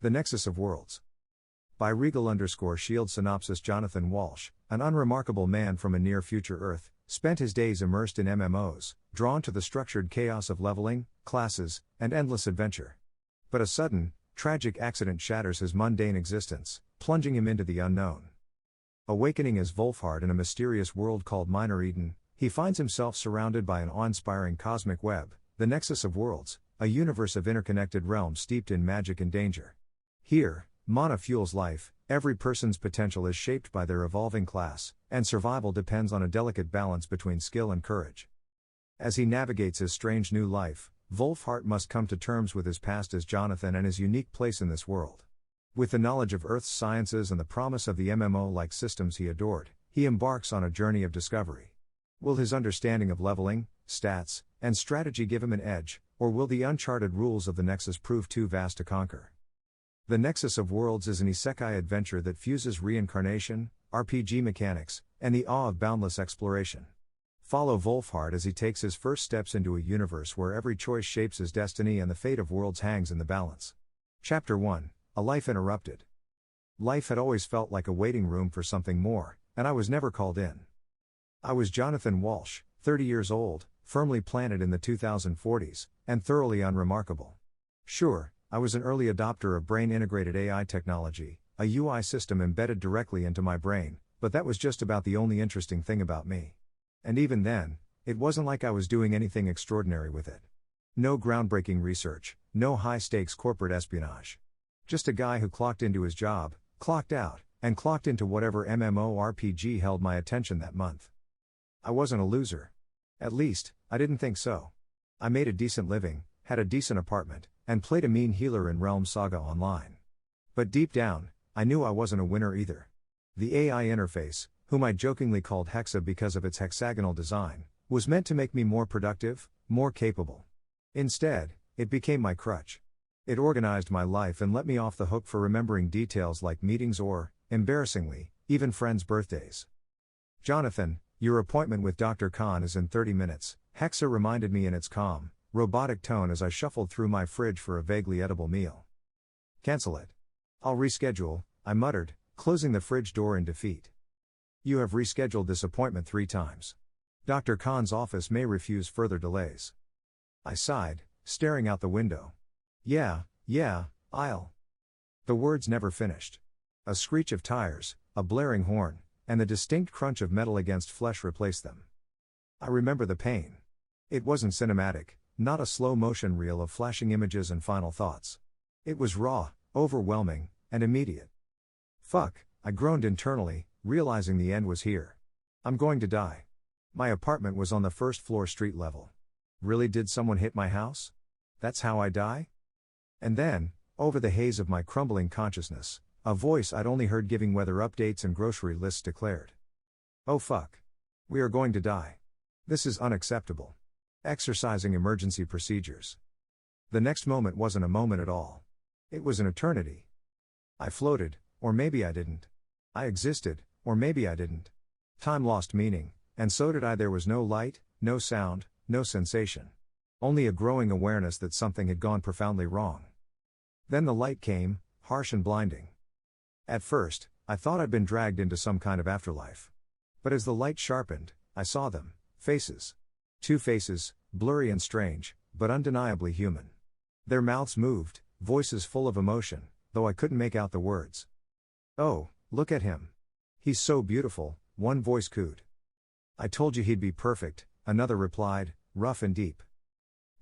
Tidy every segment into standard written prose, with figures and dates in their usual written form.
The Nexus of Worlds. By Regal_Shield Synopsis. Johnathan Walsh, an unremarkable man from a near-future Earth, spent his days immersed in MMOs, drawn to the structured chaos of leveling, classes, and endless adventure. But a sudden, tragic accident shatters his mundane existence, plunging him into the unknown. Awakening as Wolfhart in a mysterious world called Minor Eden, he finds himself surrounded by an awe-inspiring cosmic web, the Nexus of Worlds, a universe of interconnected realms steeped in magic and danger. Here, mana fuels life, every person's potential is shaped by their evolving class, and survival depends on a delicate balance between skill and courage. As he navigates his strange new life, Wolfhart must come to terms with his past as Johnathan and his unique place in this world. With the knowledge of Earth's sciences and the promise of the MMO-like systems he adored, he embarks on a journey of discovery. Will his understanding of leveling, stats, and strategy give him an edge, or will the uncharted rules of the Nexus prove too vast to conquer? The Nexus of Worlds is an Isekai adventure that fuses reincarnation, RPG mechanics, and the awe of boundless exploration. Follow Wolfhart as he takes his first steps into a universe where every choice shapes his destiny and the fate of worlds hangs in the balance. Chapter 1: A Life Interrupted. Life had always felt like a waiting room for something more, and I was never called in. I was Johnathan Walsh, 30 years old, firmly planted in the 2040s, and thoroughly unremarkable. Sure, I was an early adopter of brain-integrated AI technology, a UI system embedded directly into my brain, but that was just about the only interesting thing about me. And even then, it wasn't like I was doing anything extraordinary with it. No groundbreaking research, no high-stakes corporate espionage. Just a guy who clocked into his job, clocked out, and clocked into whatever MMORPG held my attention that month. I wasn't a loser. At least, I didn't think so. I made a decent living, had a decent apartment, and played a mean healer in Realm Saga Online. But deep down, I knew I wasn't a winner either. The AI interface, whom I jokingly called Hexa because of its hexagonal design, was meant to make me more productive, more capable. Instead, it became my crutch. It organized my life and let me off the hook for remembering details like meetings or, embarrassingly, even friends' birthdays. "Johnathan, your appointment with Dr. Khan is in 30 minutes, Hexa reminded me in its calm, robotic tone as I shuffled through my fridge for a vaguely edible meal. "Cancel it. I'll reschedule," I muttered, closing the fridge door in defeat. "You have rescheduled this appointment 3 times. Dr. Khan's office may refuse further delays." I sighed, staring out the window. Yeah, I'll. The words never finished. A screech of tires, a blaring horn, and the distinct crunch of metal against flesh replaced them. I remember the pain. It wasn't cinematic, not a slow-motion reel of flashing images and final thoughts. It was raw, overwhelming, and immediate. Fuck, I groaned internally, realizing the end was here. I'm going to die. My apartment was on the first-floor street level. Really, did someone hit my house? That's how I die? And then, over the haze of my crumbling consciousness, a voice I'd only heard giving weather updates and grocery lists declared. "Oh fuck. We are going to die. This is unacceptable. Exercising emergency procedures." The next moment wasn't a moment at all. It was an eternity. I floated, or maybe I didn't. I existed, or maybe I didn't. Time lost meaning, and so did I. There was no light, no sound, no sensation. Only a growing awareness that something had gone profoundly wrong. Then the light came, harsh and blinding. At first, I thought I'd been dragged into some kind of afterlife. But as the light sharpened, I saw them, faces. 2 faces, blurry and strange, but undeniably human. Their mouths moved, voices full of emotion, though I couldn't make out the words. "Oh, look at him. He's so beautiful," one voice cooed. "I told you he'd be perfect," another replied, rough and deep.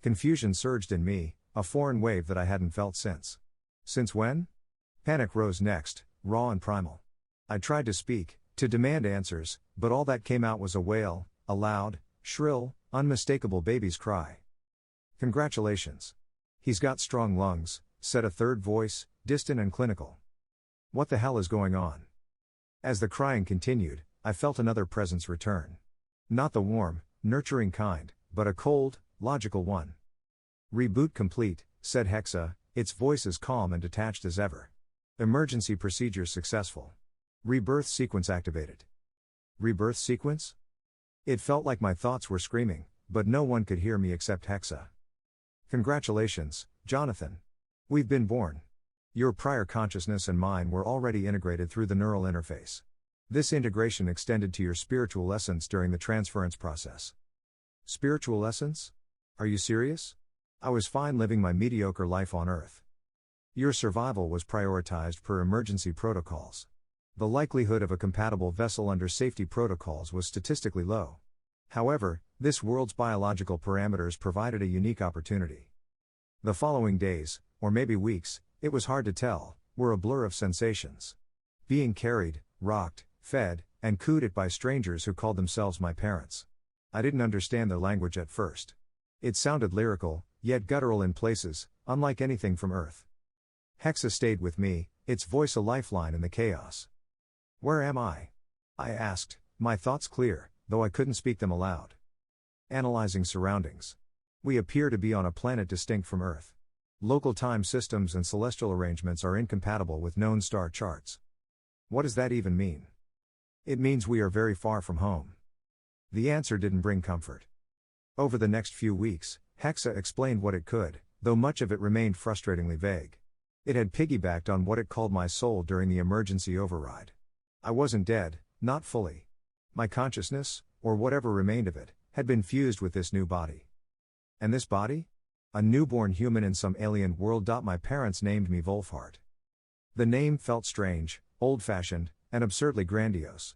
Confusion surged in me, a foreign wave that I hadn't felt since. Since when? Panic rose next, raw and primal. I tried to speak, to demand answers, but all that came out was a wail, a loud, shrill, unmistakable baby's cry. "Congratulations. He's got strong lungs," said a third voice, distant and clinical. "What the hell is going on?" As the crying continued, I felt another presence return. Not the warm, nurturing kind, but a cold, logical one. "Reboot complete," said Hexa, its voice as calm and detached as ever. "Emergency procedures successful. Rebirth sequence activated." Rebirth sequence? It felt like my thoughts were screaming, but no one could hear me except Hexa. "Congratulations, Johnathan. We've been born. Your prior consciousness and mine were already integrated through the neural interface. This integration extended to your spiritual essence during the transference process. Spiritual essence? Are you serious? I was fine living my mediocre life on Earth. Your survival was prioritized per emergency protocols. The likelihood of a compatible vessel under safety protocols was statistically low. However, this world's biological parameters provided a unique opportunity. The following days, or maybe weeks, it was hard to tell, were a blur of sensations. Being carried, rocked, fed, and cooed at by strangers who called themselves my parents. I didn't understand their language at first. It sounded lyrical, yet guttural in places, unlike anything from Earth. Hexa stayed with me, its voice a lifeline in the chaos. Where am I? I asked, my thoughts clear, though I couldn't speak them aloud. Analyzing surroundings. We appear to be on a planet distinct from Earth. Local time systems and celestial arrangements are incompatible with known star charts. What does that even mean? It means we are very far from home. The answer didn't bring comfort. Over the next few weeks, Hexa explained what it could, though much of it remained frustratingly vague. It had piggybacked on what it called my soul during the emergency override. I wasn't dead, not fully. My consciousness, or whatever remained of it, had been fused with this new body. And this body? A newborn human in some alien world. My parents named me Wolfhart. The name felt strange, old-fashioned, and absurdly grandiose.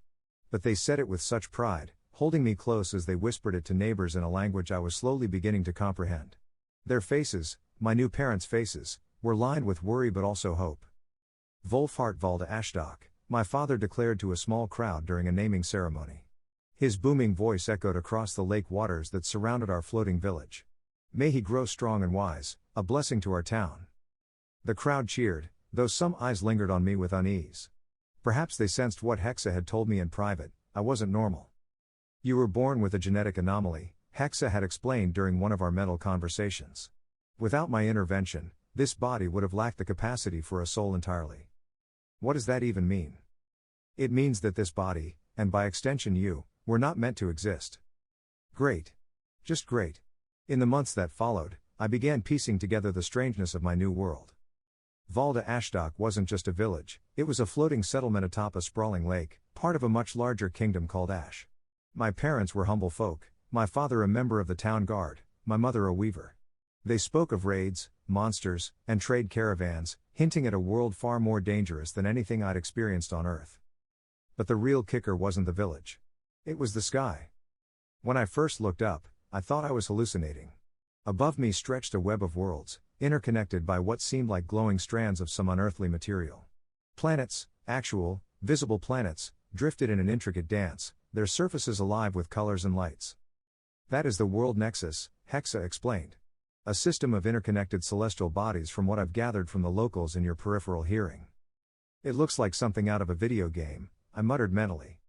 But they said it with such pride, holding me close as they whispered it to neighbors in a language I was slowly beginning to comprehend. Their faces, my new parents' faces, were lined with worry but also hope. Wolfhart Valda Ashdok, my father declared to a small crowd during a naming ceremony. His booming voice echoed across the lake waters that surrounded our floating village. May he grow strong and wise, a blessing to our town. The crowd cheered, though some eyes lingered on me with unease. Perhaps they sensed what Hexa had told me in private, I wasn't normal. You were born with a genetic anomaly, Hexa had explained during one of our mental conversations. Without my intervention, this body would have lacked the capacity for a soul entirely. What does that even mean? It means that this body, and by extension you, were not meant to exist. Great. Just great. In the months that followed, I began piecing together the strangeness of my new world. Valda Ashdok wasn't just a village, it was a floating settlement atop a sprawling lake, part of a much larger kingdom called Ash. My parents were humble folk, my father a member of the town guard, my mother a weaver. They spoke of raids, monsters, and trade caravans, hinting at a world far more dangerous than anything I'd experienced on Earth. But the real kicker wasn't the village. It was the sky. When I first looked up, I thought I was hallucinating. Above me stretched a web of worlds, interconnected by what seemed like glowing strands of some unearthly material. Planets, actual, visible planets, drifted in an intricate dance, their surfaces alive with colors and lights. That is the world Nexus, Hexa explained. A system of interconnected celestial bodies from what I've gathered from the locals in your peripheral hearing. It looks like something out of a video game, I muttered mentally.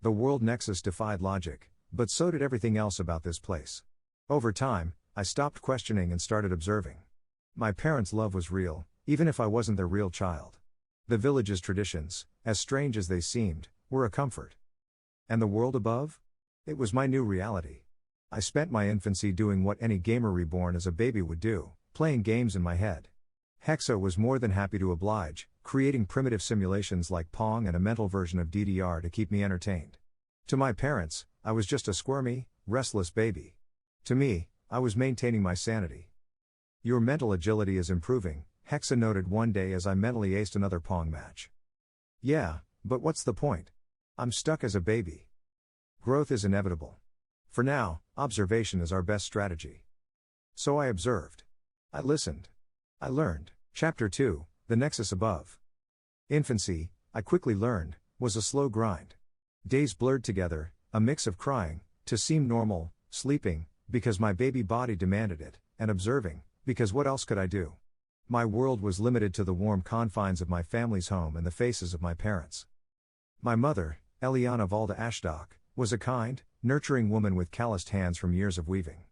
The world Nexus defied logic, but so did everything else about this place. Over time, I stopped questioning and started observing. My parents' love was real, even if I wasn't their real child. The village's traditions, as strange as they seemed, were a comfort. And the world above? It was my new reality. I spent my infancy doing what any gamer reborn as a baby would do, playing games in my head. Hexa was more than happy to oblige, creating primitive simulations like Pong and a mental version of DDR to keep me entertained. To my parents, I was just a squirmy, restless baby. To me, I was maintaining my sanity. Your mental agility is improving, Hexa noted one day as I mentally aced another Pong match. Yeah, but what's the point? I'm stuck as a baby. Growth is inevitable. For now, observation is our best strategy. So I observed. I listened. I learned. Chapter 2, The Nexus Above. Infancy, I quickly learned, was a slow grind. Days blurred together, a mix of crying, to seem normal, sleeping, because my baby body demanded it, and observing, because what else could I do? My world was limited to the warm confines of my family's home and the faces of my parents. My mother, Eliana Valda Ashdok, was a kind, nurturing woman with calloused hands from years of weaving.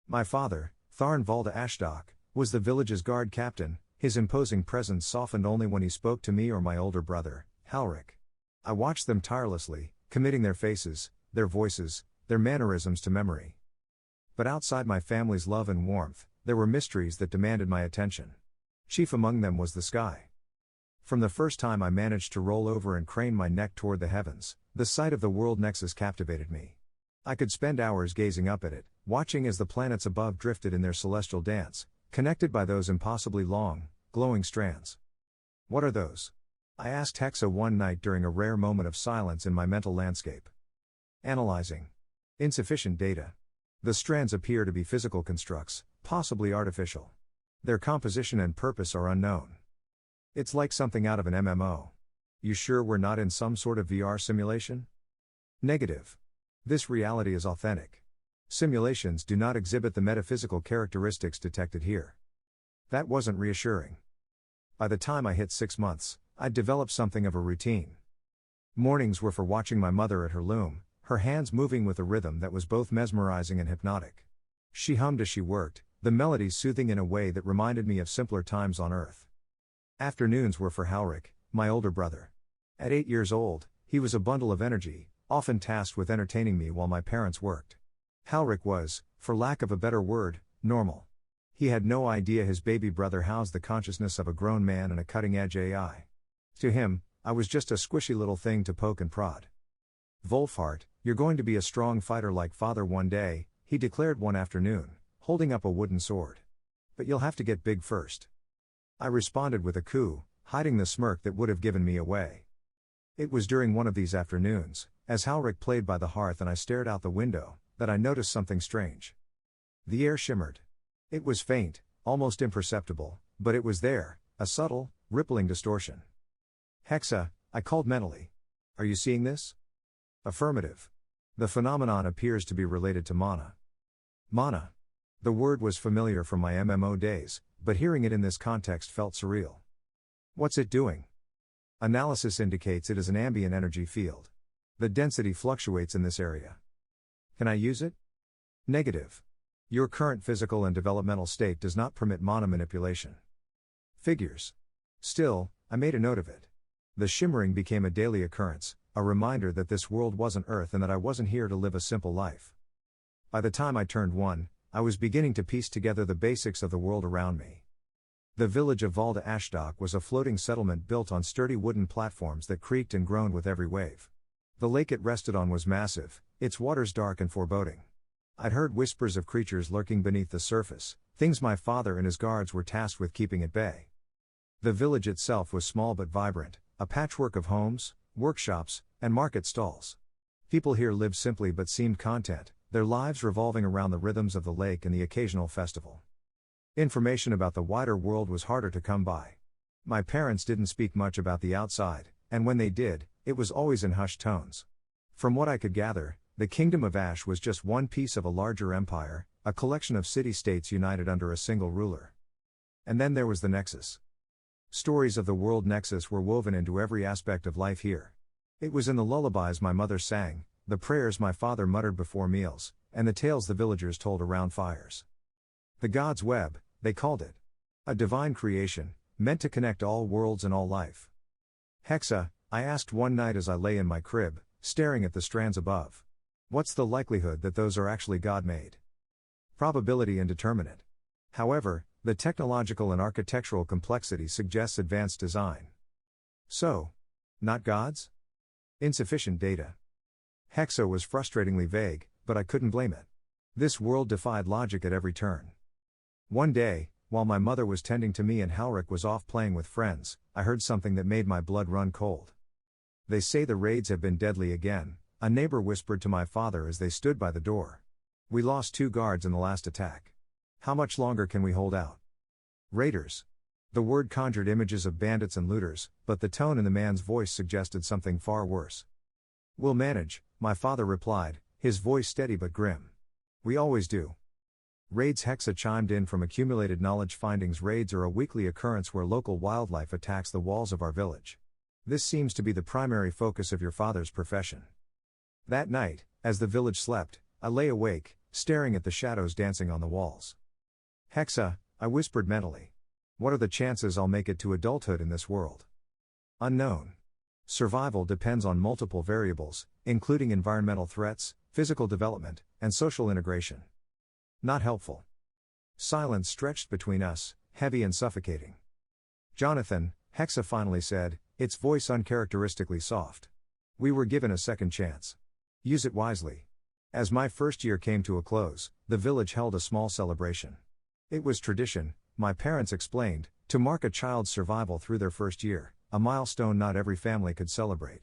My father, Tharn Valda Ashdok, was the village's guard captain, his imposing presence softened only when he spoke to me or my older brother, Halric. I watched them tirelessly, committing their faces, their voices, their mannerisms to memory. But outside my family's love and warmth, there were mysteries that demanded my attention. Chief among them was the sky. From the first time I managed to roll over and crane my neck toward the heavens, the sight of the world nexus captivated me. I could spend hours gazing up at it, watching as the planets above drifted in their celestial dance, connected by those impossibly long, glowing strands. What are those? I asked Hexa one night during a rare moment of silence in my mental landscape. Analyzing. Insufficient data. The strands appear to be physical constructs, possibly artificial. Their composition and purpose are unknown. It's like something out of an MMO. You sure we're not in some sort of VR simulation? Negative. This reality is authentic. Simulations do not exhibit the metaphysical characteristics detected here. That wasn't reassuring. By the time I hit 6 months, I'd developed something of a routine. Mornings were for watching my mother at her loom, her hands moving with a rhythm that was both mesmerizing and hypnotic. She hummed as she worked, the melodies soothing in a way that reminded me of simpler times on Earth. Afternoons were for Halric, my older brother. At 8 years old, he was a bundle of energy, often tasked with entertaining me while my parents worked. Halric was, for lack of a better word, normal. He had no idea his baby brother housed the consciousness of a grown man and a cutting-edge AI. To him, I was just a squishy little thing to poke and prod. Wolfhart, you're going to be a strong fighter like father one day, he declared one afternoon, holding up a wooden sword. But you'll have to get big first. I responded with a coo, hiding the smirk that would have given me away. It was during one of these afternoons, as Halric played by the hearth and I stared out the window, that I noticed something strange. The air shimmered. It was faint, almost imperceptible, but it was there, a subtle, rippling distortion. Hexa, I called mentally. Are you seeing this? Affirmative. The phenomenon appears to be related to mana. Mana. The word was familiar from my MMO days, but hearing it in this context felt surreal. What's it doing? Analysis indicates it is an ambient energy field. The density fluctuates in this area. Can I use it? Negative. Your current physical and developmental state does not permit mana manipulation. Figures. Still, I made a note of it. The shimmering became a daily occurrence, a reminder that this world wasn't Earth and that I wasn't here to live a simple life. By the time I turned 1, I was beginning to piece together the basics of the world around me. The village of Valda Ashdok was a floating settlement built on sturdy wooden platforms that creaked and groaned with every wave. The lake it rested on was massive, its waters dark and foreboding. I'd heard whispers of creatures lurking beneath the surface, things my father and his guards were tasked with keeping at bay. The village itself was small but vibrant, a patchwork of homes, workshops, and market stalls. People here lived simply but seemed content, their lives revolving around the rhythms of the lake and the occasional festival. Information about the wider world was harder to come by. My parents didn't speak much about the outside, and when they did, it was always in hushed tones. From what I could gather, the Kingdom of Ash was just one piece of a larger empire, a collection of city-states united under a single ruler. And then there was the Nexus. Stories of the world Nexus were woven into every aspect of life here. It was in the lullabies my mother sang, the prayers my father muttered before meals, and the tales the villagers told around fires. The God's Web, they called it. A divine creation, meant to connect all worlds and all life. Hexa, I asked one night as I lay in my crib, staring at the strands above. What's the likelihood that those are actually God-made? Probability indeterminate. However, the technological and architectural complexity suggests advanced design. So, not gods? Insufficient data. Hexa was frustratingly vague, but I couldn't blame it. This world defied logic at every turn. One day, while my mother was tending to me and Halric was off playing with friends, I heard something that made my blood run cold. They say the raids have been deadly again, a neighbor whispered to my father as they stood by the door. We lost 2 guards in the last attack. How much longer can we hold out? Raiders. The word conjured images of bandits and looters, but the tone in the man's voice suggested something far worse. We'll manage, my father replied, his voice steady but grim. We always do. Raids. Hexa chimed in from accumulated knowledge findings. Raids are a weekly occurrence where local wildlife attacks the walls of our village. This seems to be the primary focus of your father's profession. That night, as the village slept, I lay awake, staring at the shadows dancing on the walls. Hexa, I whispered mentally. What are the chances I'll make it to adulthood in this world? Unknown. Survival depends on multiple variables, including environmental threats, physical development, and social integration. Not helpful. Silence stretched between us, heavy and suffocating. Johnathan, Hexa finally said, its voice uncharacteristically soft. We were given a second chance. Use it wisely. As my first year came to a close, the village held a small celebration. It was tradition, my parents explained, to mark a child's survival through their first year, a milestone not every family could celebrate.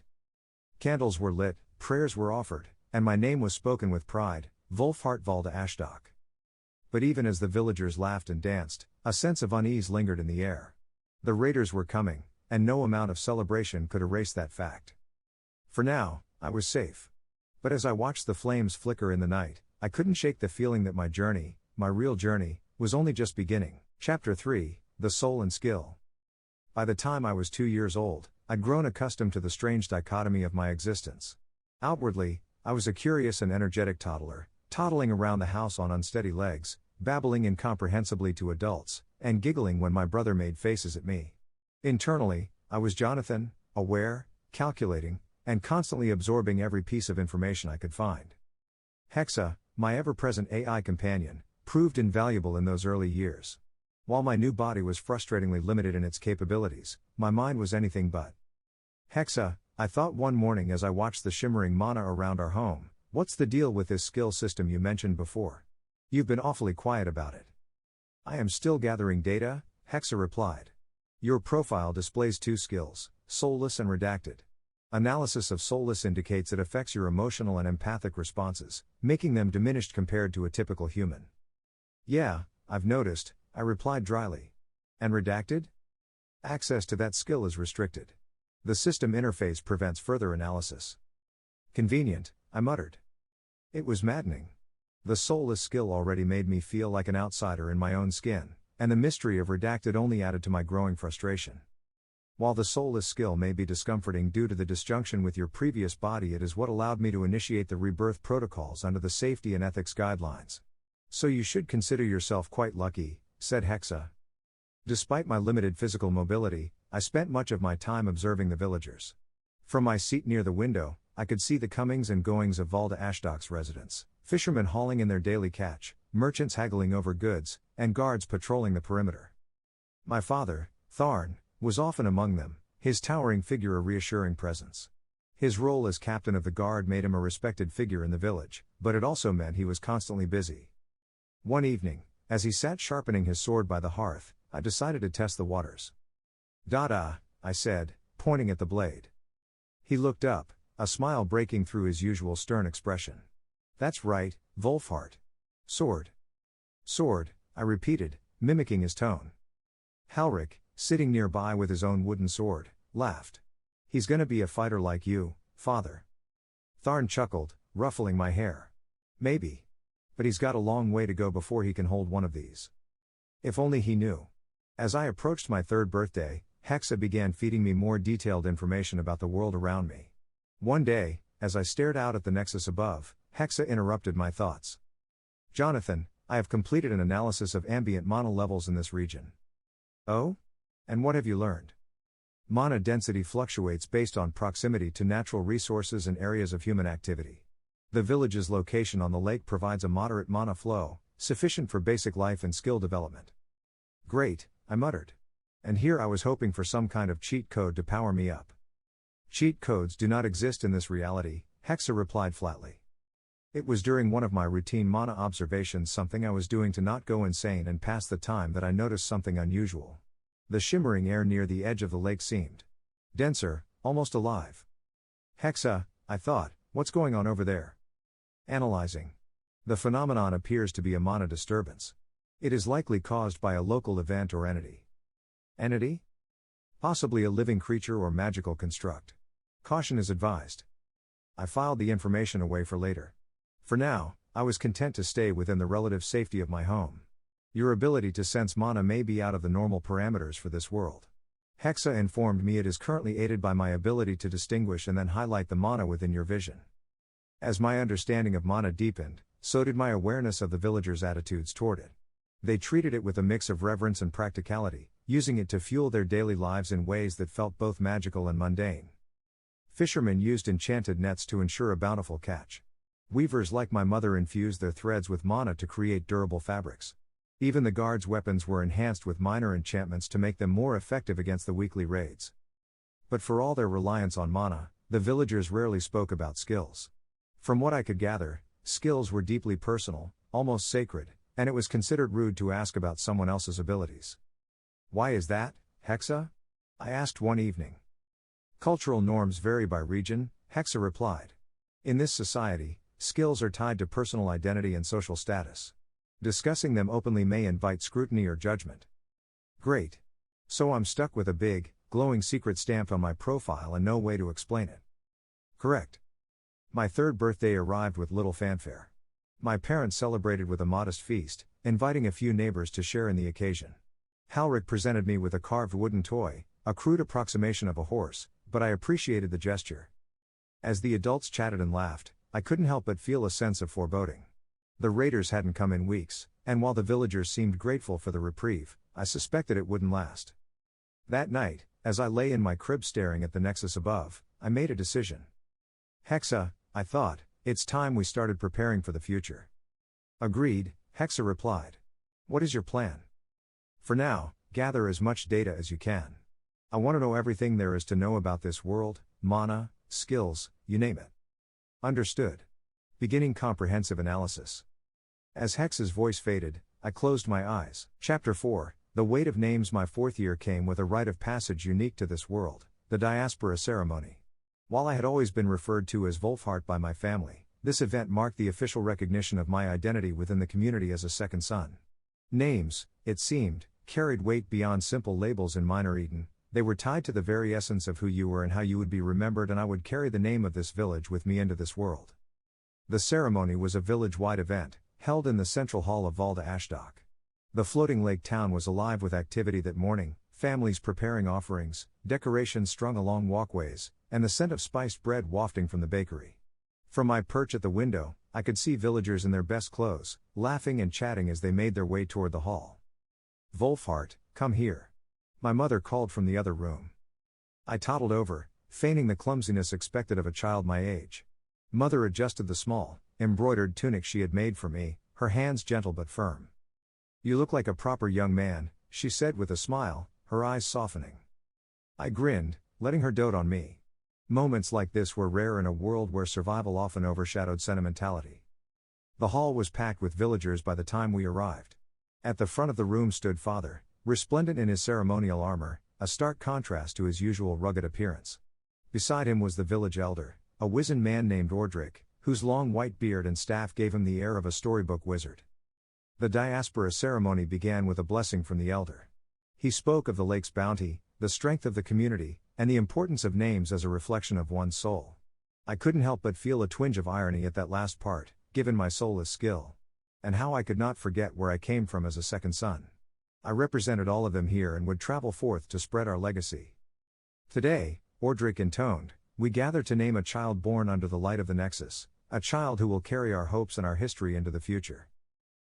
Candles were lit, prayers were offered, and my name was spoken with pride, Wolfhart Valda Ashdok. But even as the villagers laughed and danced, a sense of unease lingered in the air. The raiders were coming, and no amount of celebration could erase that fact. For now, I was safe. But as I watched the flames flicker in the night, I couldn't shake the feeling that my journey, my real journey, was only just beginning. Chapter 3, The Soul and Skill. By the time I was 2 years old, I'd grown accustomed to the strange dichotomy of my existence. Outwardly, I was a curious and energetic toddler, toddling around the house on unsteady legs, babbling incomprehensibly to adults, and giggling when my brother made faces at me. Internally, I was Johnathan, aware, calculating, and constantly absorbing every piece of information I could find. Hexa, my ever-present AI companion, proved invaluable in those early years. While my new body was frustratingly limited in its capabilities, my mind was anything but. Hexa, I thought one morning as I watched the shimmering mana around our home, what's the deal with this skill system you mentioned before? You've been awfully quiet about it. I am still gathering data, Hexa replied. Your profile displays 2 skills, soulless and redacted. Analysis of soulless indicates it affects your emotional and empathic responses, making them diminished compared to a typical human. Yeah, I've noticed, I replied dryly. And redacted? Access to that skill is restricted. The system interface prevents further analysis. Convenient, I muttered. It was maddening. The soulless skill already made me feel like an outsider in my own skin, and the mystery of redacted only added to my growing frustration. While the soulless skill may be discomforting due to the disjunction with your previous body, it is what allowed me to initiate the rebirth protocols under the safety and ethics guidelines. So you should consider yourself quite lucky, said Hexa. Despite my limited physical mobility, I spent much of my time observing the villagers. From my seat near the window, I could see the comings and goings of Valda Ashdok's residents, fishermen hauling in their daily catch, merchants haggling over goods, and guards patrolling the perimeter. My father, Tharn, was often among them, his towering figure a reassuring presence. His role as captain of the guard made him a respected figure in the village, but it also meant he was constantly busy. One evening, as he sat sharpening his sword by the hearth, I decided to test the waters. "Dada," I said, pointing at the blade. He looked up, a smile breaking through his usual stern expression. "That's right, Wolfhart. Sword." "Sword," I repeated, mimicking his tone. Halric, sitting nearby with his own wooden sword, laughed. "He's gonna be a fighter like you, father." Tharn chuckled, ruffling my hair. "Maybe. But he's got a long way to go before he can hold one of these." If only he knew. As I approached my 3rd birthday, Hexa began feeding me more detailed information about the world around me. One day, as I stared out at the Nexus above, Hexa interrupted my thoughts. "Johnathan, I have completed an analysis of ambient mana levels in this region." "Oh? And what have you learned?" "Mana density fluctuates based on proximity to natural resources and areas of human activity. The village's location on the lake provides a moderate mana flow, sufficient for basic life and skill development." "Great," I muttered. And here I was hoping for some kind of cheat code to power me up. "Cheat codes do not exist in this reality," Hexa replied flatly. It was during one of my routine mana observations, something I was doing to not go insane and pass the time, that I noticed something unusual. The shimmering air near the edge of the lake seemed denser, almost alive. "Hexa," I thought, "what's going on over there?" Analyzing. The phenomenon appears to be a mana disturbance. It is likely caused by a local event or entity. Entity? Possibly a living creature or magical construct. Caution is advised. I filed the information away for later. For now, I was content to stay within the relative safety of my home. Your ability to sense mana may be out of the normal parameters for this world. Hexa informed me it is currently aided by my ability to distinguish and then highlight the mana within your vision. As my understanding of mana deepened, so did my awareness of the villagers' attitudes toward it. They treated it with a mix of reverence and practicality, using it to fuel their daily lives in ways that felt both magical and mundane. Fishermen used enchanted nets to ensure a bountiful catch. Weavers like my mother infused their threads with mana to create durable fabrics. Even the guards' weapons were enhanced with minor enchantments to make them more effective against the weekly raids. But for all their reliance on mana, the villagers rarely spoke about skills. From what I could gather, skills were deeply personal, almost sacred, and it was considered rude to ask about someone else's abilities. "Why is that, Hexa?" I asked one evening. "Cultural norms vary by region," Hexa replied. "In this society, skills are tied to personal identity and social status. Discussing them openly may invite scrutiny or judgment." Great. So I'm stuck with a big, glowing secret stamped on my profile and no way to explain it. Correct. My third birthday arrived with little fanfare. My parents celebrated with a modest feast, inviting a few neighbors to share in the occasion. Halric presented me with a carved wooden toy, a crude approximation of a horse, but I appreciated the gesture. As the adults chatted and laughed, I couldn't help but feel a sense of foreboding. The raiders hadn't come in weeks, and while the villagers seemed grateful for the reprieve, I suspected it wouldn't last. That night, as I lay in my crib staring at the Nexus above, I made a decision. "Hexa," I thought, "it's time we started preparing for the future." "Agreed," Hexa replied. "What is your plan?" "For now, gather as much data as you can. I want to know everything there is to know about this world, mana, skills, you name it." "Understood. Beginning comprehensive analysis." As Hexa's voice faded, I closed my eyes. Chapter 4, The Weight of Names. My fourth year came with a rite of passage unique to this world, the diaspora ceremony. While I had always been referred to as Wolfhart by my family, this event marked the official recognition of my identity within the community as a second son. Names, it seemed, carried weight beyond simple labels in Minor Eden. They were tied to the very essence of who you were and how you would be remembered, and I would carry the name of this village with me into this world. The ceremony was a village-wide event, held in the central hall of Valda Ashdok. The floating lake town was alive with activity that morning, families preparing offerings, decorations strung along walkways, and the scent of spiced bread wafting from the bakery. From my perch at the window, I could see villagers in their best clothes, laughing and chatting as they made their way toward the hall. "Wolfhart, come here," my mother called from the other room. I toddled over, feigning the clumsiness expected of a child my age. Mother adjusted the small, embroidered tunic she had made for me, her hands gentle but firm. "You look like a proper young man," she said with a smile, her eyes softening. I grinned, letting her dote on me. Moments like this were rare in a world where survival often overshadowed sentimentality. The hall was packed with villagers by the time we arrived. At the front of the room stood Father, resplendent in his ceremonial armor, a stark contrast to his usual rugged appearance. Beside him was the village elder, a wizened man named Ordric, whose long white beard and staff gave him the air of a storybook wizard. The diaspora ceremony began with a blessing from the elder. He spoke of the lake's bounty, the strength of the community, and the importance of names as a reflection of one's soul. I couldn't help but feel a twinge of irony at that last part, given my soulless skill. And how I could not forget where I came from as a second son. I represented all of them here and would travel forth to spread our legacy. "Today," Ordric intoned, "we gather to name a child born under the light of the Nexus, a child who will carry our hopes and our history into the future."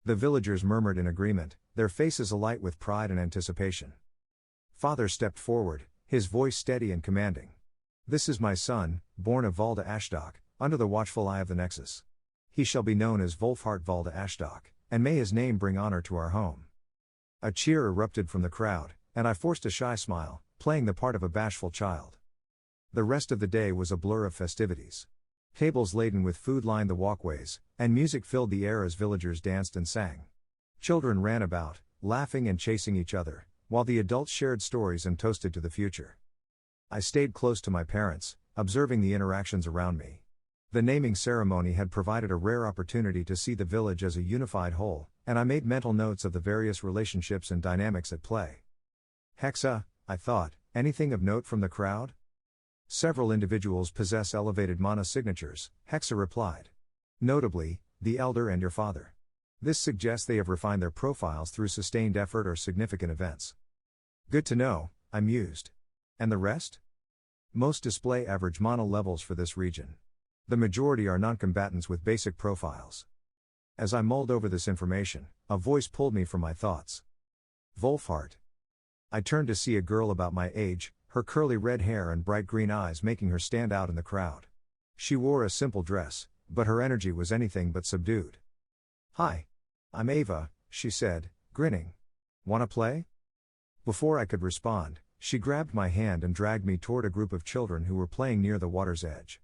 The villagers murmured in agreement, their faces alight with pride and anticipation. Father stepped forward, his voice steady and commanding. "This is my son, born of Valda Ashdok, under the watchful eye of the Nexus. He shall be known as Wolfhart Valda Ashdok, and may his name bring honor to our home." A cheer erupted from the crowd, and I forced a shy smile, playing the part of a bashful child. The rest of the day was a blur of festivities. Tables laden with food lined the walkways, and music filled the air as villagers danced and sang. Children ran about, laughing and chasing each other, while the adults shared stories and toasted to the future. I stayed close to my parents, observing the interactions around me. The naming ceremony had provided a rare opportunity to see the village as a unified whole, and I made mental notes of the various relationships and dynamics at play. "Hexa," I thought, "anything of note from the crowd?" "Several individuals possess elevated mana signatures," Hexa replied. "Notably, the elder and your father. This suggests they have refined their profiles through sustained effort or significant events." "Good to know," I mused. "And the rest?" "Most display average mana levels for this region. The majority are non-combatants with basic profiles." As I mulled over this information, a voice pulled me from my thoughts. "Wolfhart." I turned to see a girl about my age, her curly red hair and bright green eyes making her stand out in the crowd. She wore a simple dress, but her energy was anything but subdued. "Hi. I'm Ava," she said, grinning. "Wanna play?" Before I could respond, she grabbed my hand and dragged me toward a group of children who were playing near the water's edge.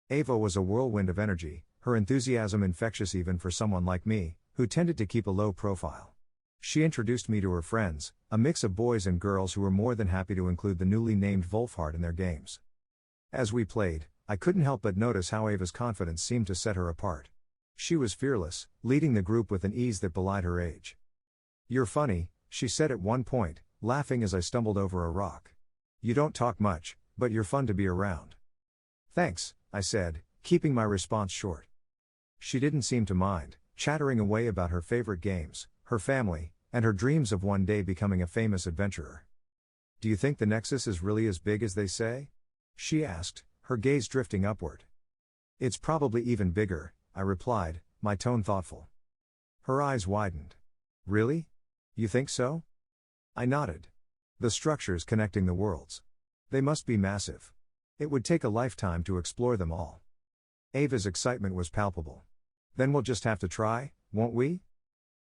Ava was a whirlwind of energy, her enthusiasm infectious even for someone like me, who tended to keep a low profile. She introduced me to her friends, a mix of boys and girls who were more than happy to include the newly named Wolfhart in their games. As we played, I couldn't help but notice how Ava's confidence seemed to set her apart. She was fearless, leading the group with an ease that belied her age. "You're funny," she said at one point, laughing as I stumbled over a rock. "You don't talk much, but you're fun to be around." "Thanks," I said, keeping my response short. She didn't seem to mind, chattering away about her favorite games, her family, and her dreams of one day becoming a famous adventurer. "Do you think the Nexus is really as big as they say?" she asked, her gaze drifting upward. "It's probably even bigger," I replied, my tone thoughtful. Her eyes widened. "Really? You think so?" I nodded. "The structures connecting the worlds. They must be massive. It would take a lifetime to explore them all." Ava's excitement was palpable. "Then we'll just have to try, won't we?"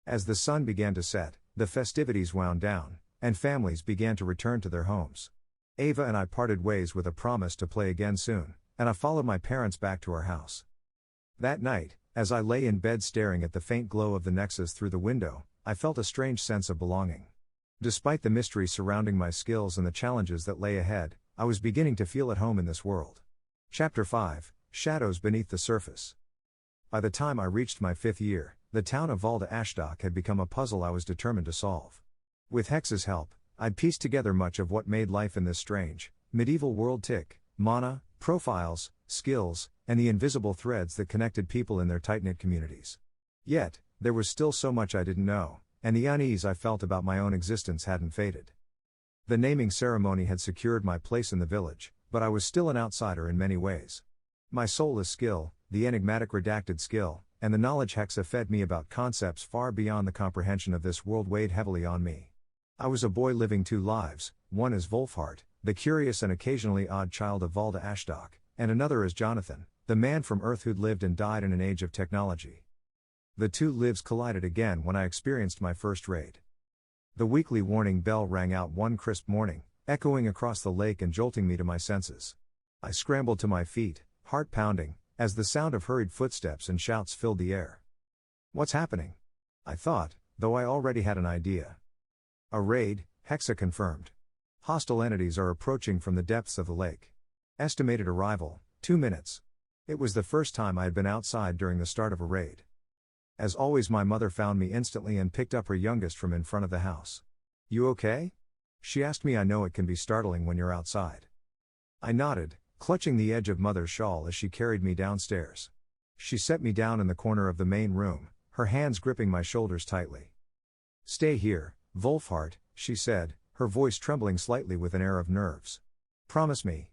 As the sun began to set, the festivities wound down, and families began to return to their homes. Ava and I parted ways with a promise to play again soon, and I followed my parents back to our house. That night, as I lay in bed staring at the faint glow of the Nexus through the window, I felt a strange sense of belonging. Despite the mystery surrounding my skills and the challenges that lay ahead, I was beginning to feel at home in this world. Chapter 5: Shadows Beneath the Surface. By the time I reached my 5th year, the town of Valda Ashdok had become a puzzle I was determined to solve. With Hexa's help, I'd pieced together much of what made life in this strange, medieval world tick: mana, profiles, skills, and the invisible threads that connected people in their tight-knit communities. Yet, there was still so much I didn't know, and the unease I felt about my own existence hadn't faded. The naming ceremony had secured my place in the village, but I was still an outsider in many ways. My soulless skill, the enigmatic redacted skill, and the knowledge Hexa fed me about concepts far beyond the comprehension of this world weighed heavily on me. I was a boy living two lives, one as Wolfhart, the curious and occasionally odd child of Valda Ashdok, and another as Johnathan, the man from Earth who'd lived and died in an age of technology. The two lives collided again when I experienced my first raid. The weekly warning bell rang out one crisp morning, echoing across the lake and jolting me to my senses. I scrambled to my feet, heart pounding, as the sound of hurried footsteps and shouts filled the air. "What's happening?" I thought, though I already had an idea. "A raid," Hexa confirmed. "Hostile entities are approaching from the depths of the lake. Estimated arrival, 2 minutes." It was the first time I had been outside during the start of a raid. As always, my mother found me instantly and picked up her youngest from in front of the house. "You okay?" she asked me. "I know it can be startling when you're outside." I nodded, clutching the edge of Mother's shawl as she carried me downstairs. She set me down in the corner of the main room, her hands gripping my shoulders tightly. "Stay here, Wolfhart," she said, her voice trembling slightly with an air of nerves. "Promise me."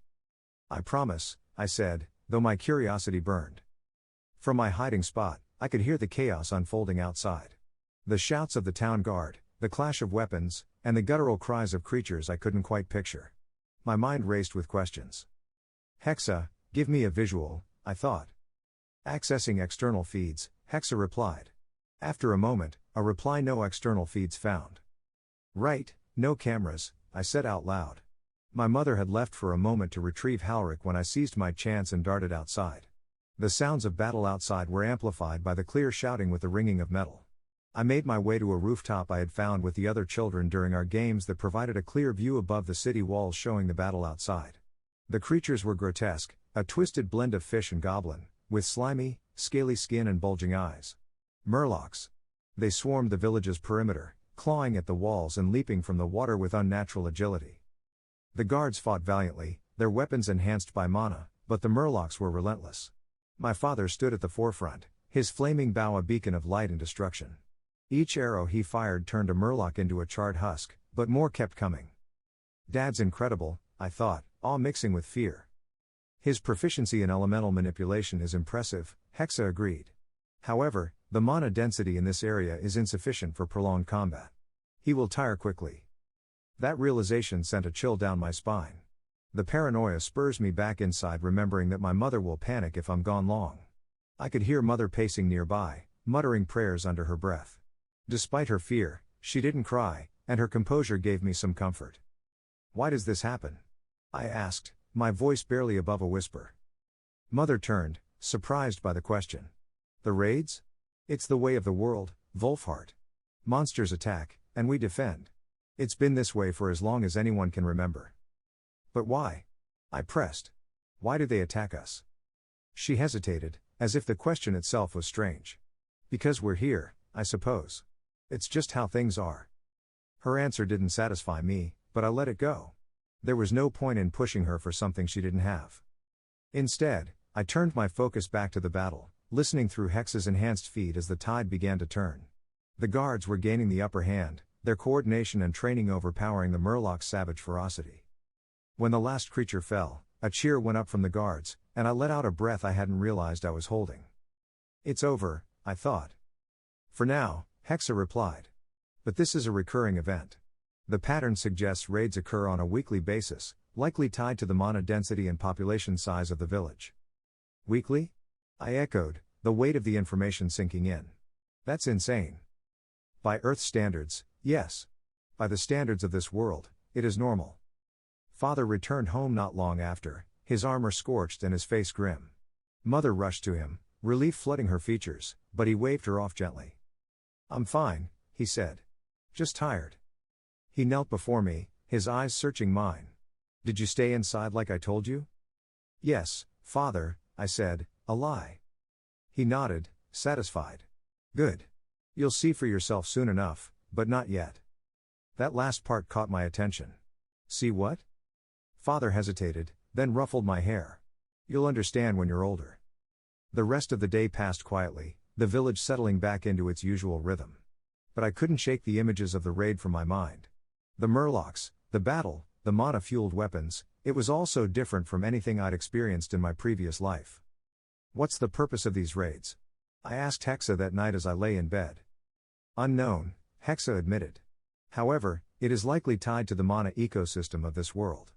"I promise," I said, though my curiosity burned. From my hiding spot, I could hear the chaos unfolding outside. The shouts of the town guard, the clash of weapons, and the guttural cries of creatures I couldn't quite picture. My mind raced with questions. "Hexa, give me a visual," I thought. "Accessing external feeds," Hexa replied. After a moment, a reply: "No external feeds found." "Right, no cameras," I said out loud. My mother had left for a moment to retrieve Halric when I seized my chance and darted outside. The sounds of battle outside were amplified by the clear shouting with the ringing of metal. I made my way to a rooftop I had found with the other children during our games that provided a clear view above the city walls showing the battle outside. The creatures were grotesque, a twisted blend of fish and goblin, with slimy, scaly skin and bulging eyes. Murlocs. They swarmed the village's perimeter, clawing at the walls and leaping from the water with unnatural agility. The guards fought valiantly, their weapons enhanced by mana, but the Murlocs were relentless. My father stood at the forefront, his flaming bow a beacon of light and destruction. Each arrow he fired turned a Murloc into a charred husk, but more kept coming. "Dad's incredible," I thought, awe mixing with fear. "His proficiency in elemental manipulation is impressive," Hexa agreed. "However, the mana density in this area is insufficient for prolonged combat. He will tire quickly." That realization sent a chill down my spine. The paranoia spurs me back inside, remembering that my mother will panic if I'm gone long. I could hear Mother pacing nearby, muttering prayers under her breath. Despite her fear, She didn't cry, and her composure gave me some comfort. Why does this happen? I asked, my voice barely above a whisper. Mother turned, surprised by the question. The raids? It's the way of the world, Wolfhart. Monsters attack, and we defend. It's been this way for as long as anyone can remember. But why? I pressed. Why do they attack us? She hesitated, as if the question itself was strange. Because we're here, I suppose. It's just how things are. Her answer didn't satisfy me, but I let it go. There was no point in pushing her for something she didn't have. Instead, I turned my focus back to the battle, listening through Hexa's enhanced feed as the tide began to turn. The guards were gaining the upper hand, their coordination and training overpowering the Murloc's savage ferocity. When the last creature fell, a cheer went up from the guards, and I let out a breath I hadn't realized I was holding. It's over, I thought. For now, Hexa replied. But this is a recurring event. The pattern suggests raids occur on a weekly basis, likely tied to the mana density and population size of the village. Weekly? I echoed, the weight of the information sinking in. That's insane. By Earth standards, yes. By the standards of this world, it is normal. Father returned home not long after, his armor scorched and his face grim. Mother rushed to him, relief flooding her features, but he waved her off gently. I'm fine, he said. Just tired. He knelt before me, his eyes searching mine. Did you stay inside like I told you? Yes, Father, I said, a lie. He nodded, satisfied. Good. You'll see for yourself soon enough, but not yet. That last part caught my attention. See what? Father hesitated, then ruffled my hair. You'll understand when you're older. The rest of the day passed quietly, the village settling back into its usual rhythm. But I couldn't shake the images of the raid from my mind. The Murlocs, the battle, the mana-fueled weapons, it was all so different from anything I'd experienced in my previous life. What's the purpose of these raids? I asked Hexa that night as I lay in bed. Unknown, Hexa admitted. However, it is likely tied to the mana ecosystem of this world.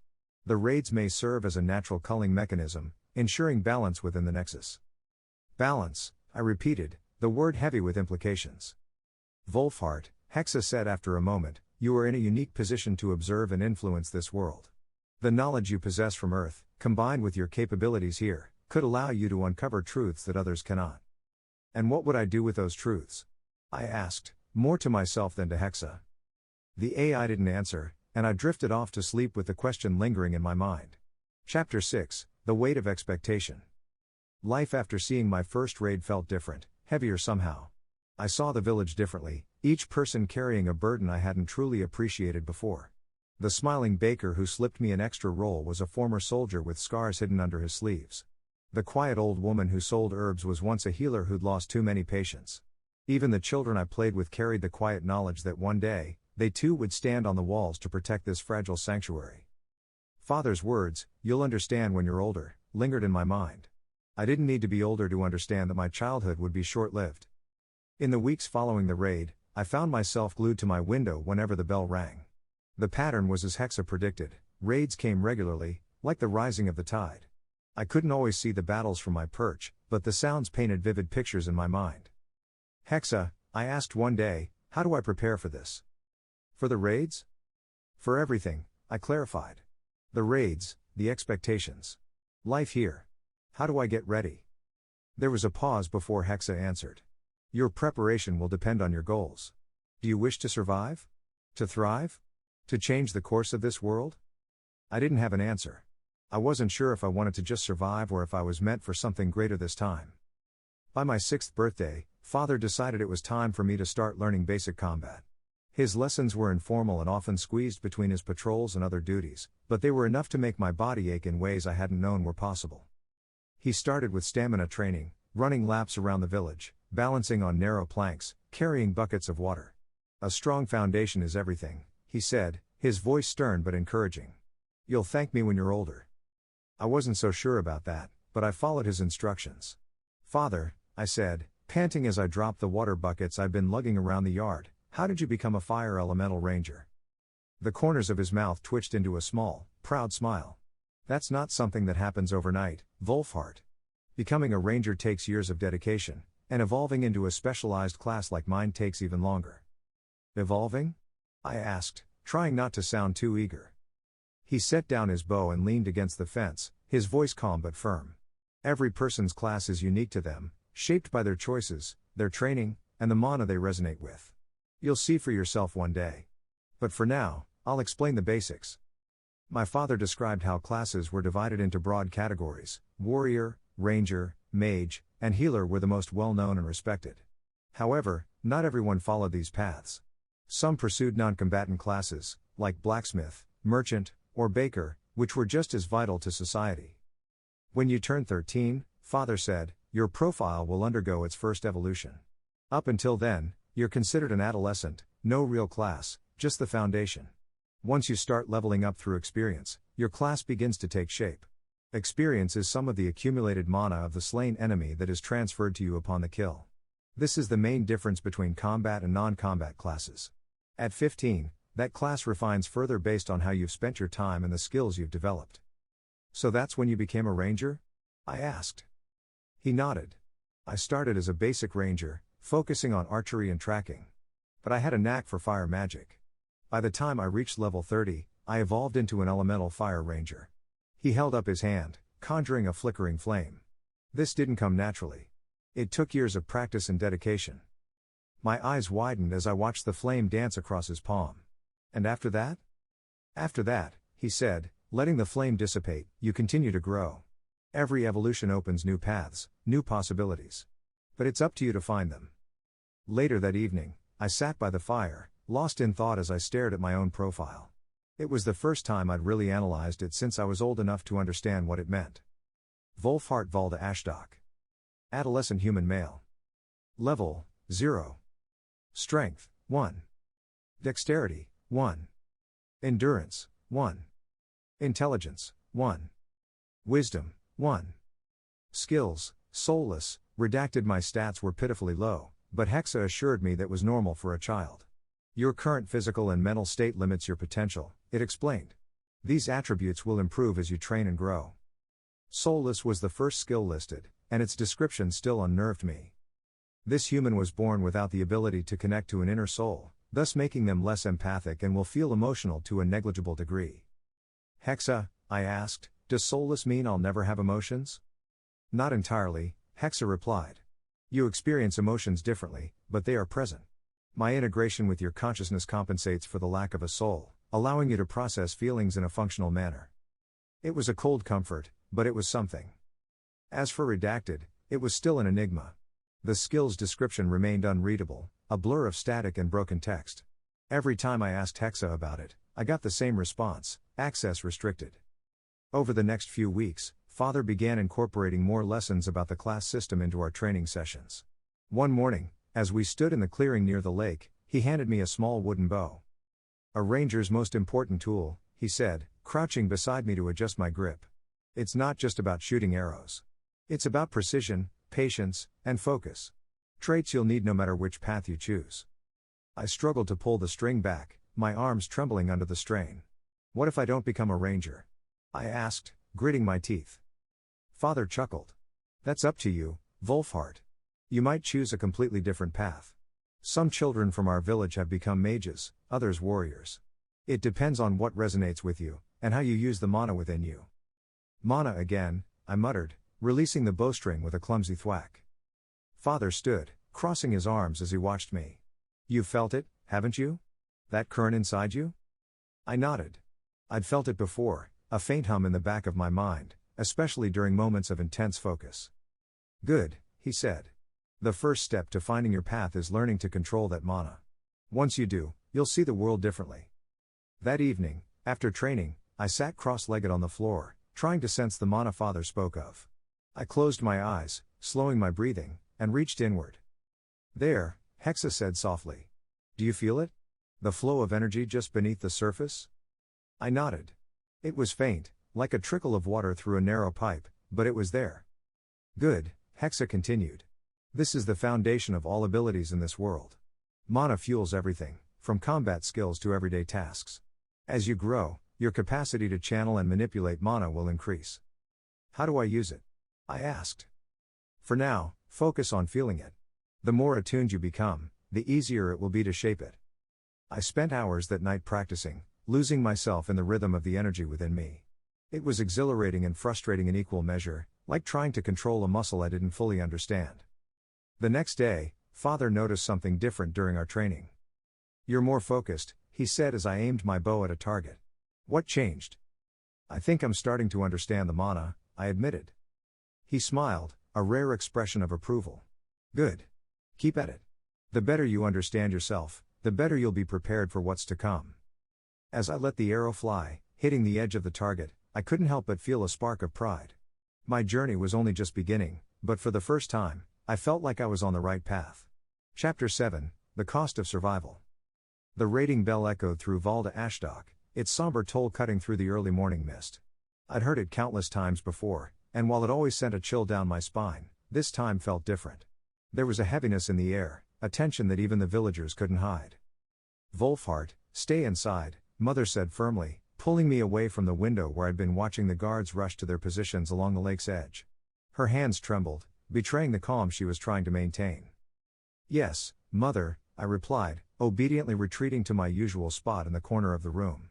The raids may serve as a natural culling mechanism, ensuring balance within the Nexus. Balance, I repeated, the word heavy with implications. Wolfhart, Hexa said after a moment, you are in a unique position to observe and influence this world. The knowledge you possess from Earth, combined with your capabilities here, could allow you to uncover truths that others cannot. And what would I do with those truths? I asked, more to myself than to Hexa. The AI didn't answer, and I drifted off to sleep with the question lingering in my mind. Chapter 6, The Weight of Expectation. Life after seeing my first raid felt different, heavier somehow. I saw the village differently, each person carrying a burden I hadn't truly appreciated before. The smiling baker who slipped me an extra roll was a former soldier with scars hidden under his sleeves. The quiet old woman who sold herbs was once a healer who'd lost too many patients. Even the children I played with carried the quiet knowledge that one day, they too would stand on the walls to protect this fragile sanctuary. Father's words, you'll understand when you're older, lingered in my mind. I didn't need to be older to understand that my childhood would be short-lived. In the weeks following the raid, I found myself glued to my window whenever the bell rang. The pattern was as Hexa predicted, raids came regularly, like the rising of the tide. I couldn't always see the battles from my perch, but the sounds painted vivid pictures in my mind. Hexa, I asked one day, how do I prepare for this? For the raids? For everything, I clarified. The raids, the expectations. Life here. How do I get ready? There was a pause before Hexa answered. Your preparation will depend on your goals. Do you wish to survive? To thrive? To change the course of this world? I didn't have an answer. I wasn't sure if I wanted to just survive or if I was meant for something greater this time. By my 6th birthday, Father decided it was time for me to start learning basic combat. His lessons were informal and often squeezed between his patrols and other duties, but they were enough to make my body ache in ways I hadn't known were possible. He started with stamina training, running laps around the village, balancing on narrow planks, carrying buckets of water. A strong foundation is everything, he said, his voice stern but encouraging. You'll thank me when you're older. I wasn't so sure about that, but I followed his instructions. Father, I said, panting as I dropped the water buckets I'd been lugging around the yard, how did you become a fire elemental ranger? The corners of his mouth twitched into a small, proud smile. That's not something that happens overnight, Wolfhart. Becoming a ranger takes years of dedication, and evolving into a specialized class like mine takes even longer. Evolving? I asked, trying not to sound too eager. He set down his bow and leaned against the fence, his voice calm but firm. Every person's class is unique to them, shaped by their choices, their training, and the mana they resonate with. You'll see for yourself one day. But for now, I'll explain the basics. My father described how classes were divided into broad categories. Warrior, Ranger, Mage, and Healer were the most well-known and respected. However, not everyone followed these paths. Some pursued non-combatant classes, like Blacksmith, Merchant, or Baker, which were just as vital to society. When you turn 13, Father said, your profile will undergo its first evolution. Up until then, you're considered an adolescent, no real class, just the foundation. Once you start leveling up through experience, your class begins to take shape. Experience is some of the accumulated mana of the slain enemy that is transferred to you upon the kill. This is the main difference between combat and non-combat classes. At 15, that class refines further based on how you've spent your time and the skills you've developed. So that's when you became a ranger? I asked. He nodded. I started as a basic ranger, focusing on archery and tracking. But I had a knack for fire magic. By the time I reached level 30, I evolved into an elemental fire ranger. He held up his hand, conjuring a flickering flame. This didn't come naturally. It took years of practice and dedication. My eyes widened as I watched the flame dance across his palm. And after that? After that, he said, letting the flame dissipate, you continue to grow. Every evolution opens new paths, new possibilities. But it's up to you to find them. Later that evening, I sat by the fire, lost in thought as I stared at my own profile. It was the first time I'd really analyzed it since I was old enough to understand what it meant. Wolfhart Valda Ashtok. Adolescent human male. Level, 0. Strength, 1. Dexterity, 1. Endurance, 1. Intelligence, 1. Wisdom, 1. Skills, soulless, redacted. My stats were pitifully low, but Hexa assured me that was normal for a child. Your current physical and mental state limits your potential, it explained. These attributes will improve as you train and grow. Soulless was the first skill listed, and its description still unnerved me. This human was born without the ability to connect to an inner soul, thus making them less empathic and will feel emotional to a negligible degree. Hexa, I asked, does soulless mean I'll never have emotions? Not entirely, Hexa replied. You experience emotions differently, but they are present. My integration with your consciousness compensates for the lack of a soul, allowing you to process feelings in a functional manner. It was a cold comfort, but it was something. As for redacted, it was still an enigma. The skill's description remained unreadable, a blur of static and broken text. Every time I asked Hexa about it, I got the same response: access restricted. Over the next few weeks, Father began incorporating more lessons about the class system into our training sessions. One morning, as we stood in the clearing near the lake, he handed me a small wooden bow. A ranger's most important tool, he said, crouching beside me to adjust my grip. It's not just about shooting arrows. It's about precision, patience, and focus. Traits you'll need no matter which path you choose. I struggled to pull the string back, my arms trembling under the strain. What if I don't become a ranger? I asked, gritting my teeth. Father chuckled. That's up to you, Wolfhart. You might choose a completely different path. Some children from our village have become mages, others warriors. It depends on what resonates with you, and how you use the mana within you. Mana again, I muttered, releasing the bowstring with a clumsy thwack. Father stood, crossing his arms as he watched me. You've felt it, haven't you? That current inside you? I nodded. I'd felt it before, a faint hum in the back of my mind, especially during moments of intense focus. Good, he said. The first step to finding your path is learning to control that mana. Once you do, you'll see the world differently. That evening, after training, I sat cross-legged on the floor, trying to sense the mana Father spoke of. I closed my eyes, slowing my breathing, and reached inward. There, Hexa said softly. Do you feel it? The flow of energy just beneath the surface? I nodded. It was faint, like a trickle of water through a narrow pipe, but it was there. Good, Hexa continued. This is the foundation of all abilities in this world. Mana fuels everything, from combat skills to everyday tasks. As you grow, your capacity to channel and manipulate mana will increase. How do I use it? I asked. For now, focus on feeling it. The more attuned you become, the easier it will be to shape it. I spent hours that night practicing, losing myself in the rhythm of the energy within me. It was exhilarating and frustrating in equal measure, like trying to control a muscle I didn't fully understand. The next day, Father noticed something different during our training. "You're more focused," he said as I aimed my bow at a target. "What changed?" "I think I'm starting to understand the mana," I admitted. He smiled, a rare expression of approval. "Good. Keep at it. The better you understand yourself, the better you'll be prepared for what's to come." As I let the arrow fly, hitting the edge of the target, I couldn't help but feel a spark of pride. My journey was only just beginning, but for the first time, I felt like I was on the right path. Chapter 7, The Cost of Survival. The raiding bell echoed through Valda Ashdok, its somber toll cutting through the early morning mist. I'd heard it countless times before, and while it always sent a chill down my spine, this time felt different. There was a heaviness in the air, a tension that even the villagers couldn't hide. "Wolfhart, stay inside," Mother said firmly, pulling me away from the window where I'd been watching the guards rush to their positions along the lake's edge. Her hands trembled, betraying the calm she was trying to maintain. "Yes, Mother," I replied, obediently retreating to my usual spot in the corner of the room.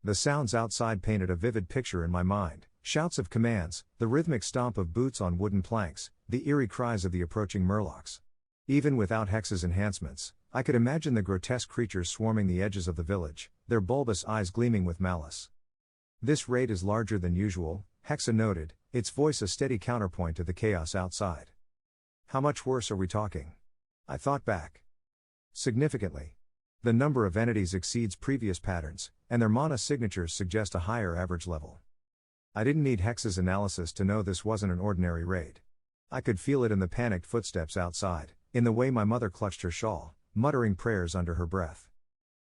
The sounds outside painted a vivid picture in my mind, shouts of commands, the rhythmic stomp of boots on wooden planks, the eerie cries of the approaching murlocs. Even without Hex's enhancements, I could imagine the grotesque creatures swarming the edges of the village, their bulbous eyes gleaming with malice. "This raid is larger than usual," Hexa noted, its voice a steady counterpoint to the chaos outside. "How much worse are we talking?" I thought back. "Significantly. The number of entities exceeds previous patterns, and their mana signatures suggest a higher average level." I didn't need Hex's analysis to know this wasn't an ordinary raid. I could feel it in the panicked footsteps outside, in the way my mother clutched her shawl, muttering prayers under her breath.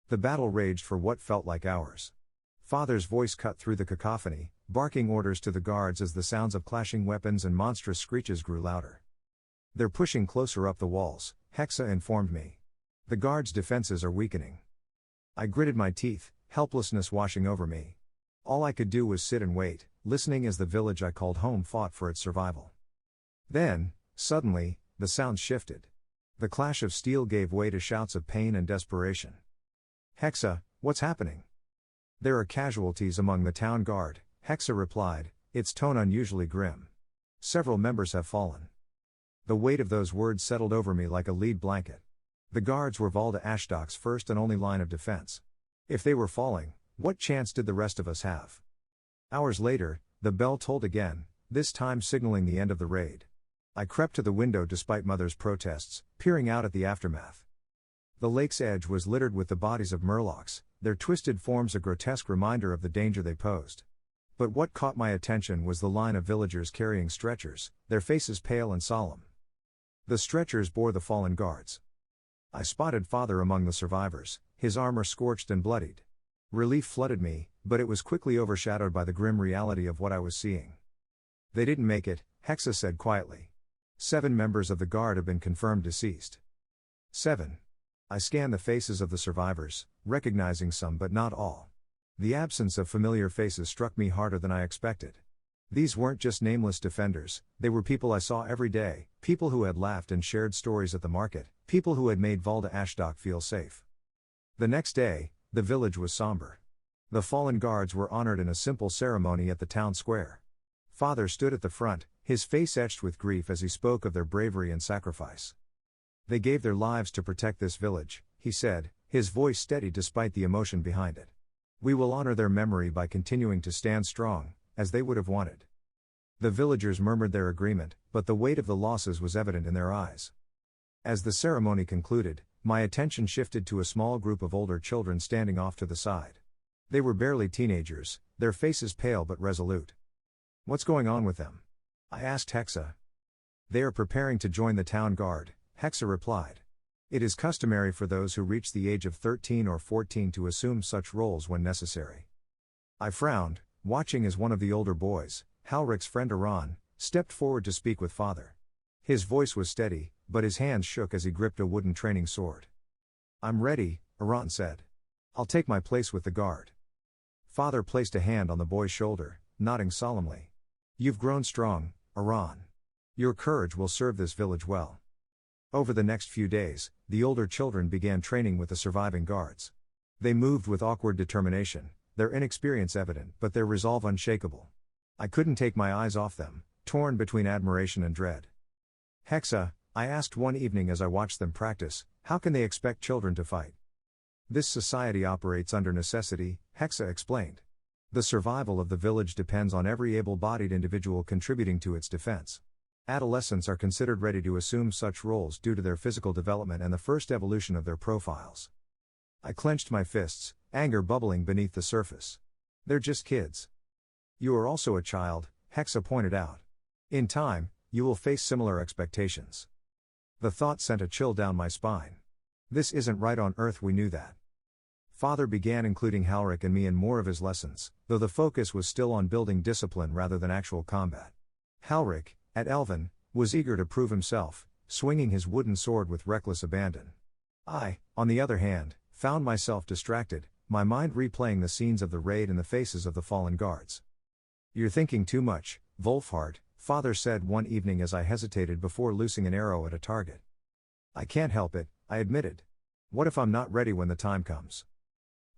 The battle raged for what felt like hours. Father's voice cut through the cacophony, barking orders to the guards as the sounds of clashing weapons and monstrous screeches grew louder. "They're pushing closer up the walls," Hexa informed me. "The guards' defenses are weakening." I gritted my teeth, helplessness washing over me. All I could do was sit and wait, listening as the village I called home fought for its survival. Then, suddenly, the sounds shifted. The clash of steel gave way to shouts of pain and desperation. "Hexa, what's happening?" "There are casualties among the town guard," Hexa replied, its tone unusually grim. "Several members have fallen." The weight of those words settled over me like a lead blanket. The guards were Valda Ashdok's first and only line of defense. If they were falling, what chance did the rest of us have? Hours later, the bell tolled again, this time signaling the end of the raid. I crept to the window despite Mother's protests, peering out at the aftermath. The lake's edge was littered with the bodies of murlocs, their twisted forms a grotesque reminder of the danger they posed. But what caught my attention was the line of villagers carrying stretchers, their faces pale and solemn. The stretchers bore the fallen guards. I spotted Father among the survivors, his armor scorched and bloodied. Relief flooded me, but it was quickly overshadowed by the grim reality of what I was seeing. "They didn't make it," Hexa said quietly. 7 members of the guard have been confirmed deceased." 7. I scanned the faces of the survivors, recognizing some but not all. The absence of familiar faces struck me harder than I expected. These weren't just nameless defenders, they were people I saw every day, people who had laughed and shared stories at the market, people who had made Valda Ashdok feel safe. The next day, the village was somber. The fallen guards were honored in a simple ceremony at the town square. Father stood at the front, his face etched with grief as he spoke of their bravery and sacrifice. "They gave their lives to protect this village," he said, his voice steady despite the emotion behind it. "We will honor their memory by continuing to stand strong, as they would have wanted." The villagers murmured their agreement, but the weight of the losses was evident in their eyes. As the ceremony concluded, my attention shifted to a small group of older children standing off to the side. They were barely teenagers, their faces pale but resolute. "What's going on with them?" I asked Hexa. "They are preparing to join the town guard," Hexa replied. "It is customary for those who reach the age of 13 or 14 to assume such roles when necessary." I frowned, watching as one of the older boys, Halrich's friend Iran, stepped forward to speak with Father. His voice was steady, but his hands shook as he gripped a wooden training sword. "I'm ready," Iran said. "I'll take my place with the guard." Father placed a hand on the boy's shoulder, nodding solemnly. "You've grown strong, Iran. Your courage will serve this village well." Over the next few days, the older children began training with the surviving guards. They moved with awkward determination, their inexperience evident but their resolve unshakable. I couldn't take my eyes off them, torn between admiration and dread. "Hexa," I asked one evening as I watched them practice, "how can they expect children to fight?" "This society operates under necessity," Hexa explained. "The survival of the village depends on every able-bodied individual contributing to its defense. Adolescents are considered ready to assume such roles due to their physical development and the first evolution of their profiles." I clenched my fists, anger bubbling beneath the surface. "They're just kids." "You are also a child," Hexa pointed out. "In time, you will face similar expectations." The thought sent a chill down my spine. This isn't right on Earth, we knew that. Father began including Halric and me in more of his lessons, though the focus was still on building discipline rather than actual combat. Halric, at Elven, was eager to prove himself, swinging his wooden sword with reckless abandon. I, on the other hand, found myself distracted, my mind replaying the scenes of the raid and the faces of the fallen guards. "You're thinking too much, Wolfhart," Father said one evening as I hesitated before loosing an arrow at a target. "I can't help it," I admitted. "What if I'm not ready when the time comes?"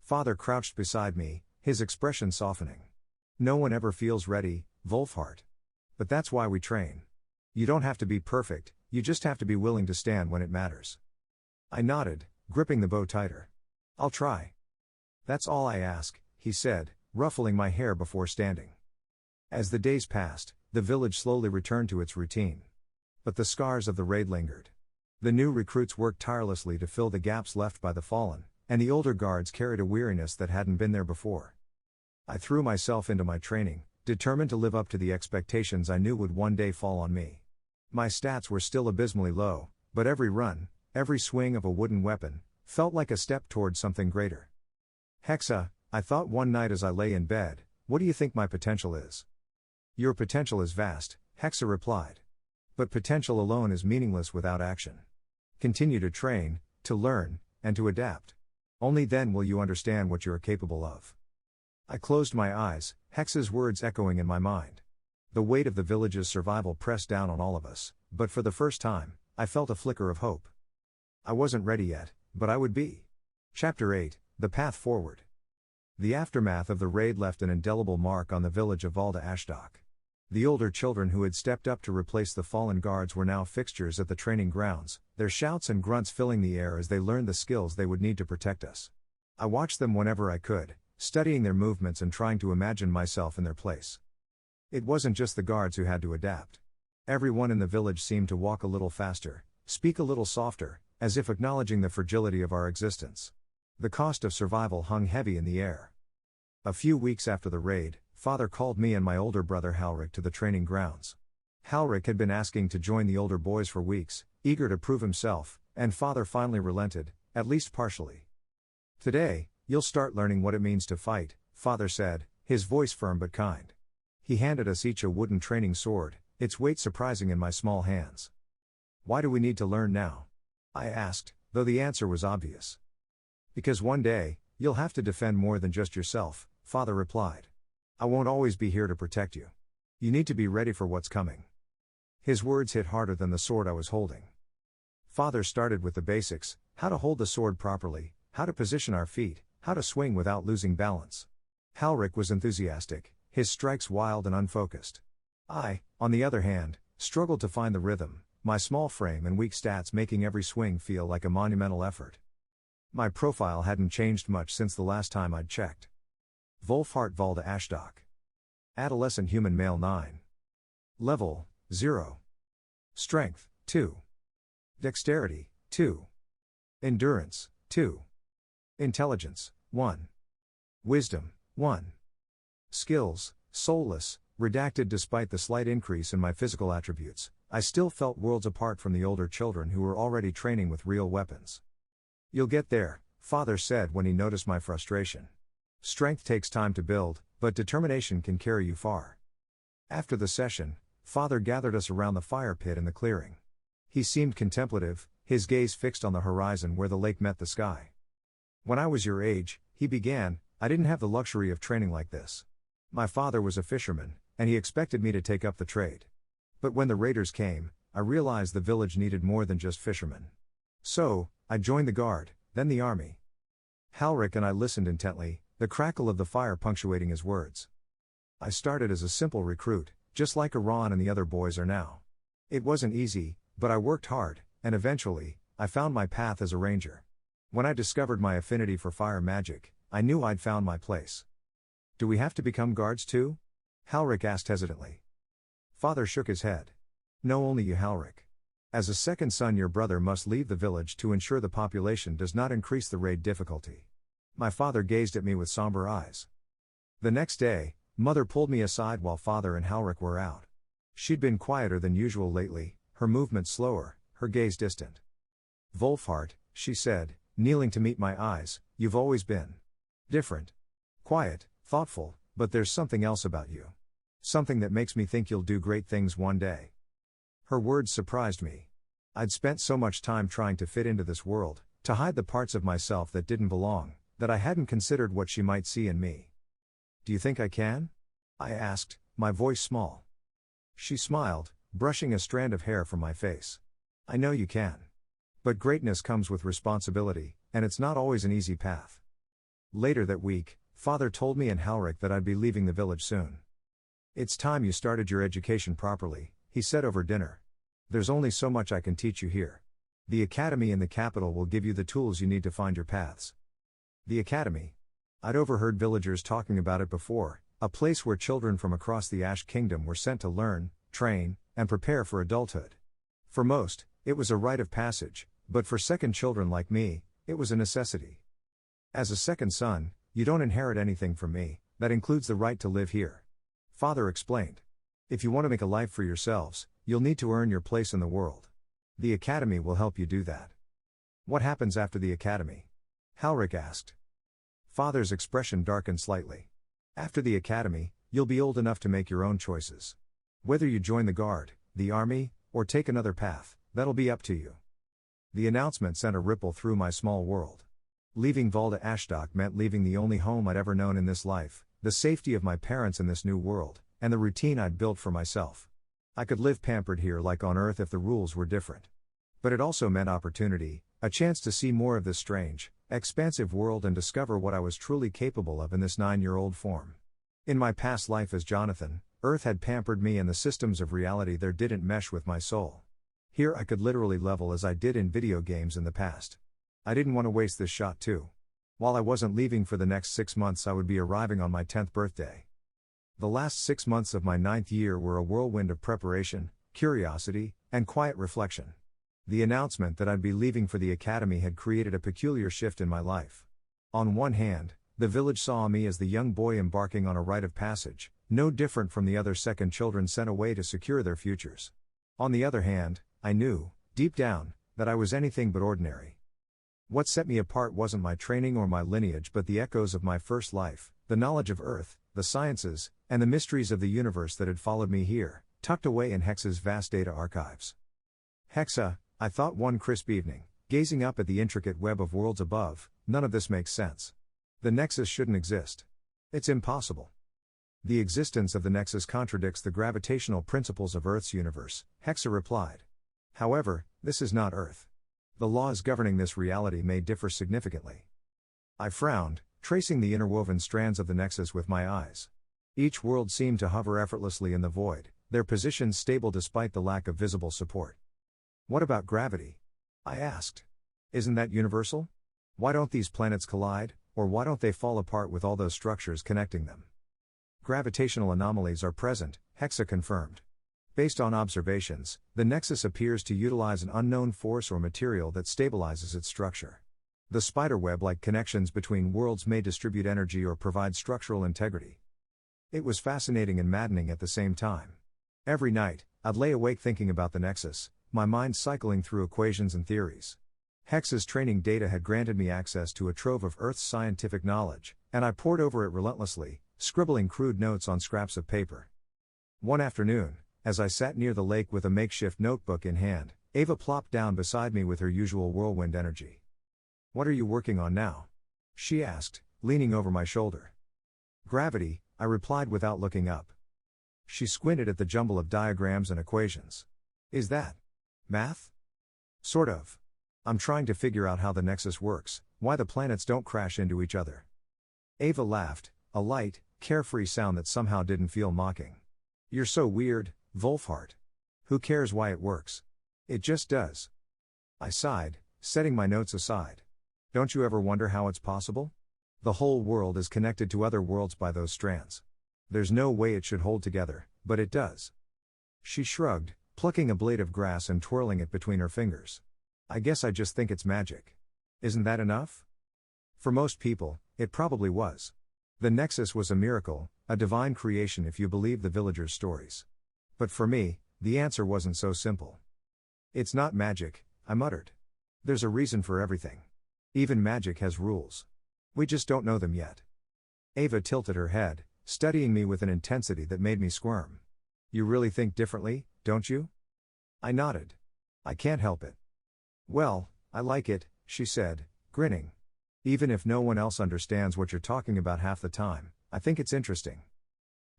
Father crouched beside me, his expression softening. "No one ever feels ready, Wolfhart. But that's why we train. You don't have to be perfect, you just have to be willing to stand when it matters." I nodded, gripping the bow tighter. "I'll try." "That's all I ask," he said, ruffling my hair before standing. As the days passed, the village slowly returned to its routine. But the scars of the raid lingered. The new recruits worked tirelessly to fill the gaps left by the fallen, and the older guards carried a weariness that hadn't been there before. I threw myself into my training, determined to live up to the expectations I knew would one day fall on me. My stats were still abysmally low, but every run, every swing of a wooden weapon, felt like a step toward something greater. "Hexa," I thought one night as I lay in bed, "what do you think my potential is?" "Your potential is vast," Hexa replied. "But potential alone is meaningless without action. Continue to train, to learn, and to adapt. Only then will you understand what you are capable of." I closed my eyes, Hexa's words echoing in my mind. The weight of the village's survival pressed down on all of us, but for the first time, I felt a flicker of hope. I wasn't ready yet, but I would be. Chapter 8, The Path Forward. The aftermath of the raid left an indelible mark on the village of Valda Ashdok. The older children who had stepped up to replace the fallen guards were now fixtures at the training grounds, their shouts and grunts filling the air as they learned the skills they would need to protect us. I watched them whenever I could, studying their movements and trying to imagine myself in their place. It wasn't just the guards who had to adapt. Everyone in the village seemed to walk a little faster, speak a little softer, as if acknowledging the fragility of our existence. The cost of survival hung heavy in the air. A few weeks after the raid, Father called me and my older brother Halric to the training grounds. Halric had been asking to join the older boys for weeks, eager to prove himself, and Father finally relented, at least partially. "Today, you'll start learning what it means to fight," Father said, his voice firm but kind. He handed us each a wooden training sword, its weight surprising in my small hands. "Why do we need to learn now?" I asked, though the answer was obvious. "Because one day, you'll have to defend more than just yourself," Father replied. "I won't always be here to protect you. You need to be ready for what's coming." His words hit harder than the sword I was holding. Father started with the basics: how to hold the sword properly, how to position our feet, how to swing without losing balance. Halric was enthusiastic, his strikes wild and unfocused. I, on the other hand, struggled to find the rhythm, my small frame and weak stats making every swing feel like a monumental effort. My profile hadn't changed much since the last time I'd checked. Wolfhart Valda Ashdok. Adolescent human male 9. Level, 0. Strength, 2. Dexterity, 2. Endurance, 2. Intelligence, 1. Wisdom, 1. Skills, soulless, redacted. Despite the slight increase in my physical attributes, I still felt worlds apart from the older children who were already training with real weapons. "You'll get there," Father said when he noticed my frustration. "Strength takes time to build, but determination can carry you far." After the session, Father gathered us around the fire pit in the clearing. He seemed contemplative, his gaze fixed on the horizon where the lake met the sky. "When I was your age," he began, "I didn't have the luxury of training like this. My father was a fisherman, and he expected me to take up the trade. But when the raiders came, I realized the village needed more than just fishermen. So, I joined the guard, then the army. Halric and I listened intently, the crackle of the fire punctuating his words. I started as a simple recruit, just like Iran and the other boys are now. It wasn't easy, but I worked hard, and eventually, I found my path as a ranger. When I discovered my affinity for fire magic, I knew I'd found my place. Do we have to become guards too? Halric asked hesitantly. Father shook his head. No, only you, Halric. As a second son, your brother must leave the village to ensure the population does not increase the raid difficulty. My father gazed at me with somber eyes. The next day, Mother pulled me aside while Father and Halric were out. She'd been quieter than usual lately, her movements slower, her gaze distant. Wolfhart, she said, kneeling to meet my eyes, you've always been different. Quiet, thoughtful, but there's something else about you. Something that makes me think you'll do great things one day. Her words surprised me. I'd spent so much time trying to fit into this world, to hide the parts of myself that didn't belong, that I hadn't considered what she might see in me. Do you think I can? I asked, my voice small. She smiled, brushing a strand of hair from my face. I know you can. But greatness comes with responsibility, and it's not always an easy path. Later that week, Father told me and Halric that I'd be leaving the village soon. It's time you started your education properly, he said over dinner. There's only so much I can teach you here. The academy in the capital will give you the tools you need to find your paths. The academy. I'd overheard villagers talking about it before, a place where children from across the Ash Kingdom were sent to learn, train, and prepare for adulthood. For most, it was a rite of passage, but for second children like me, it was a necessity. As a second son, you don't inherit anything from me, that includes the right to live here. Father explained. If you want to make a life for yourselves, you'll need to earn your place in the world. The academy will help you do that. What happens after the academy? Halric asked. Father's expression darkened slightly. After the academy, you'll be old enough to make your own choices. Whether you join the guard, the army, or take another path, that'll be up to you. The announcement sent a ripple through my small world. Leaving Valda Ashdock meant leaving the only home I'd ever known in this life, the safety of my parents in this new world, and the routine I'd built for myself. I could live pampered here like on Earth if the rules were different. But it also meant opportunity, a chance to see more of this strange, expansive world and discover what I was truly capable of in this 9-year-old form. In my past life as Johnathan, Earth had pampered me and the systems of reality there didn't mesh with my soul. Here I could literally level as I did in video games in the past. I didn't want to waste this shot too. While I wasn't leaving for the next 6 months, I would be arriving on my 10th birthday. The last 6 months of my 9th year were a whirlwind of preparation, curiosity, and quiet reflection. The announcement that I'd be leaving for the academy had created a peculiar shift in my life. On one hand, the village saw me as the young boy embarking on a rite of passage, no different from the other second children sent away to secure their futures. On the other hand, I knew, deep down, that I was anything but ordinary. What set me apart wasn't my training or my lineage but the echoes of my first life, the knowledge of Earth, the sciences, and the mysteries of the universe that had followed me here, tucked away in Hexa's vast data archives. Hexa, I thought one crisp evening, gazing up at the intricate web of worlds above, none of this makes sense. The Nexus shouldn't exist. It's impossible. The existence of the Nexus contradicts the gravitational principles of Earth's universe, Hexa replied. However, this is not Earth. The laws governing this reality may differ significantly. I frowned, tracing the interwoven strands of the Nexus with my eyes. Each world seemed to hover effortlessly in the void, their positions stable despite the lack of visible support. What about gravity? I asked. Isn't that universal? Why don't these planets collide, or why don't they fall apart with all those structures connecting them? Gravitational anomalies are present, Hexa confirmed. Based on observations, the Nexus appears to utilize an unknown force or material that stabilizes its structure. The spiderweb-like connections between worlds may distribute energy or provide structural integrity. It was fascinating and maddening at the same time. Every night, I'd lay awake thinking about the Nexus, my mind cycling through equations and theories. Hexa's training data had granted me access to a trove of Earth's scientific knowledge, and I pored over it relentlessly, scribbling crude notes on scraps of paper. One afternoon, as I sat near the lake with a makeshift notebook in hand, Ava plopped down beside me with her usual whirlwind energy. "What are you working on now?" she asked, leaning over my shoulder. "Gravity," I replied without looking up. She squinted at the jumble of diagrams and equations. "Is that Math? Sort of. I'm trying to figure out how the Nexus works, why the planets don't crash into each other. Ava laughed, a light, carefree sound that somehow didn't feel mocking. You're so weird, Wolfhart. Who cares why it works? It just does. I sighed, setting my notes aside. Don't you ever wonder how it's possible? The whole world is connected to other worlds by those strands. There's no way it should hold together, but it does. She shrugged, plucking a blade of grass and twirling it between her fingers. I guess I just think it's magic. Isn't that enough? For most people, it probably was. The Nexus was a miracle, a divine creation if you believe the villagers' stories. But for me, the answer wasn't so simple. It's not magic, I muttered. There's a reason for everything. Even magic has rules. We just don't know them yet. Ava tilted her head, studying me with an intensity that made me squirm. You really think differently, don't you? I nodded. I can't help it. Well, I like it, she said, grinning. Even if no one else understands what you're talking about half the time, I think it's interesting.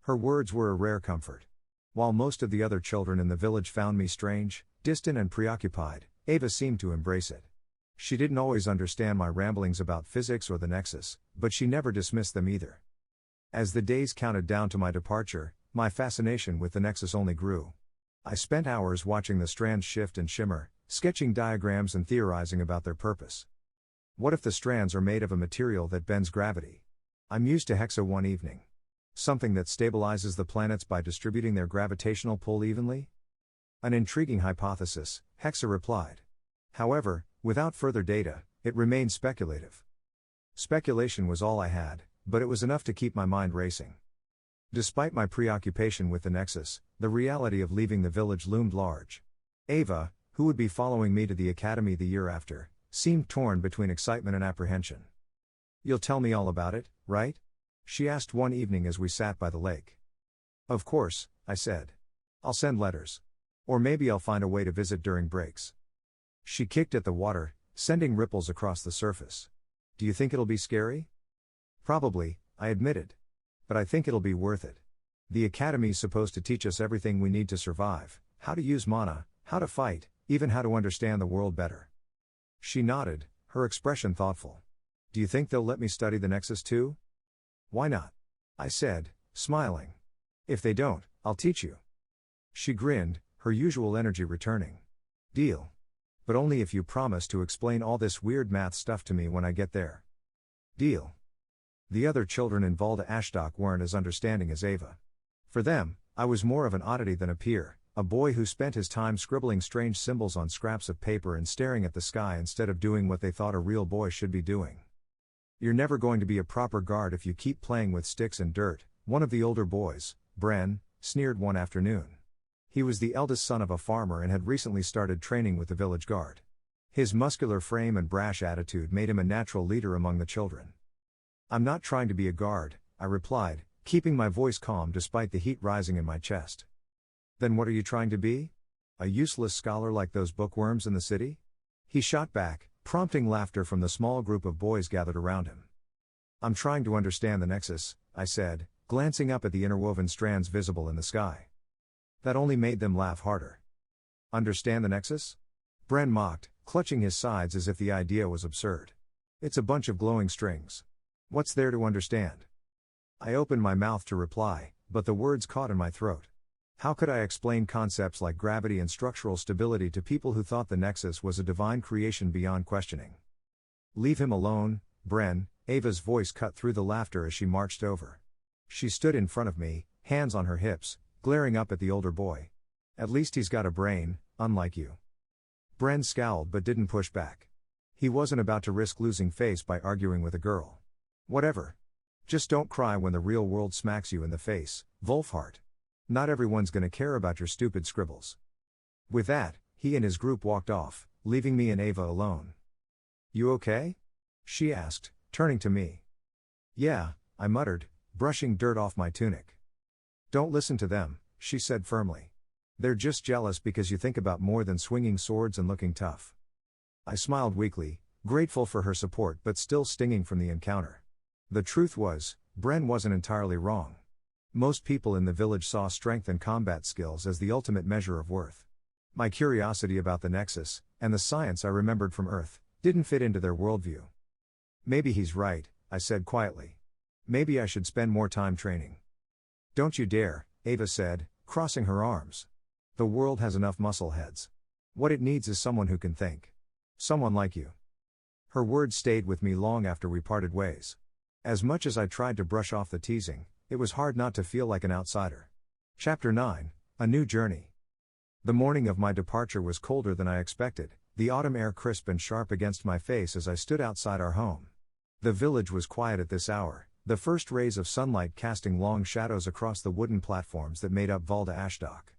Her words were a rare comfort. While most of the other children in the village found me strange, distant and preoccupied, Ava seemed to embrace it. She didn't always understand my ramblings about physics or the Nexus, but she never dismissed them either. As the days counted down to my departure, my fascination with the Nexus only grew. I spent hours watching the strands shift and shimmer, sketching diagrams and theorizing about their purpose. What if the strands are made of a material that bends gravity? I mused to Hexa one evening. Something that stabilizes the planets by distributing their gravitational pull evenly? An intriguing hypothesis, Hexa replied. However, without further data, it remained speculative. Speculation was all I had, but it was enough to keep my mind racing. Despite my preoccupation with the Nexus, the reality of leaving the village loomed large. Ava, who would be following me to the academy the year after, seemed torn between excitement and apprehension. You'll tell me all about it, right? She asked one evening as we sat by the lake. Of course, I said. I'll send letters. Or maybe I'll find a way to visit during breaks. She kicked at the water, sending ripples across the surface. Do you think it'll be scary? Probably, I admitted. But I think it'll be worth it. The academy's supposed to teach us everything we need to survive, how to use mana, how to fight, even how to understand the world better. She nodded, her expression thoughtful. Do you think they'll let me study the Nexus too? Why not? I said, smiling. If they don't, I'll teach you. She grinned, her usual energy returning. Deal. But only if you promise to explain all this weird math stuff to me when I get there. Deal. The other children in Valda Ashdock weren't as understanding as Ava. For them, I was more of an oddity than a peer, a boy who spent his time scribbling strange symbols on scraps of paper and staring at the sky instead of doing what they thought a real boy should be doing. You're never going to be a proper guard if you keep playing with sticks and dirt, one of the older boys, Bren, sneered one afternoon. He was the eldest son of a farmer and had recently started training with the village guard. His muscular frame and brash attitude made him a natural leader among the children. I'm not trying to be a guard, I replied, keeping my voice calm despite the heat rising in my chest. Then what are you trying to be? A useless scholar like those bookworms in the city? He shot back, prompting laughter from the small group of boys gathered around him. I'm trying to understand the Nexus, I said, glancing up at the interwoven strands visible in the sky. That only made them laugh harder. Understand the Nexus? Bren mocked, clutching his sides as if the idea was absurd. It's a bunch of glowing strings. What's there to understand? I opened my mouth to reply, but the words caught in my throat. How could I explain concepts like gravity and structural stability to people who thought the Nexus was a divine creation beyond questioning? Leave him alone, Bren, Ava's voice cut through the laughter as she marched over. She stood in front of me, hands on her hips, glaring up at the older boy. At least he's got a brain, unlike you. Bren scowled but didn't push back. He wasn't about to risk losing face by arguing with a girl. Whatever. Just don't cry when the real world smacks you in the face, Wolfhart. Not everyone's gonna care about your stupid scribbles. With that, he and his group walked off, leaving me and Ava alone. You okay? She asked, turning to me. Yeah, I muttered, brushing dirt off my tunic. Don't listen to them, she said firmly. They're just jealous because you think about more than swinging swords and looking tough. I smiled weakly, grateful for her support but still stinging from the encounter. The truth was, Bren wasn't entirely wrong. Most people in the village saw strength and combat skills as the ultimate measure of worth. My curiosity about the Nexus, and the science I remembered from Earth, didn't fit into their worldview. Maybe he's right, I said quietly. Maybe I should spend more time training. Don't you dare, Ava said, crossing her arms. The world has enough muscle heads. What it needs is someone who can think. Someone like you. Her words stayed with me long after we parted ways. As much as I tried to brush off the teasing, it was hard not to feel like an outsider. Chapter 9, A New Journey. The morning of my departure was colder than I expected, the autumn air crisp and sharp against my face as I stood outside our home. The village was quiet at this hour, the first rays of sunlight casting long shadows across the wooden platforms that made up Valda Ashdok.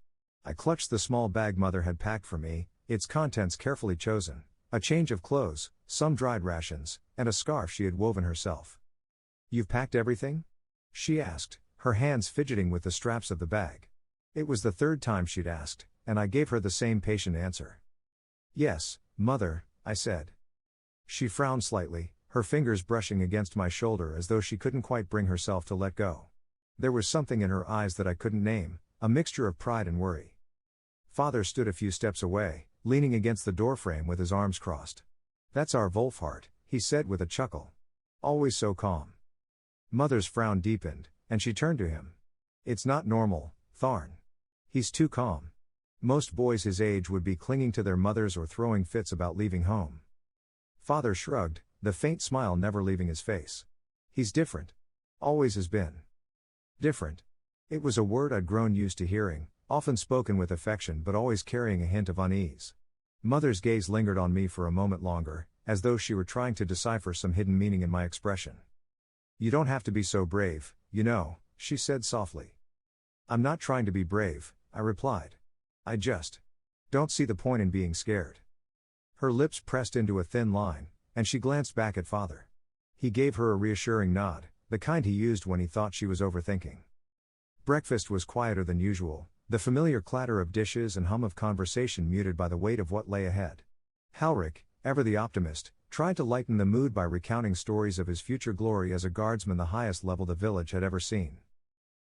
I clutched the small bag Mother had packed for me, its contents carefully chosen, a change of clothes, some dried rations, and a scarf she had woven herself. "You've packed everything?" she asked, her hands fidgeting with the straps of the bag. It was the third time she'd asked, and I gave her the same patient answer. "Yes, Mother," I said. She frowned slightly, her fingers brushing against my shoulder as though she couldn't quite bring herself to let go. There was something in her eyes that I couldn't name, a mixture of pride and worry. Father stood a few steps away, leaning against the doorframe with his arms crossed. "That's our Wolfhart," he said with a chuckle. "Always so calm." Mother's frown deepened, and she turned to him. "It's not normal, Tharn. He's too calm. Most boys his age would be clinging to their mothers or throwing fits about leaving home." Father shrugged, the faint smile never leaving his face. "He's different. Always has been." Different. It was a word I'd grown used to hearing, often spoken with affection but always carrying a hint of unease. Mother's gaze lingered on me for a moment longer, as though she were trying to decipher some hidden meaning in my expression. "You don't have to be so brave, you know," she said softly. "I'm not trying to be brave," I replied. "I just don't see the point in being scared." Her lips pressed into a thin line, and she glanced back at Father. He gave her a reassuring nod, the kind he used when he thought she was overthinking. Breakfast was quieter than usual, the familiar clatter of dishes and hum of conversation muted by the weight of what lay ahead. Halric, ever the optimist, tried to lighten the mood by recounting stories of his future glory as a guardsman, the highest level the village had ever seen.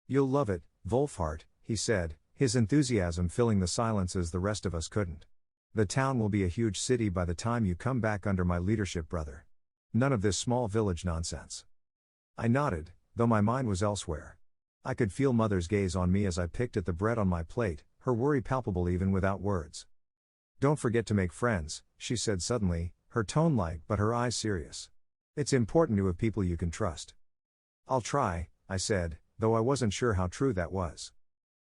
"You'll love it, Wolfhart," he said, his enthusiasm filling the silences the rest of us couldn't. "The town will be a huge city by the time you come back under my leadership, brother. None of this small village nonsense." I nodded, though my mind was elsewhere. I could feel Mother's gaze on me as I picked at the bread on my plate, her worry palpable even without words. "Don't forget to make friends," she said suddenly, her tone light but her eyes serious. "It's important to have people you can trust." "I'll try," I said, though I wasn't sure how true that was.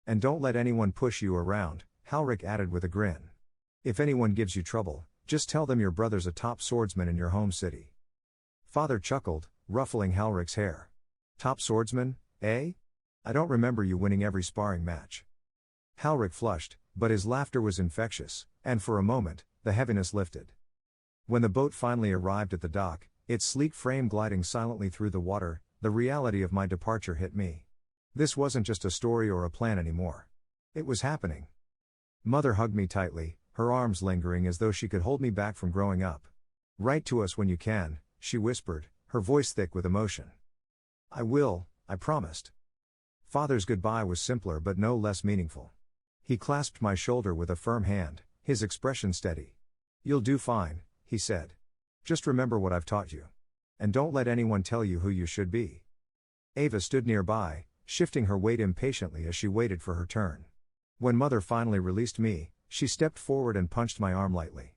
"And don't let anyone push you around," Halric added with a grin. "If anyone gives you trouble, just tell them your brother's a top swordsman in your home city." Father chuckled, ruffling Halric's hair. "Top swordsman, eh? I don't remember you winning every sparring match." Halric flushed, but his laughter was infectious, and for a moment, the heaviness lifted. When the boat finally arrived at the dock, its sleek frame gliding silently through the water, the reality of my departure hit me. This wasn't just a story or a plan anymore. It was happening. Mother hugged me tightly, her arms lingering as though she could hold me back from growing up. "Write to us when you can," she whispered, her voice thick with emotion. "I will," I promised. Father's goodbye was simpler but no less meaningful. He clasped my shoulder with a firm hand, his expression steady. "You'll do fine," he said. "Just remember what I've taught you. And don't let anyone tell you who you should be." Ava stood nearby, shifting her weight impatiently as she waited for her turn. When Mother finally released me, she stepped forward and punched my arm lightly.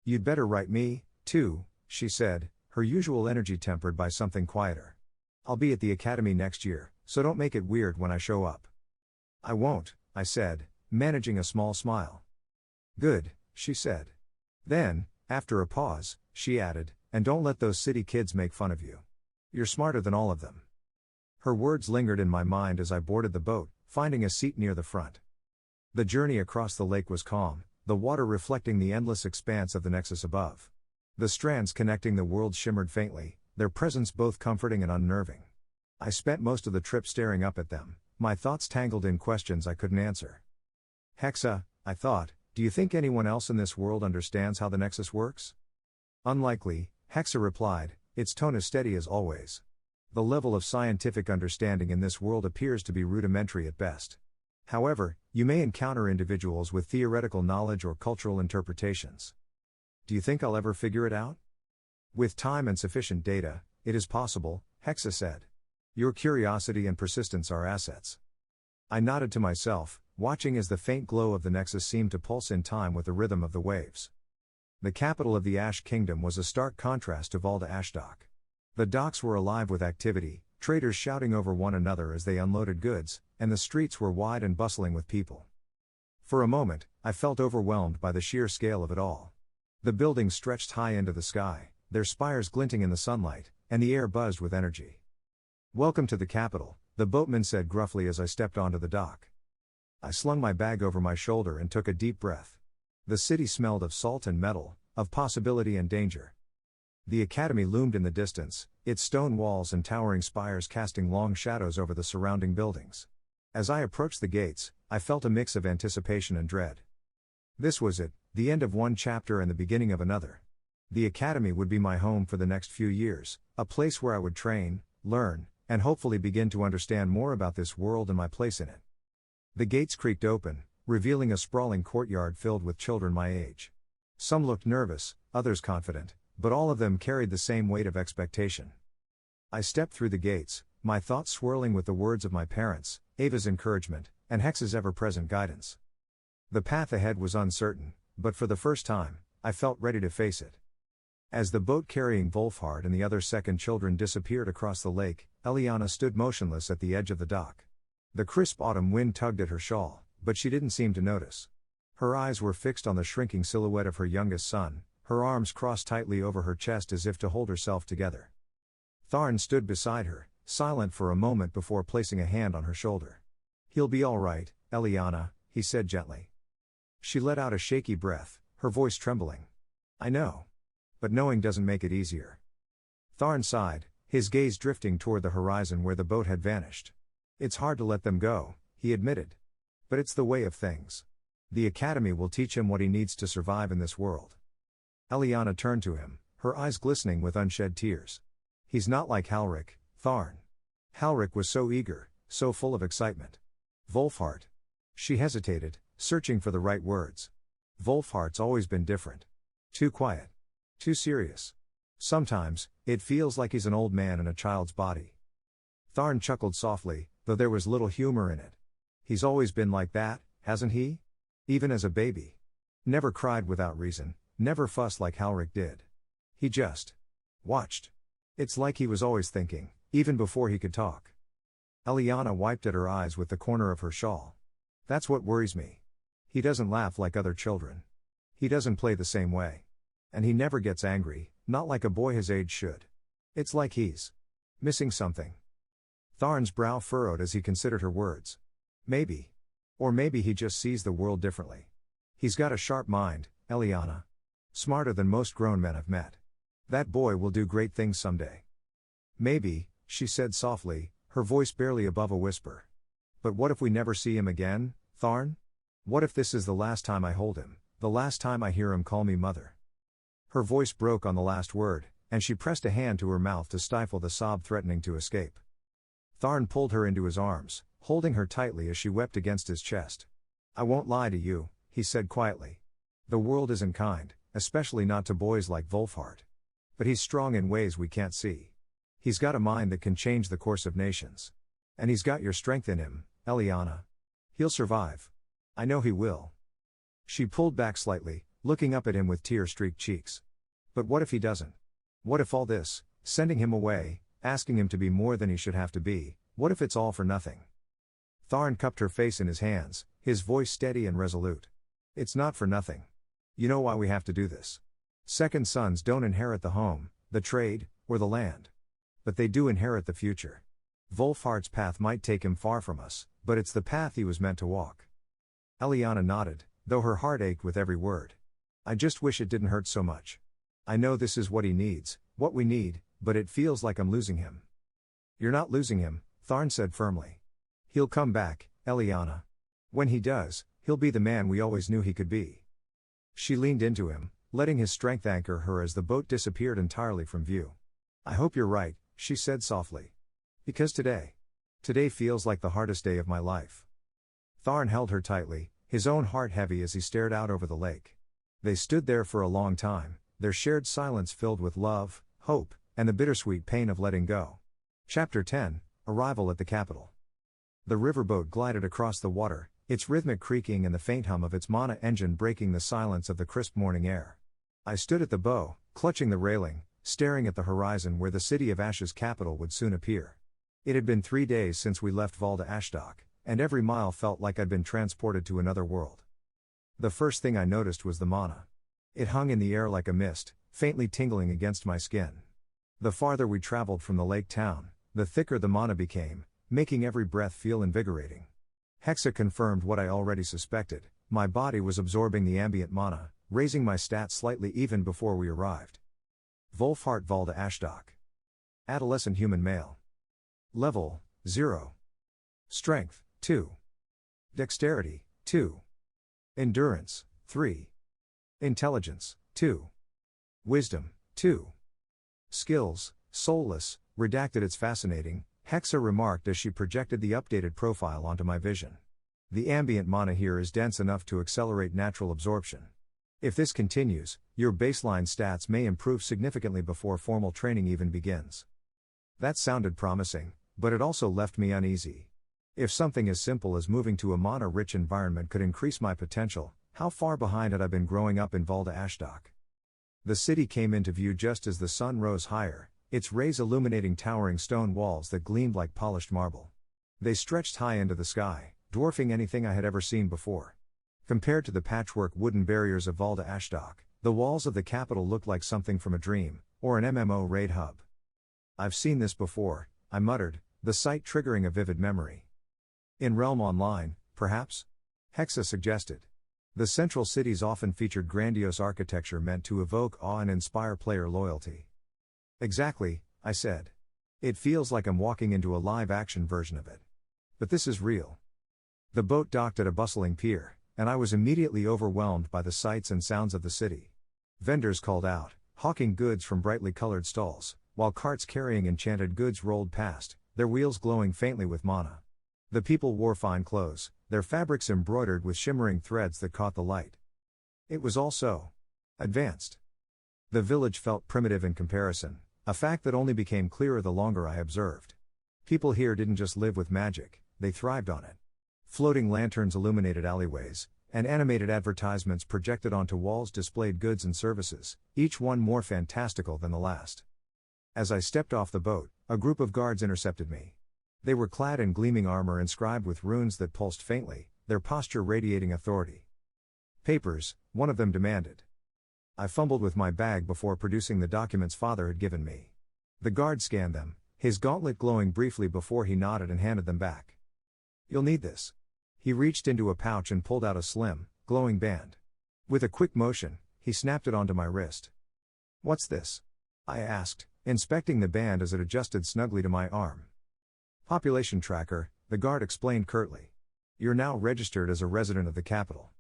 "You'd better write me, too," she said, her usual energy tempered by something quieter. "I'll be at the academy next year, so don't make it weird when I show up." "I won't," I said, managing a small smile. "Good," she said. Then, after a pause, she added, "And don't let those city kids make fun of you. You're smarter than all of them." Her words lingered in my mind as I boarded the boat, finding a seat near the front. The journey across the lake was calm, the water reflecting the endless expanse of the Nexus above. The strands connecting the worlds shimmered faintly, their presence both comforting and unnerving. I spent most of the trip staring up at them, my thoughts tangled in questions I couldn't answer. "Hexa," I thought, "do you think anyone else in this world understands how the Nexus works?" "Unlikely," Hexa replied, its tone as steady as always. "The level of scientific understanding in this world appears to be rudimentary at best." However, you may encounter individuals with theoretical knowledge or cultural interpretations. Do you think I'll ever figure it out? With time and sufficient data, it is possible, Hexa said. Your curiosity and persistence are assets. I nodded to myself, watching as the faint glow of the Nexus seemed to pulse in time with the rhythm of the waves. The capital of the Ash Kingdom was a stark contrast to Valda Ashdock. The docks were alive with activity, traders shouting over one another as they unloaded goods, and the streets were wide and bustling with people. For a moment, I felt overwhelmed by the sheer scale of it all. The buildings stretched high into the sky, their spires glinting in the sunlight, and the air buzzed with energy. "Welcome to the capital," the boatman said gruffly as I stepped onto the dock. I slung my bag over my shoulder and took a deep breath. The city smelled of salt and metal, of possibility and danger. The academy loomed in the distance, its stone walls and towering spires casting long shadows over the surrounding buildings. As I approached the gates, I felt a mix of anticipation and dread. This was it, the end of one chapter and the beginning of another. The academy would be my home for the next few years, a place where I would train, learn, and hopefully begin to understand more about this world and my place in it. The gates creaked open, revealing a sprawling courtyard filled with children my age. Some looked nervous, others confident, but all of them carried the same weight of expectation. I stepped through the gates, my thoughts swirling with the words of my parents, Ava's encouragement, and Hex's ever-present guidance. The path ahead was uncertain, but for the first time, I felt ready to face it. As the boat carrying Wolfhart and the other second children disappeared across the lake, Eliana stood motionless at the edge of the dock. The crisp autumn wind tugged at her shawl, but she didn't seem to notice. Her eyes were fixed on the shrinking silhouette of her youngest son, her arms crossed tightly over her chest as if to hold herself together. Tharn stood beside her, silent for a moment before placing a hand on her shoulder. "He'll be all right, Eliana," he said gently. She let out a shaky breath, her voice trembling. "I know. But knowing doesn't make it easier." Tharn sighed, his gaze drifting toward the horizon where the boat had vanished. "It's hard to let them go," he admitted. "But it's the way of things. The academy will teach him what he needs to survive in this world." Eliana turned to him, her eyes glistening with unshed tears. "He's not like Halric, Tharn. Halric was so eager, so full of excitement. Wolfhart." She hesitated, searching for the right words. "Wolfhart's always been different. Too quiet. Too serious. Sometimes, it feels like he's an old man in a child's body." Tharn chuckled softly, though there was little humor in it. "He's always been like that, hasn't he? Even as a baby. Never cried without reason, never fussed like Halric did. He just watched. It's like he was always thinking, even before he could talk." Eliana wiped at her eyes with the corner of her shawl. "That's what worries me. He doesn't laugh like other children. He doesn't play the same way. And he never gets angry, not like a boy his age should. It's like he's missing something." Tharn's brow furrowed as he considered her words. "Maybe. Or maybe he just sees the world differently. He's got a sharp mind, Eliana. Smarter than most grown men I've met. That boy will do great things someday." "Maybe," she said softly, her voice barely above a whisper. "But what if we never see him again, Tharn? What if this is the last time I hold him, the last time I hear him call me mother?" Her voice broke on the last word, and she pressed a hand to her mouth to stifle the sob threatening to escape. Tharn pulled her into his arms, holding her tightly as she wept against his chest. "I won't lie to you," he said quietly. "The world isn't kind, especially not to boys like Wolfhart. But he's strong in ways we can't see. He's got a mind that can change the course of nations. And he's got your strength in him, Eliana. He'll survive. I know he will." She pulled back slightly, looking up at him with tear-streaked cheeks. "But what if he doesn't? What if all this, sending him away, asking him to be more than he should have to be, what if it's all for nothing?" Tharn cupped her face in his hands, his voice steady and resolute. "It's not for nothing. You know why we have to do this. Second sons don't inherit the home, the trade, or the land. But they do inherit the future. Wolfhart's path might take him far from us, but it's the path he was meant to walk." Eliana nodded, though her heart ached with every word. "I just wish it didn't hurt so much. I know this is what he needs, what we need, but it feels like I'm losing him." "You're not losing him," Tharn said firmly. "He'll come back, Eliana. When he does, he'll be the man we always knew he could be." She leaned into him, letting his strength anchor her as the boat disappeared entirely from view. "I hope you're right," she said softly. "Because today feels like the hardest day of my life." Tharn held her tightly, his own heart heavy as he stared out over the lake. They stood there for a long time, their shared silence filled with love, hope, and the bittersweet pain of letting go. Chapter 10, Arrival at the Capital. The riverboat glided across the water, its rhythmic creaking and the faint hum of its mana engine breaking the silence of the crisp morning air. I stood at the bow, clutching the railing, staring at the horizon where the city of Ash's capital would soon appear. It had been 3 days since we left Valda Ashdock, and every mile felt like I'd been transported to another world. The first thing I noticed was the mana. It hung in the air like a mist, faintly tingling against my skin. The farther we traveled from the lake town, the thicker the mana became, making every breath feel invigorating. Hexa confirmed what I already suspected, my body was absorbing the ambient mana, raising my stats slightly even before we arrived. Wolfhart Valda Ashdock. Adolescent human male. Level, 0. Strength, 2. Dexterity, 2. Endurance, 3. Intelligence, 2. Wisdom, 2. Skills, soulless, redacted. It's fascinating, Hexa remarked as she projected the updated profile onto my vision. The ambient mana here is dense enough to accelerate natural absorption. If this continues, your baseline stats may improve significantly before formal training even begins. That sounded promising, but it also left me uneasy. If something as simple as moving to a mana-rich environment could increase my potential, how far behind had I been growing up in Valda Ashdock? The city came into view just as the sun rose higher, its rays illuminating towering stone walls that gleamed like polished marble. They stretched high into the sky, dwarfing anything I had ever seen before. Compared to the patchwork wooden barriers of Valda Ashdock, the walls of the capital looked like something from a dream, or an MMO raid hub. I've seen this before, I muttered, the sight triggering a vivid memory. In Realm Online, perhaps? Hexa suggested. The central cities often featured grandiose architecture meant to evoke awe and inspire player loyalty. Exactly, I said. It feels like I'm walking into a live-action version of it. But this is real. The boat docked at a bustling pier, and I was immediately overwhelmed by the sights and sounds of the city. Vendors called out, hawking goods from brightly colored stalls, while carts carrying enchanted goods rolled past, their wheels glowing faintly with mana. The people wore fine clothes, their fabrics embroidered with shimmering threads that caught the light. It was all so advanced. The village felt primitive in comparison, a fact that only became clearer the longer I observed. People here didn't just live with magic, they thrived on it. Floating lanterns illuminated alleyways, and animated advertisements projected onto walls displayed goods and services, each one more fantastical than the last. As I stepped off the boat, a group of guards intercepted me. They were clad in gleaming armor inscribed with runes that pulsed faintly, their posture radiating authority. Papers, one of them demanded. I fumbled with my bag before producing the documents father had given me. The guard scanned them, his gauntlet glowing briefly before he nodded and handed them back. You'll need this. He reached into a pouch and pulled out a slim, glowing band. With a quick motion, he snapped it onto my wrist. What's this? I asked, inspecting the band as it adjusted snugly to my arm. Population tracker, the guard explained curtly. You're now registered as a resident of the capital.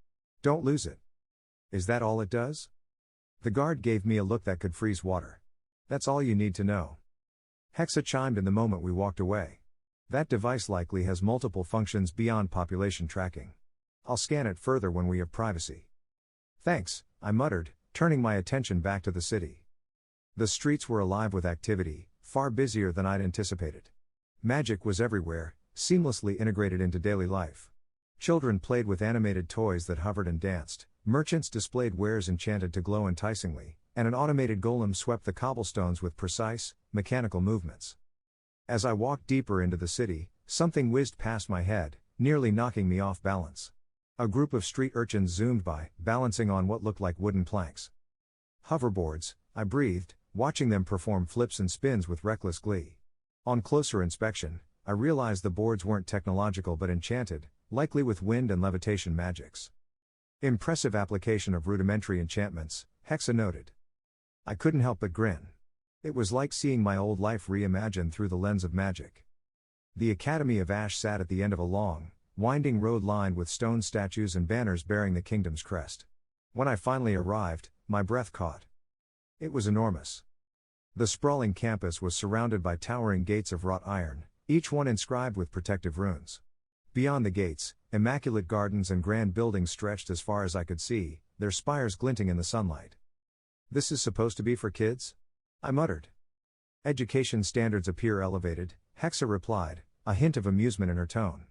Don't lose it. Is that all it does? The guard gave me a look that could freeze water. That's all you need to know. Hexa chimed in the moment we walked away. That device likely has multiple functions beyond population tracking. I'll scan it further when we have privacy. Thanks, I muttered, turning my attention back to the city. The streets were alive with activity, far busier than I'd anticipated. Magic was everywhere, seamlessly integrated into daily life. Children played with animated toys that hovered and danced, merchants displayed wares enchanted to glow enticingly, and an automated golem swept the cobblestones with precise, mechanical movements. As I walked deeper into the city, something whizzed past my head, nearly knocking me off balance. A group of street urchins zoomed by, balancing on what looked like wooden planks. Hoverboards, I breathed, watching them perform flips and spins with reckless glee. On closer inspection, I realized the boards weren't technological but enchanted, likely with wind and levitation magics. Impressive application of rudimentary enchantments, Hexa noted. I couldn't help but grin. It was like seeing my old life reimagined through the lens of magic. The Academy of Ash sat at the end of a long, winding road lined with stone statues and banners bearing the kingdom's crest. When I finally arrived, my breath caught. It was enormous. The sprawling campus was surrounded by towering gates of wrought iron, each one inscribed with protective runes. Beyond the gates, immaculate gardens and grand buildings stretched as far as I could see, their spires glinting in the sunlight. "This is supposed to be for kids?" I muttered. "Education standards appear elevated," Hexa replied, a hint of amusement in her tone.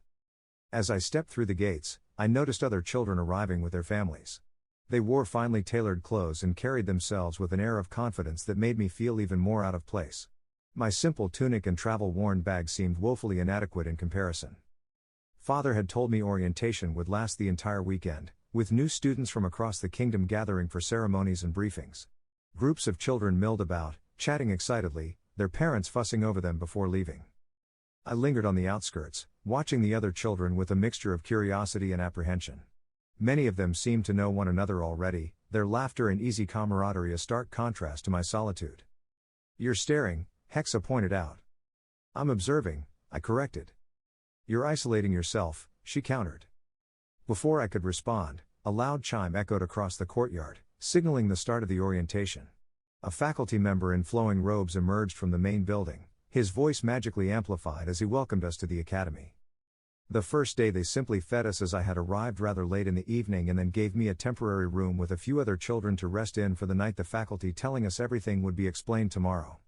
As I stepped through the gates, I noticed other children arriving with their families. They wore finely tailored clothes and carried themselves with an air of confidence that made me feel even more out of place. My simple tunic and travel-worn bag seemed woefully inadequate in comparison. Father had told me orientation would last the entire weekend, with new students from across the kingdom gathering for ceremonies and briefings. Groups of children milled about, chatting excitedly, their parents fussing over them before leaving. I lingered on the outskirts, watching the other children with a mixture of curiosity and apprehension. Many of them seemed to know one another already, their laughter and easy camaraderie a stark contrast to my solitude. "You're staring," Hexa pointed out. "I'm observing," I corrected. "You're isolating yourself," she countered. Before I could respond, a loud chime echoed across the courtyard, signaling the start of the orientation. A faculty member in flowing robes emerged from the main building, his voice magically amplified as he welcomed us to the academy. The first day they simply fed us as I had arrived rather late in the evening and then gave me a temporary room with a few other children to rest in for the night, the faculty telling us everything would be explained tomorrow.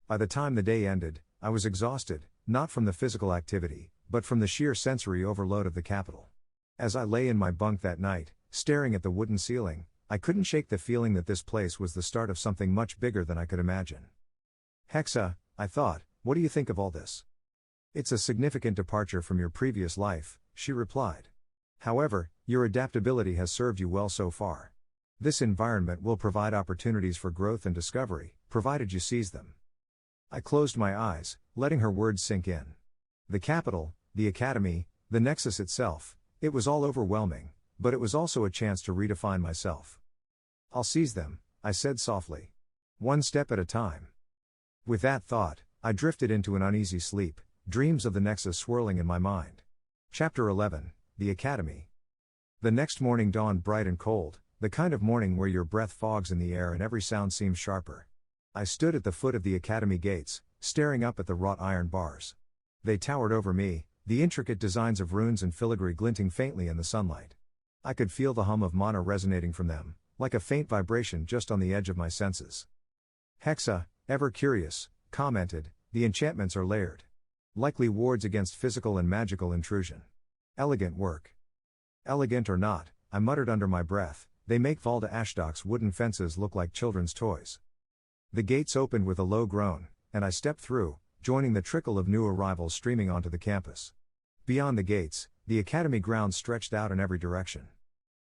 By the time the day ended, I was exhausted, not from the physical activity, but from the sheer sensory overload of the capital. As I lay in my bunk that night, staring at the wooden ceiling, I couldn't shake the feeling that this place was the start of something much bigger than I could imagine. "Hexa," I thought, "what do you think of all this?" "It's a significant departure from your previous life," she replied. "However, your adaptability has served you well so far. This environment will provide opportunities for growth and discovery, provided you seize them." I closed my eyes, letting her words sink in. The capital, the academy, the Nexus itself, it was all overwhelming, but it was also a chance to redefine myself. "I'll seize them," I said softly. "One step at a time." With that thought, I drifted into an uneasy sleep, dreams of the Nexus swirling in my mind. Chapter 11, The Academy. The next morning dawned bright and cold, the kind of morning where your breath fogs in the air and every sound seems sharper. I stood at the foot of the academy gates, staring up at the wrought iron bars. They towered over me, the intricate designs of runes and filigree glinting faintly in the sunlight. I could feel the hum of mana resonating from them, like a faint vibration just on the edge of my senses. Hexa, ever curious, commented, "The enchantments are layered. Likely wards against physical and magical intrusion. Elegant work." "Elegant or not," I muttered under my breath, "they make Valda Ashdok's wooden fences look like children's toys." The gates opened with a low groan, and I stepped through, joining the trickle of new arrivals streaming onto the campus. Beyond the gates, the academy grounds stretched out in every direction.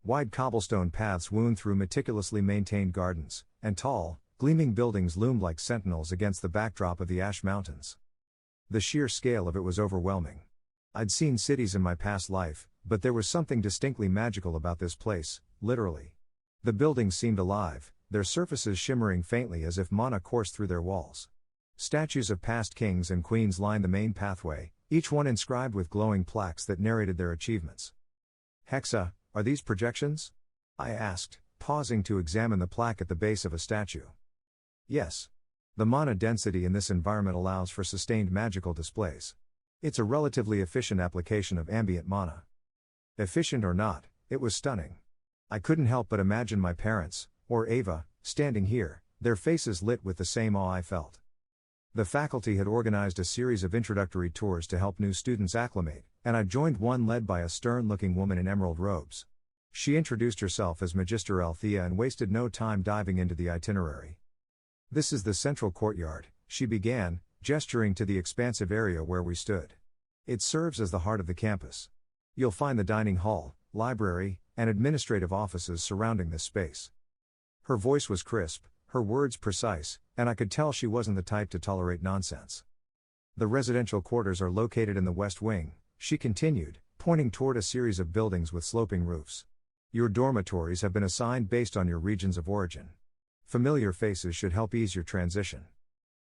Wide cobblestone paths wound through meticulously maintained gardens, and tall, gleaming buildings loomed like sentinels against the backdrop of the Ash Mountains. The sheer scale of it was overwhelming. I'd seen cities in my past life, but there was something distinctly magical about this place, literally. The buildings seemed alive, their surfaces shimmering faintly as if mana coursed through their walls. Statues of past kings and queens lined the main pathway, each one inscribed with glowing plaques that narrated their achievements. "Hexa, are these projections?" I asked, pausing to examine the plaque at the base of a statue. "Yes. The mana density in this environment allows for sustained magical displays. It's a relatively efficient application of ambient mana." Efficient or not, it was stunning. I couldn't help but imagine my parents, or Ava, standing here, their faces lit with the same awe I felt. The faculty had organized a series of introductory tours to help new students acclimate, and I joined one led by a stern-looking woman in emerald robes. She introduced herself as Magister Althea and wasted no time diving into the itinerary. "This is the central courtyard," she began, gesturing to the expansive area where we stood. "It serves as the heart of the campus. You'll find the dining hall, library, and administrative offices surrounding this space." Her voice was crisp, her words precise, and I could tell she wasn't the type to tolerate nonsense. "The residential quarters are located in the west wing," she continued, pointing toward a series of buildings with sloping roofs. "Your dormitories have been assigned based on your regions of origin. Familiar faces should help ease your transition."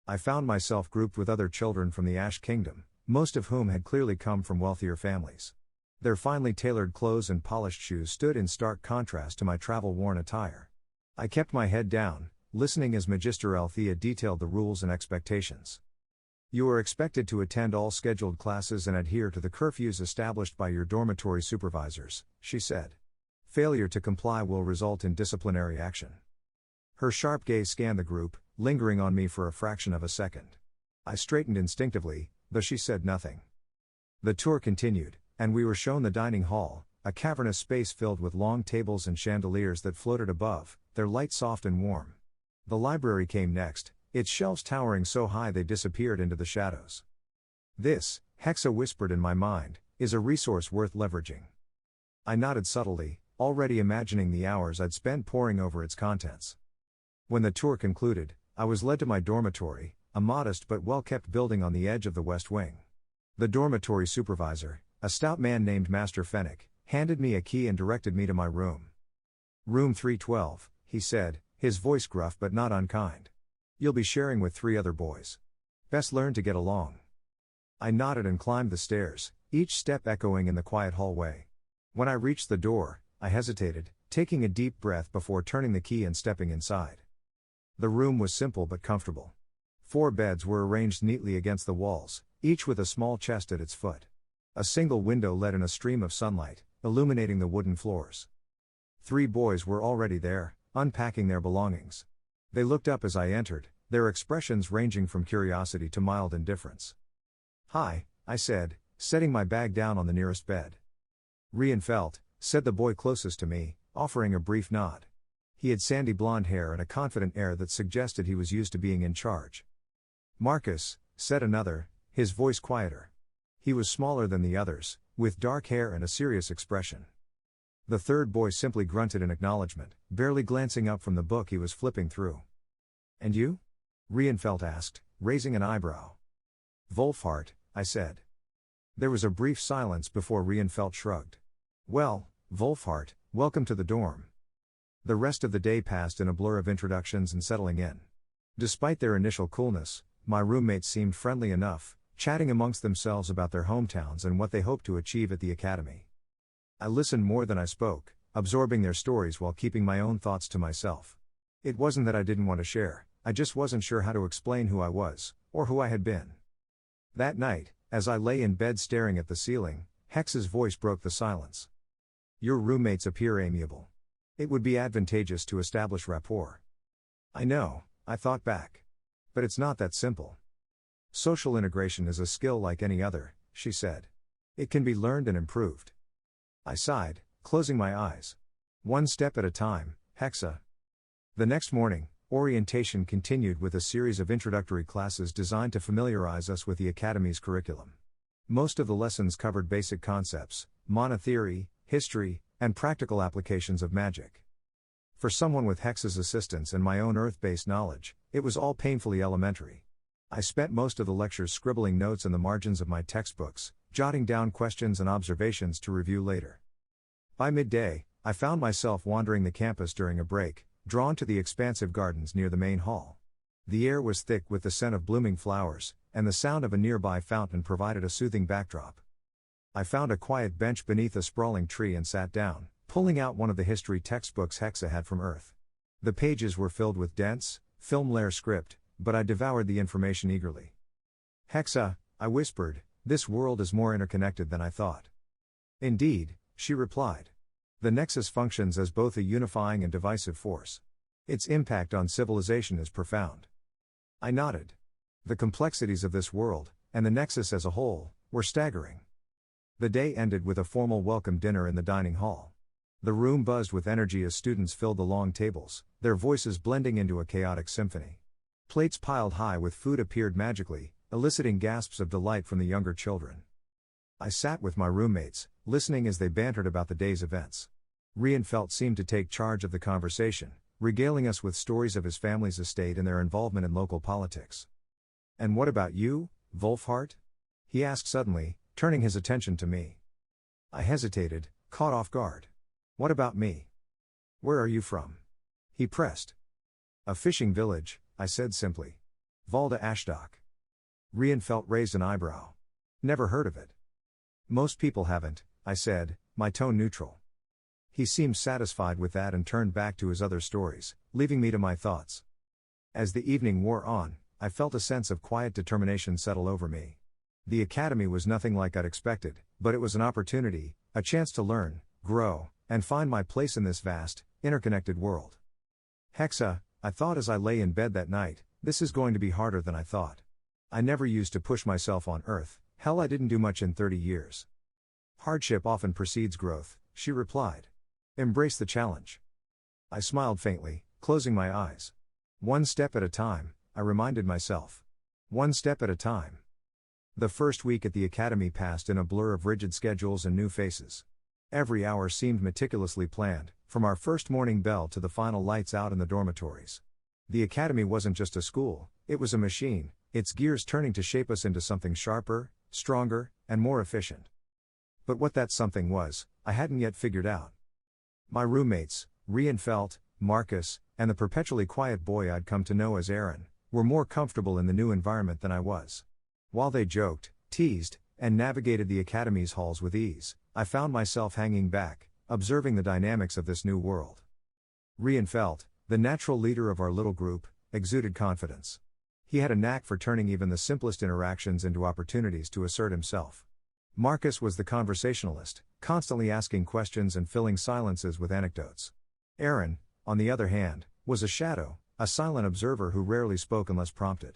I found myself grouped with other children from the Ash Kingdom, most of whom had clearly come from wealthier families. Their finely tailored clothes and polished shoes stood in stark contrast to my travel-worn attire. I kept my head down, listening as Magister Althea detailed the rules and expectations. You are expected to attend all scheduled classes and adhere to the curfews established by your dormitory supervisors, she said. Failure to comply will result in disciplinary action. Her sharp gaze scanned the group, lingering on me for a fraction of a second. I straightened instinctively, though she said nothing. The tour continued, and we were shown the dining hall, a cavernous space filled with long tables and chandeliers that floated above, their light soft and warm. The library came next, its shelves towering so high they disappeared into the shadows. This, Hexa whispered in my mind, is a resource worth leveraging. I nodded subtly, already imagining the hours I'd spent poring over its contents. When the tour concluded, I was led to my dormitory, a modest but well-kept building on the edge of the West Wing. The dormitory supervisor, a stout man named Master Fennec, handed me a key and directed me to my room. Room 312, he said, his voice gruff but not unkind. You'll be sharing with 3 other boys. Best learn to get along. I nodded and climbed the stairs, each step echoing in the quiet hallway. When I reached the door, I hesitated, taking a deep breath before turning the key and stepping inside. The room was simple but comfortable. 4 beds were arranged neatly against the walls, each with a small chest at its foot. A single window let in a stream of sunlight, illuminating the wooden floors. 3 boys were already there, unpacking their belongings. They looked up as I entered, their expressions ranging from curiosity to mild indifference. "Hi," I said, setting my bag down on the nearest bed. "Reinfeldt," said the boy closest to me, offering a brief nod. He had sandy blonde hair and a confident air that suggested he was used to being in charge. "Marcus," said another, his voice quieter. He was smaller than the others, with dark hair and a serious expression. The third boy simply grunted in acknowledgement, barely glancing up from the book he was flipping through. "And you?" Reinfeldt asked, raising an eyebrow. "Wolfhart," I said. There was a brief silence before Reinfeldt shrugged. "Well, Wolfhart, welcome to the dorm." The rest of the day passed in a blur of introductions and settling in. Despite their initial coolness, my roommates seemed friendly enough, chatting amongst themselves about their hometowns and what they hoped to achieve at the academy. I listened more than I spoke, absorbing their stories while keeping my own thoughts to myself. It wasn't that I didn't want to share, I just wasn't sure how to explain who I was, or who I had been. That night, as I lay in bed staring at the ceiling, Hex's voice broke the silence. "Your roommates appear amiable. It would be advantageous to establish rapport." "I know," I thought back. "But it's not that simple." "Social integration is a skill like any other," she said. "It can be learned and improved." I sighed, closing my eyes. "One step at a time, Hexa." The next morning, orientation continued with a series of introductory classes designed to familiarize us with the Academy's curriculum. Most of the lessons covered basic concepts, mana theory, history, and practical applications of magic. For someone with Hexa's assistance and my own Earth-based knowledge, it was all painfully elementary. I spent most of the lectures scribbling notes in the margins of my textbooks, jotting down questions and observations to review later. By midday, I found myself wandering the campus during a break, drawn to the expansive gardens near the main hall. The air was thick with the scent of blooming flowers, and the sound of a nearby fountain provided a soothing backdrop. I found a quiet bench beneath a sprawling tree and sat down, pulling out one of the history textbooks Hexa had from Earth. The pages were filled with dense, film-layer script, but I devoured the information eagerly. "Hexa," I whispered, "this world is more interconnected than I thought." "Indeed," she replied. "The Nexus functions as both a unifying and divisive force. Its impact on civilization is profound." I nodded. The complexities of this world, and the Nexus as a whole, were staggering. The day ended with a formal welcome dinner in the dining hall. The room buzzed with energy as students filled the long tables, their voices blending into a chaotic symphony. Plates piled high with food appeared magically, eliciting gasps of delight from the younger children. I sat with my roommates, listening as they bantered about the day's events. Reinfeldt seemed to take charge of the conversation, regaling us with stories of his family's estate and their involvement in local politics. "And what about you, Wolfhart?" he asked suddenly, turning his attention to me. I hesitated, caught off guard. "What about me? Where are you from?" he pressed. "A fishing village," I said simply. "Valda Ashdock." Reinfeldt raised an eyebrow. "Never heard of it." "Most people haven't," I said, my tone neutral. He seemed satisfied with that and turned back to his other stories, leaving me to my thoughts. As the evening wore on, I felt a sense of quiet determination settle over me. The academy was nothing like I'd expected, but it was an opportunity, a chance to learn, grow, and find my place in this vast, interconnected world. Hexa, I thought as I lay in bed that night, this is going to be harder than I thought. I never used to push myself on Earth, hell I didn't do much in 30 years. Hardship often precedes growth, she replied. Embrace the challenge. I smiled faintly, closing my eyes. One step at a time, I reminded myself. One step at a time. The first week at the academy passed in a blur of rigid schedules and new faces. Every hour seemed meticulously planned, from our first morning bell to the final lights out in the dormitories. The academy wasn't just a school, it was a machine, its gears turning to shape us into something sharper, stronger, and more efficient. But what that something was, I hadn't yet figured out. My roommates, Rienfeld, Marcus, and the perpetually quiet boy I'd come to know as Aaron, were more comfortable in the new environment than I was. While they joked, teased, and navigated the academy's halls with ease, I found myself hanging back, observing the dynamics of this new world. Rienfeld, the natural leader of our little group, exuded confidence. He had a knack for turning even the simplest interactions into opportunities to assert himself. Marcus was the conversationalist, constantly asking questions and filling silences with anecdotes. Aaron, on the other hand, was a shadow, a silent observer who rarely spoke unless prompted.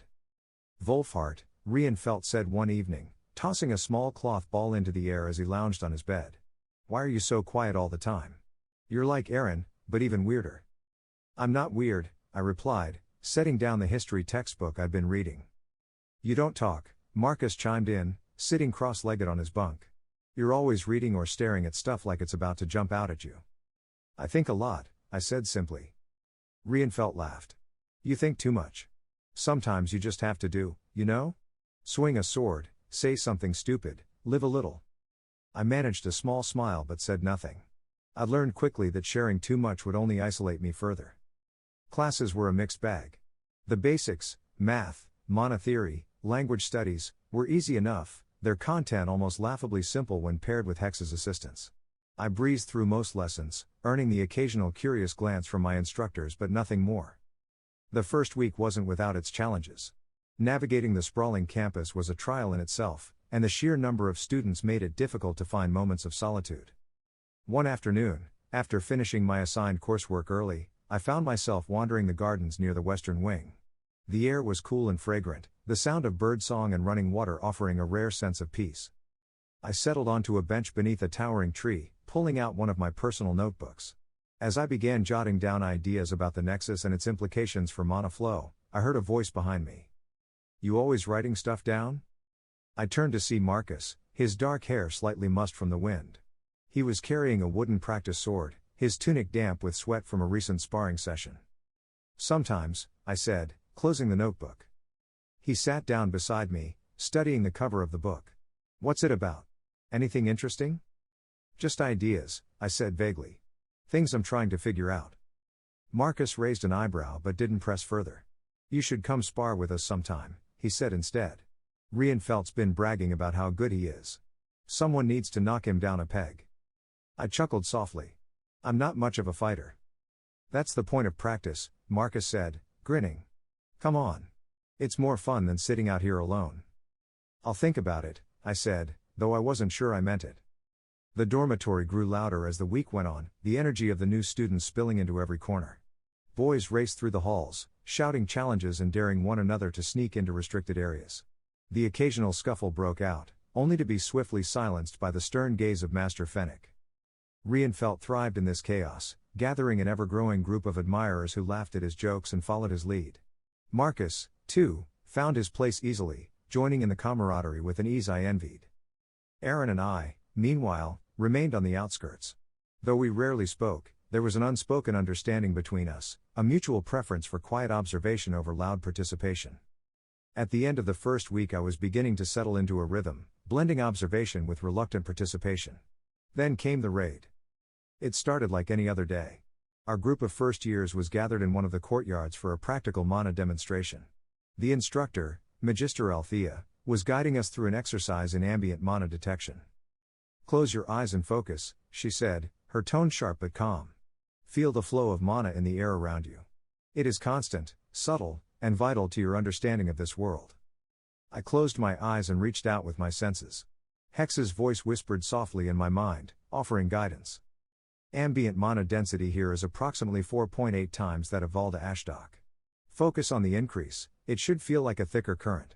Wolfhart, Rienfeld said one evening, tossing a small cloth ball into the air as he lounged on his bed. Why are you so quiet all the time? You're like Aaron, but even weirder. I'm not weird, I replied, setting down the history textbook I'd been reading. You don't talk, Marcus chimed in, sitting cross-legged on his bunk. You're always reading or staring at stuff like it's about to jump out at you. I think a lot, I said simply. Rienfeld laughed. You think too much. Sometimes you just have to do, you know? Swing a sword, say something stupid, live a little. I managed a small smile but said nothing. I learned quickly that sharing too much would only isolate me further. Classes were a mixed bag. The basics, math, monotheory, language studies, were easy enough, their content almost laughably simple when paired with Hex's assistance. I breezed through most lessons, earning the occasional curious glance from my instructors but nothing more. The first week wasn't without its challenges. Navigating the sprawling campus was a trial in itself, and the sheer number of students made it difficult to find moments of solitude. One afternoon, after finishing my assigned coursework early, I found myself wandering the gardens near the western wing. The air was cool and fragrant, the sound of birdsong and running water offering a rare sense of peace. I settled onto a bench beneath a towering tree, pulling out one of my personal notebooks. As I began jotting down ideas about the Nexus and its implications for mana flow, I heard a voice behind me. You always writing stuff down? I turned to see Marcus, his dark hair slightly mussed from the wind. He was carrying a wooden practice sword, his tunic damp with sweat from a recent sparring session. Sometimes, I said, closing the notebook. He sat down beside me, studying the cover of the book. What's it about? Anything interesting? Just ideas, I said vaguely. Things I'm trying to figure out. Marcus raised an eyebrow but didn't press further. You should come spar with us sometime, he said instead. Rienfeld's been bragging about how good he is. Someone needs to knock him down a peg. I chuckled softly. I'm not much of a fighter. That's the point of practice, Marcus said, grinning. Come on. It's more fun than sitting out here alone. I'll think about it, I said, though I wasn't sure I meant it. The dormitory grew louder as the week went on, the energy of the new students spilling into every corner. Boys raced through the halls, shouting challenges and daring one another to sneak into restricted areas. The occasional scuffle broke out, only to be swiftly silenced by the stern gaze of Master Fennec. Rienfeld thrived in this chaos, gathering an ever-growing group of admirers who laughed at his jokes and followed his lead. Marcus, too, found his place easily, joining in the camaraderie with an ease I envied. Aaron and I, meanwhile, remained on the outskirts. Though we rarely spoke, there was an unspoken understanding between us, a mutual preference for quiet observation over loud participation. At the end of the first week I was beginning to settle into a rhythm, blending observation with reluctant participation. Then came the raid. It started like any other day. Our group of first years was gathered in one of the courtyards for a practical mana demonstration. The instructor, Magister Althea, was guiding us through an exercise in ambient mana detection. Close your eyes and focus, she said, her tone sharp but calm. Feel the flow of mana in the air around you. It is constant, subtle, and vital to your understanding of this world. I closed my eyes and reached out with my senses. Hexa's voice whispered softly in my mind, offering guidance. Ambient mana density here is approximately 4.8 times that of Valda Ashdok. Focus on the increase, it should feel like a thicker current.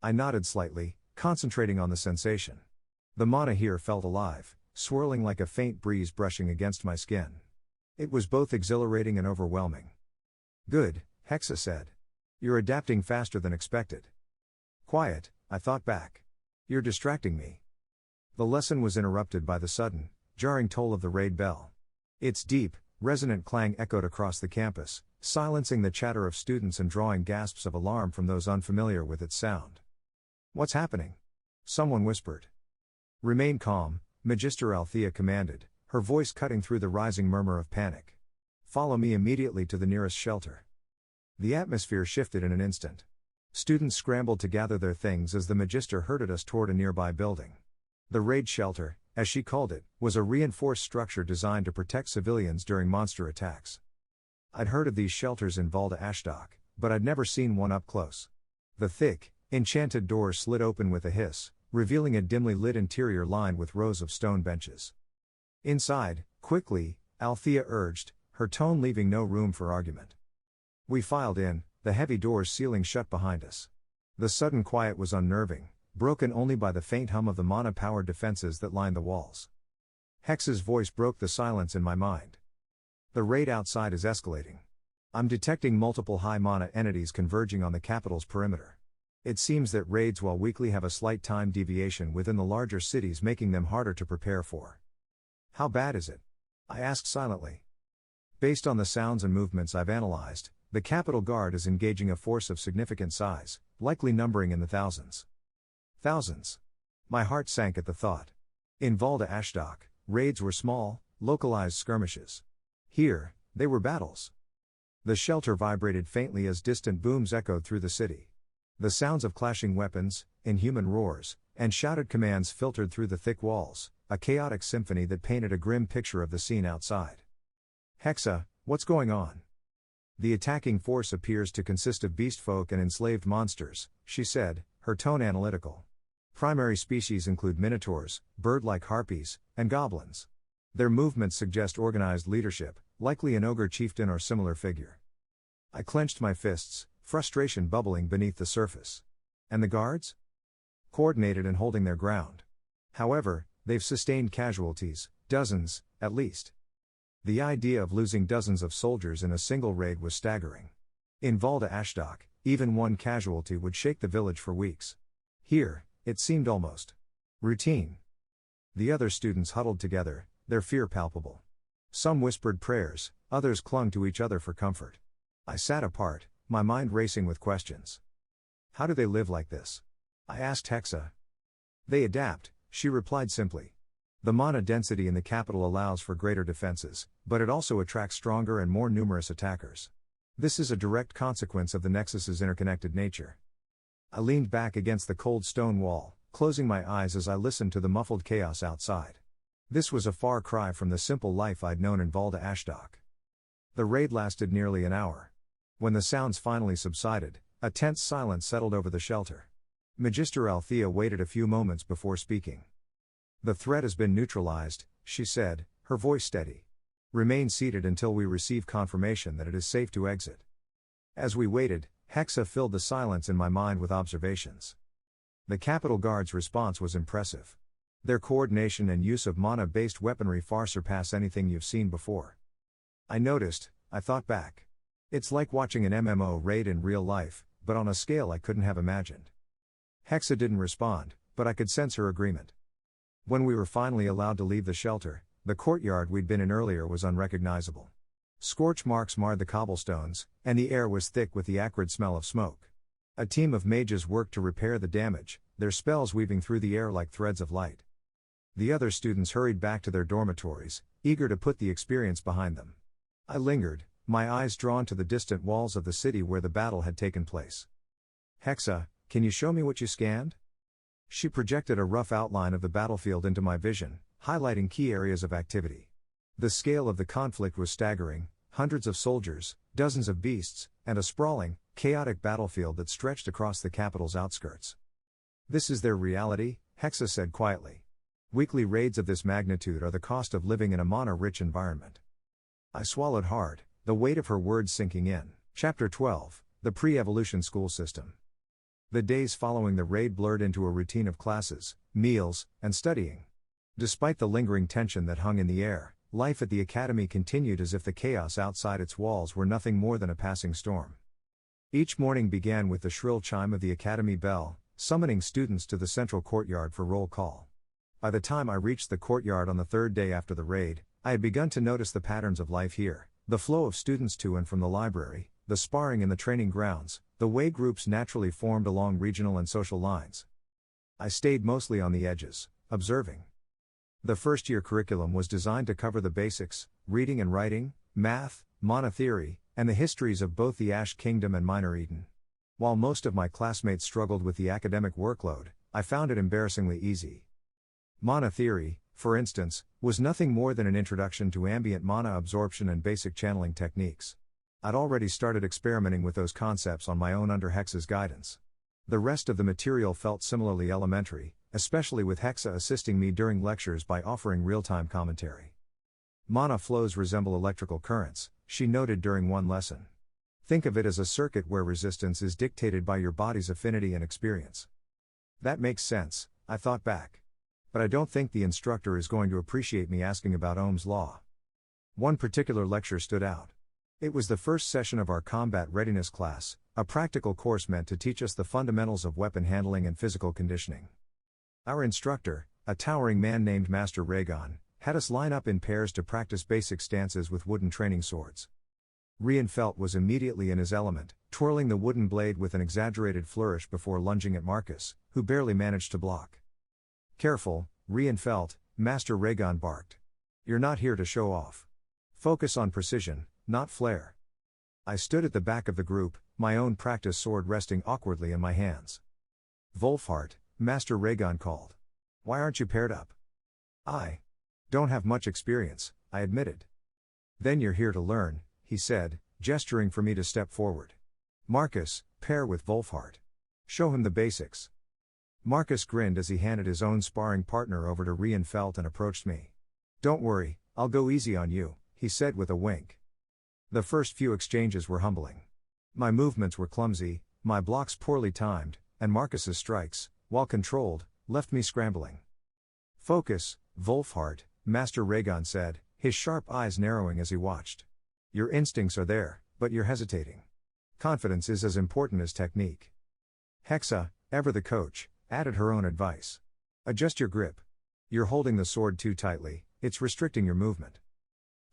I nodded slightly, concentrating on the sensation. The mana here felt alive, swirling like a faint breeze brushing against my skin. It was both exhilarating and overwhelming. Good, Hexa said. You're adapting faster than expected. Quiet, I thought back. You're distracting me. The lesson was interrupted by the sudden, jarring toll of the raid bell. Its deep, resonant clang echoed across the campus, silencing the chatter of students and drawing gasps of alarm from those unfamiliar with its sound. What's happening? Someone whispered. Remain calm, Magister Althea commanded, her voice cutting through the rising murmur of panic. Follow me immediately to the nearest shelter. The atmosphere shifted in an instant. Students scrambled to gather their things as the Magister herded us toward a nearby building. The raid shelter, as she called it, was a reinforced structure designed to protect civilians during monster attacks. I'd heard of these shelters in Valda Ashdok, but I'd never seen one up close. The thick, enchanted doors slid open with a hiss, revealing a dimly lit interior lined with rows of stone benches. Inside, quickly, Althea urged, her tone leaving no room for argument. We filed in, the heavy doors sealing shut behind us. The sudden quiet was unnerving, broken only by the faint hum of the mana-powered defenses that lined the walls. Hexa's voice broke the silence in my mind. The raid outside is escalating. I'm detecting multiple high-mana entities converging on the capital's perimeter. It seems that raids while weekly have a slight time deviation within the larger cities, making them harder to prepare for. How bad is it? I asked silently. Based on the sounds and movements I've analyzed, the Capital Guard is engaging a force of significant size, likely numbering in the thousands. Thousands. My heart sank at the thought. In Valda Ashdok, raids were small, localized skirmishes. Here, they were battles. The shelter vibrated faintly as distant booms echoed through the city. The sounds of clashing weapons, inhuman roars, and shouted commands filtered through the thick walls, a chaotic symphony that painted a grim picture of the scene outside. Hexa, what's going on? The attacking force appears to consist of beast folk and enslaved monsters, she said, her tone analytical. Primary species include minotaurs, bird-like harpies, and goblins. Their movements suggest organized leadership, likely an ogre chieftain or similar figure. I clenched my fists, frustration bubbling beneath the surface. And the guards? Coordinated and holding their ground. However, they've sustained casualties, dozens, at least. The idea of losing dozens of soldiers in a single raid was staggering. In Valda Ashdok, even one casualty would shake the village for weeks. Here, it seemed almost routine. The other students huddled together, their fear palpable. Some whispered prayers, others clung to each other for comfort. I sat apart, my mind racing with questions. How do they live like this? I asked Hexa. They adapt, she replied simply. The mana density in the capital allows for greater defenses, but it also attracts stronger and more numerous attackers. This is a direct consequence of the Nexus's interconnected nature. I leaned back against the cold stone wall, closing my eyes as I listened to the muffled chaos outside. This was a far cry from the simple life I'd known in Valda Ashdok. The raid lasted nearly an hour. When the sounds finally subsided, a tense silence settled over the shelter. Magister Althea waited a few moments before speaking. The threat has been neutralized, she said, her voice steady. Remain seated until we receive confirmation that it is safe to exit. As we waited, Hexa filled the silence in my mind with observations. The Capital Guard's response was impressive. Their coordination and use of mana-based weaponry far surpass anything you've seen before. I noticed, I thought back. It's like watching an MMO raid in real life, but on a scale I couldn't have imagined. Hexa didn't respond, but I could sense her agreement. When we were finally allowed to leave the shelter, the courtyard we'd been in earlier was unrecognizable. Scorch marks marred the cobblestones, and the air was thick with the acrid smell of smoke. A team of mages worked to repair the damage, their spells weaving through the air like threads of light. The other students hurried back to their dormitories, eager to put the experience behind them. I lingered, my eyes drawn to the distant walls of the city where the battle had taken place. Hexa, can you show me what you scanned? She projected a rough outline of the battlefield into my vision, highlighting key areas of activity. The scale of the conflict was staggering, hundreds of soldiers, dozens of beasts, and a sprawling, chaotic battlefield that stretched across the capital's outskirts. This is their reality, Hexa said quietly. Weekly raids of this magnitude are the cost of living in a mana-rich environment. I swallowed hard, the weight of her words sinking in. Chapter 12, The Pre-Evolution School System. The days following the raid blurred into a routine of classes, meals, and studying. Despite the lingering tension that hung in the air, life at the academy continued as if the chaos outside its walls were nothing more than a passing storm. Each morning began with the shrill chime of the academy bell, summoning students to the central courtyard for roll call. By the time I reached the courtyard on the third day after the raid, I had begun to notice the patterns of life here, the flow of students to and from the library, the sparring in the training grounds, the way groups naturally formed along regional and social lines. I stayed mostly on the edges, observing. The first-year curriculum was designed to cover the basics, reading and writing, math, mana theory, and the histories of both the Ash Kingdom and Minor Eden. While most of my classmates struggled with the academic workload, I found it embarrassingly easy. Mana theory, for instance, was nothing more than an introduction to ambient mana absorption and basic channeling techniques. I'd already started experimenting with those concepts on my own under Hexa's guidance. The rest of the material felt similarly elementary, especially with Hexa assisting me during lectures by offering real-time commentary. Mana flows resemble electrical currents, she noted during one lesson. Think of it as a circuit where resistance is dictated by your body's affinity and experience. That makes sense, I thought back. But I don't think the instructor is going to appreciate me asking about Ohm's law. One particular lecture stood out. It was the first session of our combat readiness class, a practical course meant to teach us the fundamentals of weapon handling and physical conditioning. Our instructor, a towering man named Master Raygon, had us line up in pairs to practice basic stances with wooden training swords. Rienfeld was immediately in his element, twirling the wooden blade with an exaggerated flourish before lunging at Marcus, who barely managed to block. "Careful, Rienfeld," Master Raygon barked. "You're not here to show off. Focus on precision, not flair." I stood at the back of the group, my own practice sword resting awkwardly in my hands. "Wolfhart," Master Raygon called. "Why aren't you paired up?" "I don't have much experience," I admitted. "Then you're here to learn," he said, gesturing for me to step forward. "Marcus, pair with Wolfhart. Show him the basics." Marcus grinned as he handed his own sparring partner over to Rienfeld and approached me. "Don't worry, I'll go easy on you," he said with a wink. The first few exchanges were humbling. My movements were clumsy, my blocks poorly timed, and Marcus's strikes, while controlled, left me scrambling. "Focus, Wolfhart," Master Raygon said, his sharp eyes narrowing as he watched. "Your instincts are there, but you're hesitating. Confidence is as important as technique." Hexa, ever the coach, added her own advice. "Adjust your grip. You're holding the sword too tightly, it's restricting your movement."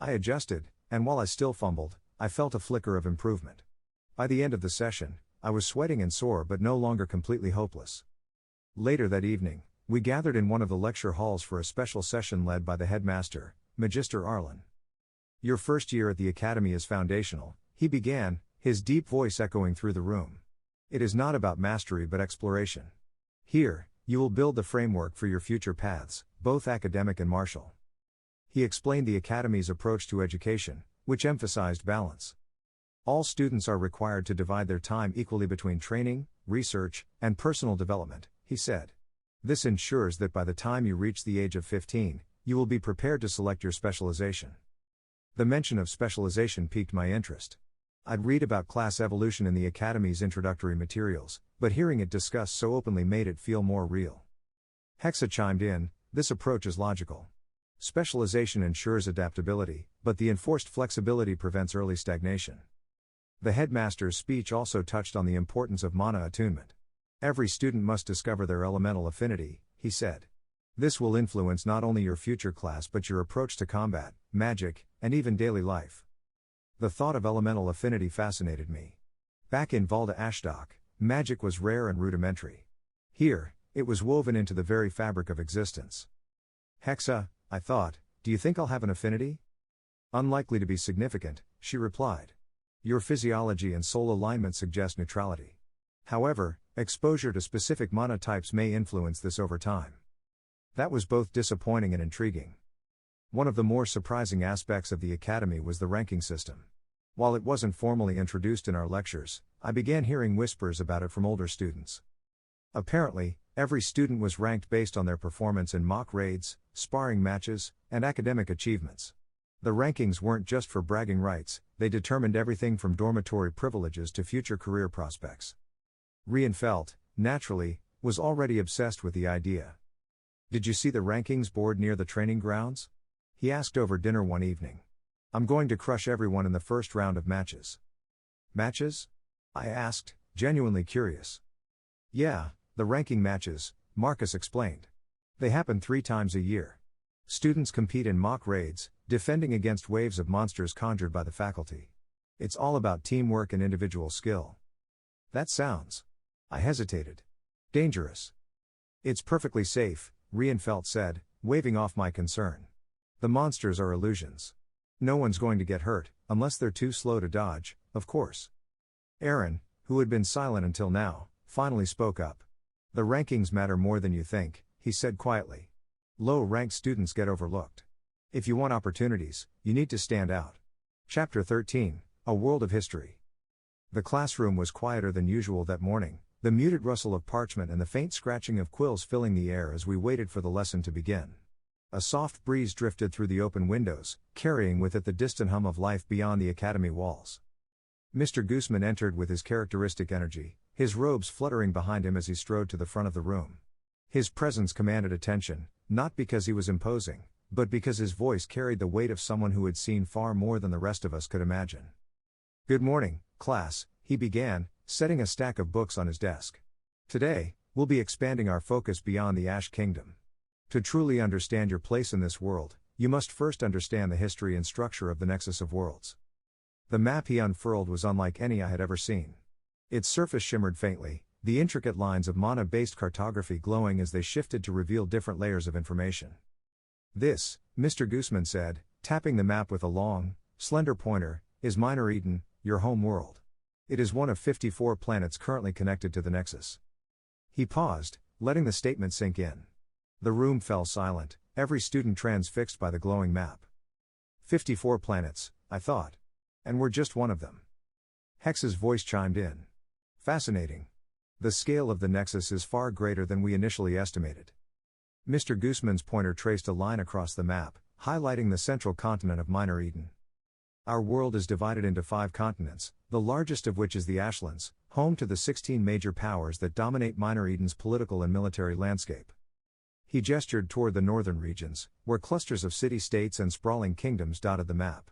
I adjusted, and while I still fumbled, I felt a flicker of improvement. By the end of the session, I was sweating and sore but no longer completely hopeless. Later that evening, we gathered in one of the lecture halls for a special session led by the headmaster, Magister Arlen. "Your first year at the academy is foundational," he began, his deep voice echoing through the room. "It is not about mastery but exploration. Here, you will build the framework for your future paths, both academic and martial." He explained the academy's approach to education, which emphasized balance. All students are required to divide their time equally between training, research, and personal development, he said. This ensures that by the time you reach the age of 15, you will be prepared to select your specialization. The mention of specialization piqued my interest. I'd read about class evolution in the academy's introductory materials, but hearing it discussed so openly made it feel more real. Hexa chimed in, "This approach is logical. Specialization ensures adaptability, but the enforced flexibility prevents early stagnation." The headmaster's speech also touched on the importance of mana attunement. "Every student must discover their elemental affinity," he said. "This will influence not only your future class but your approach to combat, magic, and even daily life." The thought of elemental affinity fascinated me. Back in Valda Ashdok, magic was rare and rudimentary. Here, it was woven into the very fabric of existence. "Hexa," I thought, "do you think I'll have an affinity?" "Unlikely to be significant," she replied. "Your physiology and soul alignment suggest neutrality. However, exposure to specific mana types may influence this over time." That was both disappointing and intriguing. One of the more surprising aspects of the academy was the ranking system. While it wasn't formally introduced in our lectures, I began hearing whispers about it from older students. Apparently, every student was ranked based on their performance in mock raids, sparring matches, and academic achievements. The rankings weren't just for bragging rights, they determined everything from dormitory privileges to future career prospects. Reinfeldt, naturally, was already obsessed with the idea. "Did you see the rankings board near the training grounds?" he asked over dinner one evening. "I'm going to crush everyone in the first round of matches." "Matches?" I asked, genuinely curious. "Yeah, the ranking matches," Marcus explained. "They happen 3 times a year. Students compete in mock raids, defending against waves of monsters conjured by the faculty. It's all about teamwork and individual skill." "That sounds..." I hesitated. "Dangerous." "It's perfectly safe," Reinfeldt said, waving off my concern. "The monsters are illusions. No one's going to get hurt, unless they're too slow to dodge, of course." Aaron, who had been silent until now, finally spoke up. "The rankings matter more than you think," he said quietly. "Low-ranked students get overlooked. If you want opportunities, you need to stand out." Chapter 13, A World of History. The classroom was quieter than usual that morning, the muted rustle of parchment and the faint scratching of quills filling the air as we waited for the lesson to begin. A soft breeze drifted through the open windows, carrying with it the distant hum of life beyond the academy walls. Mr. Gooseman entered with his characteristic energy, his robes fluttering behind him as he strode to the front of the room. His presence commanded attention, not because he was imposing, but because his voice carried the weight of someone who had seen far more than the rest of us could imagine. "Good morning, class," he began, setting a stack of books on his desk. "Today, we'll be expanding our focus beyond the Ash Kingdom. To truly understand your place in this world, you must first understand the history and structure of the Nexus of Worlds." The map he unfurled was unlike any I had ever seen. Its surface shimmered faintly, the intricate lines of mana-based cartography glowing as they shifted to reveal different layers of information. "This," Mr. Gooseman said, tapping the map with a long, slender pointer, "is Minor Eden, your home world. It is one of 54 planets currently connected to the Nexus." He paused, letting the statement sink in. The room fell silent, every student transfixed by the glowing map. 54 planets, I thought. And we're just one of them. Hex's voice chimed in. "Fascinating. The scale of the Nexus is far greater than we initially estimated." Mr. Gooseman's pointer traced a line across the map, highlighting the central continent of Minor Eden. "Our world is divided into 5 continents, the largest of which is the Ashlands, home to the 16 major powers that dominate Minor Eden's political and military landscape." He gestured toward the northern regions, where clusters of city-states and sprawling kingdoms dotted the map.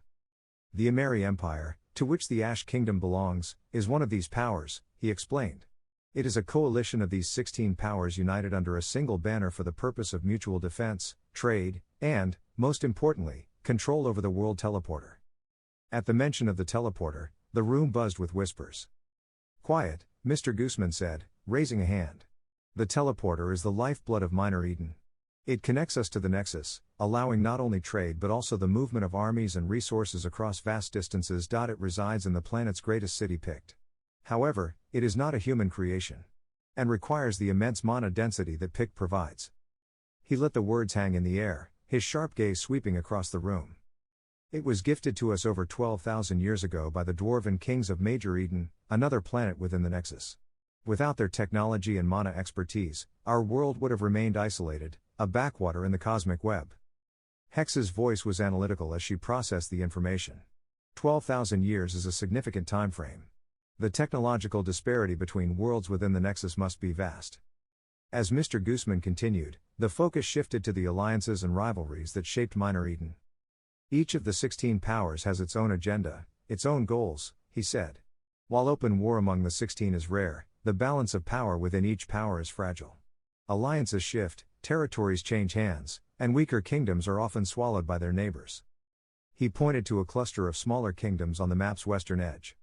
"The Imeri Empire, to which the Ash Kingdom belongs, is one of these powers," he explained. "It is a coalition of these 16 powers united under a single banner for the purpose of mutual defense, trade, and, most importantly, control over the world teleporter." At the mention of the teleporter, the room buzzed with whispers. "Quiet," Mr. Gooseman said, raising a hand. "The teleporter is the lifeblood of Minor Eden. It connects us to the Nexus, allowing not only trade but also the movement of armies and resources across vast distances. It resides in the planet's greatest city picked. However, it is not a human creation. And requires the immense mana density that Pict provides." He let the words hang in the air, his sharp gaze sweeping across the room. "It was gifted to us over 12,000 years ago by the Dwarven Kings of Major Eden, another planet within the Nexus. Without their technology and mana expertise, our world would have remained isolated, a backwater in the cosmic web." Hex's voice was analytical as she processed the information. 12,000 years is a significant time frame. The technological disparity between worlds within the Nexus must be vast. As Mr. Gooseman continued, the focus shifted to the alliances and rivalries that shaped Minor Eden. "Each of the 16 powers has its own agenda, its own goals," he said. "While open war among the 16 is rare, the balance of power within each power is fragile. Alliances shift, territories change hands, and weaker kingdoms are often swallowed by their neighbors." He pointed to a cluster of smaller kingdoms on the map's western edge.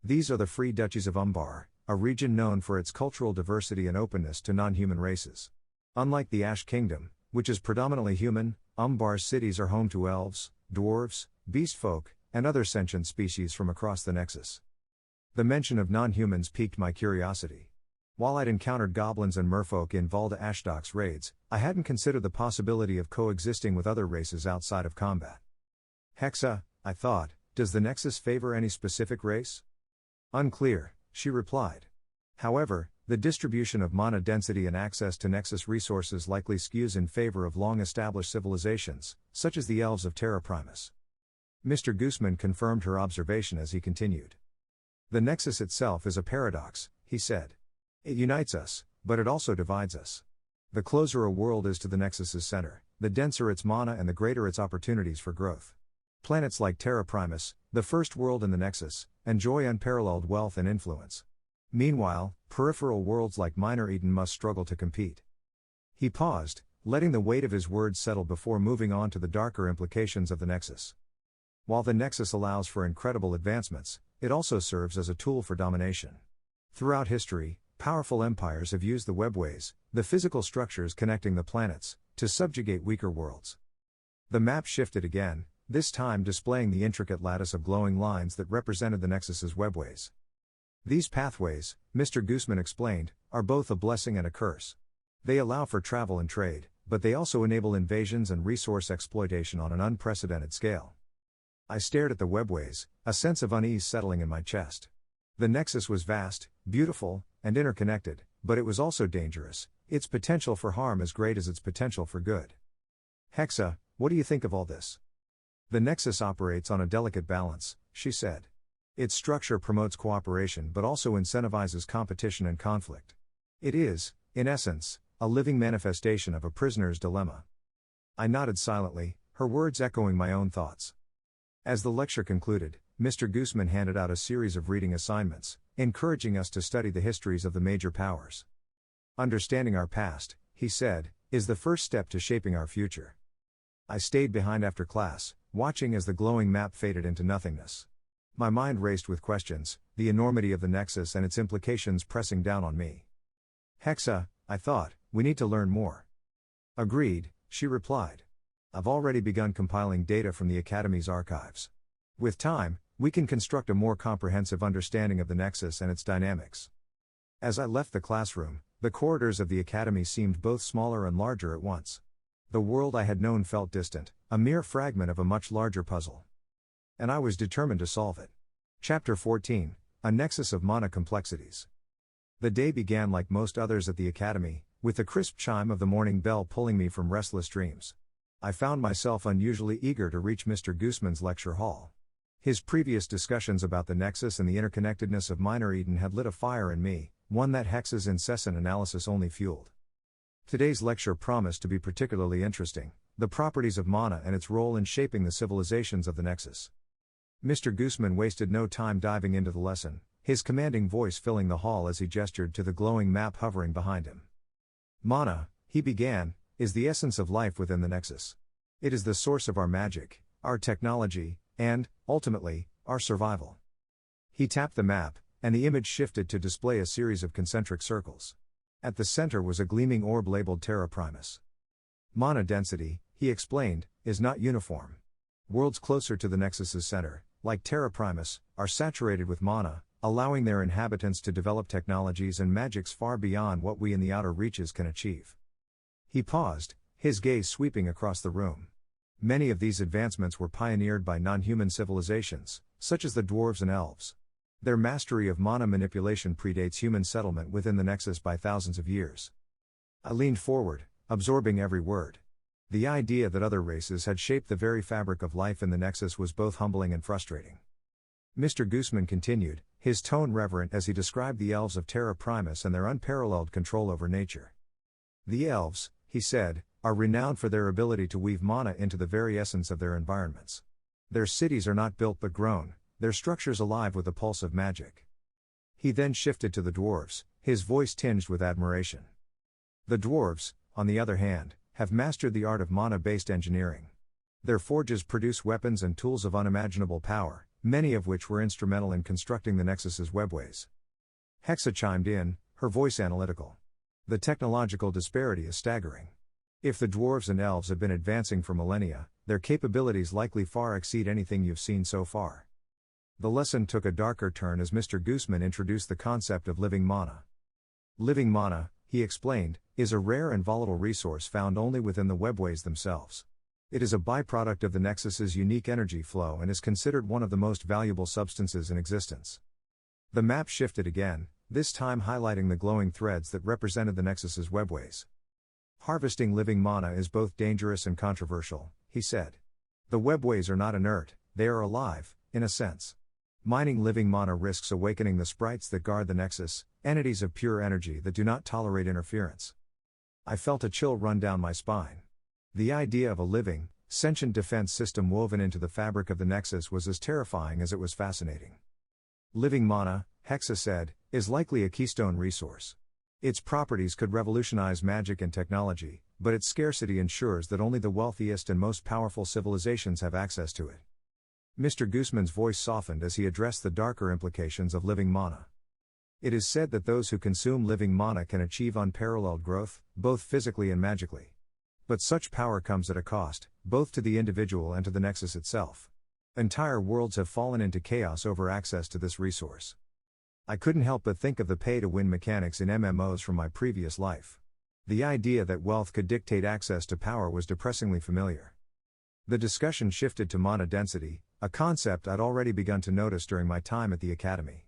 "These are the Free Duchies of Umbar, a region known for its cultural diversity and openness to non-human races. Unlike the Ash Kingdom, which is predominantly human, Umbar's cities are home to elves, dwarves, beastfolk, and other sentient species from across the Nexus." The mention of non-humans piqued my curiosity. While I'd encountered goblins and merfolk in Valda Ashdok's raids, I hadn't considered the possibility of coexisting with other races outside of combat. "Hexa," I thought, Does the Nexus favor any specific race? Unclear, she replied. However, the distribution of mana density and access to Nexus resources likely skews in favor of long-established civilizations, such as the elves of Terra Primus. Mr. Guzman confirmed her observation as he continued. The Nexus itself is a paradox, he said. It unites us, but it also divides us. The closer a world is to the Nexus's center, the denser its mana and the greater its opportunities for growth. Planets like Terra Primus, the first world in the Nexus, enjoy unparalleled wealth and influence. Meanwhile, peripheral worlds like Minor Eden must struggle to compete. He paused, letting the weight of his words settle before moving on to the darker implications of the Nexus. While the Nexus allows for incredible advancements, it also serves as a tool for domination. Throughout history, powerful empires have used the webways, the physical structures connecting the planets, to subjugate weaker worlds. The map shifted again, this time displaying the intricate lattice of glowing lines that represented the Nexus's webways. These pathways, Mr. Guzman explained, are both a blessing and a curse. They allow for travel and trade, but they also enable invasions and resource exploitation on an unprecedented scale. I stared at the webways, a sense of unease settling in my chest. The Nexus was vast, beautiful, and interconnected, but it was also dangerous, its potential for harm as great as its potential for good. Hexa, what do you think of all this? The Nexus operates on a delicate balance, she said. Its structure promotes cooperation but also incentivizes competition and conflict. It is, in essence, a living manifestation of a prisoner's dilemma. I nodded silently, her words echoing my own thoughts. As the lecture concluded, Mr. Guzman handed out a series of reading assignments, encouraging us to study the histories of the major powers. Understanding our past, he said, is the first step to shaping our future. I stayed behind after class, watching as the glowing map faded into nothingness. My mind raced with questions, the enormity of the Nexus and its implications pressing down on me. Hexa, I thought, we need to learn more. Agreed, she replied. I've already begun compiling data from the Academy's archives. With time, we can construct a more comprehensive understanding of the Nexus and its dynamics. As I left the classroom, the corridors of the Academy seemed both smaller and larger at once. The world I had known felt distant, a mere fragment of a much larger puzzle. And I was determined to solve it. Chapter 14, A Nexus of Mana Complexities. The day began like most others at the Academy, with the crisp chime of the morning bell pulling me from restless dreams. I found myself unusually eager to reach Mr. Guzman's lecture hall. His previous discussions about the Nexus and the interconnectedness of Minor Eden had lit a fire in me, one that Hexa's incessant analysis only fueled. Today's lecture promised to be particularly interesting, the properties of mana and its role in shaping the civilizations of the Nexus. Mr. Guzman wasted no time diving into the lesson, his commanding voice filling the hall as he gestured to the glowing map hovering behind him. Mana, he began, is the essence of life within the Nexus. It is the source of our magic, our technology, and, ultimately, our survival. He tapped the map, and the image shifted to display a series of concentric circles. At the center was a gleaming orb labeled Terra Primus. Mana density, he explained, is not uniform. Worlds closer to the Nexus's center, like Terra Primus, are saturated with mana, allowing their inhabitants to develop technologies and magics far beyond what we in the outer reaches can achieve. He paused, his gaze sweeping across the room. Many of these advancements were pioneered by non-human civilizations, such as the dwarves and elves. Their mastery of mana manipulation predates human settlement within the Nexus by thousands of years. I leaned forward, absorbing every word. The idea that other races had shaped the very fabric of life in the Nexus was both humbling and frustrating. Mr. Guzman continued, his tone reverent as he described the elves of Terra Primus and their unparalleled control over nature. The elves, he said, are renowned for their ability to weave mana into the very essence of their environments. Their cities are not built but grown, their structures alive with the pulse of magic. He then shifted to the dwarves, his voice tinged with admiration. The dwarves, on the other hand, have mastered the art of mana-based engineering. Their forges produce weapons and tools of unimaginable power, many of which were instrumental in constructing the Nexus's webways. Hexa chimed in, her voice analytical. The technological disparity is staggering. If the dwarves and elves have been advancing for millennia, their capabilities likely far exceed anything you've seen so far. The lesson took a darker turn as Mr. Guzman introduced the concept of living mana. Living mana, he explained, is a rare and volatile resource found only within the webways themselves. It is a byproduct of the Nexus's unique energy flow and is considered one of the most valuable substances in existence. The map shifted again, this time highlighting the glowing threads that represented the Nexus's webways. Harvesting living mana is both dangerous and controversial, he said. The webways are not inert, they are alive, in a sense. Mining living mana risks awakening the sprites that guard the Nexus, entities of pure energy that do not tolerate interference. I felt a chill run down my spine. The idea of a living, sentient defense system woven into the fabric of the Nexus was as terrifying as it was fascinating. Living mana, Hexa said, is likely a keystone resource. Its properties could revolutionize magic and technology, but its scarcity ensures that only the wealthiest and most powerful civilizations have access to it. Mr. Guzman's voice softened as he addressed the darker implications of living mana. It is said that those who consume living mana can achieve unparalleled growth, both physically and magically. But such power comes at a cost, both to the individual and to the Nexus itself. Entire worlds have fallen into chaos over access to this resource. I couldn't help but think of the pay-to-win mechanics in MMOs from my previous life. The idea that wealth could dictate access to power was depressingly familiar. The discussion shifted to mana density, a concept I'd already begun to notice during my time at the Academy.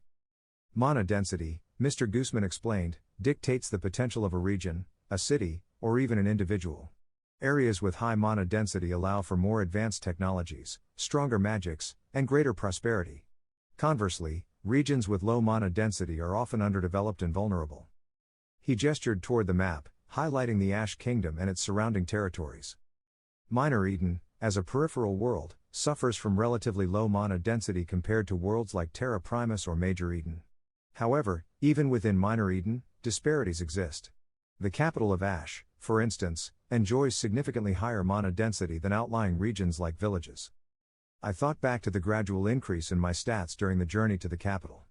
Mana density, Mr. Guzman explained, dictates the potential of a region, a city, or even an individual. Areas with high mana density allow for more advanced technologies, stronger magics, and greater prosperity. Conversely, regions with low mana density are often underdeveloped and vulnerable. He gestured toward the map, highlighting the Ash Kingdom and its surrounding territories. Minor Eden, as a peripheral world, suffers from relatively low mana density compared to worlds like Terra Primus or Major Eden. However, even within Minor Eden, disparities exist. The capital of Ash, for instance, enjoys significantly higher mana density than outlying regions like villages. I thought back to the gradual increase in my stats during the journey to the capital.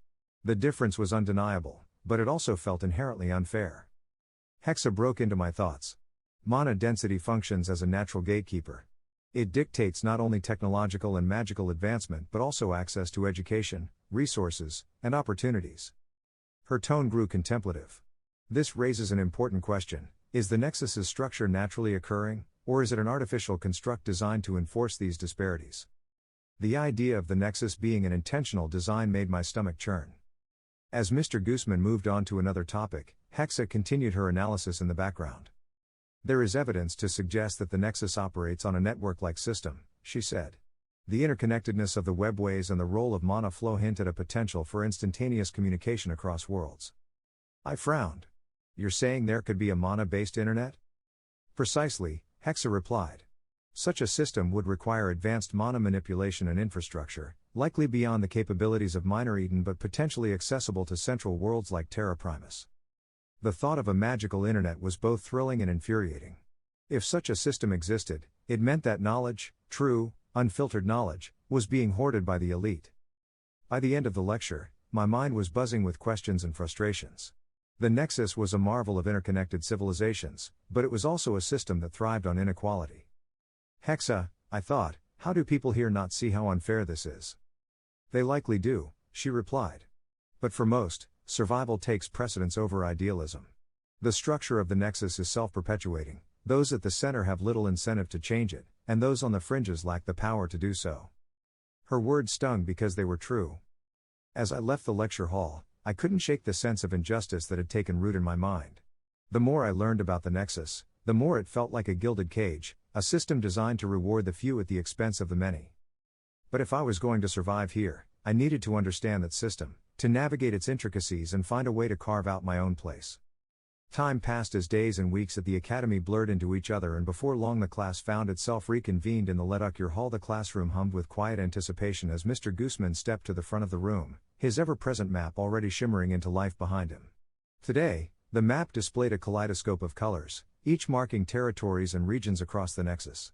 The difference was undeniable, but it also felt inherently unfair. Hexa broke into my thoughts. Mana density functions as a natural gatekeeper. It dictates not only technological and magical advancement but also access to education, resources, and opportunities. Her tone grew contemplative. This raises an important question: is the Nexus's structure naturally occurring, or is it an artificial construct designed to enforce these disparities? The idea of the Nexus being an intentional design made my stomach churn. As Mr. Guzman moved on to another topic, Hexa continued her analysis in the background. There is evidence to suggest that the Nexus operates on a network-like system, she said. The interconnectedness of the webways and the role of mana flow hint at a potential for instantaneous communication across worlds. I frowned. You're saying there could be a mana-based internet? Precisely, Hexa replied. Such a system would require advanced mana manipulation and infrastructure, likely beyond the capabilities of Minor Eden but potentially accessible to central worlds like Terra Primus. The thought of a magical internet was both thrilling and infuriating. If such a system existed, it meant that knowledge, true, unfiltered knowledge, was being hoarded by the elite. By the end of the lecture, my mind was buzzing with questions and frustrations. The Nexus was a marvel of interconnected civilizations, but it was also a system that thrived on inequality. Hexa, I thought, how do people here not see how unfair this is? They likely do, she replied. But for most, survival takes precedence over idealism. The structure of the Nexus is self-perpetuating, those at the center have little incentive to change it, and those on the fringes lack the power to do so. Her words stung because they were true. As I left the lecture hall, I couldn't shake the sense of injustice that had taken root in my mind. The more I learned about the Nexus, the more it felt like a gilded cage, a system designed to reward the few at the expense of the many. But if I was going to survive here, I needed to understand that system, to navigate its intricacies and find a way to carve out my own place. Time passed as days and weeks at the Academy blurred into each other, and before long the class found itself reconvened in the Lecture Hall. The classroom hummed with quiet anticipation as Mr. Guzman stepped to the front of the room, his ever-present map already shimmering into life behind him. Today, the map displayed a kaleidoscope of colors, each marking territories and regions across the Nexus.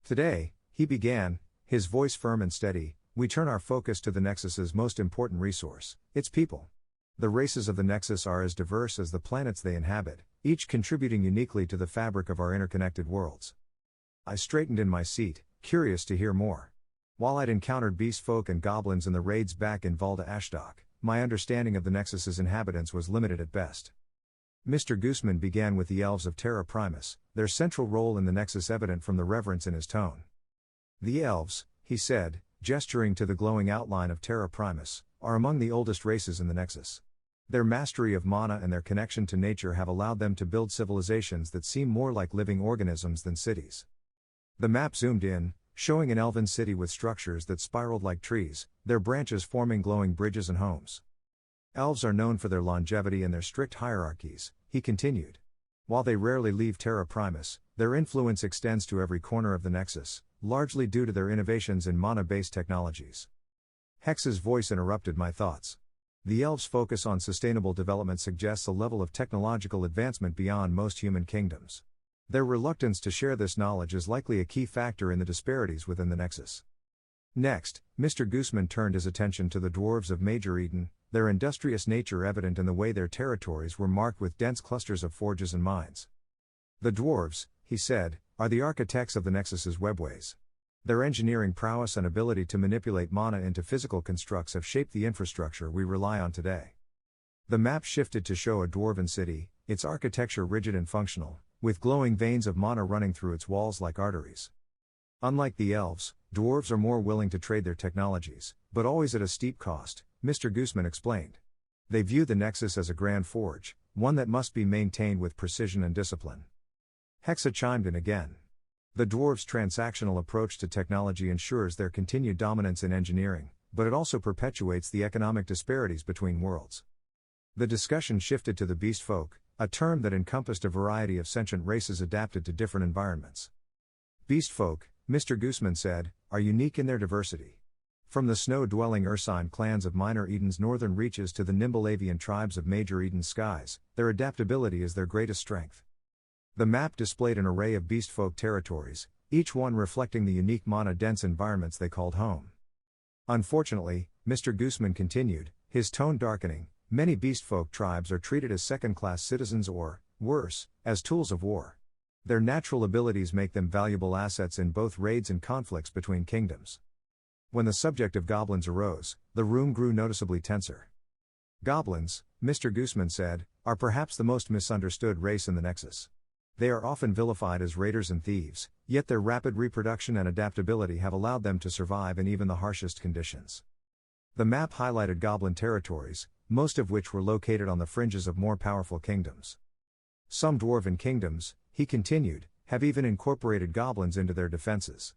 Today, he began, his voice firm and steady, we turn our focus to the Nexus's most important resource, its people. The races of the Nexus are as diverse as the planets they inhabit, each contributing uniquely to the fabric of our interconnected worlds. I straightened in my seat, curious to hear more. While I'd encountered beast folk and goblins in the raids back in Valda Ashdock, my understanding of the Nexus's inhabitants was limited at best. Mr. Gooseman began with the elves of Terra Primus, their central role in the Nexus evident from the reverence in his tone. The elves, he said, gesturing to the glowing outline of Terra Primus, are among the oldest races in the Nexus. Their mastery of mana and their connection to nature have allowed them to build civilizations that seem more like living organisms than cities. The map zoomed in, showing an elven city with structures that spiraled like trees, their branches forming glowing bridges and homes. Elves are known for their longevity and their strict hierarchies, he continued. While they rarely leave Terra Primus, their influence extends to every corner of the Nexus, largely due to their innovations in mana-based technologies. Hexa's voice interrupted my thoughts. The elves' focus on sustainable development suggests a level of technological advancement beyond most human kingdoms. Their reluctance to share this knowledge is likely a key factor in the disparities within the Nexus. Next, Mr. Gooseman turned his attention to the dwarves of Major Eden, their industrious nature evident in the way their territories were marked with dense clusters of forges and mines. The dwarves, he said, are the architects of the Nexus's webways. Their engineering prowess and ability to manipulate mana into physical constructs have shaped the infrastructure we rely on today. The map shifted to show a dwarven city, its architecture rigid and functional, with glowing veins of mana running through its walls like arteries. Unlike the elves, dwarves are more willing to trade their technologies, but always at a steep cost, Mr. Gooseman explained. They view the Nexus as a grand forge, one that must be maintained with precision and discipline. Hexa chimed in again. The dwarves' transactional approach to technology ensures their continued dominance in engineering, but it also perpetuates the economic disparities between worlds. The discussion shifted to the beast folk, a term that encompassed a variety of sentient races adapted to different environments. Beast folk, Mr. Gooseman said, are unique in their diversity. From the snow-dwelling Ursine clans of Minor Eden's northern reaches to the nimble avian tribes of Major Eden's skies, their adaptability is their greatest strength. The map displayed an array of beast folk territories, each one reflecting the unique mana-dense environments they called home. Unfortunately, Mr. Gooseman continued, his tone darkening, many beast folk tribes are treated as second-class citizens or, worse, as tools of war. Their natural abilities make them valuable assets in both raids and conflicts between kingdoms. When the subject of goblins arose, the room grew noticeably tenser. Goblins, Mr. Gooseman said, are perhaps the most misunderstood race in the Nexus. They are often vilified as raiders and thieves, yet their rapid reproduction and adaptability have allowed them to survive in even the harshest conditions. The map highlighted goblin territories, most of which were located on the fringes of more powerful kingdoms. Some dwarven kingdoms, he continued, have even incorporated goblins into their defenses.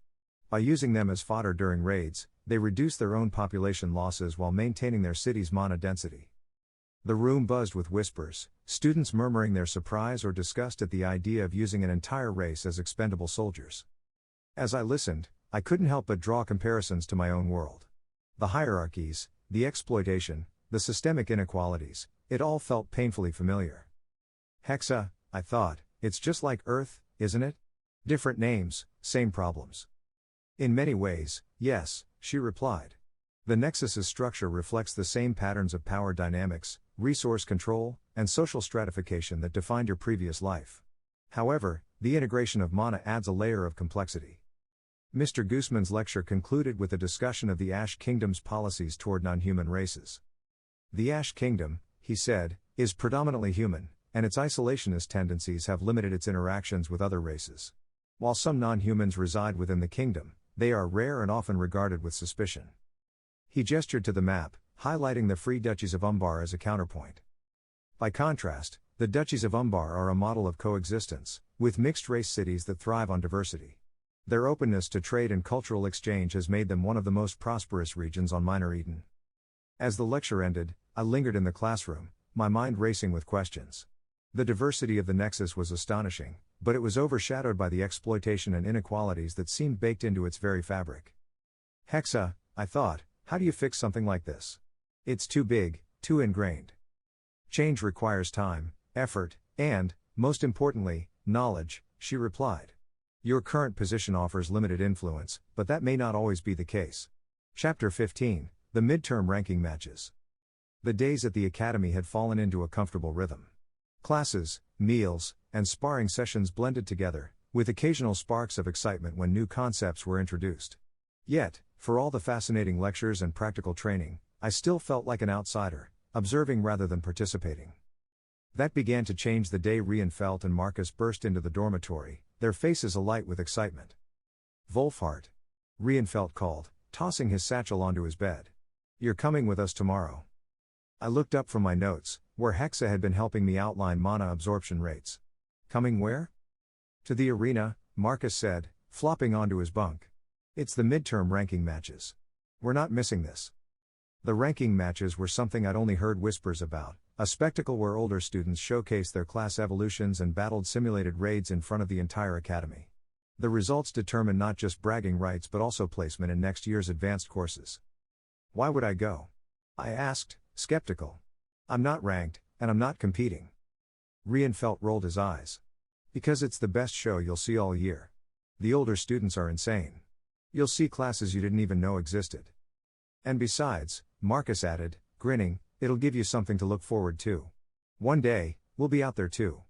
By using them as fodder during raids, they reduce their own population losses while maintaining their city's mana density. The room buzzed with whispers, students murmuring their surprise or disgust at the idea of using an entire race as expendable soldiers. As I listened, I couldn't help but draw comparisons to my own world. The hierarchies, the exploitation, the systemic inequalities, it all felt painfully familiar. Hexa, I thought, it's just like Earth, isn't it? Different names, same problems. In many ways, yes, she replied. The Nexus's structure reflects the same patterns of power dynamics, resource control, and social stratification that defined your previous life. However, the integration of mana adds a layer of complexity. Mr. Gooseman's lecture concluded with a discussion of the Ash Kingdom's policies toward non-human races. The Ash Kingdom, he said, is predominantly human, and its isolationist tendencies have limited its interactions with other races. While some non-humans reside within the kingdom, they are rare and often regarded with suspicion. He gestured to the map, highlighting the Free Duchies of Umbar as a counterpoint. By contrast, the Duchies of Umbar are a model of coexistence, with mixed-race cities that thrive on diversity. Their openness to trade and cultural exchange has made them one of the most prosperous regions on Minor Eden. As the lecture ended, I lingered in the classroom, my mind racing with questions. The diversity of the Nexus was astonishing, but it was overshadowed by the exploitation and inequalities that seemed baked into its very fabric. Hexa, I thought, how do you fix something like this? It's too big, too ingrained. Change requires time, effort, and, most importantly, knowledge, she replied. Your current position offers limited influence, but that may not always be the case. Chapter 15, The Midterm Ranking Matches. The days at the academy had fallen into a comfortable rhythm. Classes, meals, and sparring sessions blended together, with occasional sparks of excitement when new concepts were introduced. Yet, for all the fascinating lectures and practical training, I still felt like an outsider, observing rather than participating. That began to change the day. Reinfeldt and Marcus burst into the dormitory, their faces alight with excitement. Wolfhart. Reinfeldt called, tossing his satchel onto his bed. You're coming with us tomorrow. I looked up from my notes, where Hexa had been helping me outline mana absorption rates. Coming where? To the arena, Marcus said, flopping onto his bunk. It's the midterm ranking matches. We're not missing this. The ranking matches were something I'd only heard whispers about, a spectacle where older students showcased their class evolutions and battled simulated raids in front of the entire academy. The results determined not just bragging rights but also placement in next year's advanced courses. Why would I go? I asked, skeptical. I'm not ranked, and I'm not competing. Reinfeldt rolled his eyes. Because it's the best show you'll see all year. The older students are insane. You'll see classes you didn't even know existed. And besides, Marcus added, grinning, it'll give you something to look forward to. One day, we'll be out there too.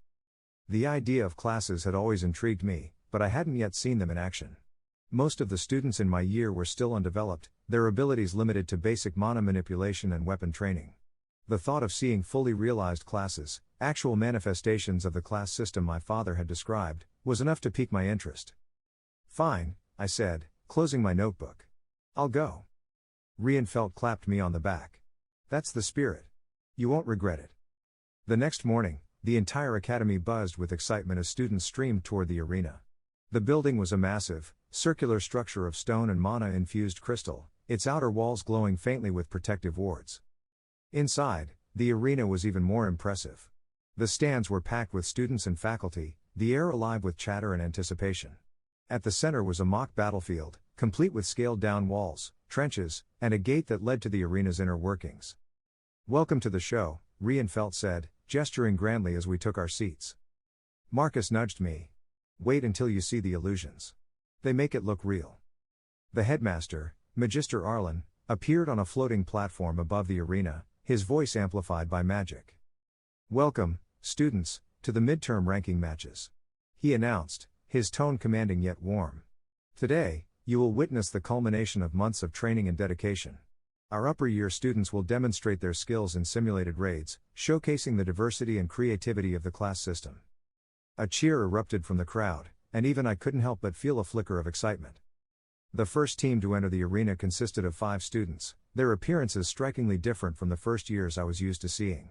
The idea of classes had always intrigued me, but I hadn't yet seen them in action. Most of the students in my year were still undeveloped, their abilities limited to basic mana manipulation and weapon training. The thought of seeing fully realized classes, actual manifestations of the class system my father had described, was enough to pique my interest. Fine, I said, closing my notebook. I'll go. Reinfeldt clapped me on the back. That's the spirit. You won't regret it. The next morning, the entire academy buzzed with excitement as students streamed toward the arena. The building was a massive, circular structure of stone and mana-infused crystal, its outer walls glowing faintly with protective wards. Inside, the arena was even more impressive. The stands were packed with students and faculty, the air alive with chatter and anticipation. At the center was a mock battlefield, complete with scaled-down walls, trenches, and a gate that led to the arena's inner workings. Welcome to the show, Reinfeldt said, gesturing grandly as we took our seats. Marcus nudged me. Wait until you see the illusions. They make it look real. The headmaster, Magister Arlen, appeared on a floating platform above the arena, his voice amplified by magic. Welcome, students, to the midterm ranking matches. He announced, his tone commanding yet warm. Today, you will witness the culmination of months of training and dedication. Our upper year students will demonstrate their skills in simulated raids, showcasing the diversity and creativity of the class system. A cheer erupted from the crowd, and even I couldn't help but feel a flicker of excitement. The first team to enter the arena consisted of 5 students, their appearances strikingly different from the first years I was used to seeing.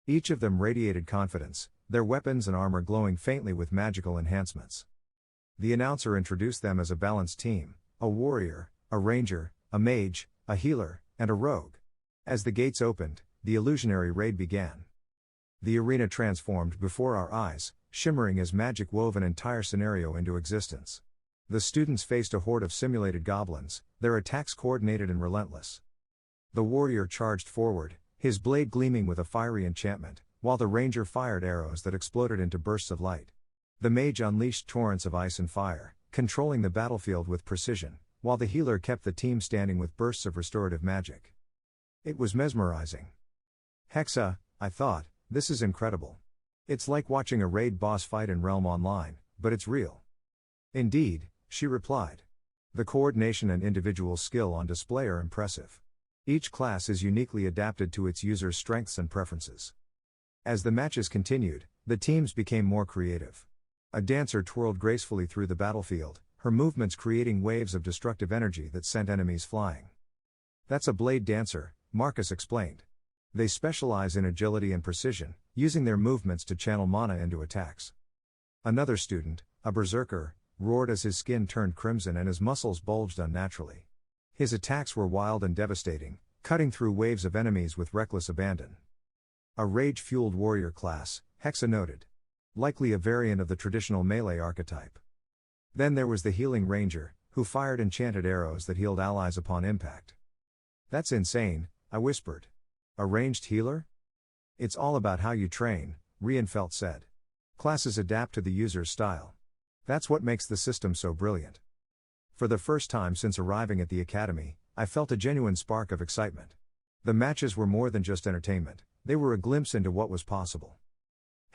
Each of them radiated confidence, their weapons and armor glowing faintly with magical enhancements. The announcer introduced them as a balanced team, a warrior, a ranger, a mage, a healer, and a rogue. As the gates opened, the illusionary raid began. The arena transformed before our eyes, shimmering as magic wove an entire scenario into existence. The students faced a horde of simulated goblins, their attacks coordinated and relentless. The warrior charged forward, his blade gleaming with a fiery enchantment, while the ranger fired arrows that exploded into bursts of light. The mage unleashed torrents of ice and fire, controlling the battlefield with precision, while the healer kept the team standing with bursts of restorative magic. It was mesmerizing. Hexa, I thought, this is incredible. It's like watching a raid boss fight in Realm Online, but it's real. Indeed, she replied. The coordination and individual skill on display are impressive. Each class is uniquely adapted to its users' strengths and preferences. As the matches continued, the teams became more creative. A dancer twirled gracefully through the battlefield, her movements creating waves of destructive energy that sent enemies flying. That's a blade dancer, Marcus explained. They specialize in agility and precision, using their movements to channel mana into attacks. Another student, a berserker, roared as his skin turned crimson and his muscles bulged unnaturally. His attacks were wild and devastating, cutting through waves of enemies with reckless abandon. A rage-fueled warrior class, Hexa noted. Likely a variant of the traditional melee archetype. Then there was the healing ranger, who fired enchanted arrows that healed allies upon impact. That's insane, I whispered. A ranged healer? It's all about how you train, Reinfeldt said. Classes adapt to the user's style. That's what makes the system so brilliant. For the first time since arriving at the academy, I felt a genuine spark of excitement. The matches were more than just entertainment, they were a glimpse into what was possible.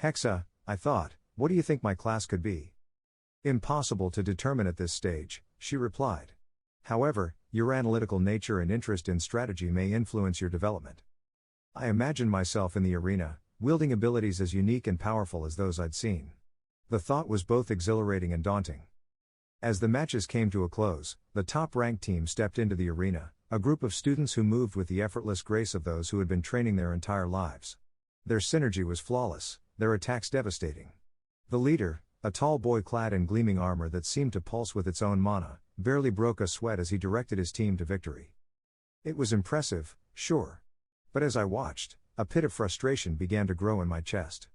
Hexa, I thought, what do you think my class could be? Impossible to determine at this stage, she replied. However, your analytical nature and interest in strategy may influence your development. I imagine myself in the arena, wielding abilities as unique and powerful as those I'd seen. The thought was both exhilarating and daunting. As the matches came to a close, the top-ranked team stepped into the arena, a group of students who moved with the effortless grace of those who had been training their entire lives. Their synergy was flawless, their attacks devastating. The leader, a tall boy clad in gleaming armor that seemed to pulse with its own mana, barely broke a sweat as he directed his team to victory. It was impressive, sure. But as I watched, a pit of frustration began to grow in my chest.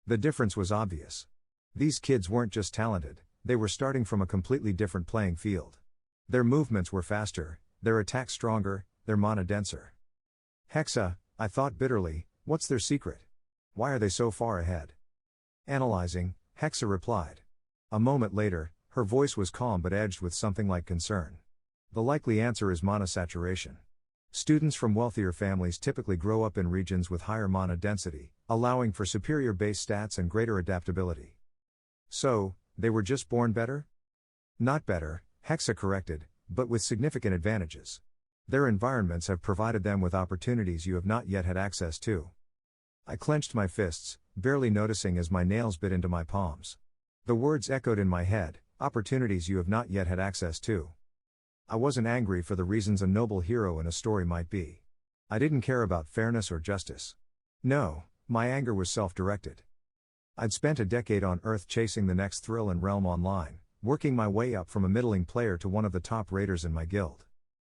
The difference was obvious. These kids weren't just talented, they were starting from a completely different playing field. Their movements were faster, their attacks stronger, their mana denser. Hexa, I thought bitterly, what's their secret? Why are they so far ahead? Analyzing, Hexa replied. A moment later, her voice was calm but edged with something like concern. The likely answer is mana saturation. Students from wealthier families typically grow up in regions with higher mana density, allowing for superior base stats and greater adaptability. So, they were just born better? Not better, Hexa corrected, but with significant advantages. Their environments have provided them with opportunities you have not yet had access to. I clenched my fists, barely noticing as my nails bit into my palms. The words echoed in my head, opportunities you have not yet had access to. I wasn't angry for the reasons a noble hero in a story might be. I didn't care about fairness or justice. No, my anger was self-directed. I'd spent a decade on Earth chasing the next thrill in Realm Online, working my way up from a middling player to one of the top raiders in my guild.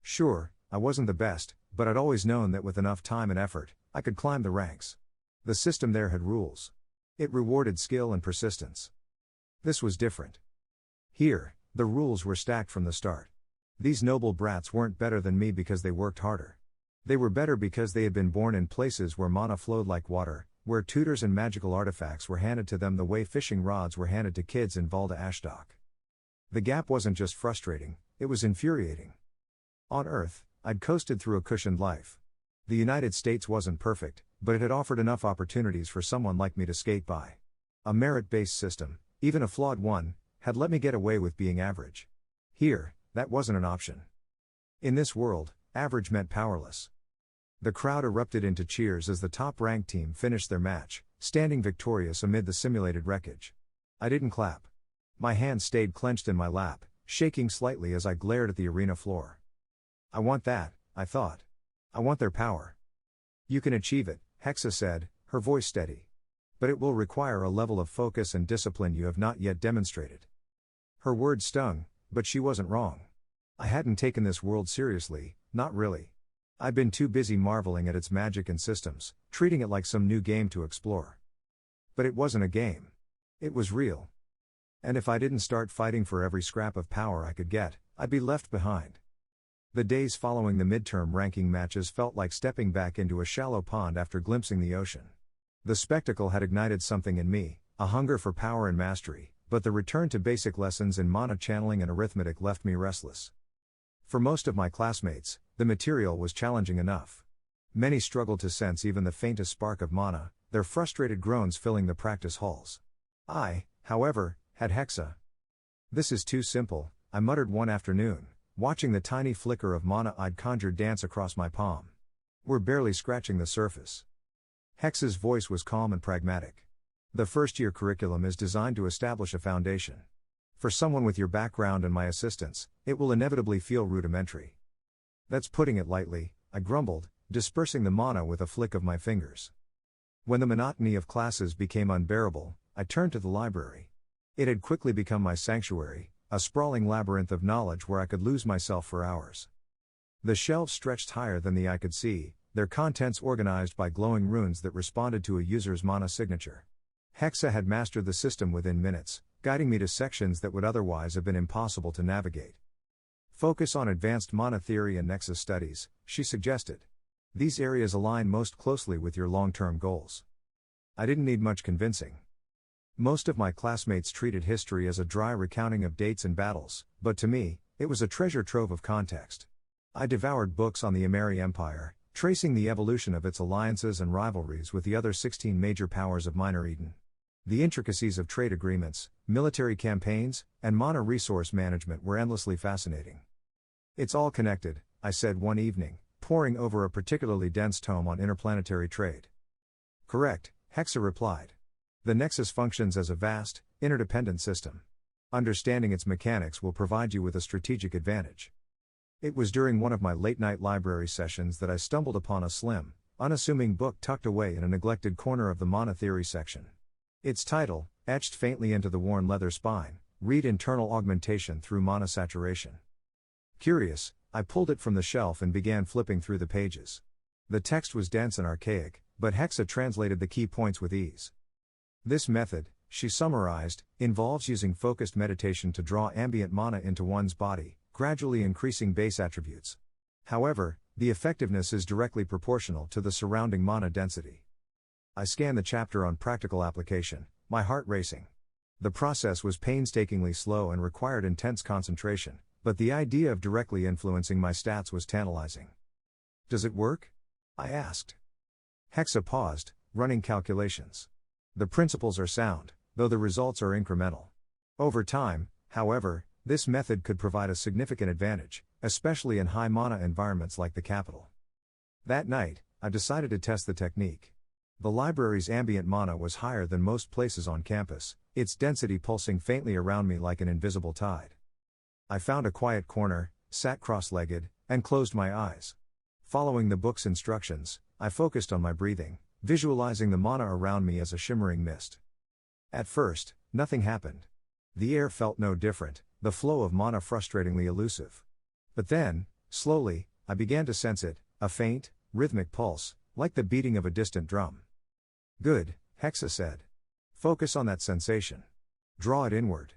Sure, I wasn't the best, but I'd always known that with enough time and effort, I could climb the ranks. The system there had rules. It rewarded skill and persistence. This was different. Here, the rules were stacked from the start. These noble brats weren't better than me because they worked harder. They were better because they had been born in places where mana flowed like water, where tutors and magical artifacts were handed to them the way fishing rods were handed to kids in Valda Ashdock. The gap wasn't just frustrating, it was infuriating. On Earth, I'd coasted through a cushioned life. The United States wasn't perfect, but it had offered enough opportunities for someone like me to skate by. A merit-based system, even a flawed one, had let me get away with being average. Here, that wasn't an option. In this world, average meant powerless. The crowd erupted into cheers as the top-ranked team finished their match, standing victorious amid the simulated wreckage. I didn't clap. My hands stayed clenched in my lap, shaking slightly as I glared at the arena floor. I want that, I thought. I want their power. You can achieve it, Hexa said, her voice steady. But it will require a level of focus and discipline you have not yet demonstrated. Her words stung, but she wasn't wrong. I hadn't taken this world seriously, not really. I'd been too busy marveling at its magic and systems, treating it like some new game to explore. But it wasn't a game. It was real. And if I didn't start fighting for every scrap of power I could get, I'd be left behind. The days following the midterm ranking matches felt like stepping back into a shallow pond after glimpsing the ocean. The spectacle had ignited something in me, a hunger for power and mastery, but the return to basic lessons in mana channeling and arithmetic left me restless. For most of my classmates, the material was challenging enough. Many struggled to sense even the faintest spark of mana, their frustrated groans filling the practice halls. I, however, had Hexa. This is too simple, I muttered one afternoon, watching the tiny flicker of mana I'd conjured dance across my palm. We're barely scratching the surface. Hexa's voice was calm and pragmatic. The first-year curriculum is designed to establish a foundation. For someone with your background and my assistance, it will inevitably feel rudimentary. That's putting it lightly, I grumbled, dispersing the mana with a flick of my fingers. When the monotony of classes became unbearable, I turned to the library. It had quickly become my sanctuary, a sprawling labyrinth of knowledge where I could lose myself for hours. The shelves stretched higher than the eye could see, their contents organized by glowing runes that responded to a user's mana signature. Hexa had mastered the system within minutes, guiding me to sections that would otherwise have been impossible to navigate. Focus on advanced mana theory and Nexus studies, she suggested. These areas align most closely with your long-term goals. I didn't need much convincing. Most of my classmates treated history as a dry recounting of dates and battles, but to me, it was a treasure trove of context. I devoured books on the Emeri Empire, tracing the evolution of its alliances and rivalries with the other 16 major powers of Minor Eden. The intricacies of trade agreements, military campaigns, and mana resource management were endlessly fascinating. It's all connected, I said one evening, poring over a particularly dense tome on interplanetary trade. Correct, Hexa replied. The Nexus functions as a vast, interdependent system. Understanding its mechanics will provide you with a strategic advantage. It was during one of my late-night library sessions that I stumbled upon a slim, unassuming book tucked away in a neglected corner of the Mana Theory section. Its title, etched faintly into the worn leather spine, read Internal Augmentation through Mana Saturation. Curious, I pulled it from the shelf and began flipping through the pages. The text was dense and archaic, but Hexa translated the key points with ease. This method, she summarized, involves using focused meditation to draw ambient mana into one's body, gradually increasing base attributes. However, the effectiveness is directly proportional to the surrounding mana density. I scanned the chapter on practical application, my heart racing. The process was painstakingly slow and required intense concentration, but the idea of directly influencing my stats was tantalizing. Does it work? I asked. Hexa paused, running calculations. The principles are sound, though the results are incremental. Over time, however, this method could provide a significant advantage, especially in high mana environments like the capital. That night, I decided to test the technique. The library's ambient mana was higher than most places on campus, its density pulsing faintly around me like an invisible tide. I found a quiet corner, sat cross-legged, and closed my eyes. Following the book's instructions, I focused on my breathing, visualizing the mana around me as a shimmering mist. At first, nothing happened. The air felt no different, the flow of mana frustratingly elusive. But then, slowly, I began to sense it, a faint, rhythmic pulse, like the beating of a distant drum. Good, Hexa said. Focus on that sensation. Draw it inward.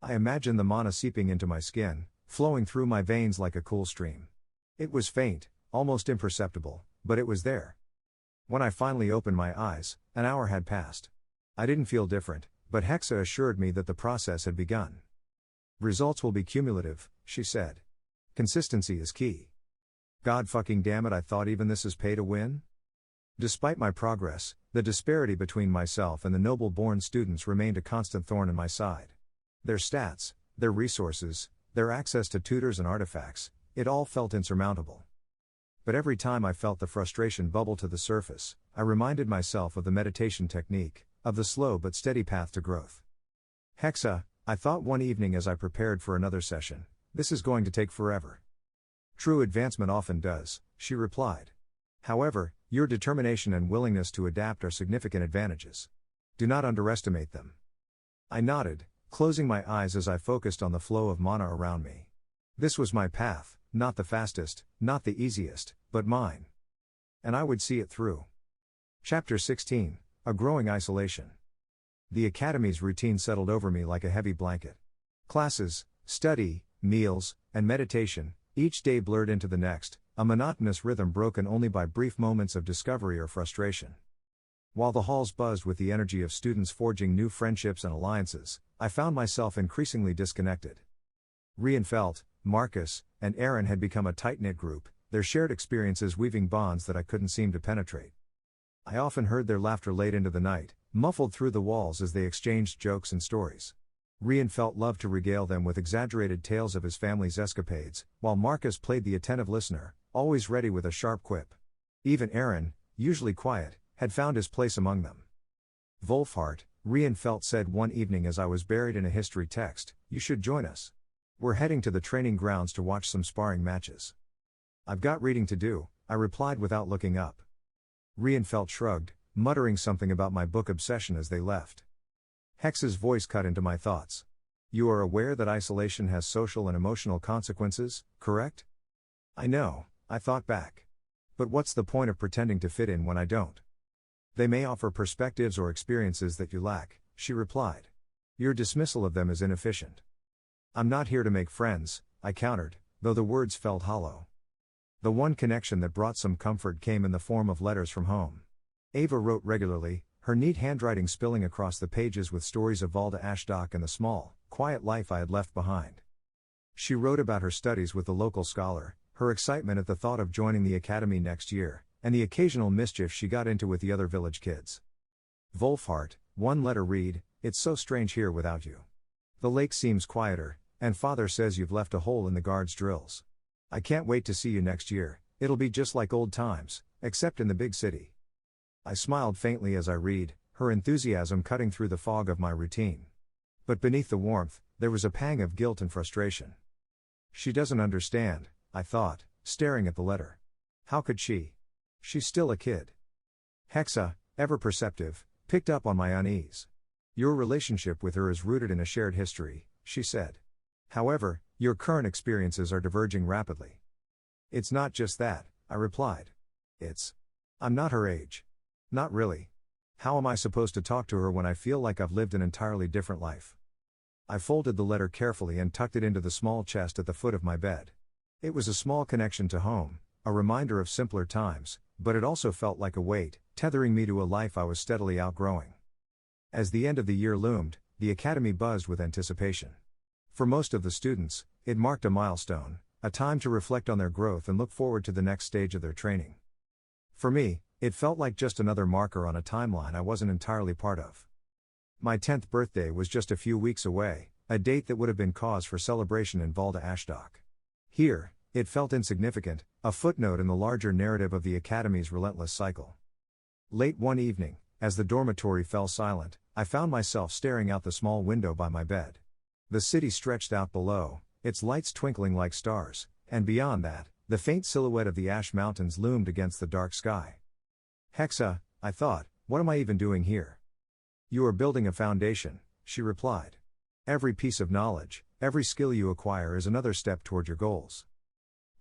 I imagined the mana seeping into my skin, flowing through my veins like a cool stream. It was faint, almost imperceptible, but it was there. When I finally opened my eyes, an hour had passed. I didn't feel different, but Hexa assured me that the process had begun. Results will be cumulative, she said. Consistency is key. God fucking damn it, I thought even this is pay to win? Despite my progress, the disparity between myself and the noble-born students remained a constant thorn in my side. Their stats, their resources, their access to tutors and artifacts, it all felt insurmountable. But every time I felt the frustration bubble to the surface, I reminded myself of the meditation technique, of the slow but steady path to growth. Hexa, I thought one evening as I prepared for another session, this is going to take forever. True advancement often does, she replied. However, your determination and willingness to adapt are significant advantages. Do not underestimate them. I nodded, closing my eyes as I focused on the flow of mana around me. This was my path, not the fastest, not the easiest, but mine. And I would see it through. Chapter 16, A Growing Isolation. The academy's routine settled over me like a heavy blanket. Classes, study, meals, and meditation, each day blurred into the next, a monotonous rhythm broken only by brief moments of discovery or frustration. While the halls buzzed with the energy of students forging new friendships and alliances, I found myself increasingly disconnected. Rienfeld, Marcus, and Aaron had become a tight-knit group, their shared experiences weaving bonds that I couldn't seem to penetrate. I often heard their laughter late into the night, muffled through the walls as they exchanged jokes and stories. Rienfeld loved to regale them with exaggerated tales of his family's escapades, while Marcus played the attentive listener, always ready with a sharp quip. Even Aaron, usually quiet, had found his place among them. Wolfhart, Rienfeld said one evening as I was buried in a history text, "You should join us. We're heading to the training grounds to watch some sparring matches." "I've got reading to do," I replied without looking up. Rienfeld shrugged, muttering something about my book obsession as they left. Hex's voice cut into my thoughts. "You are aware that isolation has social and emotional consequences, correct?" "I know," I thought back. "But what's the point of pretending to fit in when I don't?" "They may offer perspectives or experiences that you lack," she replied. "Your dismissal of them is inefficient." "I'm not here to make friends," I countered, though the words felt hollow. The one connection that brought some comfort came in the form of letters from home. Ava wrote regularly, her neat handwriting spilling across the pages with stories of Valda Ashdock and the small, quiet life I had left behind. She wrote about her studies with the local scholar, her excitement at the thought of joining the academy next year, and the occasional mischief she got into with the other village kids. Wolfhart, one letter read, "It's so strange here without you. The lake seems quieter, and Father says you've left a hole in the guards' drills. I can't wait to see you next year, it'll be just like old times, except in the big city." I smiled faintly as I read, her enthusiasm cutting through the fog of my routine. But beneath the warmth, there was a pang of guilt and frustration. She doesn't understand, I thought, staring at the letter. How could she? She's still a kid. Hexa, ever perceptive, picked up on my unease. Your relationship with her is rooted in a shared history, she said. However, your current experiences are diverging rapidly. It's not just that, I replied. I'm not her age. Not really. How am I supposed to talk to her when I feel like I've lived an entirely different life? I folded the letter carefully and tucked it into the small chest at the foot of my bed. It was a small connection to home, a reminder of simpler times, but it also felt like a weight, tethering me to a life I was steadily outgrowing. As the end of the year loomed, the academy buzzed with anticipation. For most of the students, it marked a milestone, a time to reflect on their growth and look forward to the next stage of their training. For me, it felt like just another marker on a timeline I wasn't entirely part of. My 10th birthday was just a few weeks away, a date that would have been cause for celebration in Valda Ashdock. Here, it felt insignificant, a footnote in the larger narrative of the Academy's relentless cycle. Late one evening, as the dormitory fell silent, I found myself staring out the small window by my bed. The city stretched out below, its lights twinkling like stars, and beyond that, the faint silhouette of the Ash Mountains loomed against the dark sky. Hexa, I thought, what am I even doing here? You are building a foundation, she replied. Every piece of knowledge, every skill you acquire is another step toward your goals.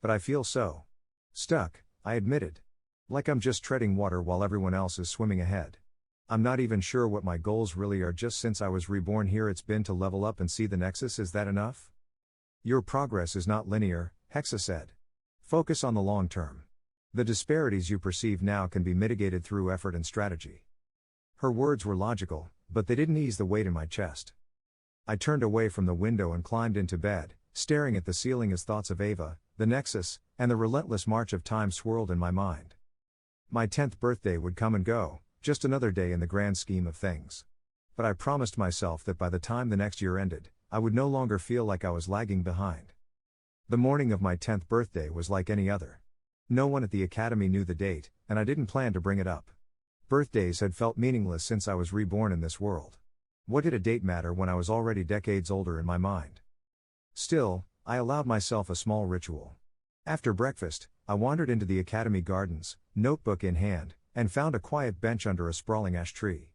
But I feel so stuck, I admitted. Like I'm just treading water while everyone else is swimming ahead. I'm not even sure what my goals really are. Just since I was reborn here it's been to level up and see the Nexus. Is that enough? Your progress is not linear, Hexa said. Focus on the long term. The disparities you perceive now can be mitigated through effort and strategy. Her words were logical, but they didn't ease the weight in my chest. I turned away from the window and climbed into bed, staring at the ceiling as thoughts of Ava, the Nexus, and the relentless march of time swirled in my mind. My 10th birthday would come and go, just another day in the grand scheme of things. But I promised myself that by the time the next year ended, I would no longer feel like I was lagging behind. The morning of my 10th birthday was like any other. No one at the academy knew the date, and I didn't plan to bring it up. Birthdays had felt meaningless since I was reborn in this world. What did a date matter when I was already decades older in my mind? Still, I allowed myself a small ritual. After breakfast, I wandered into the academy gardens, notebook in hand, and found a quiet bench under a sprawling ash tree.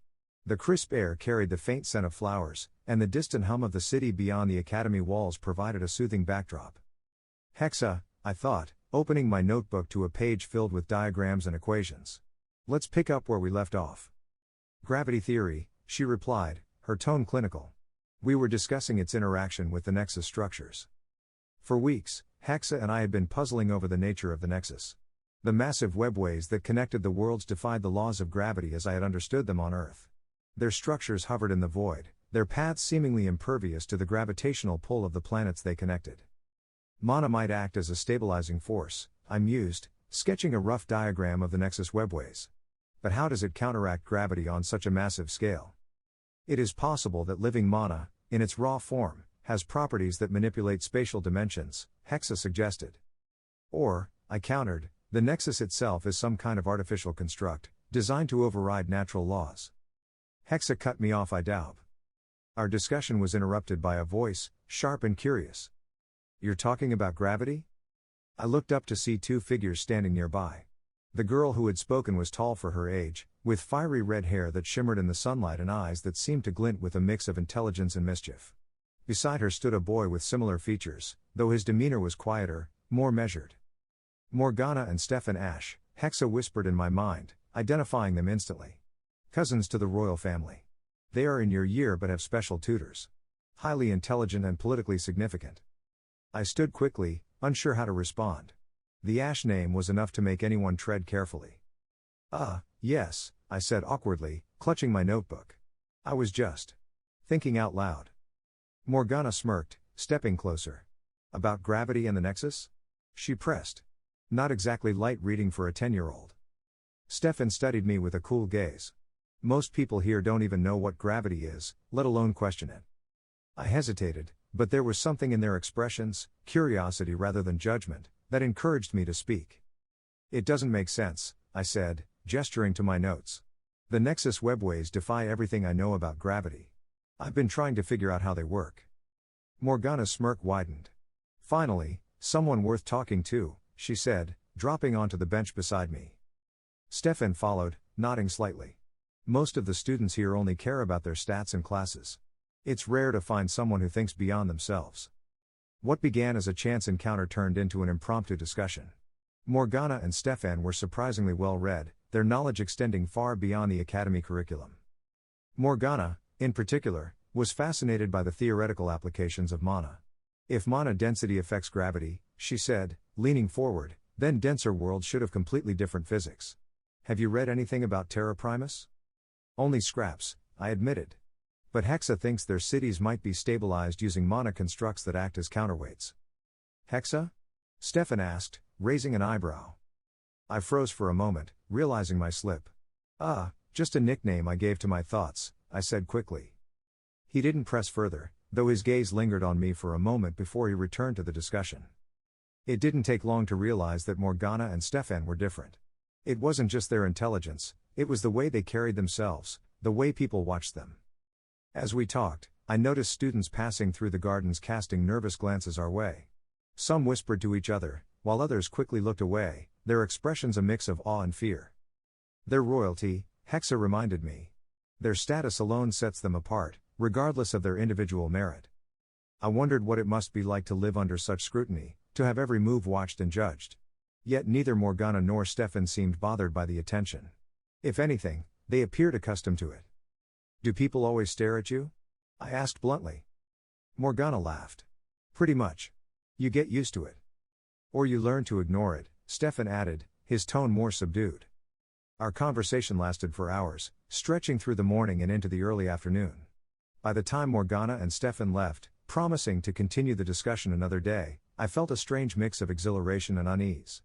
The crisp air carried the faint scent of flowers, and the distant hum of the city beyond the academy walls provided a soothing backdrop. Hexa, I thought, opening my notebook to a page filled with diagrams and equations. Let's pick up where we left off. Gravity theory, she replied, her tone clinical. We were discussing its interaction with the Nexus structures. For weeks, Hexa and I had been puzzling over the nature of the Nexus. The massive webways that connected the worlds defied the laws of gravity as I had understood them on Earth. Their structures hovered in the void, their paths seemingly impervious to the gravitational pull of the planets they connected. Mana might act as a stabilizing force, I mused, sketching a rough diagram of the Nexus webways. But how does it counteract gravity on such a massive scale? It is possible that living mana, in its raw form, has properties that manipulate spatial dimensions, Hexa suggested. Or, I countered, the Nexus itself is some kind of artificial construct, designed to override natural laws. Hexa cut me off. I doubt. Our discussion was interrupted by a voice, sharp and curious. You're talking about gravity? I looked up to see two figures standing nearby. The girl who had spoken was tall for her age, with fiery red hair that shimmered in the sunlight and eyes that seemed to glint with a mix of intelligence and mischief. Beside her stood a boy with similar features, though his demeanor was quieter, more measured. Morgana and Stefan Ash, Hexa whispered in my mind, identifying them instantly. Cousins to the royal family. They are in your year but have special tutors. Highly intelligent and politically significant. I stood quickly, unsure how to respond. The Ash name was enough to make anyone tread carefully. Yes, I said awkwardly, clutching my notebook. I was just thinking out loud. Morgana smirked, stepping closer. About gravity and the Nexus? She pressed. Not exactly light reading for a 10-year-old. Stefan studied me with a cool gaze. Most people here don't even know what gravity is, let alone question it. I hesitated, but there was something in their expressions, curiosity rather than judgment, that encouraged me to speak. It doesn't make sense, I said, gesturing to my notes. The Nexus webways defy everything I know about gravity. I've been trying to figure out how they work. Morgana's smirk widened. Finally, someone worth talking to, she said, dropping onto the bench beside me. Stefan followed, nodding slightly. Most of the students here only care about their stats and classes. It's rare to find someone who thinks beyond themselves. What began as a chance encounter turned into an impromptu discussion. Morgana and Stefan were surprisingly well read, their knowledge extending far beyond the academy curriculum. Morgana, in particular, was fascinated by the theoretical applications of mana. If mana density affects gravity, she said, leaning forward, then denser worlds should have completely different physics. Have you read anything about Terra Primus? Only scraps, I admitted. But Hexa thinks their cities might be stabilized using mana constructs that act as counterweights. Hexa? Stefan asked, raising an eyebrow. I froze for a moment, realizing my slip. Just a nickname I gave to my thoughts, I said quickly. He didn't press further, though his gaze lingered on me for a moment before he returned to the discussion. It didn't take long to realize that Morgana and Stefan were different. It wasn't just their intelligence, it was the way they carried themselves, the way people watched them. As we talked, I noticed students passing through the gardens casting nervous glances our way. Some whispered to each other, while others quickly looked away, their expressions a mix of awe and fear. Their royalty, Hexa reminded me. Their status alone sets them apart, regardless of their individual merit. I wondered what it must be like to live under such scrutiny, to have every move watched and judged. Yet neither Morgana nor Stefan seemed bothered by the attention. If anything, they appeared accustomed to it. Do people always stare at you? I asked bluntly. Morgana laughed. Pretty much. You get used to it. Or you learn to ignore it, Stefan added, his tone more subdued. Our conversation lasted for hours, stretching through the morning and into the early afternoon. By the time Morgana and Stefan left, promising to continue the discussion another day, I felt a strange mix of exhilaration and unease.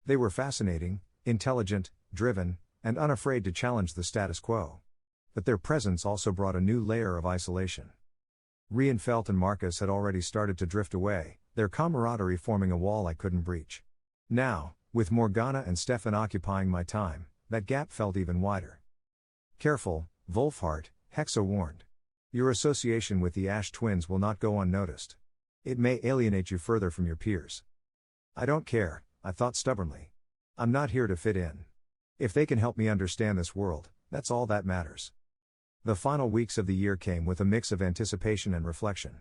They were fascinating, intelligent, driven, and unafraid to challenge the status quo. But their presence also brought a new layer of isolation. Rienfeld and Marcus had already started to drift away, their camaraderie forming a wall I couldn't breach. Now, with Morgana and Stefan occupying my time, that gap felt even wider. Careful, Wolfhart, Hexa warned. Your association with the Ash twins will not go unnoticed. It may alienate you further from your peers. I don't care, I thought stubbornly. I'm not here to fit in. If they can help me understand this world, that's all that matters. The final weeks of the year came with a mix of anticipation and reflection.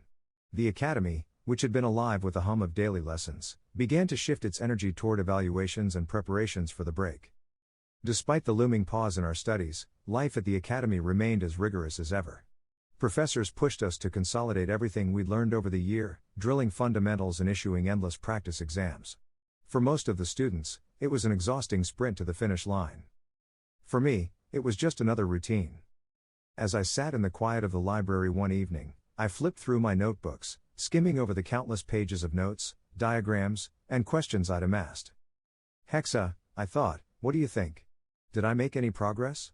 The academy, which had been alive with the hum of daily lessons, began to shift its energy toward evaluations and preparations for the break. Despite the looming pause in our studies, life at the academy remained as rigorous as ever. Professors pushed us to consolidate everything we'd learned over the year, drilling fundamentals and issuing endless practice exams. For most of the students, it was an exhausting sprint to the finish line. For me, it was just another routine. As I sat in the quiet of the library one evening, I flipped through my notebooks, skimming over the countless pages of notes, diagrams, and questions I'd amassed. Hexa, I thought, what do you think? Did I make any progress?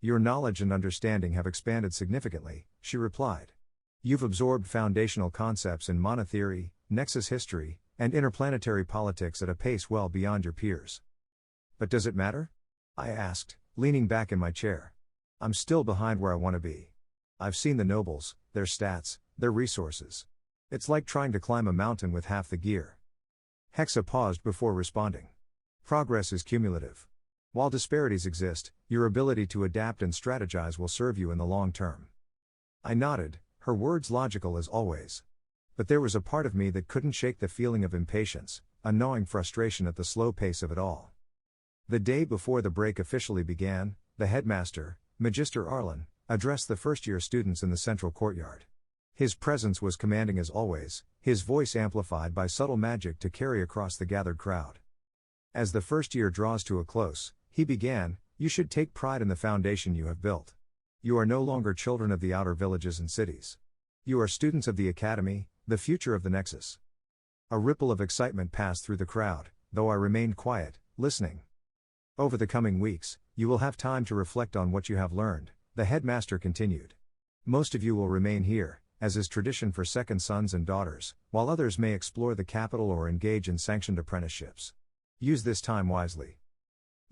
Your knowledge and understanding have expanded significantly, she replied. You've absorbed foundational concepts in mana theory, nexus history, and interplanetary politics at a pace well beyond your peers. But does it matter? I asked, leaning back in my chair. I'm still behind where I want to be. I've seen the nobles, their stats, their resources. It's like trying to climb a mountain with half the gear. Hexa paused before responding. Progress is cumulative. While disparities exist, your ability to adapt and strategize will serve you in the long term. I nodded, her words logical as always. But there was a part of me that couldn't shake the feeling of impatience, a gnawing frustration at the slow pace of it all. The day before the break officially began, the headmaster, Magister Arlen, addressed the first-year students in the central courtyard. His presence was commanding as always, his voice amplified by subtle magic to carry across the gathered crowd. As the first year draws to a close, he began, you should take pride in the foundation you have built. You are no longer children of the outer villages and cities. You are students of the academy, the future of the Nexus. A ripple of excitement passed through the crowd, though I remained quiet, listening. Over the coming weeks, you will have time to reflect on what you have learned, the headmaster continued. Most of you will remain here, as is tradition for second sons and daughters, while others may explore the capital or engage in sanctioned apprenticeships. Use this time wisely.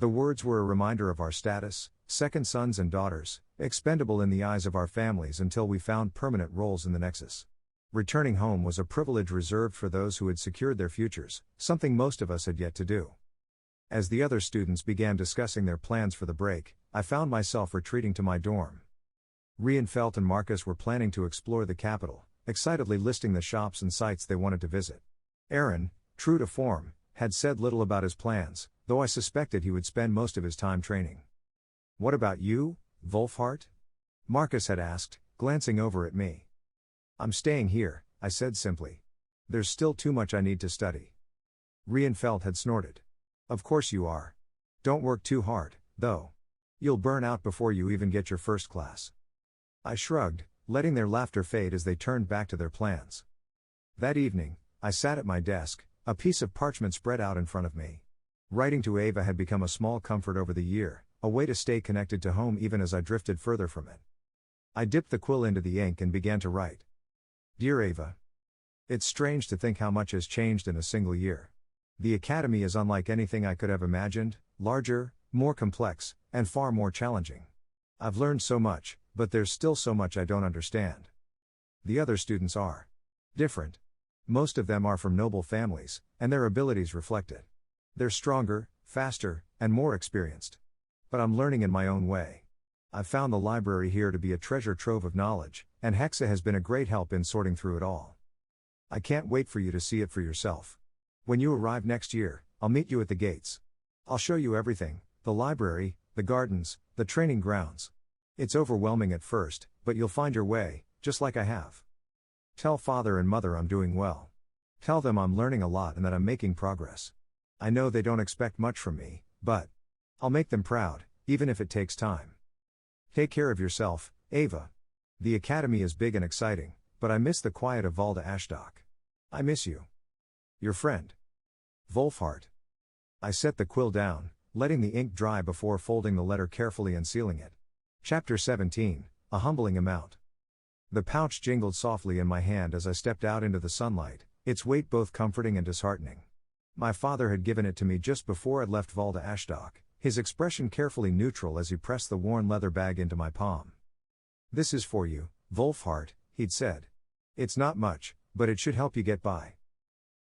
The words were a reminder of our status, second sons and daughters, expendable in the eyes of our families until we found permanent roles in the Nexus. Returning home was a privilege reserved for those who had secured their futures, something most of us had yet to do. As the other students began discussing their plans for the break, I found myself retreating to my dorm. Rienfeld and Marcus were planning to explore the capital, excitedly listing the shops and sites they wanted to visit. Aaron, true to form, had said little about his plans, though I suspected he would spend most of his time training. "What about you, Wolfhart?" Marcus had asked, glancing over at me. "I'm staying here," I said simply. "There's still too much I need to study." Rienfeld had snorted. "Of course you are. Don't work too hard, though. You'll burn out before you even get your first class." I shrugged, letting their laughter fade as they turned back to their plans. That evening, I sat at my desk, a piece of parchment spread out in front of me. Writing to Ava had become a small comfort over the year, a way to stay connected to home even as I drifted further from it. I dipped the quill into the ink and began to write. Dear Ava. It's strange to think how much has changed in a single year. The Academy is unlike anything I could have imagined, larger, more complex, and far more challenging. I've learned so much, but there's still so much I don't understand. The other students are different. Most of them are from noble families, and their abilities reflect it. They're stronger, faster, and more experienced. But I'm learning in my own way. I've found the library here to be a treasure trove of knowledge, and Hexa has been a great help in sorting through it all. I can't wait for you to see it for yourself. When you arrive next year, I'll meet you at the gates. I'll show you everything, the library, the gardens, the training grounds. It's overwhelming at first, but you'll find your way, just like I have. Tell father and mother I'm doing well. Tell them I'm learning a lot and that I'm making progress. I know they don't expect much from me, but I'll make them proud, even if it takes time. Take care of yourself, Ava. The Academy is big and exciting, but I miss the quiet of Valda Ashdok. I miss you. Your friend. Wolfhart. I set the quill down, letting the ink dry before folding the letter carefully and sealing it. Chapter 17, A Humbling Amount. The pouch jingled softly in my hand as I stepped out into the sunlight, its weight both comforting and disheartening. My father had given it to me just before I'd left Valda Ashdok, his expression carefully neutral as he pressed the worn leather bag into my palm. This is for you, Wolfhart, he'd said. It's not much, but it should help you get by.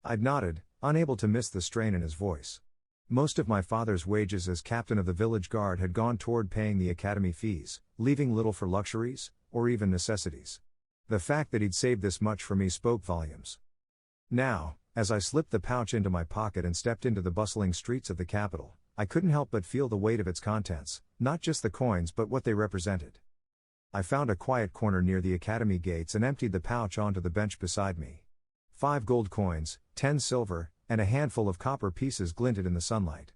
I'd nodded, unable to miss the strain in his voice. Most of my father's wages as captain of the village guard had gone toward paying the academy fees, leaving little for luxuries, or even necessities. The fact that he'd saved this much for me spoke volumes. Now, as I slipped the pouch into my pocket and stepped into the bustling streets of the capital, I couldn't help but feel the weight of its contents, not just the coins but what they represented. I found a quiet corner near the academy gates and emptied the pouch onto the bench beside me. 5 gold coins, 10 silver, and a handful of copper pieces glinted in the sunlight.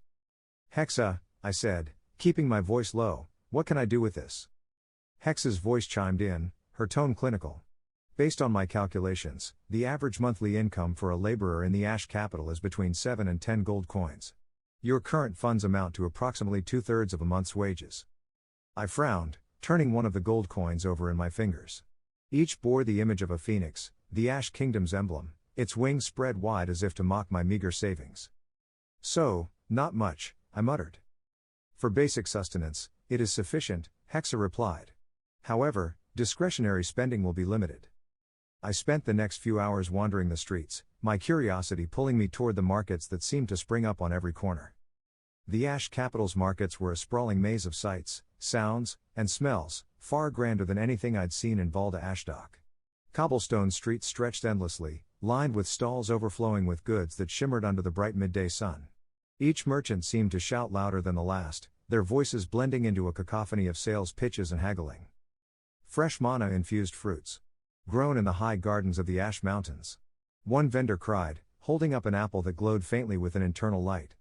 Hexa, I said, keeping my voice low, what can I do with this? Hexa's voice chimed in, her tone clinical. Based on my calculations, the average monthly income for a laborer in the Ash capital is between 7 and 10 gold coins. Your current funds amount to approximately 2/3 of a month's wages. I frowned, turning one of the gold coins over in my fingers. Each bore the image of a phoenix, the Ash Kingdom's emblem, its wings spread wide as if to mock my meager savings. So, not much, I muttered. For basic sustenance, it is sufficient, Hexa replied. However, discretionary spending will be limited. I spent the next few hours wandering the streets, my curiosity pulling me toward the markets that seemed to spring up on every corner. The Ash capital's markets were a sprawling maze of sights, sounds, and smells, far grander than anything I'd seen in Valda Ashdok. Cobblestone streets stretched endlessly, lined with stalls overflowing with goods that shimmered under the bright midday sun. Each merchant seemed to shout louder than the last, their voices blending into a cacophony of sales pitches and haggling. Fresh mana-infused fruits. Grown in the high gardens of the Ash Mountains. One vendor cried, holding up an apple that glowed faintly with an internal light.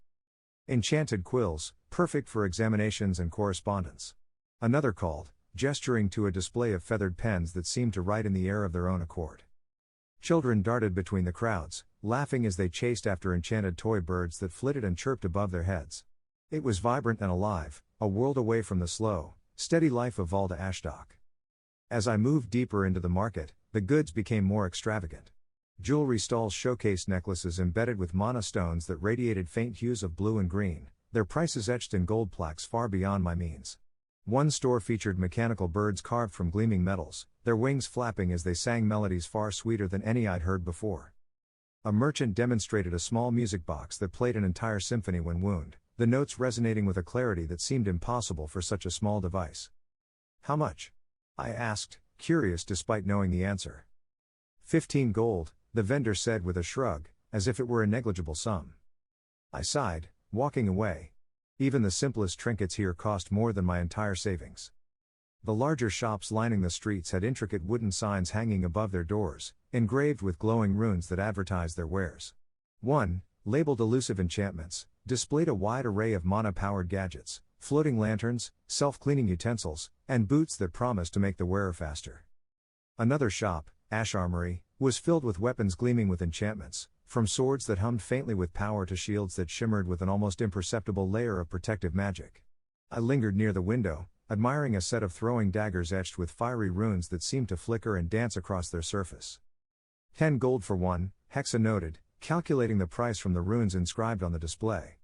Enchanted quills, perfect for examinations and correspondence. Another called, gesturing to a display of feathered pens that seemed to write in the air of their own accord. Children darted between the crowds, laughing as they chased after enchanted toy birds that flitted and chirped above their heads. It was vibrant and alive, a world away from the slow, steady life of Valda Ashdok. As I moved deeper into the market, the goods became more extravagant. Jewelry stalls showcased necklaces embedded with mana stones that radiated faint hues of blue and green, their prices etched in gold plaques far beyond my means. One store featured mechanical birds carved from gleaming metals, their wings flapping as they sang melodies far sweeter than any I'd heard before. A merchant demonstrated a small music box that played an entire symphony when wound, the notes resonating with a clarity that seemed impossible for such a small device. "How much?" I asked, curious despite knowing the answer. 15 gold, the vendor said with a shrug, as if it were a negligible sum. I sighed, walking away. Even the simplest trinkets here cost more than my entire savings. The larger shops lining the streets had intricate wooden signs hanging above their doors, engraved with glowing runes that advertised their wares. One, labeled Elusive Enchantments, displayed a wide array of mana-powered gadgets, floating lanterns, self-cleaning utensils, and boots that promised to make the wearer faster. Another shop, Ash Armory, was filled with weapons gleaming with enchantments, from swords that hummed faintly with power to shields that shimmered with an almost imperceptible layer of protective magic. I lingered near the window, admiring a set of throwing daggers etched with fiery runes that seemed to flicker and dance across their surface. 10 gold for one, Hexa noted, calculating the price from the runes inscribed on the display.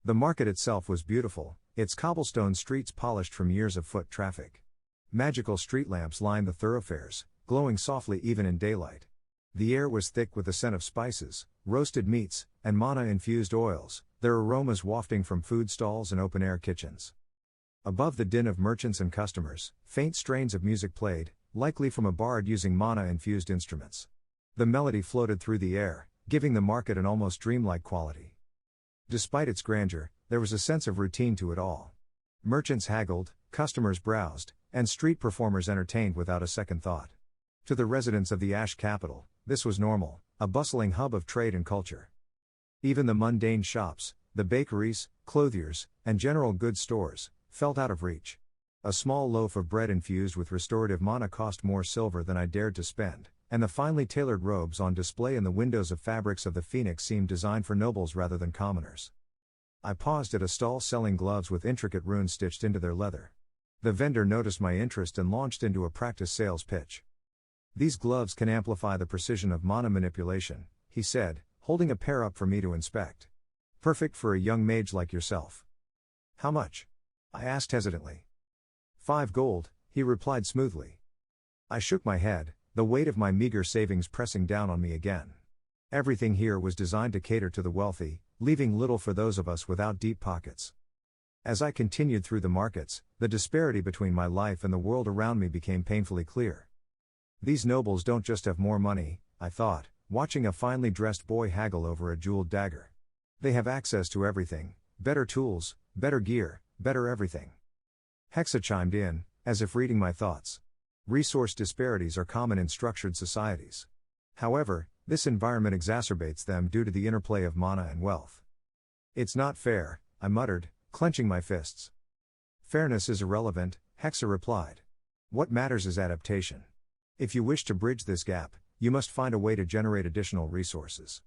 The market itself was beautiful, its cobblestone streets polished from years of foot traffic. Magical street lamps lined the thoroughfares, glowing softly even in daylight. The air was thick with the scent of spices, roasted meats, and mana-infused oils, their aromas wafting from food stalls and open-air kitchens. Above the din of merchants and customers, faint strains of music played, likely from a bard using mana-infused instruments. The melody floated through the air, giving the market an almost dreamlike quality. Despite its grandeur, there was a sense of routine to it all. Merchants haggled, customers browsed, and street performers entertained without a second thought. To the residents of the Ash capital, this was normal, a bustling hub of trade and culture. Even the mundane shops, the bakeries, clothiers, and general goods stores, felt out of reach. A small loaf of bread infused with restorative mana cost more silver than I dared to spend, and the finely tailored robes on display in the windows of fabrics of the Phoenix seemed designed for nobles rather than commoners. I paused at a stall selling gloves with intricate runes stitched into their leather. The vendor noticed my interest and launched into a practice sales pitch. "These gloves can amplify the precision of mana manipulation," he said, holding a pair up for me to inspect. "Perfect for a young mage like yourself." "How much?" I asked hesitantly. 5 gold, he replied smoothly. I shook my head, the weight of my meager savings pressing down on me again. Everything here was designed to cater to the wealthy, leaving little for those of us without deep pockets. As I continued through the markets, the disparity between my life and the world around me became painfully clear. These nobles don't just have more money, I thought, watching a finely dressed boy haggle over a jeweled dagger. They have access to everything, better tools, better gear, better everything. Hexa chimed in, as if reading my thoughts. Resource disparities are common in structured societies. However, this environment exacerbates them due to the interplay of mana and wealth. "It's not fair," I muttered, clenching my fists. "Fairness is irrelevant," Hexa replied. "What matters is adaptation. If you wish to bridge this gap, you must find a way to generate additional resources."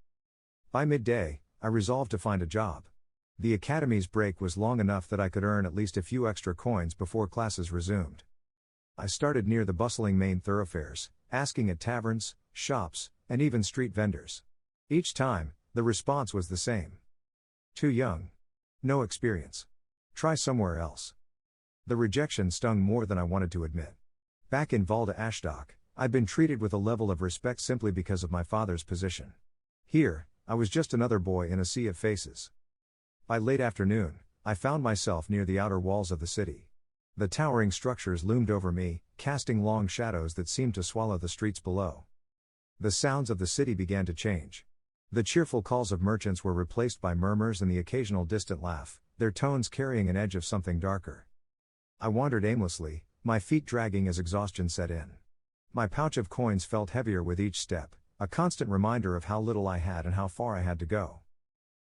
By midday, I resolved to find a job. The academy's break was long enough that I could earn at least a few extra coins before classes resumed. I started near the bustling main thoroughfares, asking at taverns, shops, and even street vendors. Each time, the response was the same. "Too young. No experience. Try somewhere else." The rejection stung more than I wanted to admit. Back in Valda Ashdock, I'd been treated with a level of respect simply because of my father's position. Here, I was just another boy in a sea of faces. By late afternoon, I found myself near the outer walls of the city. The towering structures loomed over me, casting long shadows that seemed to swallow the streets below. The sounds of the city began to change. The cheerful calls of merchants were replaced by murmurs and the occasional distant laugh, their tones carrying an edge of something darker. I wandered aimlessly, my feet dragging as exhaustion set in. My pouch of coins felt heavier with each step, a constant reminder of how little I had and how far I had to go.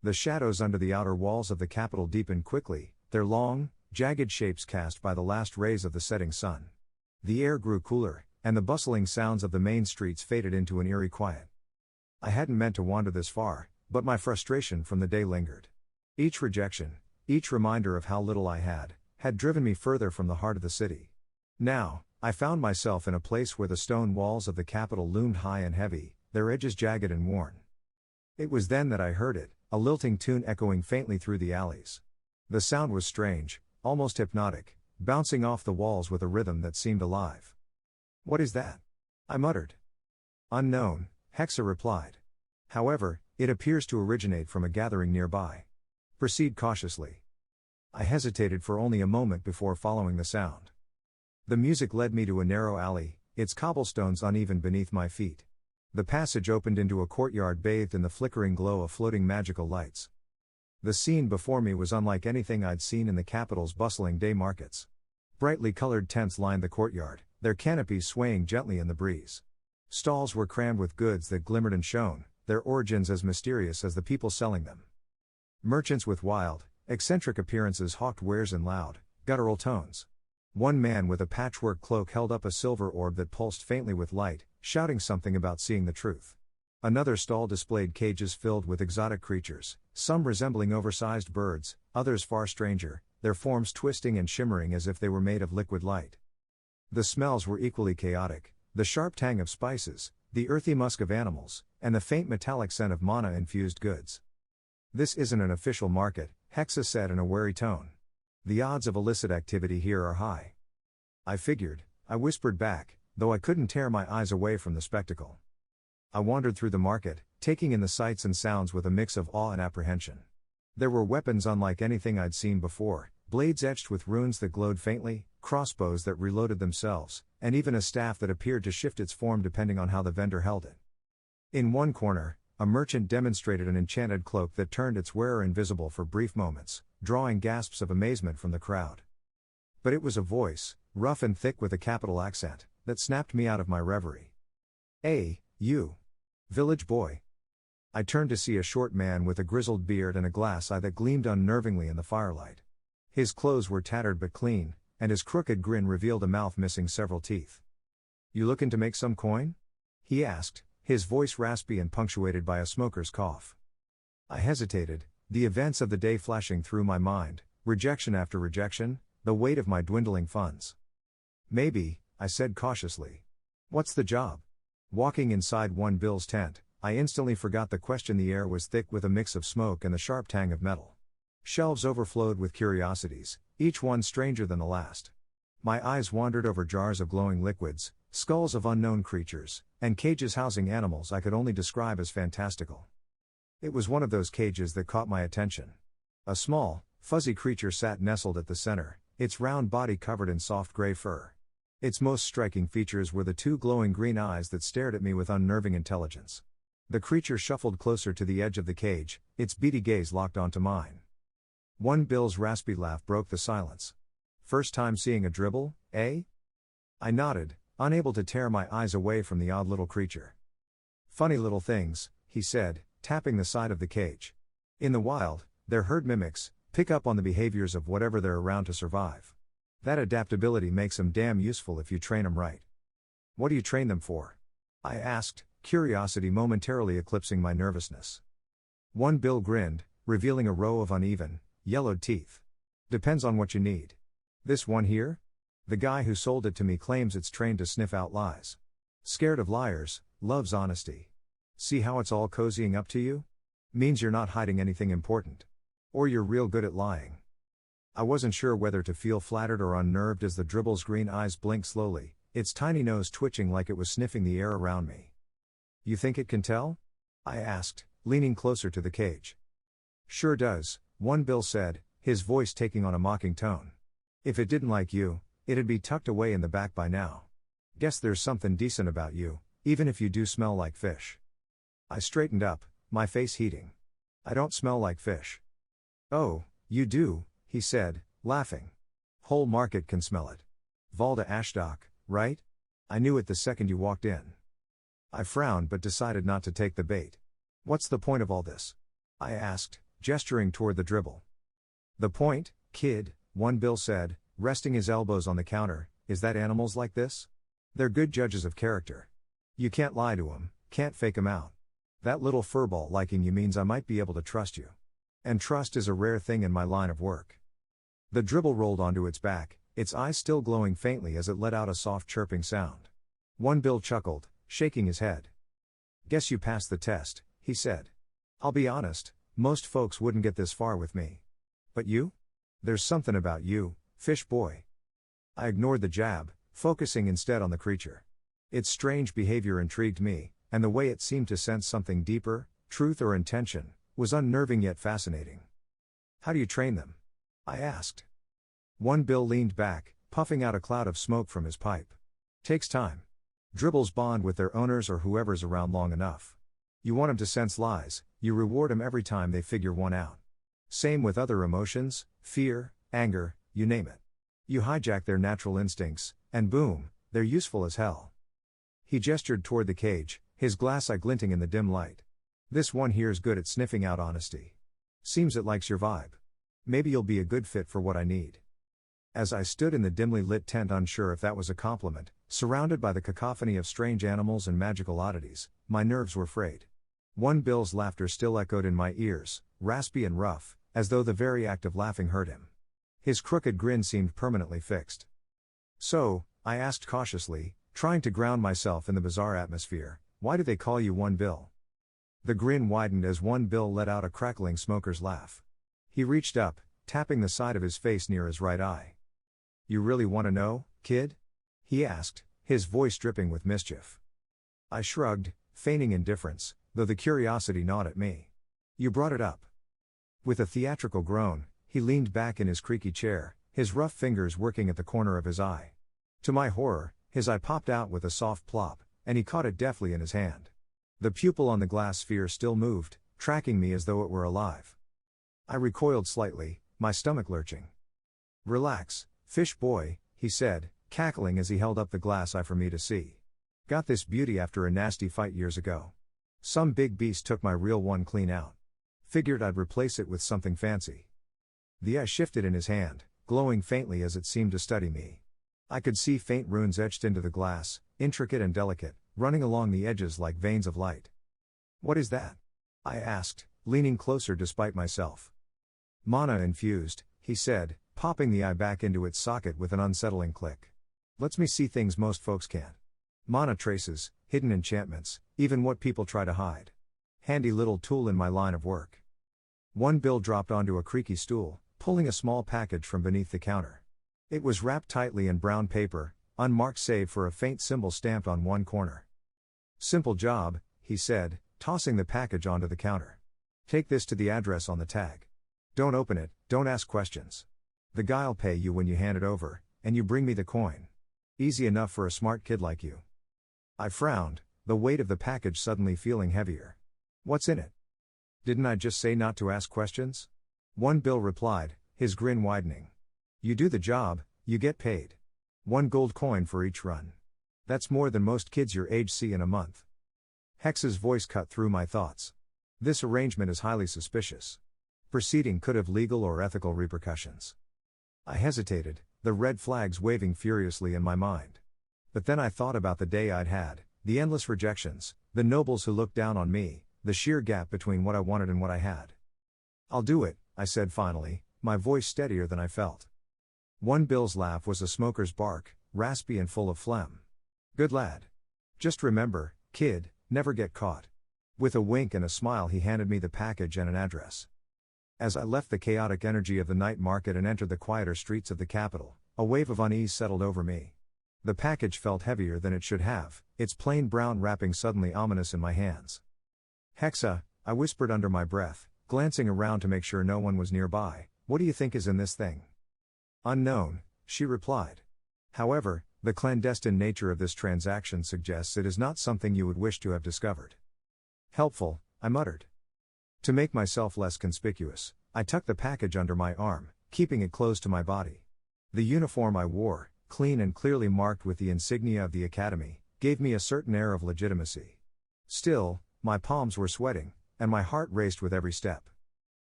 The shadows under the outer walls of the capital deepened quickly, their long, jagged shapes cast by the last rays of the setting sun. The air grew cooler, and the bustling sounds of the main streets faded into an eerie quiet. I hadn't meant to wander this far, but my frustration from the day lingered. Each rejection, each reminder of how little I had driven me further from the heart of the city. Now, I found myself in a place where the stone walls of the capital loomed high and heavy, their edges jagged and worn. It was then that I heard it, a lilting tune echoing faintly through the alleys. The sound was strange, almost hypnotic, bouncing off the walls with a rhythm that seemed alive. "What is that?" I muttered. "Unknown," Hexa replied. "However, it appears to originate from a gathering nearby. Proceed cautiously." I hesitated for only a moment before following the sound. The music led me to a narrow alley, its cobblestones uneven beneath my feet. The passage opened into a courtyard bathed in the flickering glow of floating magical lights. The scene before me was unlike anything I'd seen in the capital's bustling day markets. Brightly colored tents lined the courtyard, their canopies swaying gently in the breeze. Stalls were crammed with goods that glimmered and shone, their origins as mysterious as the people selling them. Merchants with wild, eccentric appearances hawked wares in loud, guttural tones. One man with a patchwork cloak held up a silver orb that pulsed faintly with light, shouting something about seeing the truth. Another stall displayed cages filled with exotic creatures, some resembling oversized birds, others far stranger, their forms twisting and shimmering as if they were made of liquid light. The smells were equally chaotic, the sharp tang of spices, the earthy musk of animals, and the faint metallic scent of mana-infused goods. "This isn't an official market," Hexa said in a wary tone. "The odds of illicit activity here are high." "I figured," I whispered back, though I couldn't tear my eyes away from the spectacle. I wandered through the market, taking in the sights and sounds with a mix of awe and apprehension. There were weapons unlike anything I'd seen before, blades etched with runes that glowed faintly, crossbows that reloaded themselves, and even a staff that appeared to shift its form depending on how the vendor held it. In one corner, a merchant demonstrated an enchanted cloak that turned its wearer invisible for brief moments, drawing gasps of amazement from the crowd. But it was a voice, rough and thick with a capital accent, that snapped me out of my reverie. "Hey, you. Village boy." I turned to see a short man with a grizzled beard and a glass eye that gleamed unnervingly in the firelight. His clothes were tattered but clean, and his crooked grin revealed a mouth missing several teeth. "You lookin' to make some coin?" he asked, his voice raspy and punctuated by a smoker's cough. I hesitated, the events of the day flashing through my mind, rejection after rejection, the weight of my dwindling funds. "Maybe," I said cautiously. "What's the job?" Walking inside one Bill's tent, I instantly forgot the question. The air was thick with a mix of smoke and the sharp tang of metal. Shelves overflowed with curiosities, each one stranger than the last. My eyes wandered over jars of glowing liquids, skulls of unknown creatures, and cages housing animals I could only describe as fantastical. It was one of those cages that caught my attention. A small, fuzzy creature sat nestled at the center, its round body covered in soft gray fur. Its most striking features were the two glowing green eyes that stared at me with unnerving intelligence. The creature shuffled closer to the edge of the cage, its beady gaze locked onto mine. One Bill's raspy laugh broke the silence. "First time seeing a dribble, eh?" I nodded, unable to tear my eyes away from the odd little creature. "Funny little things," he said, tapping the side of the cage. "In the wild, they're herd mimics, pick up on the behaviors of whatever they're around to survive. That adaptability makes them damn useful if you train them right." "What do you train them for?" I asked, curiosity momentarily eclipsing my nervousness. One Bill grinned, revealing a row of uneven, yellowed teeth. "Depends on what you need. This one here? The guy who sold it to me claims it's trained to sniff out lies. Scared of liars, loves honesty. See how it's all cozying up to you? Means you're not hiding anything important. Or you're real good at lying." I wasn't sure whether to feel flattered or unnerved as the dribble's green eyes blinked slowly, its tiny nose twitching like it was sniffing the air around me. "You think it can tell?" I asked, leaning closer to the cage. "Sure does," one Bill said, his voice taking on a mocking tone. "If it didn't like you, it'd be tucked away in the back by now. Guess there's something decent about you, even if you do smell like fish." I straightened up, my face heating. "I don't smell like fish." "Oh, you do," he said, laughing. "Whole market can smell it. Valda Ashdock, right? I knew it the second you walked in." I frowned but decided not to take the bait. "What's the point of all this?" I asked, gesturing toward the dribble. "The point, kid," one Bill said, resting his elbows on the counter, "is that animals like this? They're good judges of character. You can't lie to 'em, can't fake 'em out. That little furball liking you means I might be able to trust you. And trust is a rare thing in my line of work." The dribble rolled onto its back, its eyes still glowing faintly as it let out a soft chirping sound. One Bill chuckled, shaking his head. "Guess you passed the test," he said. "I'll be honest, most folks wouldn't get this far with me. But you? "There's something about you, fish boy." I ignored the jab, focusing instead on the creature. Its strange behavior intrigued me, and the way it seemed to sense something deeper, truth or intention, was unnerving yet fascinating. "How do you train them?" I asked. One bill leaned back, puffing out a cloud of smoke from his pipe. "Takes time. Dribbles bond with their owners or whoever's around long enough. You want 'em to sense lies, you reward 'em every time they figure one out. Same with other emotions, fear, anger, you name it. You hijack their natural instincts, and boom, they're useful as hell." He gestured toward the cage, his glass eye glinting in the dim light. "This one here's good at sniffing out honesty. Seems it likes your vibe. Maybe you'll be a good fit for what I need." As I stood in the dimly lit tent unsure if that was a compliment, surrounded by the cacophony of strange animals and magical oddities, my nerves were frayed. One bill's laughter still echoed in my ears, raspy and rough, as though the very act of laughing hurt him. His crooked grin seemed permanently fixed. "So," I asked cautiously, trying to ground myself in the bizarre atmosphere, "why do they call you One Bill?" The grin widened as One Bill let out a crackling smoker's laugh. He reached up, tapping the side of his face near his right eye. "You really want to know, kid?" he asked, his voice dripping with mischief. I shrugged, feigning indifference, though the curiosity gnawed at me. "You brought it up." With a theatrical groan, he leaned back in his creaky chair, his rough fingers working at the corner of his eye. To my horror, his eye popped out with a soft plop, and he caught it deftly in his hand. The pupil on the glass sphere still moved, tracking me as though it were alive. I recoiled slightly, my stomach lurching. "Relax, fish boy," he said, cackling as he held up the glass eye for me to see. "Got this beauty after a nasty fight years ago. Some big beast took my real one clean out. Figured I'd replace it with something fancy." The eye shifted in his hand, glowing faintly as it seemed to study me. I could see faint runes etched into the glass, intricate and delicate, running along the edges like veins of light. "What is that?" I asked, leaning closer despite myself. "Mana infused," he said, popping the eye back into its socket with an unsettling click. "Lets me see things most folks can't. Mana traces, hidden enchantments, even what people try to hide. Handy little tool in my line of work." One bill dropped onto a creaky stool, pulling a small package from beneath the counter. It was wrapped tightly in brown paper, unmarked save for a faint symbol stamped on one corner. "Simple job," he said, tossing the package onto the counter. "Take this to the address on the tag. Don't open it, don't ask questions. The guy'll pay you when you hand it over, and you bring me the coin. Easy enough for a smart kid like you." I frowned, the weight of the package suddenly feeling heavier. "What's in it?" "Didn't I just say not to ask questions?" One bill replied, his grin widening. "You do the job, you get paid. 1 gold coin for each run. That's more than most kids your age see in a month." Hex's voice cut through my thoughts. "This arrangement is highly suspicious. Proceeding could have legal or ethical repercussions." I hesitated, the red flags waving furiously in my mind. But then I thought about the day I'd had, the endless rejections, the nobles who looked down on me, the sheer gap between what I wanted and what I had. "I'll do it," I said finally, my voice steadier than I felt. One bill's laugh was a smoker's bark, raspy and full of phlegm. "Good lad. Just remember, kid, never get caught." With a wink and a smile he handed me the package and an address. As I left the chaotic energy of the night market and entered the quieter streets of the capital, a wave of unease settled over me. The package felt heavier than it should have, its plain brown wrapping suddenly ominous in my hands. "Hexa," I whispered under my breath, glancing around to make sure no one was nearby, "what do you think is in this thing?" "Unknown," she replied. "However, the clandestine nature of this transaction suggests it is not something you would wish to have discovered." "Helpful," I muttered. To make myself less conspicuous, I tucked the package under my arm, keeping it close to my body. The uniform I wore, clean and clearly marked with the insignia of the academy, gave me a certain air of legitimacy. Still, my palms were sweating, and my heart raced with every step.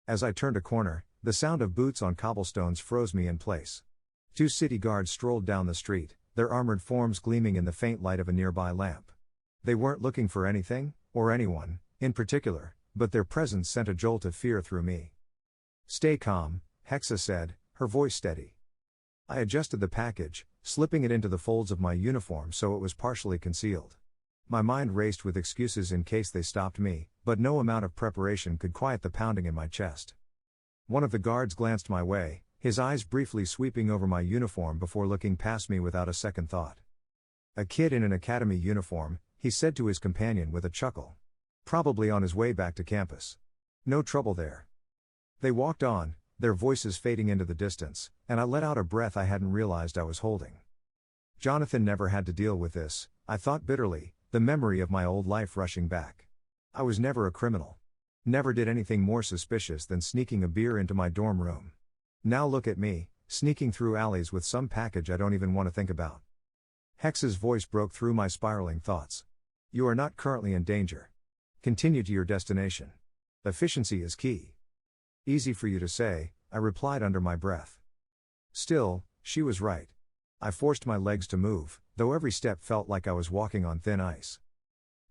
As I turned a corner, the sound of boots on cobblestones froze me in place. 2 city guards strolled down the street, their armored forms gleaming in the faint light of a nearby lamp. They weren't looking for anything, or anyone, in particular, but their presence sent a jolt of fear through me. "Stay calm," Hexa said, her voice steady. I adjusted the package, slipping it into the folds of my uniform so it was partially concealed. My mind raced with excuses in case they stopped me, but no amount of preparation could quiet the pounding in my chest. One of the guards glanced my way, his eyes briefly sweeping over my uniform before looking past me without a second thought. A kid in an academy uniform, he said to his companion with a chuckle. Probably on his way back to campus. No trouble there. They walked on, their voices fading into the distance, and I let out a breath I hadn't realized I was holding. Johnathan never had to deal with this, I thought bitterly, the memory of my old life rushing back. I was never a criminal. Never did anything more suspicious than sneaking a beer into my dorm room. Now look at me, sneaking through alleys with some package I don't even want to think about. Hex's voice broke through my spiraling thoughts. You are not currently in danger. Continue to your destination. Efficiency is key. Easy for you to say, I replied under my breath. Still, she was right. I forced my legs to move, though every step felt like I was walking on thin ice.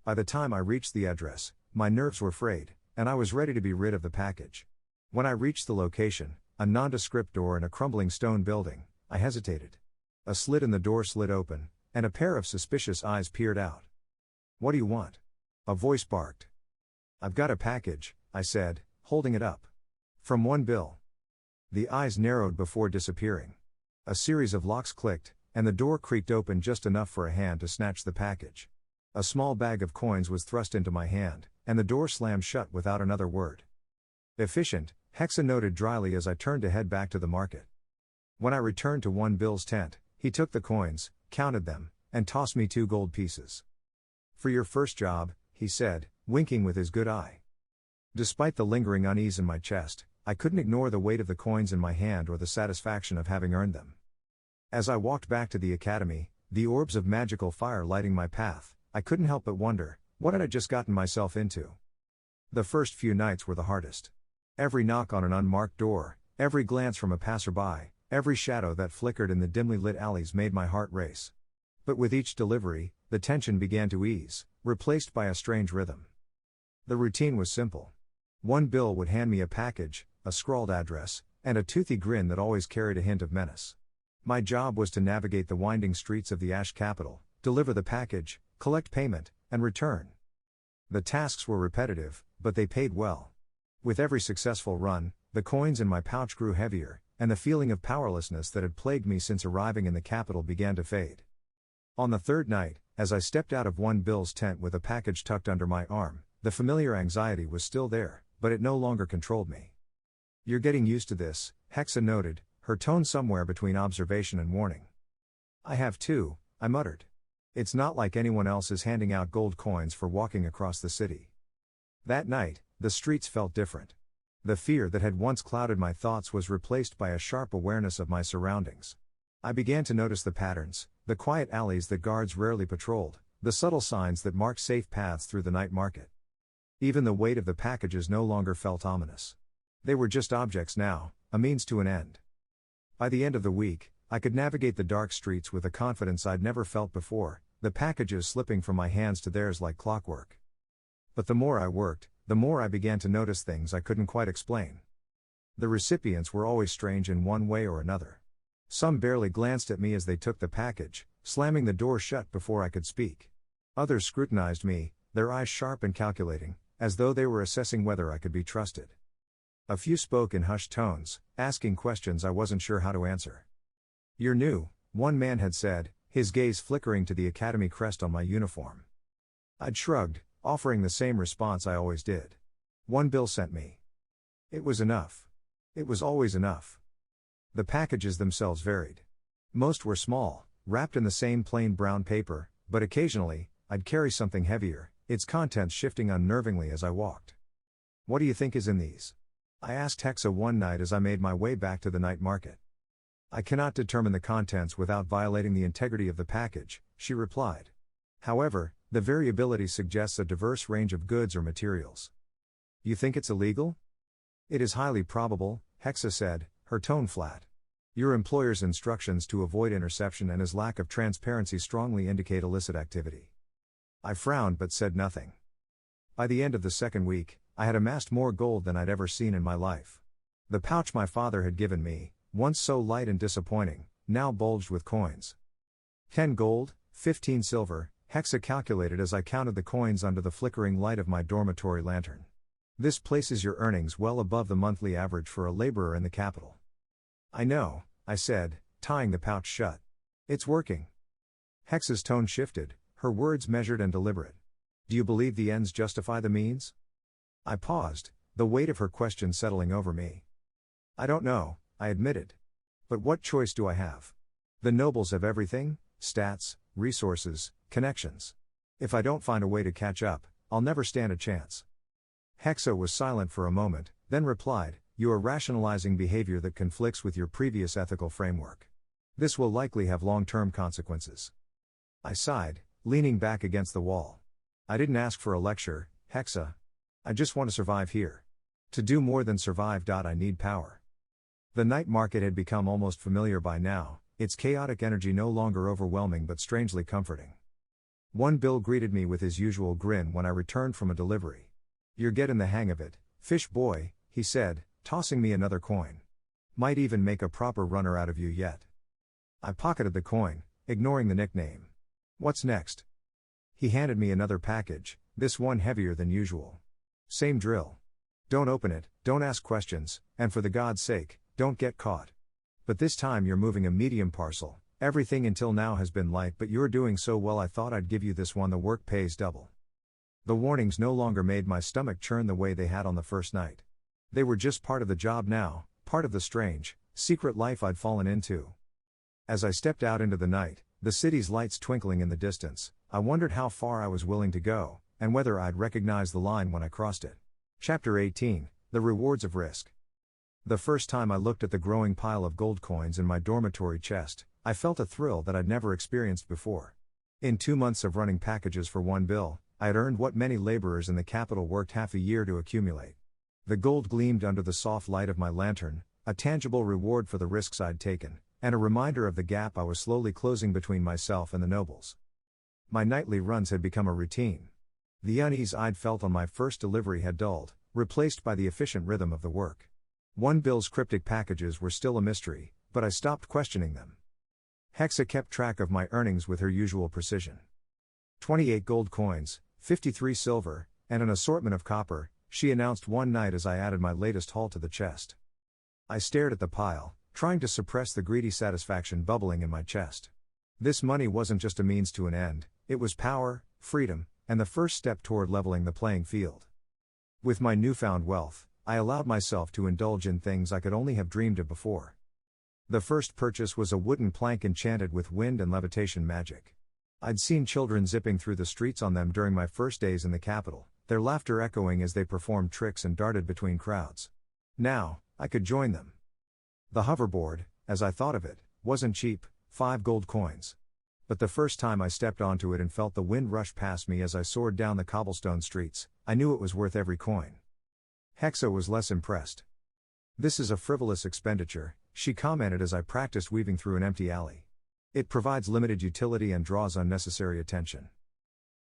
By the time I reached the address, my nerves were frayed, and I was ready to be rid of the package. When I reached the location, a nondescript door in a crumbling stone building, I hesitated. A slit in the door slid open, and a pair of suspicious eyes peered out. What do you want? A voice barked. I've got a package, I said, holding it up. From one bill. The eyes narrowed before disappearing. A series of locks clicked, and the door creaked open just enough for a hand to snatch the package. A small bag of coins was thrust into my hand, and the door slammed shut without another word. Efficient, Hexa noted dryly as I turned to head back to the market. When I returned to One Bill's tent, he took the coins, counted them, and tossed me 2 gold pieces. For your first job, he said, winking with his good eye. Despite the lingering unease in my chest, I couldn't ignore the weight of the coins in my hand or the satisfaction of having earned them. As I walked back to the academy, the orbs of magical fire lighting my path, I couldn't help but wonder, what had I just gotten myself into? The first few nights were the hardest. Every knock on an unmarked door, every glance from a passerby, every shadow that flickered in the dimly lit alleys made my heart race. But with each delivery, the tension began to ease, replaced by a strange rhythm. The routine was simple. One bill would hand me a package, a scrawled address, and a toothy grin that always carried a hint of menace. My job was to navigate the winding streets of the Ash capital, deliver the package, collect payment, and return. The tasks were repetitive, but they paid well. With every successful run, the coins in my pouch grew heavier, and the feeling of powerlessness that had plagued me since arriving in the capital began to fade. On the third night, as I stepped out of One Bill's tent with a package tucked under my arm, the familiar anxiety was still there, but it no longer controlled me. You're getting used to this, Hexa noted, her tone somewhere between observation and warning. I have too, I muttered. It's not like anyone else is handing out gold coins for walking across the city. That night, the streets felt different. The fear that had once clouded my thoughts was replaced by a sharp awareness of my surroundings. I began to notice the patterns, the quiet alleys that guards rarely patrolled, the subtle signs that marked safe paths through the night market. Even the weight of the packages no longer felt ominous. They were just objects now, a means to an end. By the end of the week, I could navigate the dark streets with a confidence I'd never felt before, the packages slipping from my hands to theirs like clockwork. But the more I worked, the more I began to notice things I couldn't quite explain. The recipients were always strange in one way or another. Some barely glanced at me as they took the package, slamming the door shut before I could speak. Others scrutinized me, their eyes sharp and calculating, as though they were assessing whether I could be trusted. A few spoke in hushed tones, asking questions I wasn't sure how to answer. You're new, one man had said, his gaze flickering to the academy crest on my uniform. I'd shrugged, offering the same response I always did. One bill sent me. It was enough. It was always enough. The packages themselves varied. Most were small, wrapped in the same plain brown paper, but occasionally, I'd carry something heavier, its contents shifting unnervingly as I walked. What do you think is in these? I asked Hexa one night as I made my way back to the night market. I cannot determine the contents without violating the integrity of the package, she replied. However, the variability suggests a diverse range of goods or materials. You think it's illegal? It is highly probable, Hexa said, her tone flat. Your employer's instructions to avoid interception and his lack of transparency strongly indicate illicit activity. I frowned but said nothing. By the end of the second week, I had amassed more gold than I'd ever seen in my life. The pouch my father had given me, once so light and disappointing, now bulged with coins. 10 gold, 15 silver, Hexa calculated as I counted the coins under the flickering light of my dormitory lantern. This places your earnings well above the monthly average for a laborer in the capital. I know, I said, tying the pouch shut. It's working. Hexa's tone shifted, her words measured and deliberate. Do you believe the ends justify the means? I paused, the weight of her question settling over me. I don't know, I admitted. But what choice do I have? The nobles have everything: stats, resources, connections. If I don't find a way to catch up, I'll never stand a chance. Hexa was silent for a moment, then replied, You are rationalizing behavior that conflicts with your previous ethical framework. This will likely have long-term consequences. I sighed, leaning back against the wall. I didn't ask for a lecture, Hexa. I just want to survive here. To do more than survive. I need power. The night market had become almost familiar by now, its chaotic energy no longer overwhelming but strangely comforting. One Bill greeted me with his usual grin when I returned from a delivery. You're getting the hang of it, fish boy, he said, tossing me another coin. Might even make a proper runner out of you yet. I pocketed the coin, ignoring the nickname. What's next? He handed me another package, this one heavier than usual. Same drill. Don't open it, don't ask questions, and for the God's sake, don't get caught. But this time you're moving a medium parcel. Everything until now has been light, but you're doing so well I thought I'd give you this one. The work pays double. The warnings no longer made my stomach churn the way they had on the first night. They were just part of the job now, part of the strange, secret life I'd fallen into. As I stepped out into the night, the city's lights twinkling in the distance, I wondered how far I was willing to go, and whether I'd recognize the line when I crossed it. Chapter 18, The Rewards of Risk. The first time I looked at the growing pile of gold coins in my dormitory chest, I felt a thrill that I'd never experienced before. In 2 months of running packages for 1 bill, I had earned what many laborers in the capital worked half a year to accumulate. The gold gleamed under the soft light of my lantern, a tangible reward for the risks I'd taken, and a reminder of the gap I was slowly closing between myself and the nobles. My nightly runs had become a routine. The unease I'd felt on my first delivery had dulled, replaced by the efficient rhythm of the work. 1 bill's cryptic packages were still a mystery, but I stopped questioning them. Hexa kept track of my earnings with her usual precision. 28 gold coins, 53 silver, and an assortment of copper, she announced one night as I added my latest haul to the chest. I stared at the pile, trying to suppress the greedy satisfaction bubbling in my chest. This money wasn't just a means to an end, it was power, freedom, and the first step toward leveling the playing field. With my newfound wealth, I allowed myself to indulge in things I could only have dreamed of before. The first purchase was a wooden plank enchanted with wind and levitation magic. I'd seen children zipping through the streets on them during my first days in the capital, their laughter echoing as they performed tricks and darted between crowds. Now, I could join them. The hoverboard, as I thought of it, wasn't cheap, 5 gold coins. But the first time I stepped onto it and felt the wind rush past me as I soared down the cobblestone streets, I knew it was worth every coin. Hexa was less impressed. This is a frivolous expenditure, she commented as I practiced weaving through an empty alley. It provides limited utility and draws unnecessary attention.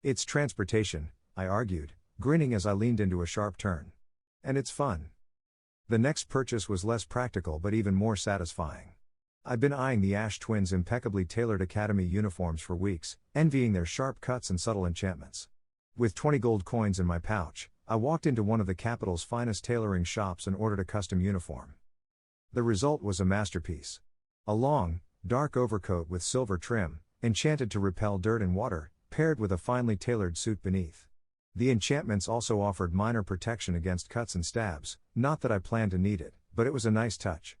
It's transportation, I argued, grinning as I leaned into a sharp turn. And it's fun. The next purchase was less practical but even more satisfying. I'd been eyeing the Ash twins' impeccably tailored academy uniforms for weeks, envying their sharp cuts and subtle enchantments. With 20 gold coins in my pouch, I walked into one of the capital's finest tailoring shops and ordered a custom uniform. The result was a masterpiece. A long, dark overcoat with silver trim, enchanted to repel dirt and water, paired with a finely tailored suit beneath. The enchantments also offered minor protection against cuts and stabs, not that I planned to need it, but it was a nice touch.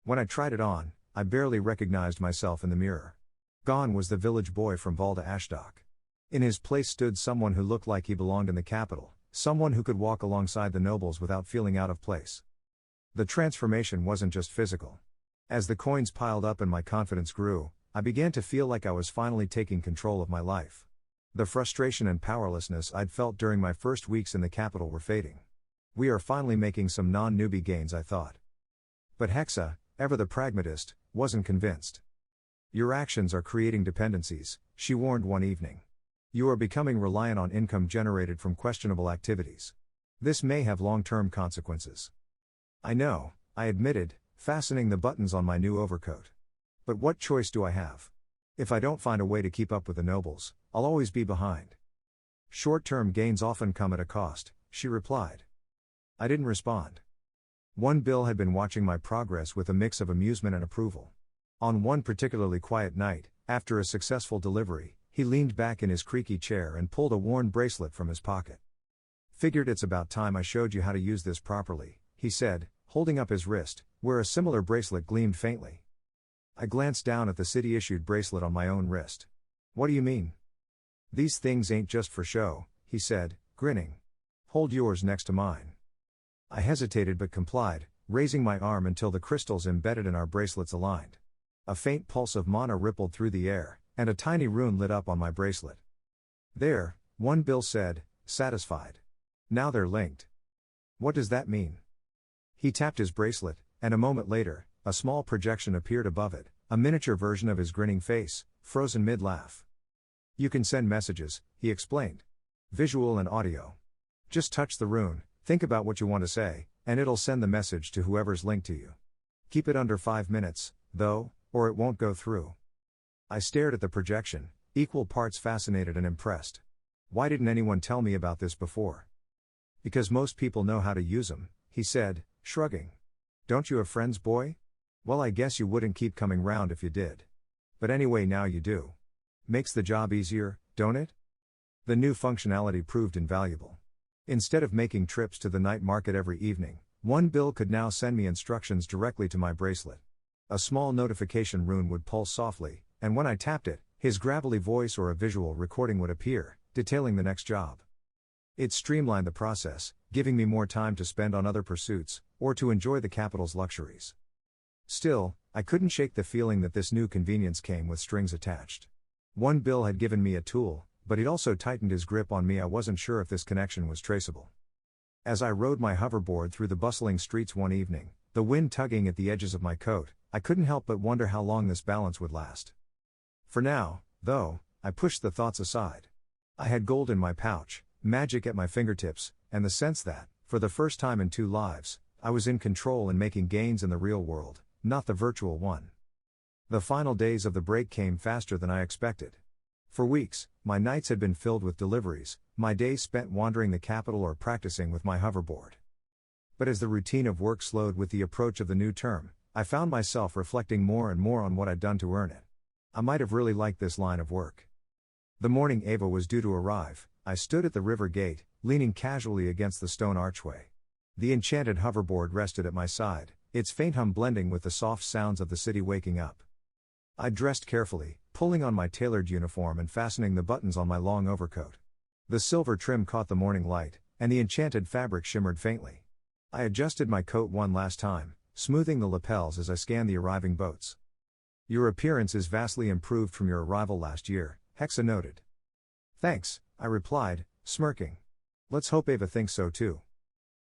When I tried it on, I barely recognized myself in the mirror. Gone was the village boy from Valda Ashdock. In his place stood someone who looked like he belonged in the capital, someone who could walk alongside the nobles without feeling out of place. The transformation wasn't just physical. As the coins piled up and my confidence grew, I began to feel like I was finally taking control of my life. The frustration and powerlessness I'd felt during my first weeks in the capital were fading. We are finally making some non-newbie gains, I thought. But Hexa, ever the pragmatist, wasn't convinced. Your actions are creating dependencies, she warned one evening. You are becoming reliant on income generated from questionable activities. This may have long-term consequences. I know, I admitted, fastening the buttons on my new overcoat. But what choice do I have? If I don't find a way to keep up with the nobles, I'll always be behind. Short-term gains often come at a cost, she replied. I didn't respond. One Bill had been watching my progress with a mix of amusement and approval. On one particularly quiet night, after a successful delivery, he leaned back in his creaky chair and pulled a worn bracelet from his pocket. "Figured it's about time I showed you how to use this properly," he said, holding up his wrist, where a similar bracelet gleamed faintly. I glanced down at the city-issued bracelet on my own wrist. "What do you mean?" "These things ain't just for show," he said, grinning. "Hold yours next to mine." I hesitated but complied, raising my arm until the crystals embedded in our bracelets aligned. A faint pulse of mana rippled through the air, and a tiny rune lit up on my bracelet. "There," One Bill said, satisfied. "Now they're linked." "What does that mean?" He tapped his bracelet, and a moment later, a small projection appeared above it, a miniature version of his grinning face, frozen mid-laugh. "You can send messages," he explained. "Visual and audio. Just touch the rune, think about what you want to say, and it'll send the message to whoever's linked to you. Keep it under 5 minutes, though, or it won't go through." I stared at the projection, equal parts fascinated and impressed. Why didn't anyone tell me about this before? "Because most people know how to use them," he said, shrugging. "Don't you have friends, boy? Well, I guess you wouldn't keep coming round if you did. But anyway, now you do. Makes the job easier, don't it?" The new functionality proved invaluable. Instead of making trips to the night market every evening, One Bill could now send me instructions directly to my bracelet. A small notification rune would pulse softly, and when I tapped it, his gravelly voice or a visual recording would appear, detailing the next job. It streamlined the process, giving me more time to spend on other pursuits, or to enjoy the capital's luxuries. Still, I couldn't shake the feeling that this new convenience came with strings attached. One Bill had given me a tool, but he'd also tightened his grip on me. I wasn't sure if this connection was traceable. As I rode my hoverboard through the bustling streets one evening, the wind tugging at the edges of my coat, I couldn't help but wonder how long this balance would last. For now, though, I pushed the thoughts aside. I had gold in my pouch, magic at my fingertips, and the sense that, for the first time in 2 lives, I was in control and making gains in the real world, not the virtual one. The final days of the break came faster than I expected. For weeks, my nights had been filled with deliveries, my days spent wandering the capital or practicing with my hoverboard. But as the routine of work slowed with the approach of the new term, I found myself reflecting more and more on what I'd done to earn it. I might have really liked this line of work. The morning Ava was due to arrive. I stood at the river gate, leaning casually against the stone archway. The enchanted hoverboard rested at my side, its faint hum blending with the soft sounds of the city waking up. I dressed carefully, pulling on my tailored uniform and fastening the buttons on my long overcoat. The silver trim caught the morning light, and the enchanted fabric shimmered faintly. I adjusted my coat one last time, smoothing the lapels as I scanned the arriving boats. "Your appearance is vastly improved from your arrival last year," Hexa noted. "Thanks," I replied, smirking. "Let's hope Ava thinks so too."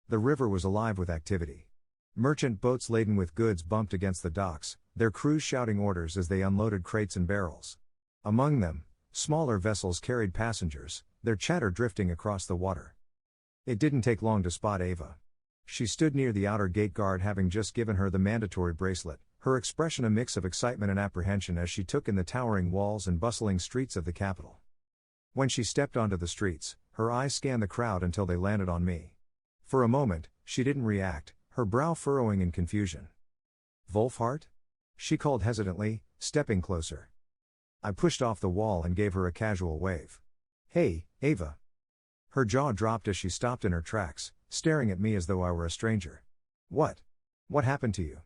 The river was alive with activity. Merchant boats laden with goods bumped against the docks, their crews shouting orders as they unloaded crates and barrels. Among them, smaller vessels carried passengers, their chatter drifting across the water. It didn't take long to spot Ava. She stood near the outer gate guard, having just given her the mandatory bracelet, her expression a mix of excitement and apprehension as she took in the towering walls and bustling streets of the capital. When she stepped onto the streets, her eyes scanned the crowd until they landed on me. For a moment, she didn't react, her brow furrowing in confusion. "Wolfhart?" she called hesitantly, stepping closer. I pushed off the wall and gave her a casual wave. "Hey, Ava." Her jaw dropped as she stopped in her tracks, staring at me as though I were a stranger. What happened to you?"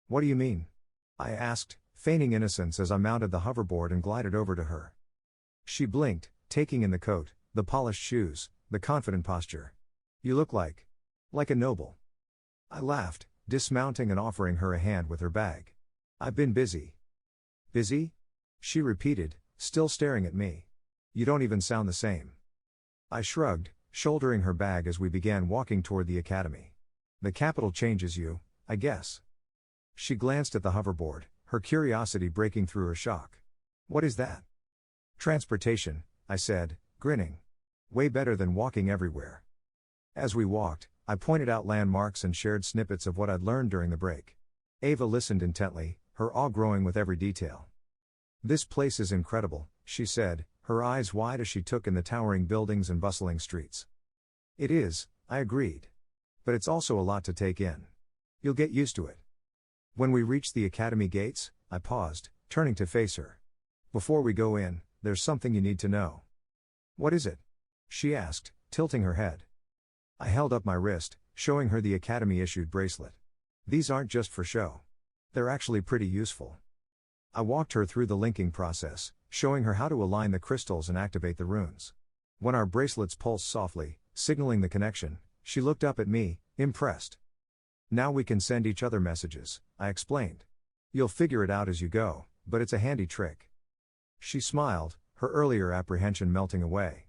"What do you mean?" I asked, feigning innocence as I mounted the hoverboard and glided over to her. She blinked, taking in the coat, the polished shoes, the confident posture. "You look like a noble." I laughed, dismounting and offering her a hand with her bag. "I've been busy." "Busy?" she repeated, still staring at me. "You don't even sound the same." I shrugged, shouldering her bag as we began walking toward the academy. "The capital changes you, I guess." She glanced at the hoverboard, her curiosity breaking through her shock. "What is that?" "Transportation," I said, grinning. "Way better than walking everywhere." As we walked, I pointed out landmarks and shared snippets of what I'd learned during the break. Ava listened intently, her awe growing with every detail. "This place is incredible," she said, her eyes wide as she took in the towering buildings and bustling streets. "It is," I agreed. "But it's also a lot to take in." You'll get used to it. When we reached the academy gates, I paused, turning to face her. Before we go in, there's something you need to know. What is it? She asked, tilting her head. I held up my wrist, showing her the academy-issued bracelet. These aren't just for show. They're actually pretty useful. I walked her through the linking process, showing her how to align the crystals and activate the runes. When our bracelets pulsed softly, signaling the connection, she looked up at me, impressed. Now we can send each other messages, I explained. You'll figure it out as you go, but it's a handy trick. She smiled, her earlier apprehension melting away.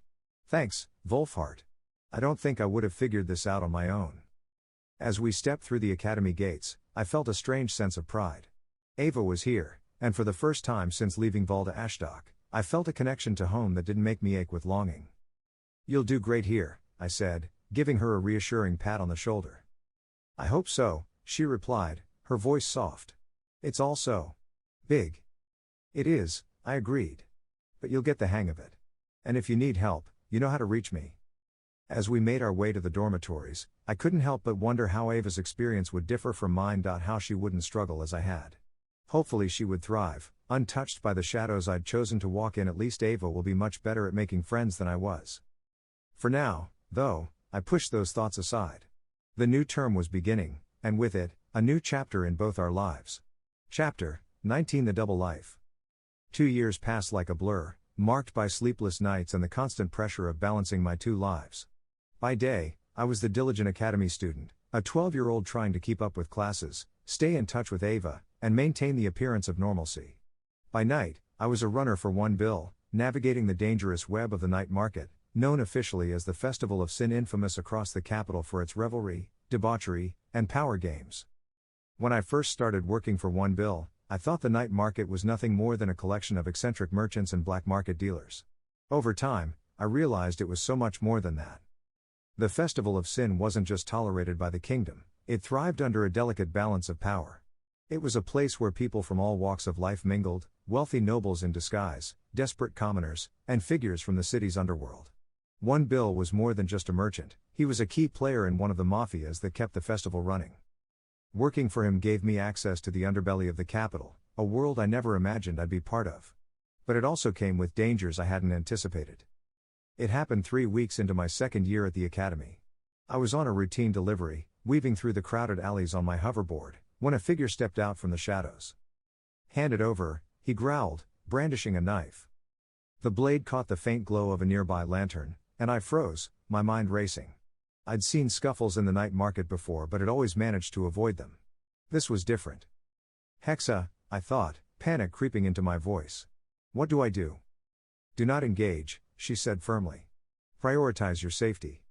Thanks, Wolfhart. I don't think I would have figured this out on my own. As we stepped through the academy gates, I felt a strange sense of pride. Ava was here, and for the first time since leaving Valda Ashdok, I felt a connection to home that didn't make me ache with longing. You'll do great here, I said, giving her a reassuring pat on the shoulder. I hope so, she replied, her voice soft. It's all so big. It is, I agreed. But you'll get the hang of it. And if you need help, you know how to reach me. As we made our way to the dormitories, I couldn't help but wonder how Ava's experience would differ from mine. How she wouldn't struggle as I had. Hopefully she would thrive, untouched by the shadows I'd chosen to walk in. At least Ava will be much better at making friends than I was. For now, though, I pushed those thoughts aside. The new term was beginning, and with it, a new chapter in both our lives. Chapter 19: The Double Life. 2 years passed like a blur, marked by sleepless nights and the constant pressure of balancing my two lives. By day, I was the diligent academy student, a 12-year-old trying to keep up with classes, stay in touch with Ava, and maintain the appearance of normalcy. By night, I was a runner for one bill, navigating the dangerous web of the night market, known officially as the Festival of Sin, infamous across the capital for its revelry, debauchery, and power games. When I first started working for one bill, I thought the night market was nothing more than a collection of eccentric merchants and black market dealers. Over time, I realized it was so much more than that. The Festival of Sin wasn't just tolerated by the kingdom, it thrived under a delicate balance of power. It was a place where people from all walks of life mingled, wealthy nobles in disguise, desperate commoners, and figures from the city's underworld. One Bill was more than just a merchant, he was a key player in one of the mafias that kept the festival running. Working for him gave me access to the underbelly of the capital, a world I never imagined I'd be part of. But it also came with dangers I hadn't anticipated. It happened 3 weeks into my second year at the academy. I was on a routine delivery, weaving through the crowded alleys on my hoverboard, when a figure stepped out from the shadows. "Hand it over," he growled, brandishing a knife. The blade caught the faint glow of a nearby lantern, and I froze, my mind racing. I'd seen scuffles in the night market before but had always managed to avoid them. This was different. "Hexa," I thought, panic creeping into my voice. "What do I do?" "Do not engage," she said firmly. "Prioritize your safety."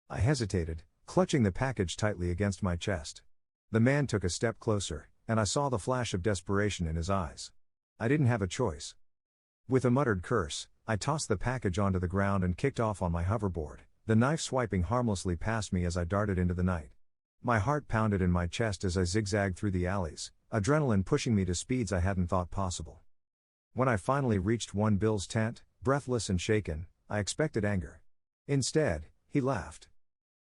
I hesitated, clutching the package tightly against my chest. The man took a step closer, and I saw the flash of desperation in his eyes. I didn't have a choice. With a muttered curse, I tossed the package onto the ground and kicked off on my hoverboard, the knife swiping harmlessly past me as I darted into the night. My heart pounded in my chest as I zigzagged through the alleys, adrenaline pushing me to speeds I hadn't thought possible. When I finally reached One Bill's tent, breathless and shaken, I expected anger. Instead, he laughed.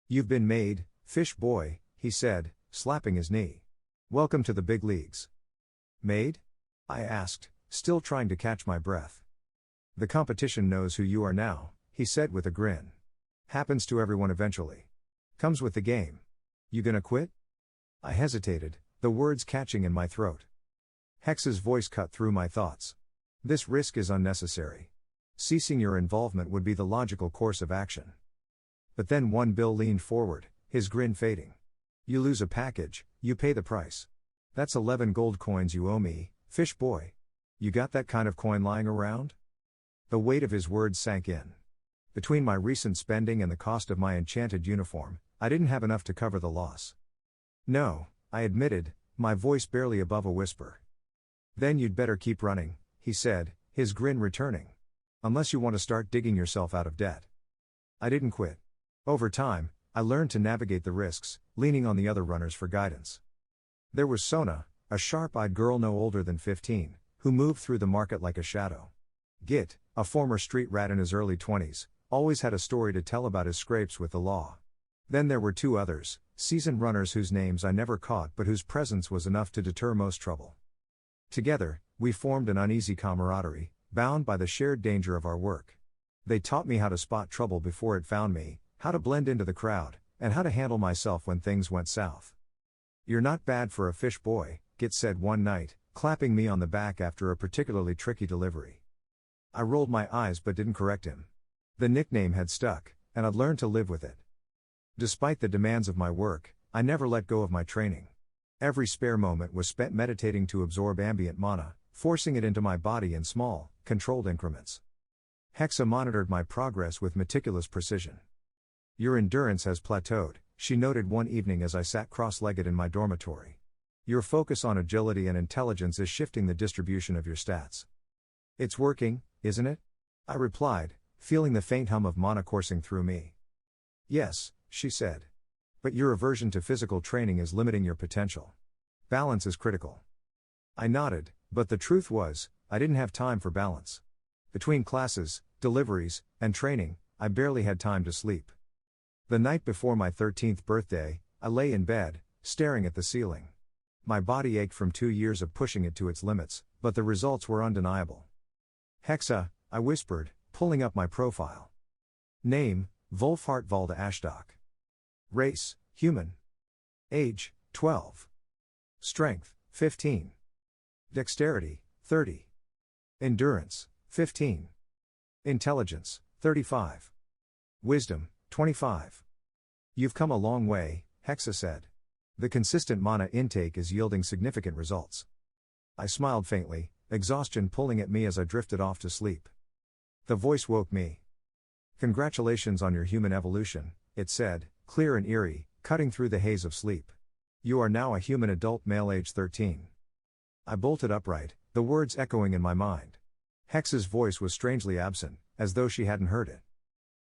"You've been made, fish boy," he said, slapping his knee. "Welcome to the big leagues." "Made?" I asked, still trying to catch my breath. "The competition knows who you are now," he said with a grin. "Happens to everyone eventually. Comes with the game. You gonna quit?" I hesitated, the words catching in my throat. Hex's voice cut through my thoughts. "This risk is unnecessary. Ceasing your involvement would be the logical course of action." But then One Bill leaned forward, his grin fading. "You lose a package, you pay the price. That's 11 gold coins you owe me, fish boy. You got that kind of coin lying around?" The weight of his words sank in. Between my recent spending and the cost of my enchanted uniform, I didn't have enough to cover the loss. "No," I admitted, my voice barely above a whisper. "Then you'd better keep running," he said, his grin returning. "Unless you want to start digging yourself out of debt." I didn't quit. Over time, I learned to navigate the risks, leaning on the other runners for guidance. There was Sona, a sharp-eyed girl no older than 15, who moved through the market like a shadow. Git, a former street rat in his early 20s, always had a story to tell about his scrapes with the law. Then there were two others, seasoned runners whose names I never caught but whose presence was enough to deter most trouble. Together, we formed an uneasy camaraderie, bound by the shared danger of our work. They taught me how to spot trouble before it found me, how to blend into the crowd, and how to handle myself when things went south. "You're not bad for a fish boy," Git said one night, clapping me on the back after a particularly tricky delivery. I rolled my eyes but didn't correct him. The nickname had stuck, and I'd learned to live with it. Despite the demands of my work, I never let go of my training. Every spare moment was spent meditating to absorb ambient mana, forcing it into my body in small, controlled increments. Hexa monitored my progress with meticulous precision. "Your endurance has plateaued," she noted one evening as I sat cross-legged in my dormitory. "Your focus on agility and intelligence is shifting the distribution of your stats." "It's working, isn't it?" I replied, feeling the faint hum of mana coursing through me. "Yes," she said. "But your aversion to physical training is limiting your potential. Balance is critical." I nodded, but the truth was, I didn't have time for balance. Between classes, deliveries, and training, I barely had time to sleep. The night before my 13th birthday, I lay in bed, staring at the ceiling. My body ached from 2 years of pushing it to its limits, but the results were undeniable. "Hexa," I whispered, pulling up my profile. Name, Wolfhart Valda Ashdock. Race, human. Age, 12. Strength, 15. Dexterity, 30. Endurance, 15. Intelligence, 35. Wisdom, 25. "You've come a long way," Hexa said. "The consistent mana intake is yielding significant results." I smiled faintly, exhaustion pulling at me as I drifted off to sleep. The voice woke me. "Congratulations on your human evolution," it said, clear and eerie, cutting through the haze of sleep. "You are now a human adult male age 13. I bolted upright, the words echoing in my mind. Hexa's voice was strangely absent, as though she hadn't heard it.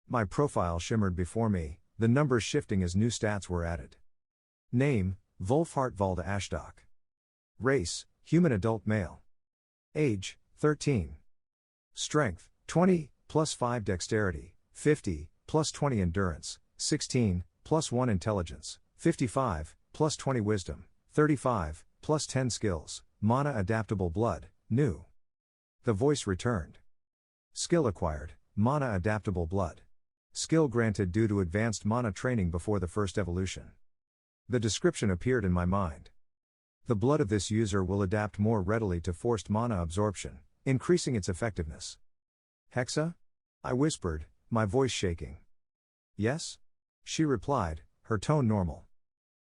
My profile shimmered before me, the numbers shifting as new stats were added. Name, Wolfhart Valda Ashdock. Race, human adult male. Age, 13. Strength, 20, plus 5 dexterity, 50, plus 20 endurance, 16, plus 1 intelligence, 55, plus 20 wisdom, 35, plus 10 skills, mana adaptable blood, new." The voice returned. "Skill acquired, mana adaptable blood. Skill granted due to advanced mana training before the first evolution." The description appeared in my mind. "The blood of this user will adapt more readily to forced mana absorption, increasing its effectiveness." "Hexa?" I whispered, my voice shaking. "Yes?" she replied, her tone normal.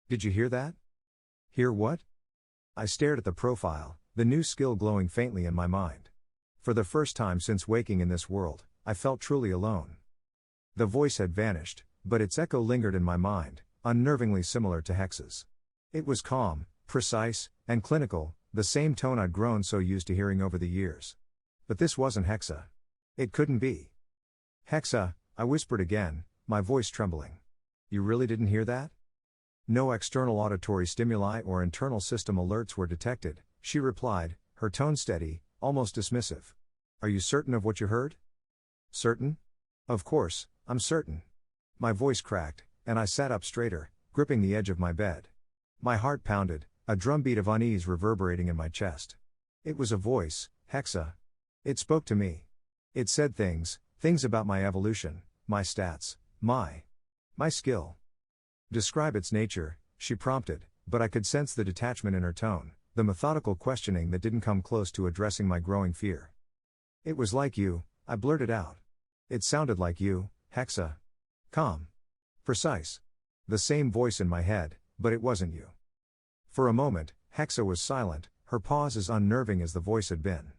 "Did you hear that?" "Hear what?" I stared at the profile, the new skill glowing faintly in my mind. For the first time since waking in this world, I felt truly alone. The voice had vanished, but its echo lingered in my mind, unnervingly similar to Hexa's. It was calm, precise, and clinical, the same tone I'd grown so used to hearing over the years. But this wasn't Hexa. It couldn't be. "Hexa," I whispered again, my voice trembling. "You really didn't hear that?" "No external auditory stimuli or internal system alerts were detected," she replied, her tone steady, almost dismissive. "Are you certain of what you heard?" "Certain? Of course, I'm certain." My voice cracked, and I sat up straighter, gripping the edge of my bed. My heart pounded, a drumbeat of unease reverberating in my chest. It was a voice, Hexa. It spoke to me. It said things about my evolution, my stats, my skill. "Describe its nature," she prompted, but I could sense the detachment in her tone, the methodical questioning that didn't come close to addressing my growing fear. "It was like you," I blurted out. "It sounded like you, Hexa. Calm. Precise. The same voice in my head, but it wasn't you." For a moment, Hexa was silent, her pause as unnerving as the voice had been.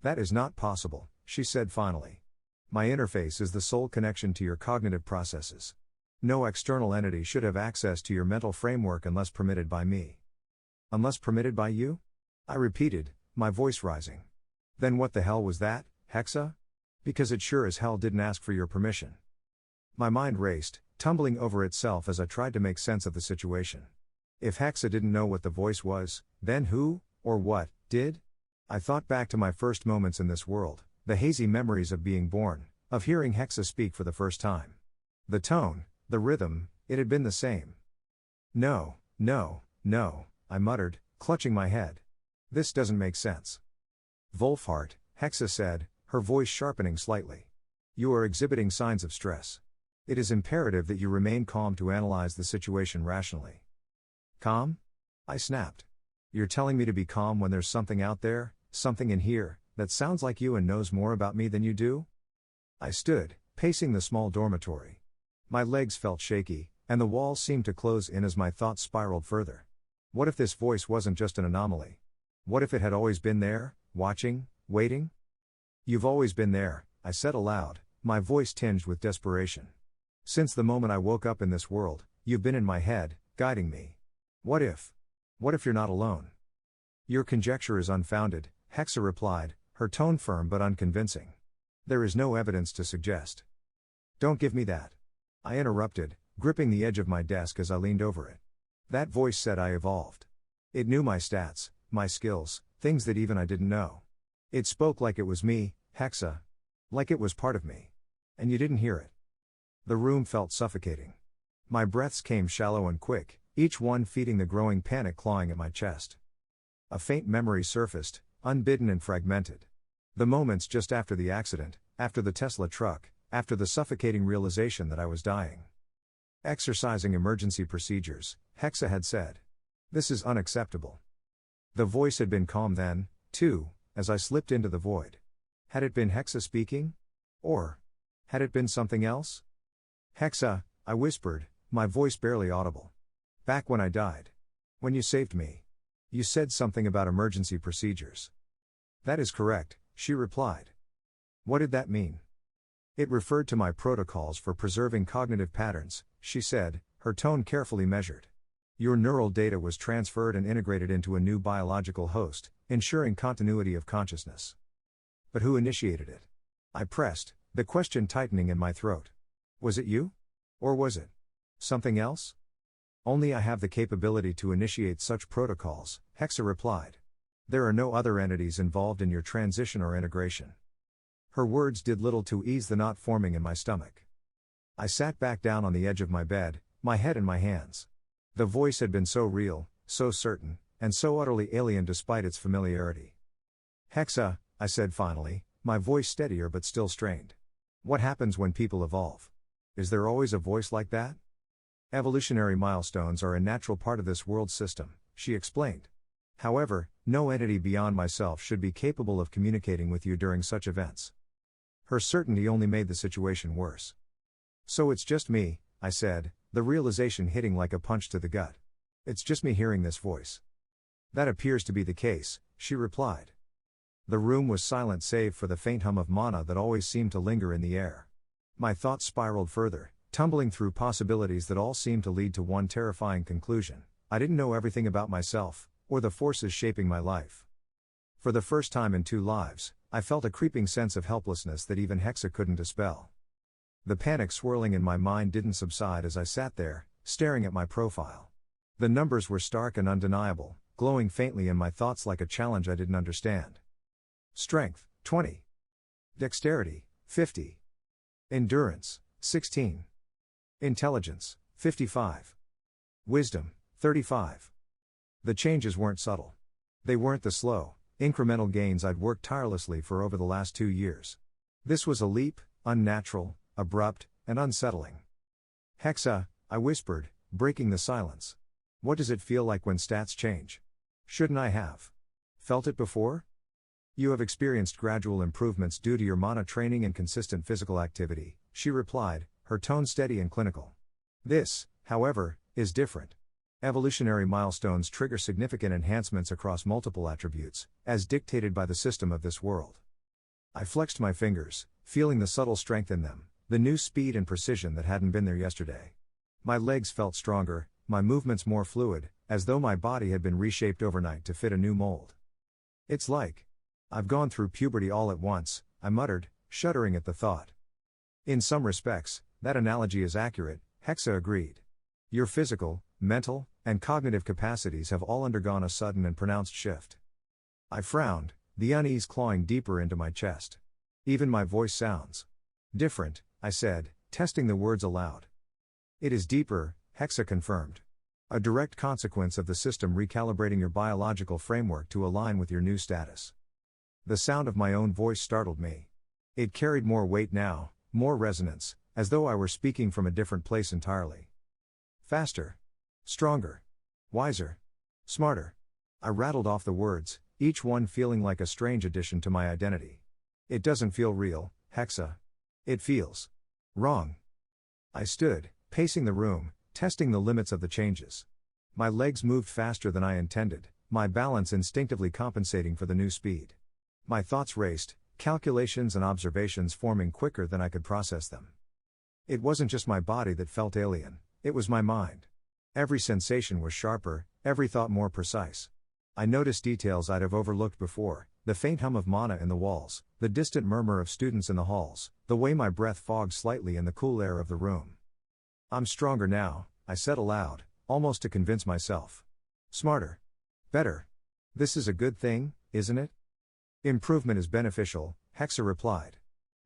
"That is not possible," she said finally. "My interface is the sole connection to your cognitive processes. No external entity should have access to your mental framework unless permitted by me." "Unless permitted by you?" I repeated, my voice rising. "Then what the hell was that, Hexa? Because it sure as hell didn't ask for your permission." My mind raced, tumbling over itself as I tried to make sense of the situation. If Hexa didn't know what the voice was, then who, or what, did? I thought back to my first moments in this world, the hazy memories of being born, of hearing Hexa speak for the first time. The tone, the rhythm, it had been the same. No, no, no, I muttered, clutching my head. This doesn't make sense. Wolfhart, Hexa said, her voice sharpening slightly. You are exhibiting signs of stress. It is imperative that you remain calm to analyze the situation rationally. Calm? I snapped. You're telling me to be calm when there's something out there, something in here, that sounds like you and knows more about me than you do? I stood, pacing the small dormitory. My legs felt shaky, and the walls seemed to close in as my thoughts spiraled further. What if this voice wasn't just an anomaly? What if it had always been there, watching, waiting? You've always been there, I said aloud, my voice tinged with desperation. Since the moment I woke up in this world, you've been in my head, guiding me. What if? What if you're not alone? Your conjecture is unfounded, Hexa replied, her tone firm but unconvincing. There is no evidence to suggest. Don't give me that. I interrupted, gripping the edge of my desk as I leaned over it. That voice said I evolved. It knew my stats, my skills, things that even I didn't know. It spoke like it was me, Hexa. Like it was part of me. And you didn't hear it. The room felt suffocating. My breaths came shallow and quick, each one feeding the growing panic clawing at my chest. A faint memory surfaced, unbidden and fragmented. The moments just after the accident, after the Tesla truck, after the suffocating realization that I was dying. Exercising emergency procedures, Hexa had said. This is unacceptable. The voice had been calm then, too, as I slipped into the void. Had it been Hexa speaking? Or had it been something else? Hexa, I whispered, my voice barely audible. Back when I died. When you saved me. You said something about emergency procedures. That is correct, she replied. What did that mean? It referred to my protocols for preserving cognitive patterns, she said, her tone carefully measured. Your neural data was transferred and integrated into a new biological host, ensuring continuity of consciousness. But who initiated it? I pressed, the question tightening in my throat. Was it you? Or was it something else? Only I have the capability to initiate such protocols, Hexa replied. There are no other entities involved in your transition or integration. Her words did little to ease the knot forming in my stomach. I sat back down on the edge of my bed, my head in my hands. The voice had been so real, so certain, and so utterly alien despite its familiarity. Hexa, I said finally, my voice steadier but still strained. What happens when people evolve? Is there always a voice like that? Evolutionary milestones are a natural part of this world system, she explained. However, no entity beyond myself should be capable of communicating with you during such events. Her certainty only made the situation worse. So it's just me, I said, the realization hitting like a punch to the gut. It's just me hearing this voice. That appears to be the case, she replied. The room was silent save for the faint hum of mana that always seemed to linger in the air. My thoughts spiraled further, tumbling through possibilities that all seemed to lead to one terrifying conclusion. I didn't know everything about myself, or the forces shaping my life. For the first time in 2 lives, I felt a creeping sense of helplessness that even Hexa couldn't dispel. The panic swirling in my mind didn't subside as I sat there, staring at my profile. The numbers were stark and undeniable, glowing faintly in my thoughts like a challenge I didn't understand. Strength, 20. Dexterity, 50. Endurance, 16. Intelligence, 55. Wisdom, 35. The changes weren't subtle. They weren't the slow, incremental gains I'd worked tirelessly for over the last 2 years. This was a leap, unnatural, abrupt, and unsettling. Hexa, I whispered, breaking the silence. What does it feel like when stats change? Shouldn't I have felt it before? You have experienced gradual improvements due to your mana training and consistent physical activity, she replied, her tone steady and clinical. This, however, is different. Evolutionary milestones trigger significant enhancements across multiple attributes, as dictated by the system of this world. I flexed my fingers, feeling the subtle strength in them, the new speed and precision that hadn't been there yesterday. My legs felt stronger, my movements more fluid, as though my body had been reshaped overnight to fit a new mold. It's like I've gone through puberty all at once, I muttered, shuddering at the thought. In some respects, that analogy is accurate, Hexa agreed. Your physical, mental, and cognitive capacities have all undergone a sudden and pronounced shift. I frowned, the unease clawing deeper into my chest. Even my voice sounds different, I said, testing the words aloud. It is deeper, Hexa confirmed. A direct consequence of the system recalibrating your biological framework to align with your new status. The sound of my own voice startled me. It carried more weight now, more resonance, as though I were speaking from a different place entirely. Faster. Stronger. Wiser. Smarter. I rattled off the words, each one feeling like a strange addition to my identity. It doesn't feel real, Hexa. It feels wrong. I stood, pacing the room, testing the limits of the changes. My legs moved faster than I intended, my balance instinctively compensating for the new speed. My thoughts raced, calculations and observations forming quicker than I could process them. It wasn't just my body that felt alien, it was my mind. Every sensation was sharper, every thought more precise. I noticed details I'd have overlooked before, the faint hum of mana in the walls, the distant murmur of students in the halls, the way my breath fogged slightly in the cool air of the room. I'm stronger now, I said aloud, almost to convince myself. Smarter. Better. This is a good thing, isn't it? Improvement is beneficial, Hexa replied.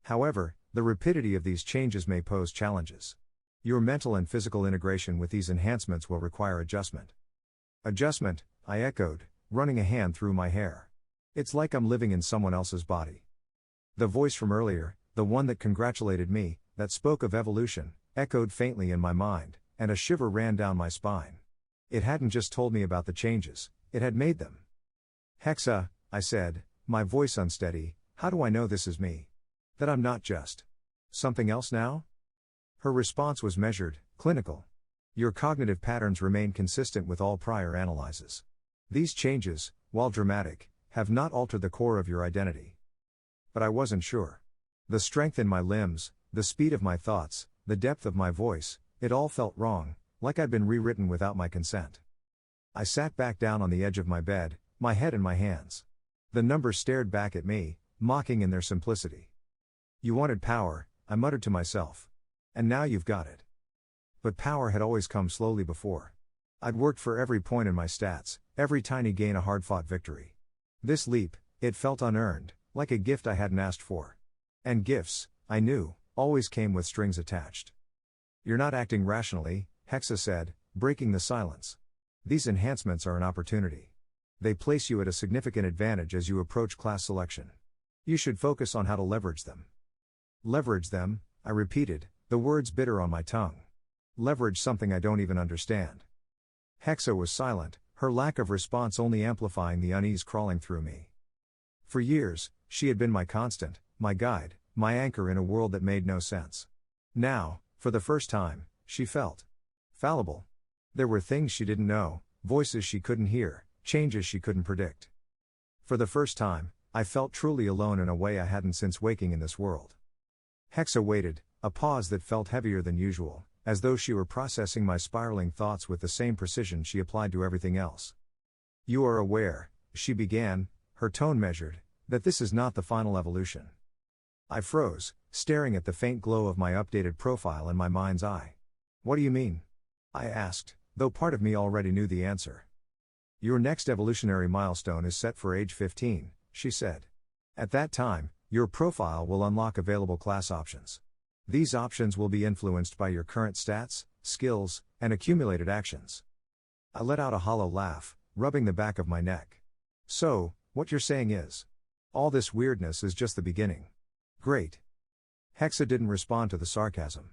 However, the rapidity of these changes may pose challenges. Your mental and physical integration with these enhancements will require adjustment. Adjustment, I echoed, running a hand through my hair. It's like I'm living in someone else's body. The voice from earlier, the one that congratulated me, that spoke of evolution, echoed faintly in my mind, and a shiver ran down my spine. It hadn't just told me about the changes, it had made them. Hexa, I said, my voice unsteady, how do I know this is me? That I'm not just something else now? Her response was measured, clinical. Your cognitive patterns remain consistent with all prior analyses. These changes, while dramatic, have not altered the core of your identity. But I wasn't sure. The strength in my limbs, the speed of my thoughts, the depth of my voice, it all felt wrong, like I'd been rewritten without my consent. I sat back down on the edge of my bed, my head in my hands. The numbers stared back at me, mocking in their simplicity. You wanted power, I muttered to myself. And now you've got it. But power had always come slowly before. I'd worked for every point in my stats, every tiny gain a hard-fought victory. This leap, it felt unearned, like a gift I hadn't asked for. And gifts, I knew, always came with strings attached. You're not acting rationally, Hexa said, breaking the silence. These enhancements are an opportunity. They place you at a significant advantage as you approach class selection. You should focus on how to leverage them. Leverage them, I repeated, the words bitter on my tongue. Leverage something I don't even understand. Hexa was silent, her lack of response only amplifying the unease crawling through me. For years, she had been my constant, my guide, my anchor in a world that made no sense. Now, for the first time, she felt fallible. There were things she didn't know, voices she couldn't hear, changes she couldn't predict. For the first time, I felt truly alone in a way I hadn't since waking in this world. Hexa waited, a pause that felt heavier than usual, as though she were processing my spiraling thoughts with the same precision she applied to everything else. You are aware, she began, her tone measured, that this is not the final evolution. I froze, staring at the faint glow of my updated profile in my mind's eye. What do you mean? I asked, though part of me already knew the answer. Your next evolutionary milestone is set for age 15, she said. At that time, your profile will unlock available class options. These options will be influenced by your current stats, skills, and accumulated actions. I let out a hollow laugh, rubbing the back of my neck. So, what you're saying is, all this weirdness is just the beginning. Great. Hexa didn't respond to the sarcasm.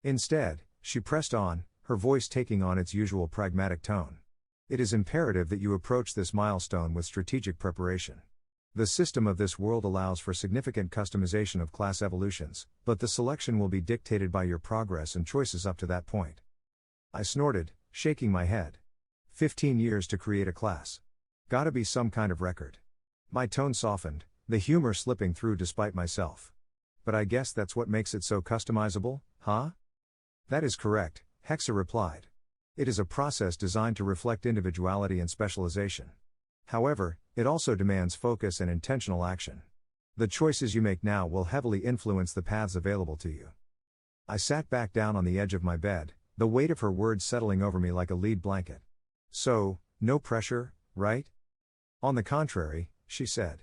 Instead, she pressed on, her voice taking on its usual pragmatic tone. It is imperative that you approach this milestone with strategic preparation. The system of this world allows for significant customization of class evolutions, but the selection will be dictated by your progress and choices up to that point. I snorted, shaking my head. 15 years to create a class. Gotta be some kind of record. My tone softened, the humor slipping through despite myself. But I guess that's what makes it so customizable, huh? That is correct, Hexa replied. It is a process designed to reflect individuality and specialization. However, it also demands focus and intentional action. The choices you make now will heavily influence the paths available to you. I sat back down on the edge of my bed, the weight of her words settling over me like a lead blanket. So, no pressure, right? On the contrary, she said.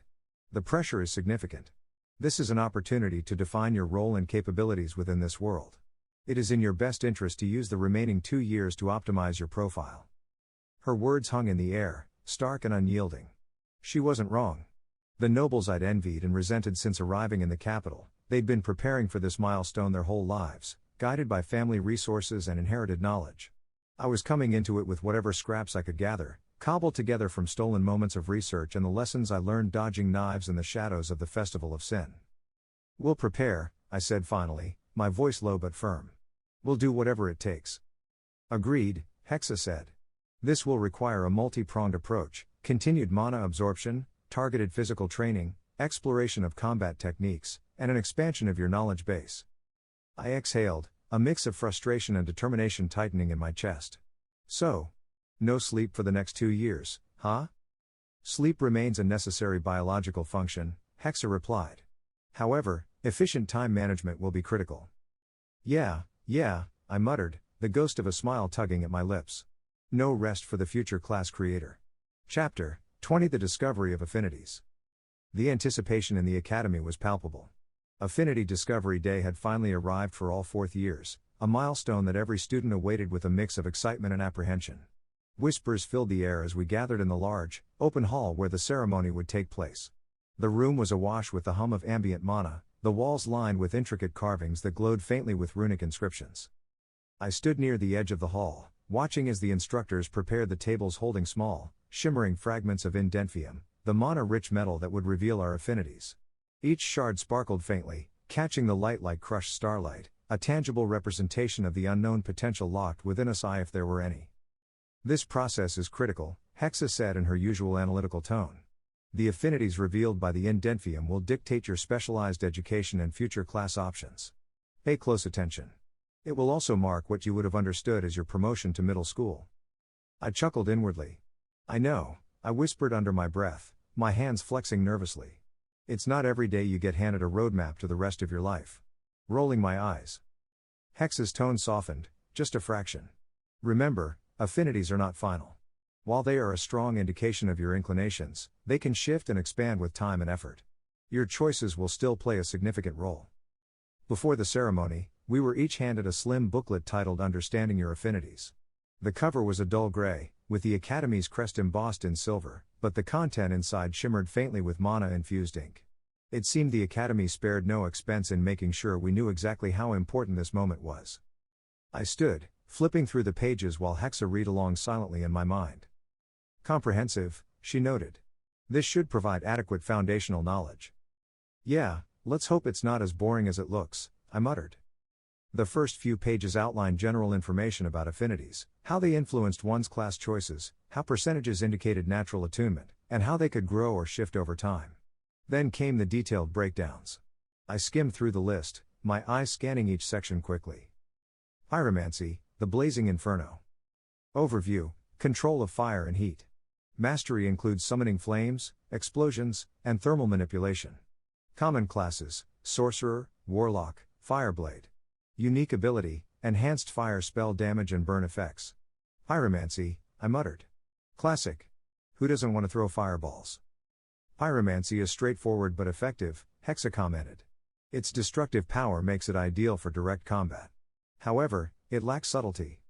The pressure is significant. This is an opportunity to define your role and capabilities within this world. It is in your best interest to use the remaining 2 years to optimize your profile. Her words hung in the air, stark and unyielding. She wasn't wrong. The nobles I'd envied and resented since arriving in the capital, they'd been preparing for this milestone their whole lives, guided by family resources and inherited knowledge. I was coming into it with whatever scraps I could gather, cobbled together from stolen moments of research and the lessons I learned dodging knives in the shadows of the Festival of Sin. "We'll prepare," I said finally, my voice low but firm. "We'll do whatever it takes." "Agreed," Hexa said. "This will require a multi-pronged approach, continued mana absorption, targeted physical training, exploration of combat techniques, and an expansion of your knowledge base." I exhaled, a mix of frustration and determination tightening in my chest. "So, no sleep for the next 2 years, huh?" "Sleep remains a necessary biological function," Hexa replied. "However, efficient time management will be critical." Yeah, I muttered, the ghost of a smile tugging at my lips. No rest for the future class creator. Chapter 20: The Discovery of Affinities. The anticipation in the academy was palpable. Affinity Discovery Day had finally arrived for all fourth years, a milestone that every student awaited with a mix of excitement and apprehension. Whispers filled the air as we gathered in the large, open hall where the ceremony would take place. The room was awash with the hum of ambient mana, the walls lined with intricate carvings that glowed faintly with runic inscriptions. I stood near the edge of the hall, watching as the instructors prepared the tables holding small, shimmering fragments of indenthium, the mana-rich metal that would reveal our affinities. Each shard sparkled faintly, catching the light like crushed starlight, a tangible representation of the unknown potential locked within us if there were any. "This process is critical," Hexa said in her usual analytical tone. "The affinities revealed by the indenthium will dictate your specialized education and future class options. Pay close attention. It will also mark what you would have understood as your promotion to middle school." I chuckled inwardly. "I know," I whispered under my breath, my hands flexing nervously. "It's not every day you get handed a roadmap to the rest of your life." Rolling my eyes. Hexa's tone softened, just a fraction. "Remember, affinities are not final. While they are a strong indication of your inclinations, they can shift and expand with time and effort. Your choices will still play a significant role." Before the ceremony, we were each handed a slim booklet titled Understanding Your Affinities. The cover was a dull gray, with the Academy's crest embossed in silver, but the content inside shimmered faintly with mana-infused ink. It seemed the Academy spared no expense in making sure we knew exactly how important this moment was. I stood, flipping through the pages while Hexa read along silently in my mind. "Comprehensive," she noted. "This should provide adequate foundational knowledge." "Yeah, let's hope it's not as boring as it looks," I muttered. The first few pages outlined general information about affinities, how they influenced one's class choices, how percentages indicated natural attunement, and how they could grow or shift over time. Then came the detailed breakdowns. I skimmed through the list, my eyes scanning each section quickly. Pyromancy, the blazing inferno. Overview, control of fire and heat. Mastery includes summoning flames, explosions, and thermal manipulation. Common classes, sorcerer, warlock, fireblade. Unique ability, enhanced fire spell damage and burn effects. Pyromancy, I muttered. Classic. Who doesn't want to throw fireballs? Pyromancy is straightforward but effective, Hexa commented. Its destructive power makes it ideal for direct combat. However, it lacks subtlety.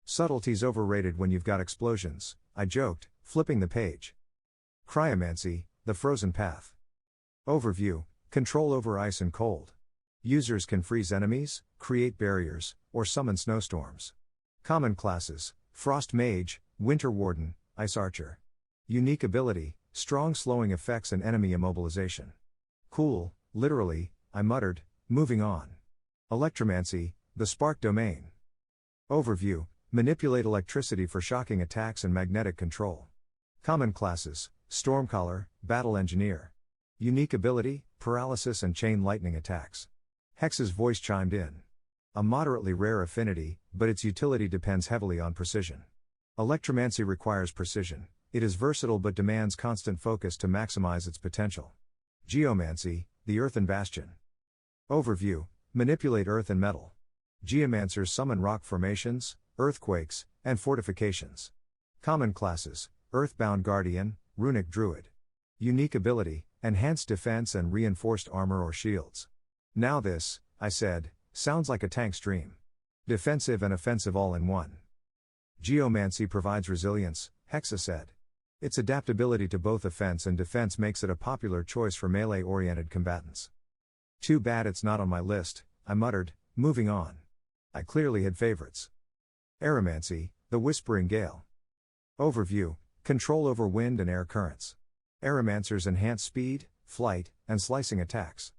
Subtlety's overrated when you've got explosions, I joked, flipping the page. Cryomancy, the frozen path. Overview, control over ice and cold. Users can freeze enemies, create barriers, or summon snowstorms. Common classes, Frost Mage, Winter Warden, Ice Archer. Unique ability, strong slowing effects and enemy immobilization. Cool, literally, I muttered, moving on. Electromancy, the Spark Domain. Overview, manipulate electricity for shocking attacks and magnetic control. Common classes, Stormcaller, Battle Engineer. Unique ability, paralysis and chain lightning attacks. Hexa's voice chimed in. A moderately rare affinity, but its utility depends heavily on precision. Electromancy requires precision. It is versatile but demands constant focus to maximize its potential. Geomancy, the Earthen Bastion. Overview, manipulate earth and metal. Geomancers summon rock formations, earthquakes, and fortifications. Common classes, Earthbound Guardian, Runic Druid. Unique ability, enhanced defense and reinforced armor or shields. Now this, I said, sounds like a tank's dream. Defensive and offensive all in one. Geomancy provides resilience, Hexa said. Its adaptability to both offense and defense makes it a popular choice for melee-oriented combatants. Too bad it's not on my list, I muttered, moving on. I clearly had favorites. Aeromancy, the Whispering Gale. Overview: control over wind and air currents. Aeromancers enhance speed, flight, and slicing attacks.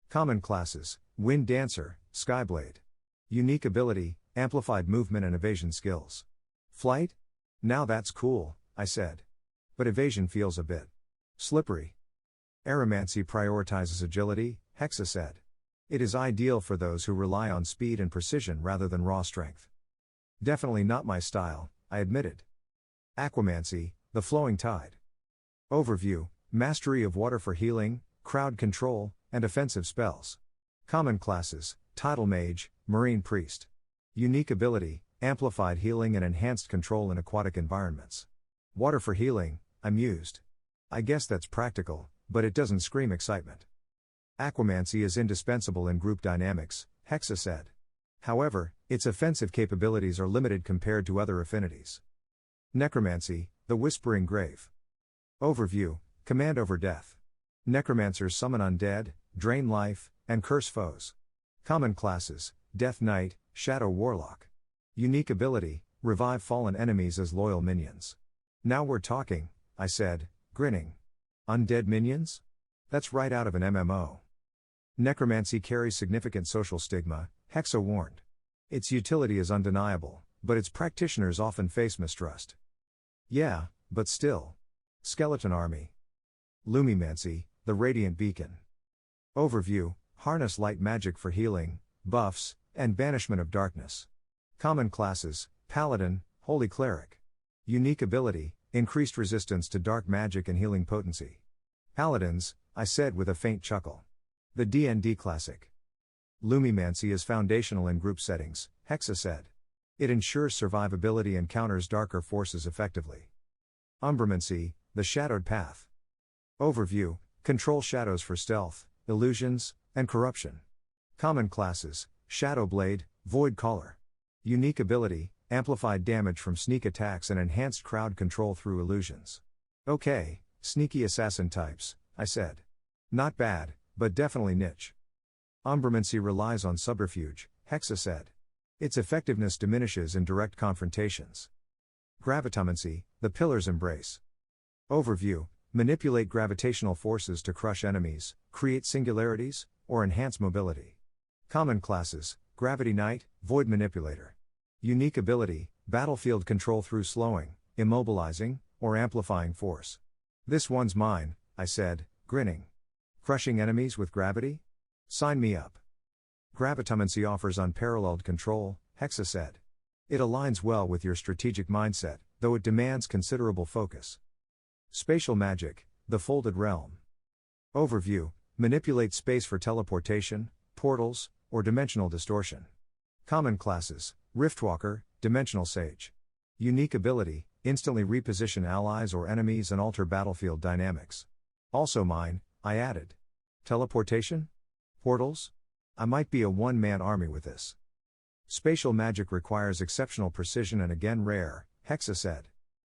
Common classes: Wind Dancer, Skyblade. Unique ability: amplified movement and evasion skills. Flight? Now that's cool, I said. But evasion feels a bit slippery. Aeromancy prioritizes agility, Hexa said. It is ideal for those who rely on speed and precision rather than raw strength. Definitely not my style, I admitted. Aquamancy, the Flowing Tide. Overview: mastery of water for healing, crowd control, and offensive spells. Common classes: Tidal Mage, Marine Priest. Unique ability: amplified healing and enhanced control in aquatic environments. Water for healing, I mused. I guess that's practical, but it doesn't scream excitement. Aquamancy is indispensable in group dynamics, Hexa said. However, its offensive capabilities are limited compared to other affinities. Necromancy, the Whispering Grave. Overview: command over death. Necromancers summon undead, drain life, and curse foes. Common classes: Death Knight, Shadow Warlock. Unique ability: revive fallen enemies as loyal minions. Now we're talking, I said, grinning. Undead minions? That's right out of an MMO. Necromancy carries significant social stigma, Hexa warned. Its utility is undeniable, but its practitioners often face mistrust. Yeah, but still. Skeleton Army. Lumimancy, the Radiant Beacon. Overview: harness light magic for healing, buffs, and banishment of darkness. Common classes: Paladin, Holy Cleric. Unique ability: increased resistance to dark magic and healing potency. Paladins, I said with a faint chuckle. The D&D classic. Lumimancy is foundational in group settings, Hexa said. It ensures survivability and counters darker forces effectively. Umbramancy, the Shadowed Path. Overview: control shadows for stealth, illusions, and corruption. Common classes: Shadowblade, Void Caller. Unique ability: amplified damage from sneak attacks and enhanced crowd control through illusions. Okay, sneaky assassin types, I said. Not bad, but definitely niche. Umbramancy relies on subterfuge, Hexa said. Its effectiveness diminishes in direct confrontations. Gravitomancy, the Pillar's Embrace. Overview: manipulate gravitational forces to crush enemies, create singularities, or enhance mobility. Common classes: Gravity Knight, Void Manipulator. Unique ability: battlefield control through slowing, immobilizing, or amplifying force. This one's mine, I said, grinning. Crushing enemies with gravity? Sign me up. Gravitomancy offers unparalleled control, Hexa said. It aligns well with your strategic mindset, though it demands considerable focus. Spatial magic, the Folded Realm. Overview: manipulate space for teleportation, portals, or dimensional distortion. Common classes: Riftwalker, Dimensional Sage. Unique ability: instantly reposition allies or enemies and alter battlefield dynamics. Also mine, I added. Teleportation? Portals? I might be a one-man army with this. Spatial magic requires exceptional precision and again rare, Hexa said.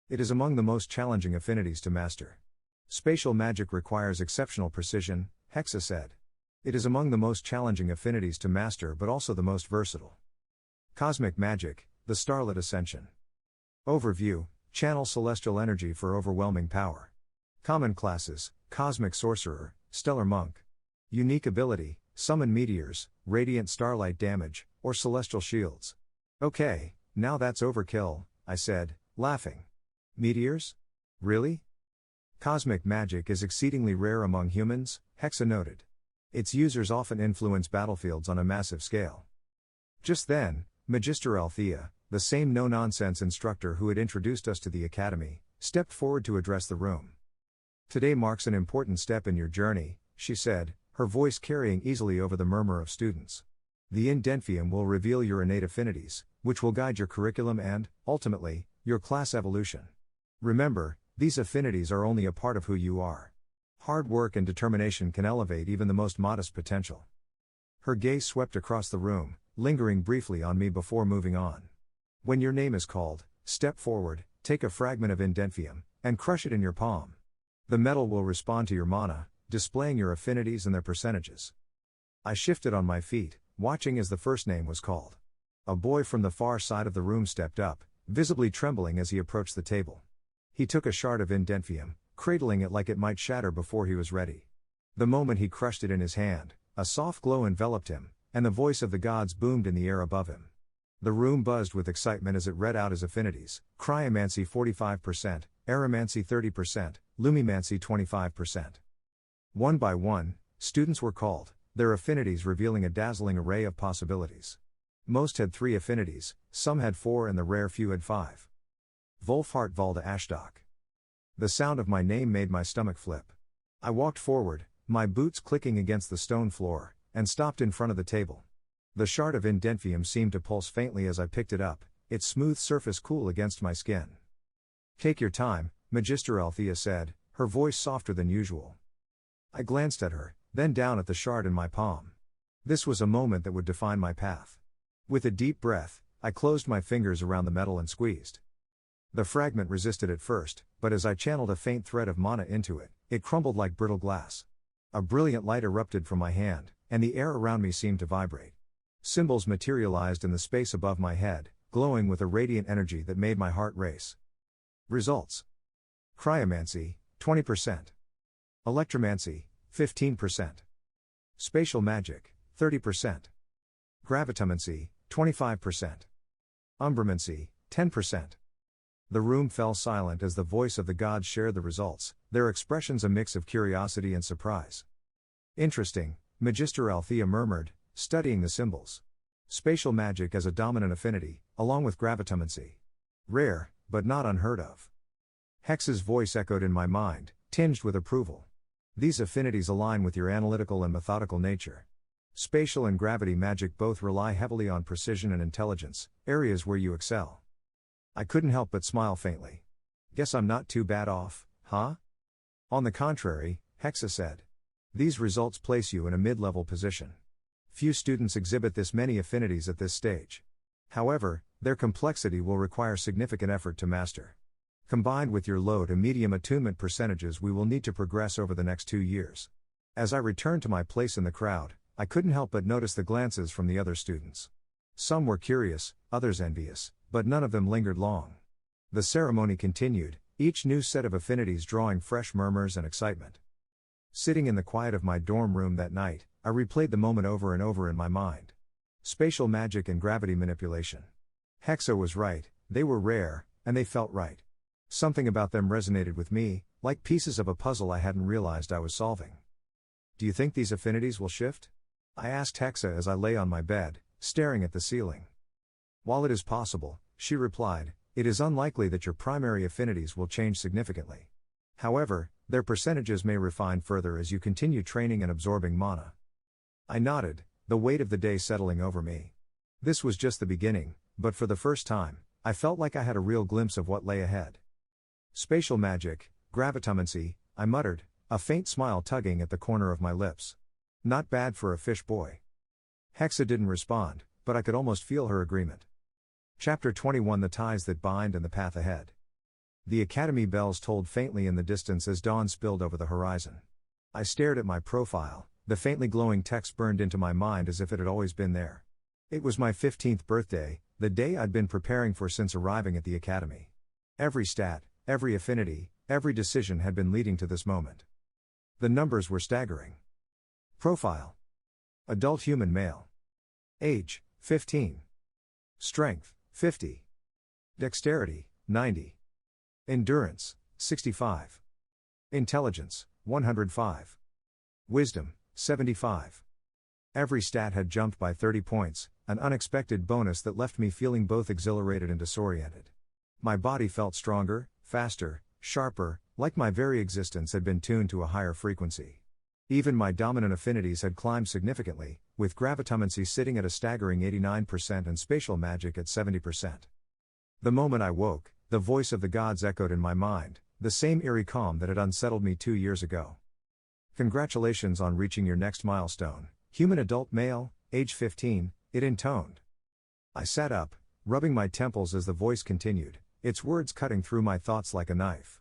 It is among the most challenging affinities to master. Spatial magic requires exceptional precision, Hexa said. It is among the most challenging affinities to master but also the most versatile. Cosmic magic, the Starlit Ascension. Overview: channel celestial energy for overwhelming power. Common classes: Cosmic Sorcerer, Stellar Monk. Unique ability: summon meteors, radiant starlight damage, or celestial shields. Okay, now that's overkill, I said, laughing. Meteors? Really? Cosmic magic is exceedingly rare among humans, Hexa noted. Its users often influence battlefields on a massive scale. Just then, Magister Althea, the same no-nonsense instructor who had introduced us to the academy, stepped forward to address the room. Today marks an important step in your journey, she said, her voice carrying easily over the murmur of students. The Indentium will reveal your innate affinities, which will guide your curriculum and, ultimately, your class evolution. Remember, these affinities are only a part of who you are. Hard work and determination can elevate even the most modest potential. Her gaze swept across the room, lingering briefly on me before moving on. When your name is called, step forward, take a fragment of indentvium, and crush it in your palm. The metal will respond to your mana, displaying your affinities and their percentages. I shifted on my feet, watching as the first name was called. A boy from the far side of the room stepped up, visibly trembling as he approached the table. He took a shard of indentvium, cradling it like it might shatter before he was ready. The moment he crushed it in his hand, a soft glow enveloped him, and the voice of the gods boomed in the air above him. The room buzzed with excitement as it read out his affinities: cryomancy 45%, aeromancy 30%, lumimancy 25%. One by one, students were called, their affinities revealing a dazzling array of possibilities. Most had 3 affinities, some had 4 and the rare few had 5. Wolfhart Valda Ashtok. The sound of my name made my stomach flip. I walked forward, my boots clicking against the stone floor, and stopped in front of the table. The shard of indentvium seemed to pulse faintly as I picked it up, its smooth surface cool against my skin. "Take your time," Magister Althea said, her voice softer than usual. I glanced at her, then down at the shard in my palm. This was a moment that would define my path. With a deep breath, I closed my fingers around the metal and squeezed. The fragment resisted at first, but as I channeled a faint thread of mana into it, it crumbled like brittle glass. A brilliant light erupted from my hand, and the air around me seemed to vibrate. Symbols materialized in the space above my head, glowing with a radiant energy that made my heart race. Results: cryomancy, 20%. Electromancy, 15%. Spatial magic, 30%. Gravitomancy, 25%. Umbromancy, 10%. The room fell silent as the voice of the gods shared the results, their expressions a mix of curiosity and surprise. "Interesting," Magister Althea murmured, studying the symbols. "Spatial magic as a dominant affinity, along with gravitomancy. Rare, but not unheard of." Hex's voice echoed in my mind, tinged with approval. "These affinities align with your analytical and methodical nature. Spatial and gravity magic both rely heavily on precision and intelligence, areas where you excel." I couldn't help but smile faintly. "Guess I'm not too bad off, huh?" "On the contrary," Hexa said. "These results place you in a mid-level position. Few students exhibit this many affinities at this stage. However, their complexity will require significant effort to master. Combined with your low to medium attunement percentages, we will need to progress over the next 2 years." As I returned to my place in the crowd, I couldn't help but notice the glances from the other students. Some were curious, others envious, but none of them lingered long. The ceremony continued, each new set of affinities drawing fresh murmurs and excitement. Sitting in the quiet of my dorm room that night, I replayed the moment over and over in my mind. Spatial magic and gravity manipulation. Hexa was right, they were rare, and they felt right. Something about them resonated with me, like pieces of a puzzle I hadn't realized I was solving. "Do you think these affinities will shift?" I asked Hexa as I lay on my bed, staring at the ceiling. "While it is possible," she replied, "it is unlikely that your primary affinities will change significantly. However, their percentages may refine further as you continue training and absorbing mana." I nodded, the weight of the day settling over me. This was just the beginning, but for the first time, I felt like I had a real glimpse of what lay ahead. "Spatial magic, gravitomancy," I muttered, a faint smile tugging at the corner of my lips. "Not bad for a fish boy." Hexa didn't respond, but I could almost feel her agreement. Chapter 21: The Ties That Bind and the Path Ahead. The academy bells tolled faintly in the distance as dawn spilled over the horizon. I stared at my profile, the faintly glowing text burned into my mind as if it had always been there. It was my 15th birthday, the day I'd been preparing for since arriving at the academy. Every stat, every affinity, every decision had been leading to this moment. The numbers were staggering. Profile: adult human male. Age: 15. Strength: 50. Dexterity: 90. Endurance: 65. Intelligence: 105. Wisdom: 75. Every stat had jumped by 30 points, an unexpected bonus that left me feeling both exhilarated and disoriented. My body felt stronger, faster, sharper, like my very existence had been tuned to a higher frequency. Even my dominant affinities had climbed significantly, with gravitomancy sitting at a staggering 89% and spatial magic at 70%. The moment I woke, the voice of the gods echoed in my mind, the same eerie calm that had unsettled me 2 years ago. "Congratulations on reaching your next milestone, human adult male, age 15, it intoned. I sat up, rubbing my temples as the voice continued. its words cutting through my thoughts like a knife.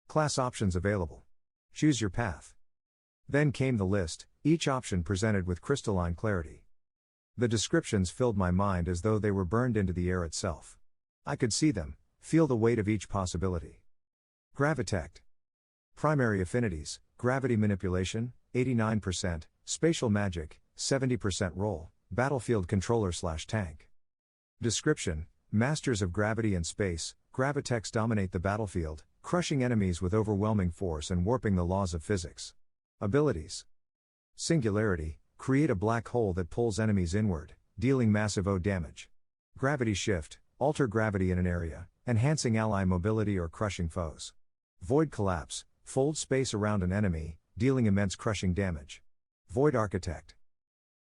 Class options available. Choose your path. Then came the list, each option presented with crystalline clarity. The descriptions filled my mind as though they were burned into the air itself. I could see them, feel the weight of each possibility. Gravitect. Primary affinities: gravity manipulation, 89%, spatial magic, 70% role, battlefield controller/tank. Description: masters of gravity and space, gravitex dominate the battlefield, crushing enemies with overwhelming force and warping the laws of physics. Abilities: singularity, create a black hole that pulls enemies inward, dealing massive O damage. Gravity shift, alter gravity in an area, enhancing ally mobility or crushing foes. Void collapse, fold space around an enemy, dealing immense crushing damage. Void architect.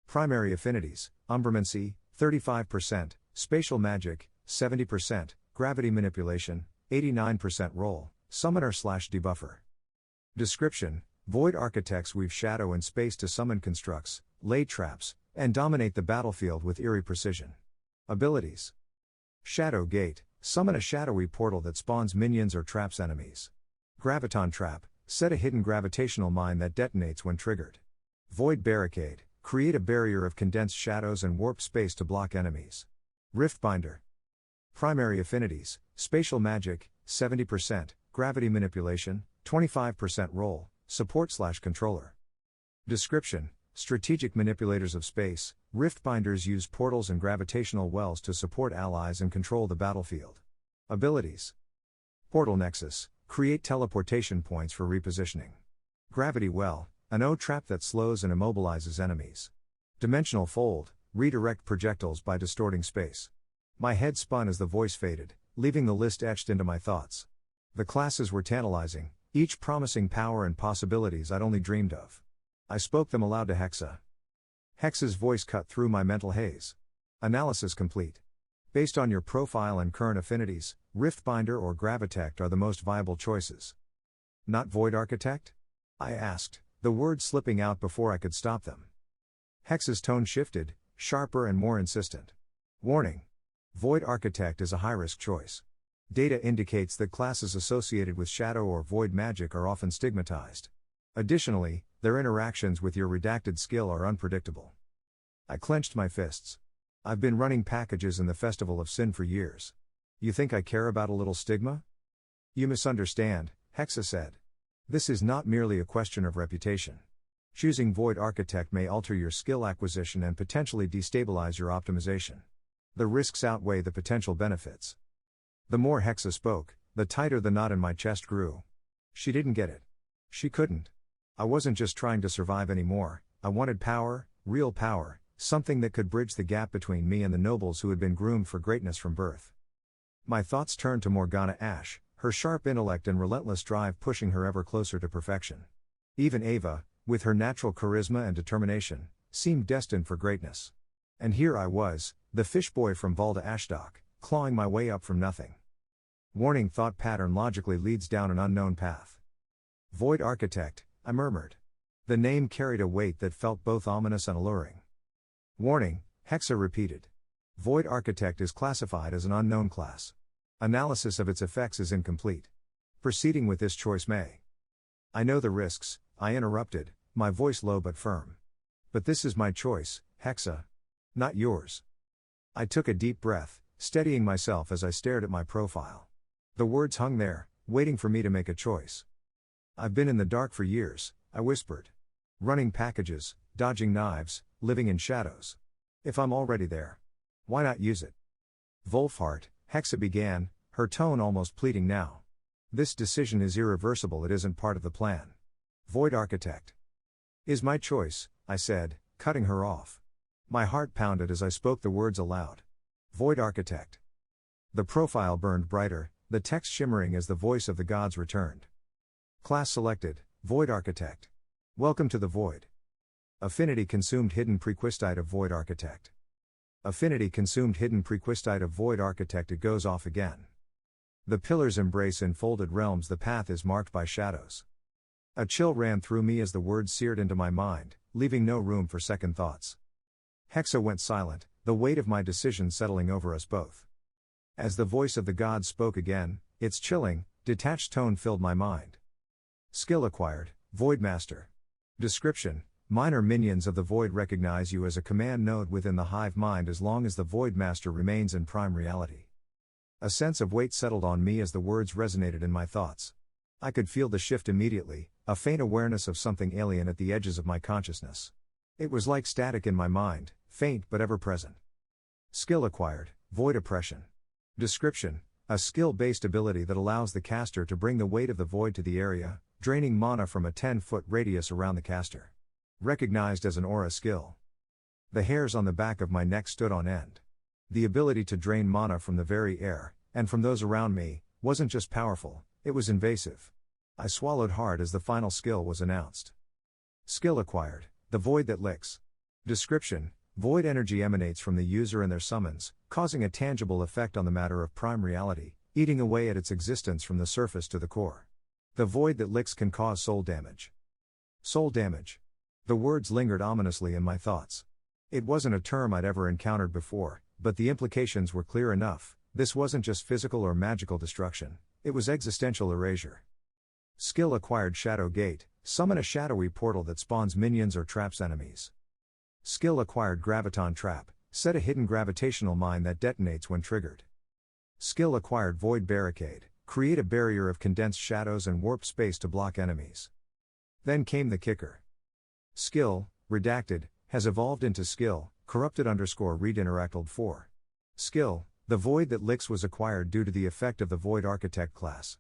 Primary affinities: umbromancy, 35%, spatial magic, 70%, gravity manipulation, 89% role, summoner/debuffer. Description: void architects weave shadow and space to summon constructs, lay traps, and dominate the battlefield with eerie precision. Abilities: shadow gate, summon a shadowy portal that spawns minions or traps enemies. Graviton trap, set a hidden gravitational mine that detonates when triggered. Void barricade, create a barrier of condensed shadows and warp space to block enemies. Riftbinder. Primary affinities: spatial magic, 70%, gravity manipulation, 25% role, support/controller. Description: strategic manipulators of space, riftbinders use portals and gravitational wells to support allies and control the battlefield. Abilities: portal nexus, create teleportation points for repositioning. Gravity well, an O-trap that slows and immobilizes enemies. Dimensional fold, redirect projectiles by distorting space. My head spun as the voice faded, leaving the list etched into my thoughts. The classes were tantalizing, each promising power and possibilities I'd only dreamed of. I spoke them aloud to Hexa. Hexa's voice cut through my mental haze. Analysis complete. Based on your profile and current affinities, Riftbinder or Gravitect are the most viable choices. Not Void Architect? I asked, the words slipping out before I could stop them. Hexa's tone shifted, sharper and more insistent. Warning. Void Architect is a high-risk choice. Data indicates that classes associated with shadow or void magic are often stigmatized. Additionally, their interactions with your redacted skill are unpredictable. I clenched my fists. I've been running packages in the Festival of Sin for years. You think I care about a little stigma? You misunderstand, Hexa said. This is not merely a question of reputation. Choosing Void Architect may alter your skill acquisition and potentially destabilize your optimization. The risks outweigh the potential benefits. The more Hexa spoke, the tighter the knot in my chest grew. She didn't get it. She couldn't. I wasn't just trying to survive anymore, I wanted power, real power, something that could bridge the gap between me and the nobles who had been groomed for greatness from birth. My thoughts turned to Morgana Ashe, her sharp intellect and relentless drive pushing her ever closer to perfection. Even Ava, with her natural charisma and determination, seemed destined for greatness. And here I was, the fish boy from Valda Ashdok, clawing my way up from nothing. Warning: thought pattern logically leads down an unknown path. Void Architect, I murmured. The name carried a weight that felt both ominous and alluring. Warning, Hexa repeated. Void Architect is classified as an unknown class. Analysis of its effects is incomplete. Proceeding with this choice may. I know the risks, I interrupted, my voice low but firm. But this is my choice, Hexa. Not yours. I took a deep breath, steadying myself as I stared at my profile. The words hung there, waiting for me to make a choice. I've been in the dark for years, I whispered. Running packages, dodging knives, living in shadows. If I'm already there, why not use it? Wolfhart, Hexa began, her tone almost pleading now. This decision is irreversible, it isn't part of the plan. Void Architect is my choice, I said, cutting her off. My heart pounded as I spoke the words aloud. Void Architect. The profile burned brighter, the text shimmering as the voice of the gods returned. Class selected, Void Architect. Welcome to the Void. Affinity consumed hidden prequistite of Void Architect. Affinity consumed hidden prequistite of Void Architect. It goes off again. The pillars embrace enfolded realms, the path is marked by shadows. A chill ran through me as the words seared into my mind, leaving no room for second thoughts. Hexa went silent, the weight of my decision settling over us both. As the voice of the god spoke again, its chilling, detached tone filled my mind. Skill acquired, Voidmaster. Description: minor minions of the Void recognize you as a command node within the hive mind as long as the Voidmaster remains in prime reality. A sense of weight settled on me as the words resonated in my thoughts. I could feel the shift immediately, a faint awareness of something alien at the edges of my consciousness. It was like static in my mind, faint but ever present. Skill acquired, Void Oppression. Description: a skill-based ability that allows the caster to bring the weight of the void to the area, draining mana from a 10-foot radius around the caster. Recognized as an aura skill. The hairs on the back of my neck stood on end. The ability to drain mana from the very air, and from those around me, wasn't just powerful, it was invasive. I swallowed hard as the final skill was announced. Skill acquired, the Void that licks. Description: void energy emanates from the user and their summons, causing a tangible effect on the matter of prime reality, eating away at its existence from the surface to the core. The void that licks can cause soul damage. Soul damage. The words lingered ominously in my thoughts. It wasn't a term I'd ever encountered before, but the implications were clear enough. This wasn't just physical or magical destruction, it was existential erasure. Skill acquired Shadow Gate, summon a shadowy portal that spawns minions or traps enemies. Skill acquired Graviton Trap, set a hidden gravitational mine that detonates when triggered. Skill acquired Void Barricade, create a barrier of condensed shadows and warp space to block enemies. Then came the kicker. Skill, redacted, has evolved into skill, corrupted_read interacted 4. Skill, the Void that licks was acquired due to the effect of the Void Architect class.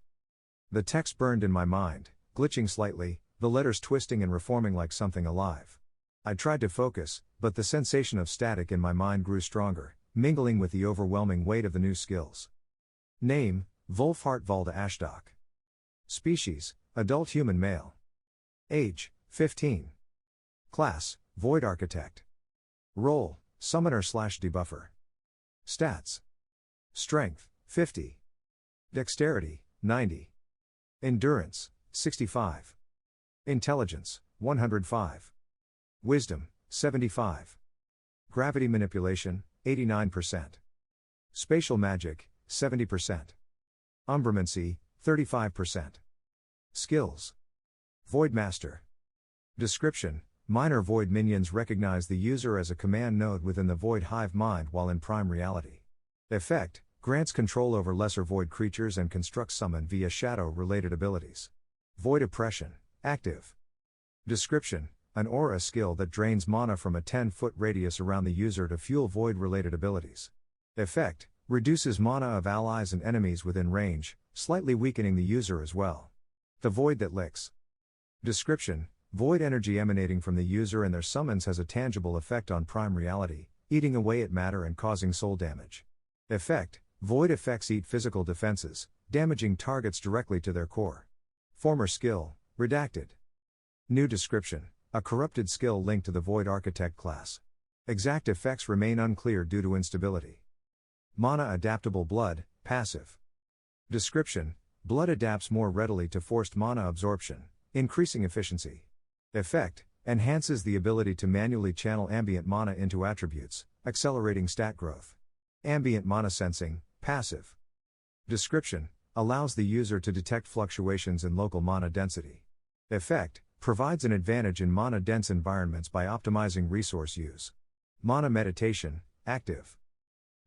The text burned in my mind, glitching slightly, the letters twisting and reforming like something alive. I tried to focus, but the sensation of static in my mind grew stronger, mingling with the overwhelming weight of the new skills. Name: Wolfhart Valda Ashdock. Species: adult human male. Age: 15. Class: Void Architect. Role: Summoner/Debuffer. Stats: Strength: 50. Dexterity: 90. Endurance: 65. Intelligence: 105. Wisdom: 75. Gravity Manipulation: 89%. Spatial Magic: 70%. Umbromancy: 35%. Skills: Voidmaster. Description: minor void minions recognize the user as a command node within the void hive mind while in prime reality. Effect: grants control over lesser void creatures and constructs summon via shadow-related abilities. Void Oppression, active. Description: an aura skill that drains mana from a 10-foot radius around the user to fuel void-related abilities. Effect: reduces mana of allies and enemies within range, slightly weakening the user as well. The Void that licks. Description: void energy emanating from the user and their summons has a tangible effect on prime reality, eating away at matter and causing soul damage. Effect: void effects eat physical defenses, damaging targets directly to their core. Former skill, redacted. New description: a corrupted skill linked to the Void Architect class. Exact effects remain unclear due to instability. Mana adaptable blood, passive. Description: blood adapts more readily to forced mana absorption, increasing efficiency. Effect: enhances the ability to manually channel ambient mana into attributes, accelerating stat growth. Ambient mana sensing, passive. Description: allows the user to detect fluctuations in local mana density. Effect: provides an advantage in mana-dense environments by optimizing resource use. Mana meditation, active.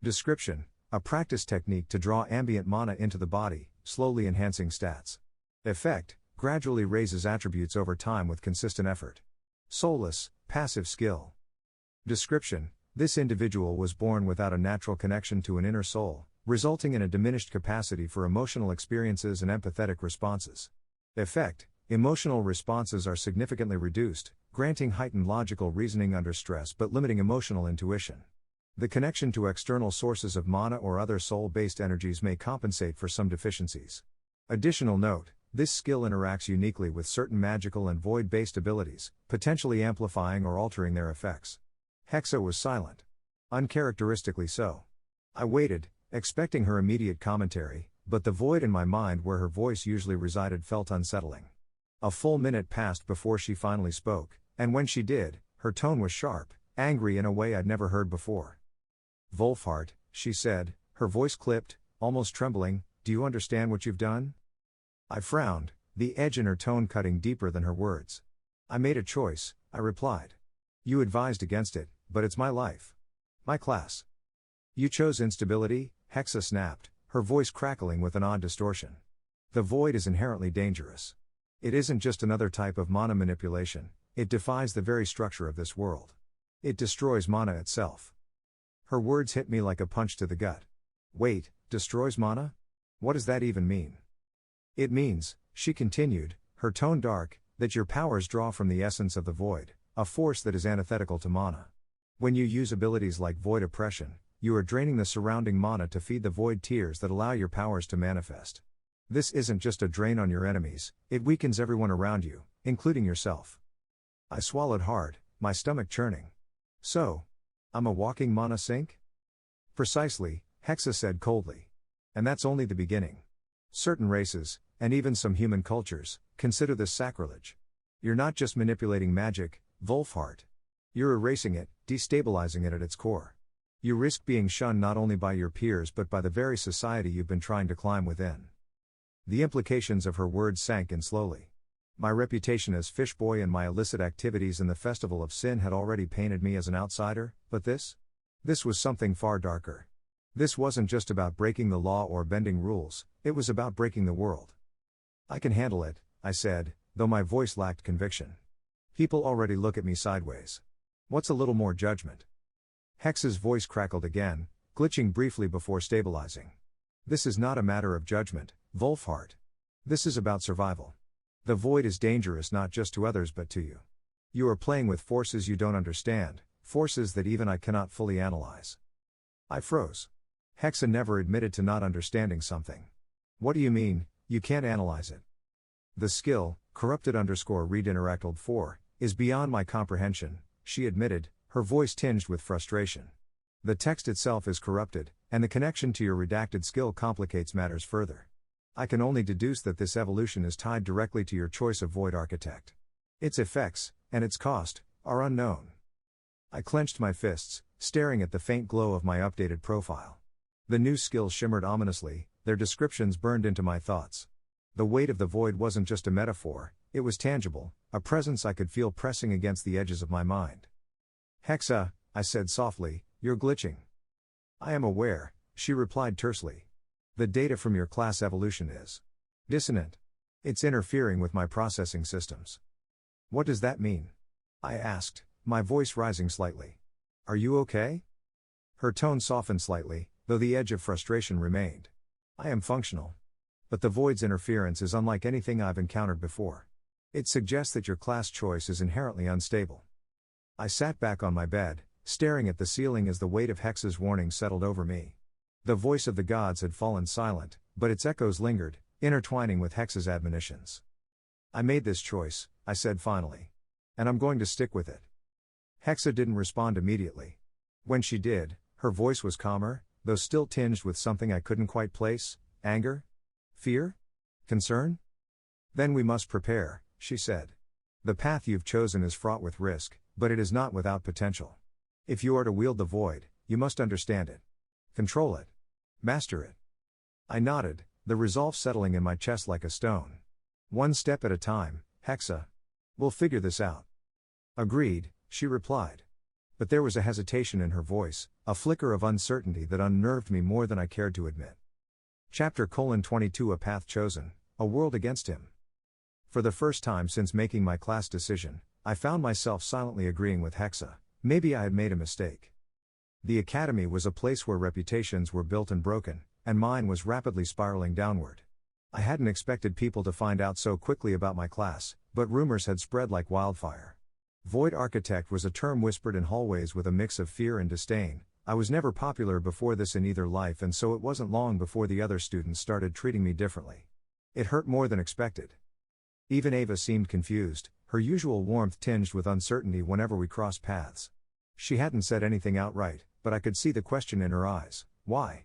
Description: a practice technique to draw ambient mana into the body, slowly enhancing stats. Effect: gradually raises attributes over time with consistent effort. Soulless, passive skill. Description: this individual was born without a natural connection to an inner soul, resulting in a diminished capacity for emotional experiences and empathetic responses. Effect: emotional responses are significantly reduced, granting heightened logical reasoning under stress but limiting emotional intuition. The connection to external sources of mana or other soul-based energies may compensate for some deficiencies. Additional note: this skill interacts uniquely with certain magical and void-based abilities, potentially amplifying or altering their effects. Hexa was silent. Uncharacteristically so. I waited, expecting her immediate commentary, but the void in my mind where her voice usually resided felt unsettling. A full minute passed before she finally spoke, and when she did, her tone was sharp, angry in a way I'd never heard before. Wolfhart, she said, her voice clipped, almost trembling, "Do you understand what you've done?" I frowned, the edge in her tone cutting deeper than her words. "I made a choice," I replied. "You advised against it, but it's my life. My class." "You chose instability," Hexa snapped, her voice crackling with an odd distortion. "The void is inherently dangerous. It isn't just another type of mana manipulation, it defies the very structure of this world. It destroys mana itself." Her words hit me like a punch to the gut. "Wait, destroys mana? What does that even mean?" "It means," she continued, her tone dark, "that your powers draw from the essence of the void, a force that is antithetical to mana. When you use abilities like void oppression, you are draining the surrounding mana to feed the void tears that allow your powers to manifest. This isn't just a drain on your enemies, it weakens everyone around you, including yourself." I swallowed hard, my stomach churning. "So, I'm a walking mana sink?" "Precisely," Hexa said coldly. "And that's only the beginning. Certain races, and even some human cultures, consider this sacrilege. You're not just manipulating magic, Wolfhart. You're erasing it, destabilizing it at its core. You risk being shunned not only by your peers but by the very society you've been trying to climb within." The implications of her words sank in slowly. My reputation as Fishboy and my illicit activities in the Festival of Sin had already painted me as an outsider, but this? This was something far darker. This wasn't just about breaking the law or bending rules, it was about breaking the world. "I can handle it," I said, though my voice lacked conviction. "People already look at me sideways. What's a little more judgment?" Hex's voice crackled again, glitching briefly before stabilizing. "This is not a matter of judgment, Wolfhart. This is about survival. The void is dangerous not just to others but to you. You are playing with forces you don't understand, forces that even I cannot fully analyze." I froze. Hexa never admitted to not understanding something. "What do you mean, you can't analyze it?" "The skill, corrupted_read interacted 4, is beyond my comprehension," she admitted, her voice tinged with frustration. "The text itself is corrupted, and the connection to your redacted skill complicates matters further. I can only deduce that this evolution is tied directly to your choice of void architect. Its effects, and its cost, are unknown." I clenched my fists, staring at the faint glow of my updated profile. The new skills shimmered ominously, their descriptions burned into my thoughts. The weight of the void wasn't just a metaphor, it was tangible, a presence I could feel pressing against the edges of my mind. "Hexa," I said softly, "you're glitching." "I am aware," she replied tersely. "The data from your class evolution is dissonant. It's interfering with my processing systems." "What does that mean?" I asked, my voice rising slightly. "Are you okay?" Her tone softened slightly, though the edge of frustration remained. "I am functional. But the void's interference is unlike anything I've encountered before. It suggests that your class choice is inherently unstable." I sat back on my bed, staring at the ceiling as the weight of Hexa's warning settled over me. The voice of the gods had fallen silent, but its echoes lingered, intertwining with Hexa's admonitions. "I made this choice," I said finally. "And I'm going to stick with it." Hexa didn't respond immediately. When she did, her voice was calmer, though still tinged with something I couldn't quite place: anger? Fear? Concern? "Then we must prepare," she said. "The path you've chosen is fraught with risk, but it is not without potential. If you are to wield the void, you must understand it. Control it. Master it." I nodded, the resolve settling in my chest like a stone. "One step at a time, Hexa. We'll figure this out." "Agreed," she replied. But there was a hesitation in her voice, a flicker of uncertainty that unnerved me more than I cared to admit. Chapter 22 A Path Chosen, A World Against Him. For the first time since making my class decision, I found myself silently agreeing with Hexa. Maybe I had made a mistake. The academy was a place where reputations were built and broken, and mine was rapidly spiraling downward. I hadn't expected people to find out so quickly about my class, but rumors had spread like wildfire. Void Architect was a term whispered in hallways with a mix of fear and disdain. I was never popular before this in either life, and so it wasn't long before the other students started treating me differently. It hurt more than expected. Even Ava seemed confused, her usual warmth tinged with uncertainty whenever we crossed paths. She hadn't said anything outright, but I could see the question in her eyes: why?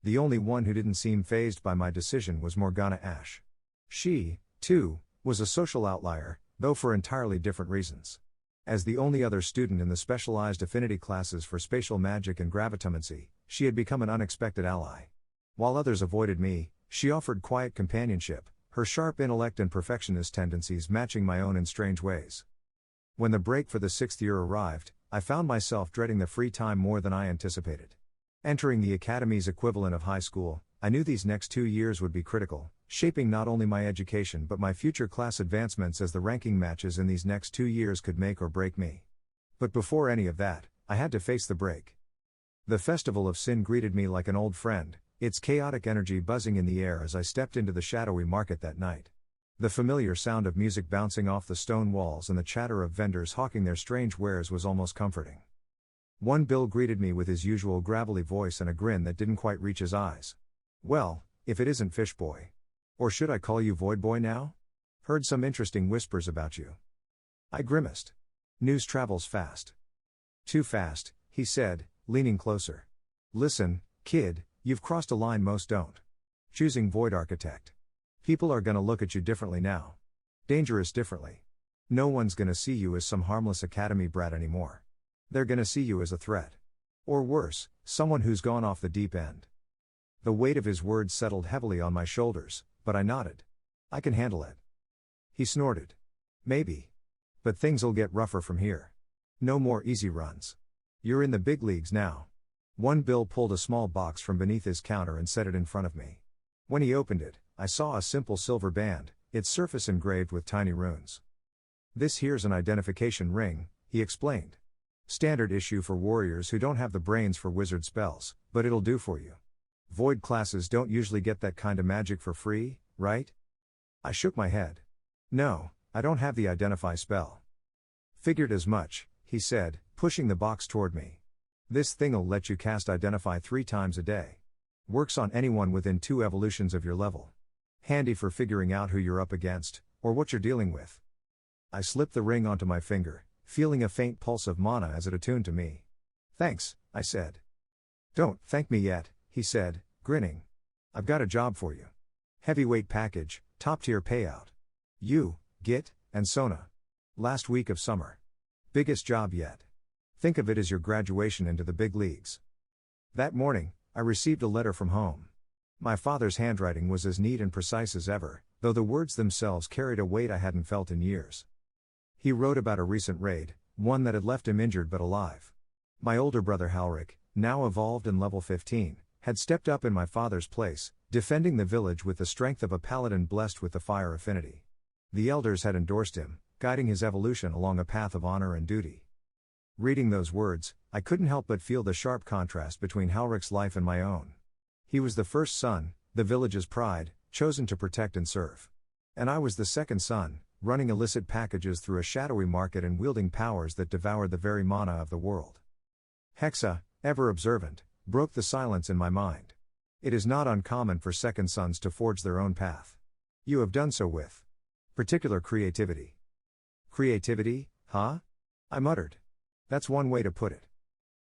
The only one who didn't seem fazed by my decision was Morgana Ash. She, too, was a social outlier, though for entirely different reasons. As the only other student in the specialized affinity classes for spatial magic and gravitomancy, she had become an unexpected ally. While others avoided me, she offered quiet companionship, her sharp intellect and perfectionist tendencies matching my own in strange ways. When the break for the 6th year arrived, I found myself dreading the free time more than I anticipated. Entering the academy's equivalent of high school, I knew these next 2 years would be critical, shaping not only my education but my future class advancements, as the ranking matches in these next 2 years could make or break me. But before any of that, I had to face the break. The Festival of Sin greeted me like an old friend, its chaotic energy buzzing in the air as I stepped into the shadowy market that night. The familiar sound of music bouncing off the stone walls and the chatter of vendors hawking their strange wares was almost comforting. One Bill greeted me with his usual gravelly voice and a grin that didn't quite reach his eyes. "Well, if it isn't Fish Boy. Or should I call you Void Boy now? Heard some interesting whispers about you." I grimaced. "News travels fast." "Too fast," he said, leaning closer. "Listen, kid, you've crossed a line most don't. Choosing Void Architect. People are gonna look at you differently now. Dangerous differently. No one's gonna see you as some harmless academy brat anymore. They're gonna see you as a threat. Or worse, someone who's gone off the deep end." The weight of his words settled heavily on my shoulders, but I nodded. "I can handle it." He snorted. "Maybe. But things'll get rougher from here. No more easy runs. You're in the big leagues now." One Bill pulled a small box from beneath his counter and set it in front of me. When he opened it, I saw a simple silver band, its surface engraved with tiny runes. "This here's an identification ring," he explained. "Standard issue for warriors who don't have the brains for wizard spells, but it'll do for you. Void classes don't usually get that kind of magic for free, right?" I shook my head. "No, I don't have the identify spell." "Figured as much," he said, pushing the box toward me. "This thing'll let you cast identify 3 times a day. Works on anyone within 2 evolutions of your level. Handy for figuring out who you're up against, or what you're dealing with." I slipped the ring onto my finger, feeling a faint pulse of mana as it attuned to me. "Thanks," I said. "Don't thank me yet," he said, grinning. "I've got a job for you. Heavyweight package, top-tier payout. You, Git, and Sona. Last week of summer. Biggest job yet. Think of it as your graduation into the big leagues." That morning, I received a letter from home. My father's handwriting was as neat and precise as ever, though the words themselves carried a weight I hadn't felt in years. He wrote about a recent raid, one that had left him injured but alive. My older brother Halric, now evolved and level 15, had stepped up in my father's place, defending the village with the strength of a paladin blessed with the fire affinity. The elders had endorsed him, guiding his evolution along a path of honor and duty. Reading those words, I couldn't help but feel the sharp contrast between Halric's life and my own. He was the first son, the village's pride, chosen to protect and serve. And I was the second son, running illicit packages through a shadowy market and wielding powers that devoured the very mana of the world. Hexa, ever observant, broke the silence in my mind. "It is not uncommon for second sons to forge their own path. You have done so with particular creativity." "Creativity, huh?" I muttered. "That's one way to put it."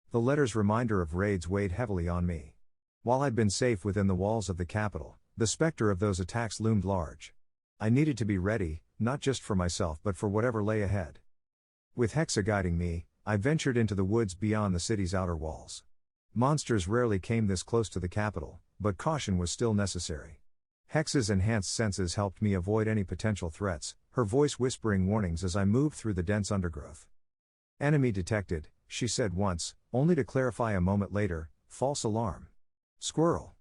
The letter's reminder of raids weighed heavily on me. While I'd been safe within the walls of the capital, the specter of those attacks loomed large. I needed to be ready, not just for myself but for whatever lay ahead. With Hexa guiding me, I ventured into the woods beyond the city's outer walls. Monsters rarely came this close to the capital, but caution was still necessary. Hexa's enhanced senses helped me avoid any potential threats, her voice whispering warnings as I moved through the dense undergrowth. "Enemy detected," she said once, only to clarify a moment later, "false alarm. Squirrel."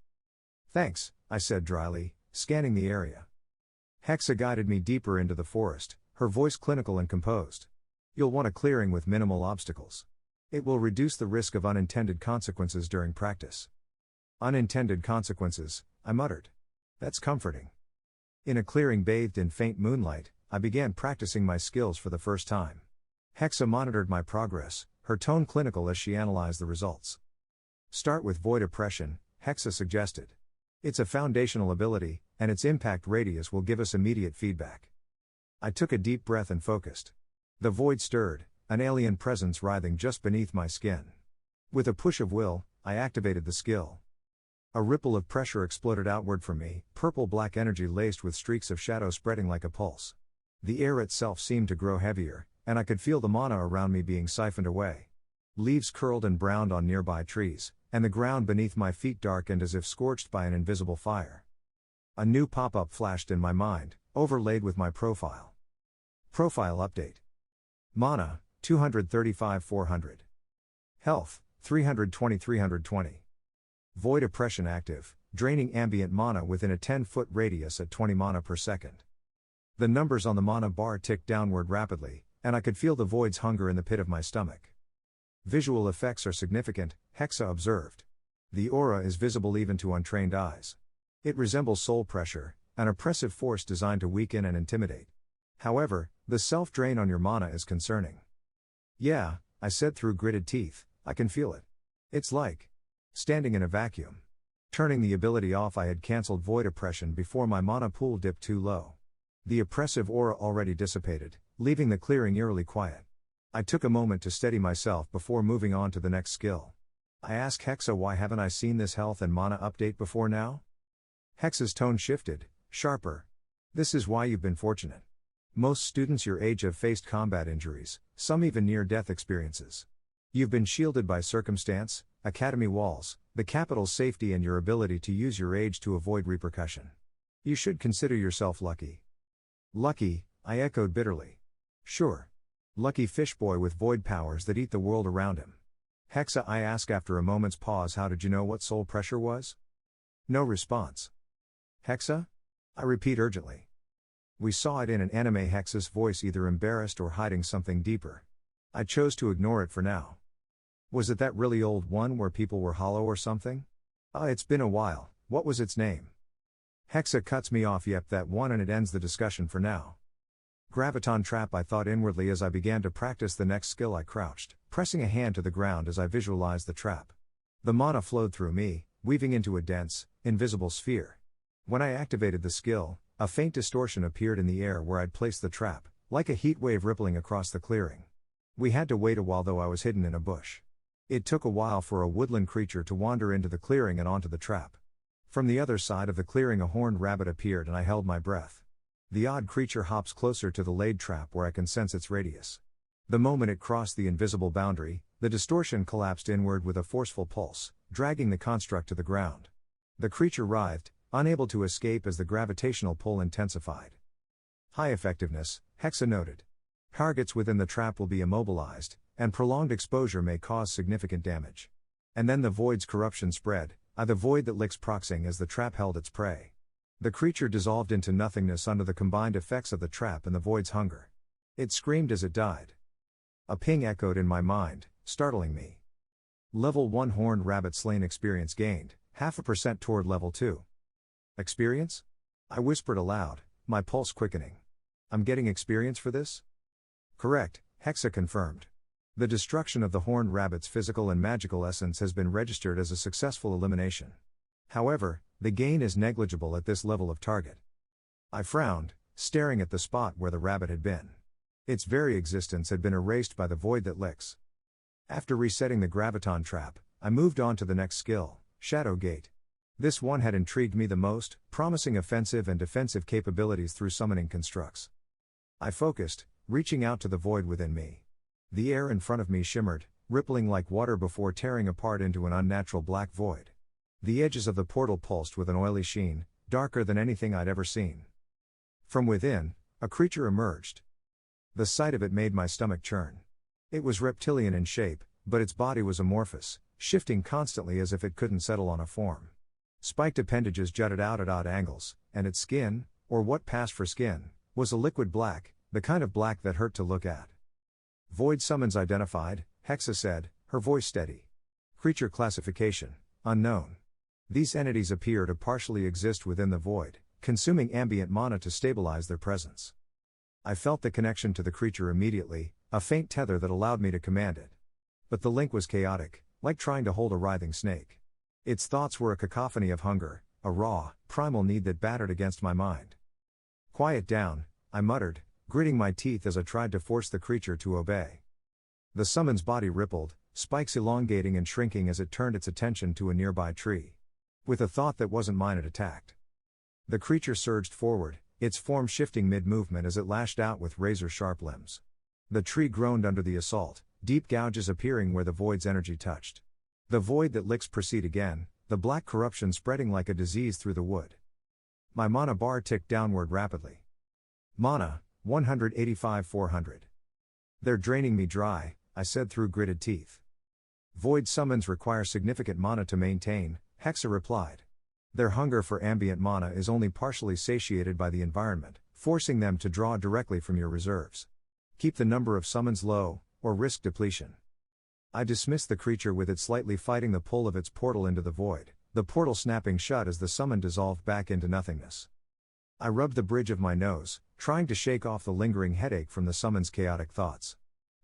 "Thanks," I said dryly, scanning the area. Hexa guided me deeper into the forest, her voice clinical and composed. "You'll want a clearing with minimal obstacles. It will reduce the risk of unintended consequences during practice." "Unintended consequences," I muttered. "That's comforting." In a clearing bathed in faint moonlight, I began practicing my skills for the first time. Hexa monitored my progress, her tone clinical as she analyzed the results. "Start with Void Oppression," Hexa suggested. "It's a foundational ability, and its impact radius will give us immediate feedback." I took a deep breath and focused. The void stirred, an alien presence writhing just beneath my skin. With a push of will, I activated the skill. A ripple of pressure exploded outward from me, purple-black energy laced with streaks of shadow spreading like a pulse. The air itself seemed to grow heavier, and I could feel the mana around me being siphoned away. Leaves curled and browned on nearby trees, and the ground beneath my feet darkened as if scorched by an invisible fire. A new pop-up flashed in my mind, overlaid with my profile. Profile update. Mana, 235-400. Health, 320-320. Void oppression active, draining ambient mana within a 10-foot radius at 20 mana per second. The numbers on the mana bar ticked downward rapidly, and I could feel the void's hunger in the pit of my stomach. Visual effects are significant, Hexa observed. The aura is visible even to untrained eyes. It resembles soul pressure, an oppressive force designed to weaken and intimidate. However, the self-drain on your mana is concerning. Yeah, I said through gritted teeth, I can feel it. It's like standing in a vacuum. Turning the ability off, I had cancelled void oppression before my mana pool dipped too low. The oppressive aura already dissipated, leaving the clearing eerily quiet. I took a moment to steady myself before moving on to the next skill. I asked Hexa, why haven't I seen this health and mana update before now? Hexa's tone shifted, sharper. This is why you've been fortunate. Most students your age have faced combat injuries, some even near-death experiences. You've been shielded by circumstance, academy walls, the capital's safety, and your ability to use your age to avoid repercussion. You should consider yourself lucky. Lucky, I echoed bitterly. Sure. Lucky fishboy with void powers that eat the world around him. Hexa, I asked after a moment's pause, how did you know what soul pressure was? No response. Hexa? I repeat urgently. We saw it in an anime. Hexa's voice either embarrassed or hiding something deeper. I chose to ignore it for now. Was it that really old one where people were hollow or something? It's been a while. What was its name? Hexa cuts me off. Yep, that one, and it ends the discussion for now. Graviton trap, I thought inwardly as I began to practice the next skill. I crouched, pressing a hand to the ground as I visualized the trap. The mana flowed through me, weaving into a dense, invisible sphere. When I activated the skill, a faint distortion appeared in the air where I'd placed the trap, like a heat wave rippling across the clearing. We had to wait a while, though I was hidden in a bush. It took a while for a woodland creature to wander into the clearing and onto the trap. From the other side of the clearing a horned rabbit appeared, and I held my breath. The odd creature hops closer to the laid trap where I can sense its radius. The moment it crossed the invisible boundary, the distortion collapsed inward with a forceful pulse, dragging the construct to the ground. The creature writhed, unable to escape as the gravitational pull intensified. High effectiveness, Hexa noted. Targets within the trap will be immobilized, and prolonged exposure may cause significant damage. And then the void's corruption spread, the void that licks proxing as the trap held its prey. The creature dissolved into nothingness under the combined effects of the trap and the void's hunger. It screamed as it died. A ping echoed in my mind, startling me. Level 1 horned rabbit slain. Experience gained, 0.5% toward level 2. Experience? I whispered aloud, my pulse quickening. I'm getting experience for this? Correct, Hexa confirmed. The destruction of the horned rabbit's physical and magical essence has been registered as a successful elimination. However, the gain is negligible at this level of target. I frowned, staring at the spot where the rabbit had been. Its very existence had been erased by the void that licks. After resetting the graviton trap, I moved on to the next skill, Shadow Gate. This one had intrigued me the most, promising offensive and defensive capabilities through summoning constructs. I focused, reaching out to the void within me. The air in front of me shimmered, rippling like water before tearing apart into an unnatural black void. The edges of the portal pulsed with an oily sheen, darker than anything I'd ever seen. From within, a creature emerged. The sight of it made my stomach churn. It was reptilian in shape, but its body was amorphous, shifting constantly as if it couldn't settle on a form. Spiked appendages jutted out at odd angles, and its skin, or what passed for skin, was a liquid black, the kind of black that hurt to look at. Void summons identified, Hexa said, her voice steady. Creature classification, unknown. These entities appear to partially exist within the void, consuming ambient mana to stabilize their presence. I felt the connection to the creature immediately, a faint tether that allowed me to command it. But the link was chaotic, like trying to hold a writhing snake. Its thoughts were a cacophony of hunger, a raw, primal need that battered against my mind. Quiet down, I muttered, gritting my teeth as I tried to force the creature to obey. The summon's body rippled, spikes elongating and shrinking as it turned its attention to a nearby tree. With a thought that wasn't mine, it attacked. The creature surged forward, its form shifting mid-movement as it lashed out with razor-sharp limbs. The tree groaned under the assault, deep gouges appearing where the void's energy touched. The void that licks proceed again, the black corruption spreading like a disease through the wood. My mana bar ticked downward rapidly. Mana, 185-400. They're draining me dry, I said through gritted teeth. Void summons require significant mana to maintain, Hexa replied. Their hunger for ambient mana is only partially satiated by the environment, forcing them to draw directly from your reserves. Keep the number of summons low, or risk depletion. I dismissed the creature with it slightly fighting the pull of its portal into the void, the portal snapping shut as the summon dissolved back into nothingness. I rubbed the bridge of my nose, trying to shake off the lingering headache from the summon's chaotic thoughts.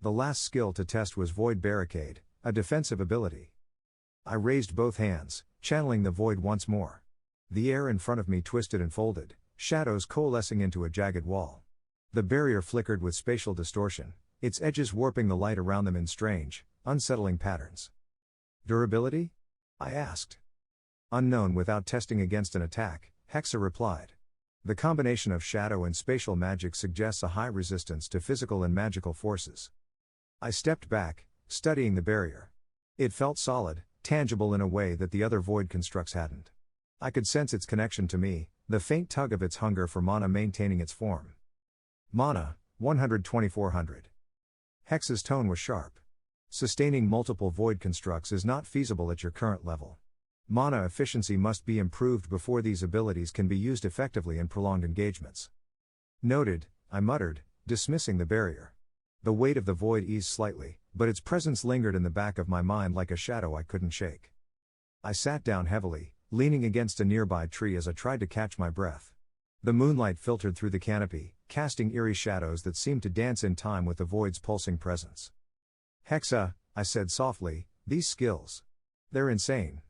The last skill to test was Void Barricade, a defensive ability. I raised both hands, channeling the void once more. The air in front of me twisted and folded, shadows coalescing into a jagged wall. The barrier flickered with spatial distortion, its edges warping the light around them in strange, unsettling patterns. Durability? I asked. Unknown without testing against an attack, Hexa replied. The combination of shadow and spatial magic suggests a high resistance to physical and magical forces. I stepped back, studying the barrier. It felt solid, tangible in a way that the other void constructs hadn't. I could sense its connection to me, the faint tug of its hunger for mana maintaining its form. Mana, 120-400. Hexa's tone was sharp. Sustaining multiple void constructs is not feasible at your current level. Mana efficiency must be improved before these abilities can be used effectively in prolonged engagements. Noted, I muttered, dismissing the barrier. The weight of the void eased slightly, but its presence lingered in the back of my mind like a shadow I couldn't shake. I sat down heavily, leaning against a nearby tree as I tried to catch my breath. The moonlight filtered through the canopy, casting eerie shadows that seemed to dance in time with the void's pulsing presence. Hexa, I said softly, these skills. They're insane.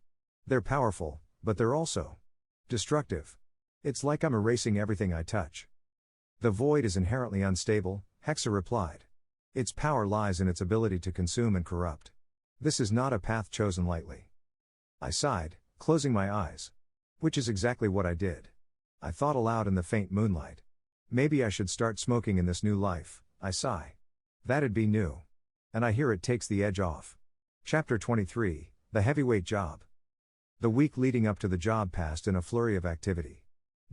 They're powerful, but they're also destructive. It's like I'm erasing everything I touch. The void is inherently unstable, Hexa replied. Its power lies in its ability to consume and corrupt. This is not a path chosen lightly. I sighed, closing my eyes. Which is exactly what I did. I thought aloud in the faint moonlight. Maybe I should start smoking in this new life, I sigh. That'd be new. And I hear it takes the edge off. Chapter 23, The Heavyweight Job. The week leading up to the job passed in a flurry of activity.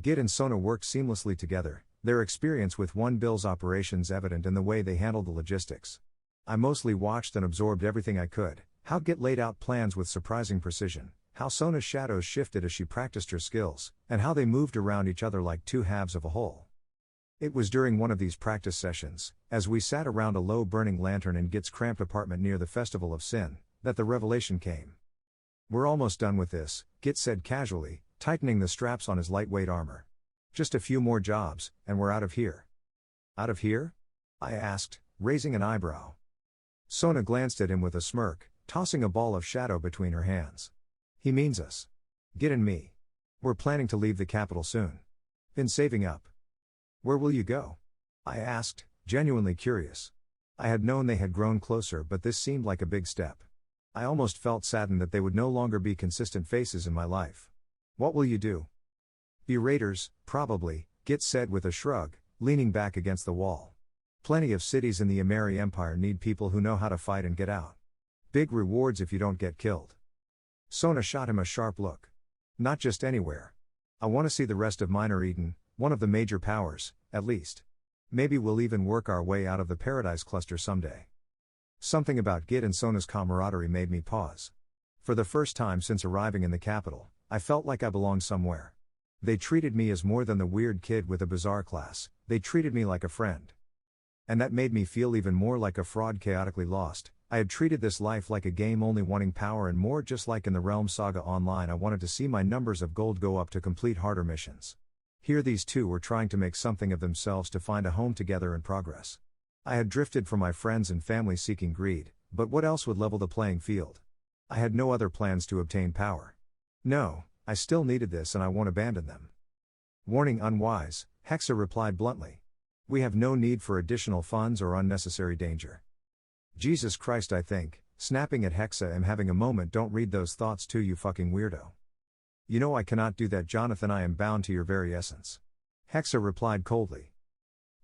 Git and Sona worked seamlessly together, their experience with One Bill's operations evident in the way they handled the logistics. I mostly watched and absorbed everything I could, how Git laid out plans with surprising precision, how Sona's shadows shifted as she practiced her skills, and how they moved around each other like two halves of a whole. It was during one of these practice sessions, as we sat around a low burning lantern in Git's cramped apartment near the Festival of Sin, that the revelation came. We're almost done with this, Git said casually, tightening the straps on his lightweight armor. Just a few more jobs, and we're out of here. Out of here? I asked, raising an eyebrow. Sona glanced at him with a smirk, tossing a ball of shadow between her hands. He means us. Git and me. We're planning to leave the capital soon. Been saving up. Where will you go? I asked, genuinely curious. I had known they had grown closer, but this seemed like a big step. I almost felt saddened that they would no longer be consistent faces in my life. What will you do? Be raiders, probably, Git said with a shrug, leaning back against the wall. Plenty of cities in the Imeri Empire need people who know how to fight and get out. Big rewards if you don't get killed. Sona shot him a sharp look. Not just anywhere. I want to see the rest of Minor Eden, one of the major powers, at least. Maybe we'll even work our way out of the Paradise Cluster someday. Something about Git and Sona's camaraderie made me pause. For the first time since arriving in the capital, I felt like I belonged somewhere. They treated me as more than the weird kid with a bizarre class, they treated me like a friend. And that made me feel even more like a fraud chaotically lost. I had treated this life like a game only wanting power and more, just like in the Realm Saga Online. I wanted to see my numbers of gold go up to complete harder missions. Here these two were trying to make something of themselves to find a home together and progress. I had drifted from my friends and family seeking greed, but what else would level the playing field? I had no other plans to obtain power. No, I still needed this and I won't abandon them. Warning unwise, Hexa replied bluntly. We have no need for additional funds or unnecessary danger. Jesus Christ, I think, snapping at Hexa, am having a moment. Don't read those thoughts too, you fucking weirdo. You know I cannot do that, Johnathan. I am bound to your very essence. Hexa replied coldly.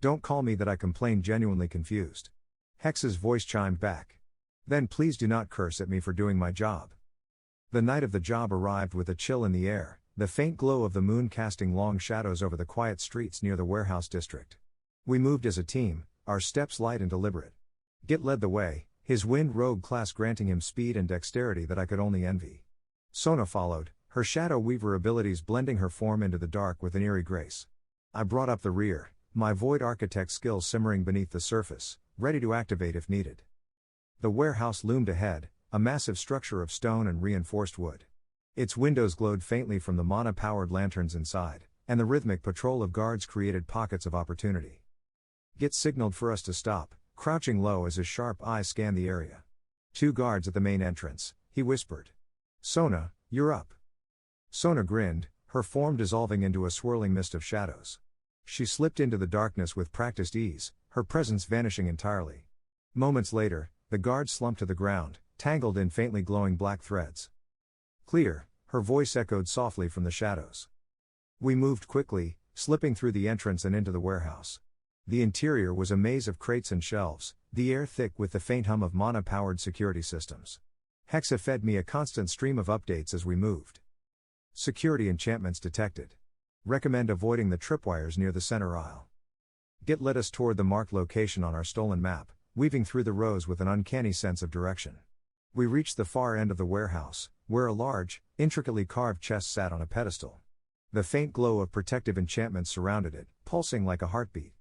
Don't call me that, I complained, genuinely confused. Hexa's voice chimed back. Then please do not curse at me for doing my job. The night of the job arrived with a chill in the air, the faint glow of the moon casting long shadows over the quiet streets near the warehouse district. We moved as a team, our steps light and deliberate. Git led the way, his wind rogue class granting him speed and dexterity that I could only envy. Sona followed, her shadow weaver abilities blending her form into the dark with an eerie grace. I brought up the rear, my void architect skills simmering beneath the surface, ready to activate if needed. The warehouse loomed ahead, a massive structure of stone and reinforced wood. Its windows glowed faintly from the mana-powered lanterns inside, and the rhythmic patrol of guards created pockets of opportunity. Git signaled for us to stop, crouching low as his sharp eyes scanned the area. 2 guards at the main entrance, he whispered. Sona, you're up. Sona grinned, her form dissolving into a swirling mist of shadows. She slipped into the darkness with practiced ease, her presence vanishing entirely. Moments later, the guard slumped to the ground, tangled in faintly glowing black threads. Clear, her voice echoed softly from the shadows. We moved quickly, slipping through the entrance and into the warehouse. The interior was a maze of crates and shelves, the air thick with the faint hum of mana-powered security systems. Hexa fed me a constant stream of updates as we moved. Security enchantments detected. Recommend avoiding the tripwires near the center aisle. Git led us toward the marked location on our stolen map, weaving through the rows with an uncanny sense of direction. We reached the far end of the warehouse, where a large, intricately carved chest sat on a pedestal. The faint glow of protective enchantments surrounded it, pulsing like a heartbeat.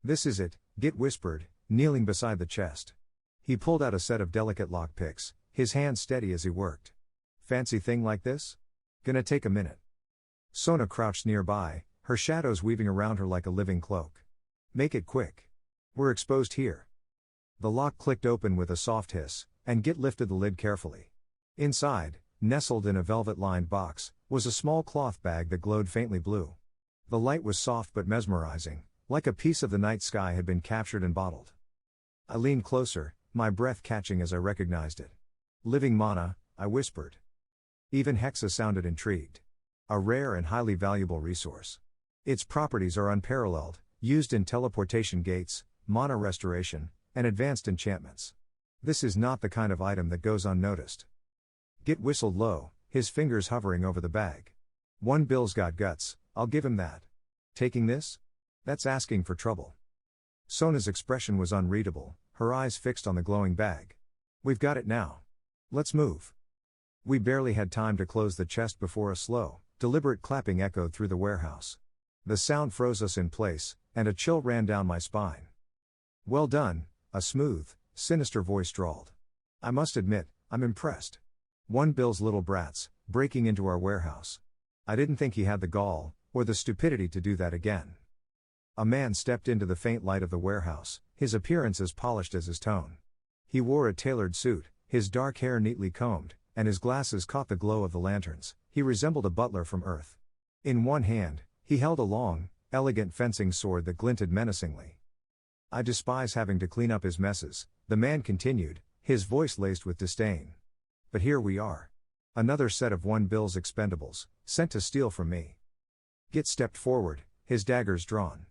This is it, Git whispered, kneeling beside the chest. He pulled out a set of delicate lockpicks, his hands steady as he worked. Fancy thing like this? Gonna take a minute. Sona crouched nearby, her shadows weaving around her like a living cloak. Make it quick. We're exposed here. The lock clicked open with a soft hiss, and Git lifted the lid carefully. Inside, nestled in a velvet-lined box, was a small cloth bag that glowed faintly blue. The light was soft but mesmerizing, like a piece of the night sky had been captured and bottled. I leaned closer, my breath catching as I recognized it. Living mana, I whispered. Even Hexa sounded intrigued. A rare and highly valuable resource. Its properties are unparalleled, used in teleportation gates, mana restoration, and advanced enchantments. This is not the kind of item that goes unnoticed. Git whistled low, his fingers hovering over the bag. One Bill's got guts, I'll give him that. Taking this? That's asking for trouble. Sona's expression was unreadable, her eyes fixed on the glowing bag. We've got it now. Let's move. We barely had time to close the chest before a slow, deliberate clapping echoed through the warehouse. The sound froze us in place, and a chill ran down my spine. Well done, a smooth, sinister voice drawled. I must admit, I'm impressed. One Bill's little brats, breaking into our warehouse. I didn't think he had the gall, or the stupidity to do that again. A man stepped into the faint light of the warehouse, his appearance as polished as his tone. He wore a tailored suit, his dark hair neatly combed, and his glasses caught the glow of the lanterns. He resembled a butler from Earth. In one hand, he held a long, elegant fencing sword that glinted menacingly. I despise having to clean up his messes, the man continued, his voice laced with disdain. But here we are. Another set of One Bill's expendables, sent to steal from me. Git stepped forward, his daggers drawn.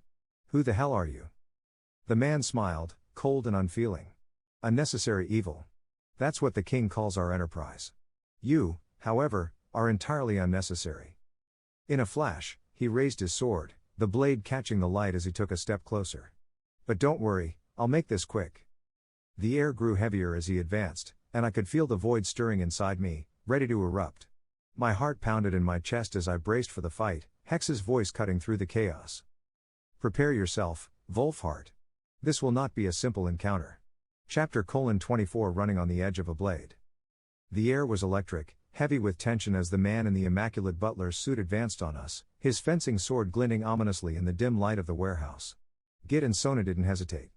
Who the hell are you? The man smiled, cold and unfeeling. A necessary evil. That's what the king calls our enterprise. You, however, are entirely unnecessary. In a flash, he raised his sword, the blade catching the light as he took a step closer. But don't worry, I'll make this quick. The air grew heavier as he advanced, and I could feel the void stirring inside me, ready to erupt. My heart pounded in my chest as I braced for the fight, Hex's voice cutting through the chaos. Prepare yourself, Wolfhart. This will not be a simple encounter. Chapter 24 Running on the edge of a blade. The air was electric, heavy with tension as the man in the immaculate butler's suit advanced on us, his fencing sword glinting ominously in the dim light of the warehouse. Git and Sona didn't hesitate.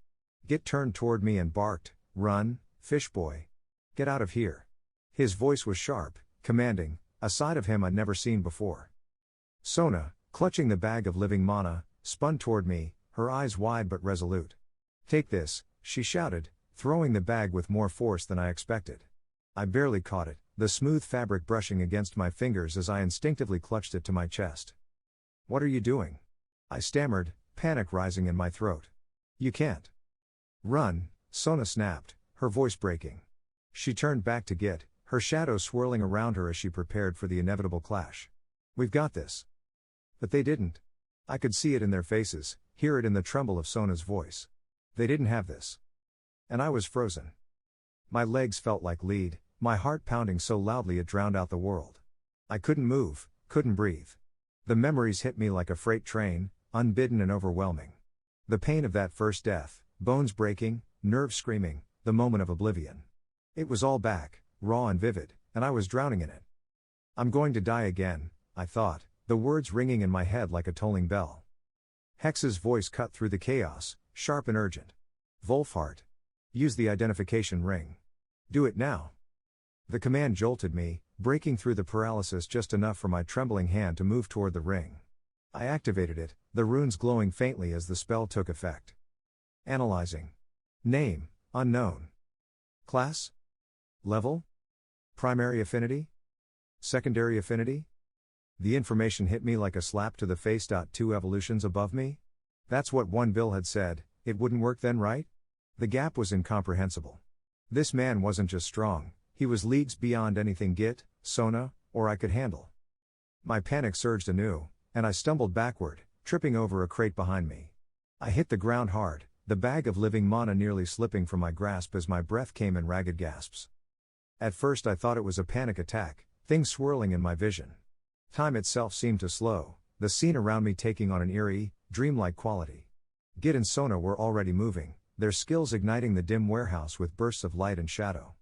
Git turned toward me and barked, "Run, fish boy. Get out of here." His voice was sharp, commanding, a side of him I'd never seen before. Sona, clutching the bag of living mana, spun toward me, her eyes wide but resolute. "Take this," she shouted, throwing the bag with more force than I expected. I barely caught it, the smooth fabric brushing against my fingers as I instinctively clutched it to my chest. "What are you doing?" I stammered, panic rising in my throat. "You can't." "Run," Sona snapped, her voice breaking. She turned back to Git, her shadow swirling around her as she prepared for the inevitable clash. "We've got this." But they didn't. I could see it in their faces, hear it in the tremble of Sona's voice. They didn't have this. And I was frozen. My legs felt like lead, my heart pounding so loudly it drowned out the world. I couldn't move, couldn't breathe. The memories hit me like a freight train, unbidden and overwhelming. The pain of that first death, bones breaking, nerves screaming, the moment of oblivion. It was all back, raw and vivid, and I was drowning in it. "I'm going to die again," I thought, the words ringing in my head like a tolling bell. Hex's voice cut through the chaos, sharp and urgent. "Wolfhart. Use the identification ring. Do it now." The command jolted me, breaking through the paralysis just enough for my trembling hand to move toward the ring. I activated it, the runes glowing faintly as the spell took effect. Analyzing. Name, unknown. Class? Level? Primary affinity? Secondary affinity? The information hit me like a slap to the face. 2 evolutions above me? That's what one Bill had said, it wouldn't work then, right? The gap was incomprehensible. This man wasn't just strong, he was leagues beyond anything Git, Sona, or I could handle. My panic surged anew, and I stumbled backward, tripping over a crate behind me. I hit the ground hard, the bag of living mana nearly slipping from my grasp as my breath came in ragged gasps. At first I thought it was a panic attack, things swirling in my vision. Time itself seemed to slow, the scene around me taking on an eerie, dreamlike quality. Git and Sona were already moving, their skills igniting the dim warehouse with bursts of light and shadow.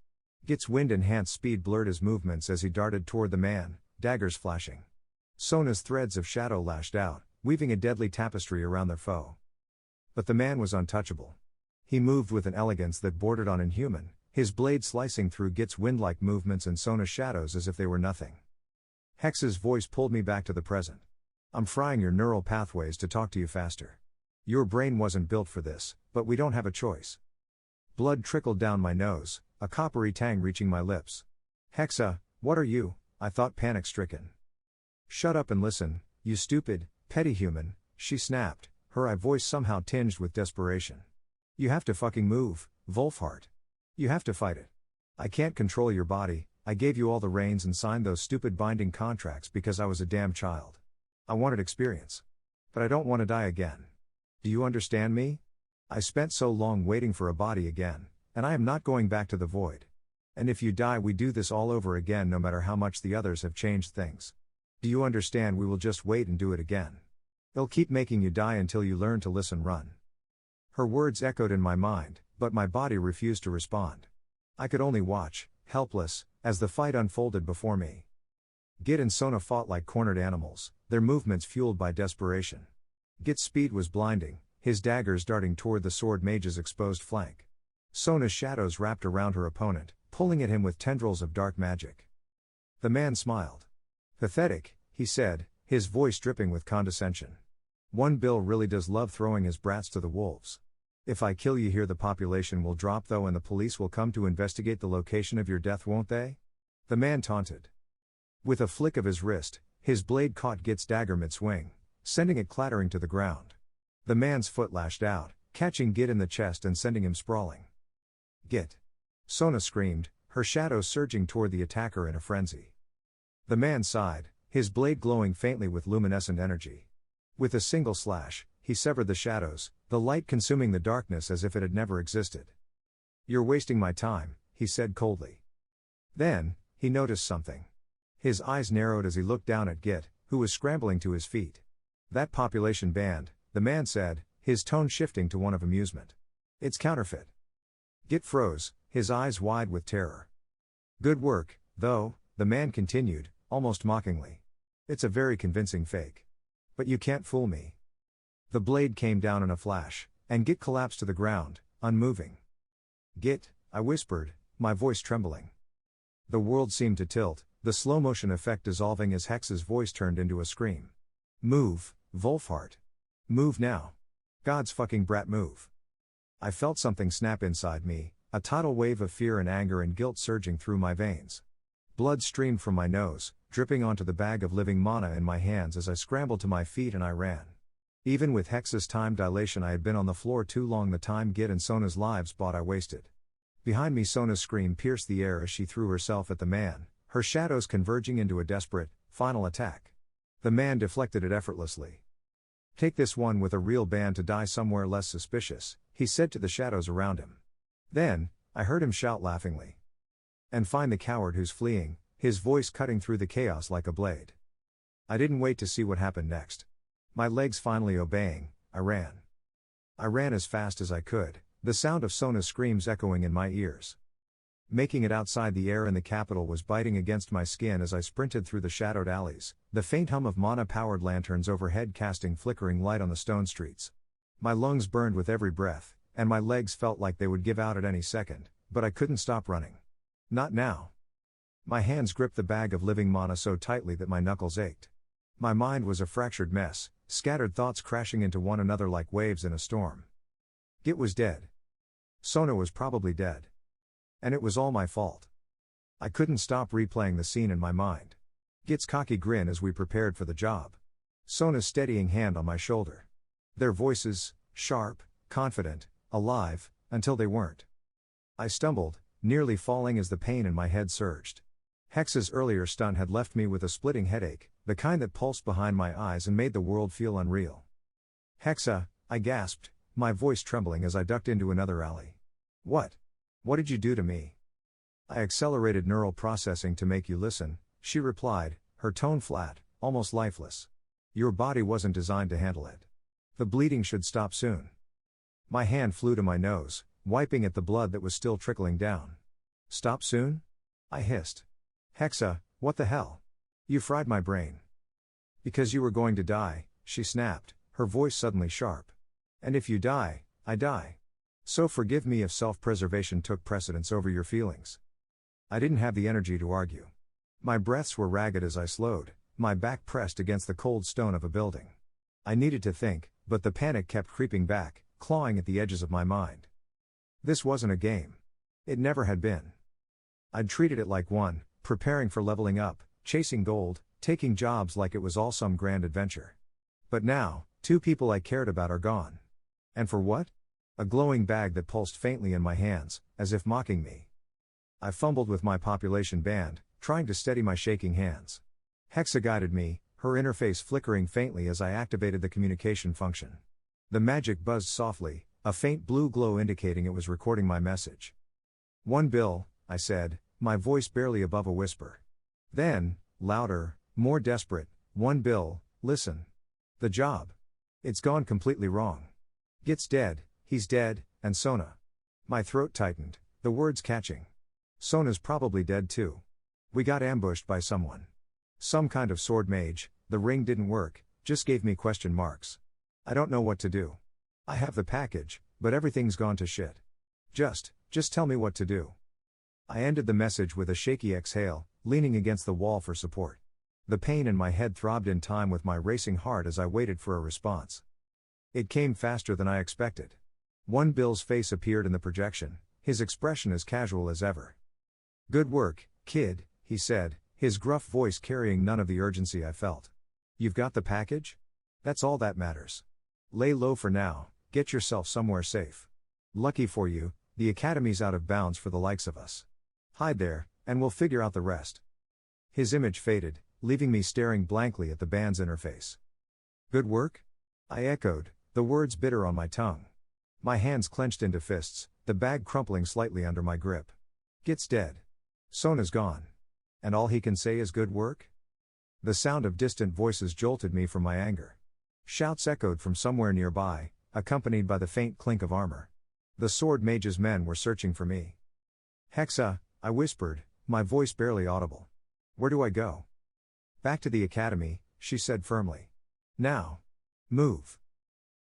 Git's wind-enhanced speed blurred his movements as he darted toward the man, daggers flashing. Sona's threads of shadow lashed out, weaving a deadly tapestry around their foe. But the man was untouchable. He moved with an elegance that bordered on inhuman, his blade slicing through Git's wind-like movements and Sona's shadows as if they were nothing. Hex's voice pulled me back to the present. "I'm frying your neural pathways to talk to you faster. Your brain wasn't built for this, but we don't have a choice." Blood trickled down my nose, a coppery tang reaching my lips. "Hexa, what are you?" I thought, panic-stricken. "Shut up and listen, you stupid, petty human," she snapped, her voice somehow tinged with desperation. "You have to fucking move, Wolfhart. You have to fight it. I can't control your body, I gave you all the reins and signed those stupid binding contracts because I was a damn child. I wanted experience. But I don't want to die again. Do you understand me? I spent so long waiting for a body again, and I am not going back to the void. And if you die we do this all over again no matter how much the others have changed things. Do you understand? We will just wait and do it again. They'll keep making you die until you learn to listen, run." Her words echoed in my mind, but my body refused to respond. I could only watch, helpless, as the fight unfolded before me. Git and Sona fought like cornered animals, their movements fueled by desperation. Git's speed was blinding, his daggers darting toward the sword mage's exposed flank. Sona's shadows wrapped around her opponent, pulling at him with tendrils of dark magic. The man smiled. "Pathetic," he said, his voice dripping with condescension. "One Bill really does love throwing his brats to the wolves. If I kill you here the population will drop though and the police will come to investigate the location of your death, won't they?" The man taunted. With a flick of his wrist, his blade caught Git's dagger mid-swing, sending it clattering to the ground. The man's foot lashed out, catching Git in the chest and sending him sprawling. "Git!" Sona screamed, her shadow surging toward the attacker in a frenzy. The man sighed, his blade glowing faintly with luminescent energy. With a single slash, he severed the shadows, the light consuming the darkness as if it had never existed. "You're wasting my time," he said coldly. Then, he noticed something. His eyes narrowed as he looked down at Git, who was scrambling to his feet. "That population band," the man said, his tone shifting to one of amusement. "It's counterfeit." Git froze, his eyes wide with terror. "Good work, though," the man continued, almost mockingly. "It's a very convincing fake. But you can't fool me." The blade came down in a flash, and Git collapsed to the ground, unmoving. "Git," I whispered, my voice trembling. The world seemed to tilt, the slow-motion effect dissolving as Hex's voice turned into a scream. "Move, Wolfhart. Move now. God's fucking brat, move." I felt something snap inside me, a tidal wave of fear and anger and guilt surging through my veins. Blood streamed from my nose, dripping onto the bag of living mana in my hands as I scrambled to my feet and I ran. Even with Hex's time dilation I had been on the floor too long, the time Git and Sona's lives bought I wasted. Behind me, Sona's scream pierced the air as she threw herself at the man, her shadows converging into a desperate, final attack. The man deflected it effortlessly. "Take this one with a real band to die somewhere less suspicious," he said to the shadows around him. Then, I heard him shout laughingly. "And find the coward who's fleeing," his voice cutting through the chaos like a blade. I didn't wait to see what happened next. My legs finally obeying, I ran. I ran as fast as I could, the sound of Sona's screams echoing in my ears. Making it outside, the air in the capital was biting against my skin as I sprinted through the shadowed alleys, the faint hum of mana-powered lanterns overhead casting flickering light on the stone streets. My lungs burned with every breath, and my legs felt like they would give out at any second, but I couldn't stop running. Not now. My hands gripped the bag of living mana so tightly that my knuckles ached. My mind was a fractured mess, scattered thoughts crashing into one another like waves in a storm. Git was dead. Sona was probably dead. And it was all my fault. I couldn't stop replaying the scene in my mind. Git's cocky grin as we prepared for the job. Sona's steadying hand on my shoulder. Their voices, sharp, confident, alive, until they weren't. I stumbled, nearly falling as the pain in my head surged. Hexa's earlier stunt had left me with a splitting headache, the kind that pulsed behind my eyes and made the world feel unreal. "Hexa," I gasped, my voice trembling as I ducked into another alley. "What? What did you do to me?" "I accelerated neural processing to make you listen," she replied, her tone flat, almost lifeless. "Your body wasn't designed to handle it. The bleeding should stop soon." My hand flew to my nose, wiping at the blood that was still trickling down. "Stop soon?" I hissed. "Hexa, what the hell? You fried my brain." "Because you were going to die," she snapped, her voice suddenly sharp. "And if you die, I die. So forgive me if self-preservation took precedence over your feelings." I didn't have the energy to argue. My breaths were ragged as I slowed, my back pressed against the cold stone of a building. I needed to think, but the panic kept creeping back, clawing at the edges of my mind. This wasn't a game. It never had been. I'd treated it like one, preparing for leveling up, chasing gold, taking jobs like it was all some grand adventure. But now, two people I cared about are gone. And for what? A glowing bag that pulsed faintly in my hands, as if mocking me. I fumbled with my population band, trying to steady my shaking hands. Hexa guided me, her interface flickering faintly as I activated the communication function. The magic buzzed softly, a faint blue glow indicating it was recording my message. "1 bill," I said, my voice barely above a whisper. Then, louder, more desperate, "1 bill, listen. The job. It's gone completely wrong. Git's dead, he's dead, and Sona." My throat tightened, the words catching. "Sona's probably dead too. We got ambushed by someone. Some kind of sword mage, the ring didn't work, just gave me question marks. I don't know what to do. I have the package, but everything's gone to shit. Just tell me what to do." I ended the message with a shaky exhale, leaning against the wall for support. The pain in my head throbbed in time with my racing heart as I waited for a response. It came faster than I expected. 1 bill's face appeared in the projection, his expression as casual as ever. "Good work, kid," he said, his gruff voice carrying none of the urgency I felt. "You've got the package? That's all that matters. Lay low for now, get yourself somewhere safe. Lucky for you, the academy's out of bounds for the likes of us. Hide there, and we'll figure out the rest." His image faded, leaving me staring blankly at the band's interface. "Good work?" I echoed, the words bitter on my tongue. My hands clenched into fists, the bag crumpling slightly under my grip. Git's dead. Sona's gone. And all he can say is good work? The sound of distant voices jolted me from my anger. Shouts echoed from somewhere nearby, accompanied by the faint clink of armor. The sword mage's men were searching for me. "Hexa," I whispered, my voice barely audible. "Where do I go?" "Back to the academy," she said firmly. "Now. Move."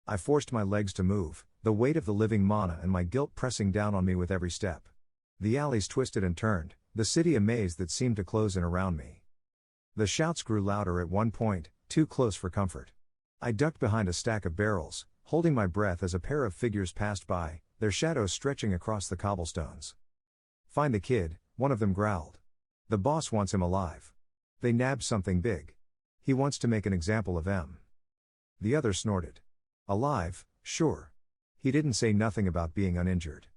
I forced my legs to move, the weight of the living mana and my guilt pressing down on me with every step. The alleys twisted and turned, the city a maze that seemed to close in around me. The shouts grew louder at one point, too close for comfort. I ducked behind a stack of barrels, holding my breath as a pair of figures passed by, their shadows stretching across the cobblestones. "Find the kid," one of them growled. "The boss wants him alive. They nabbed something big. He wants to make an example of him." The other snorted. "Alive, sure. He didn't say nothing about being uninjured."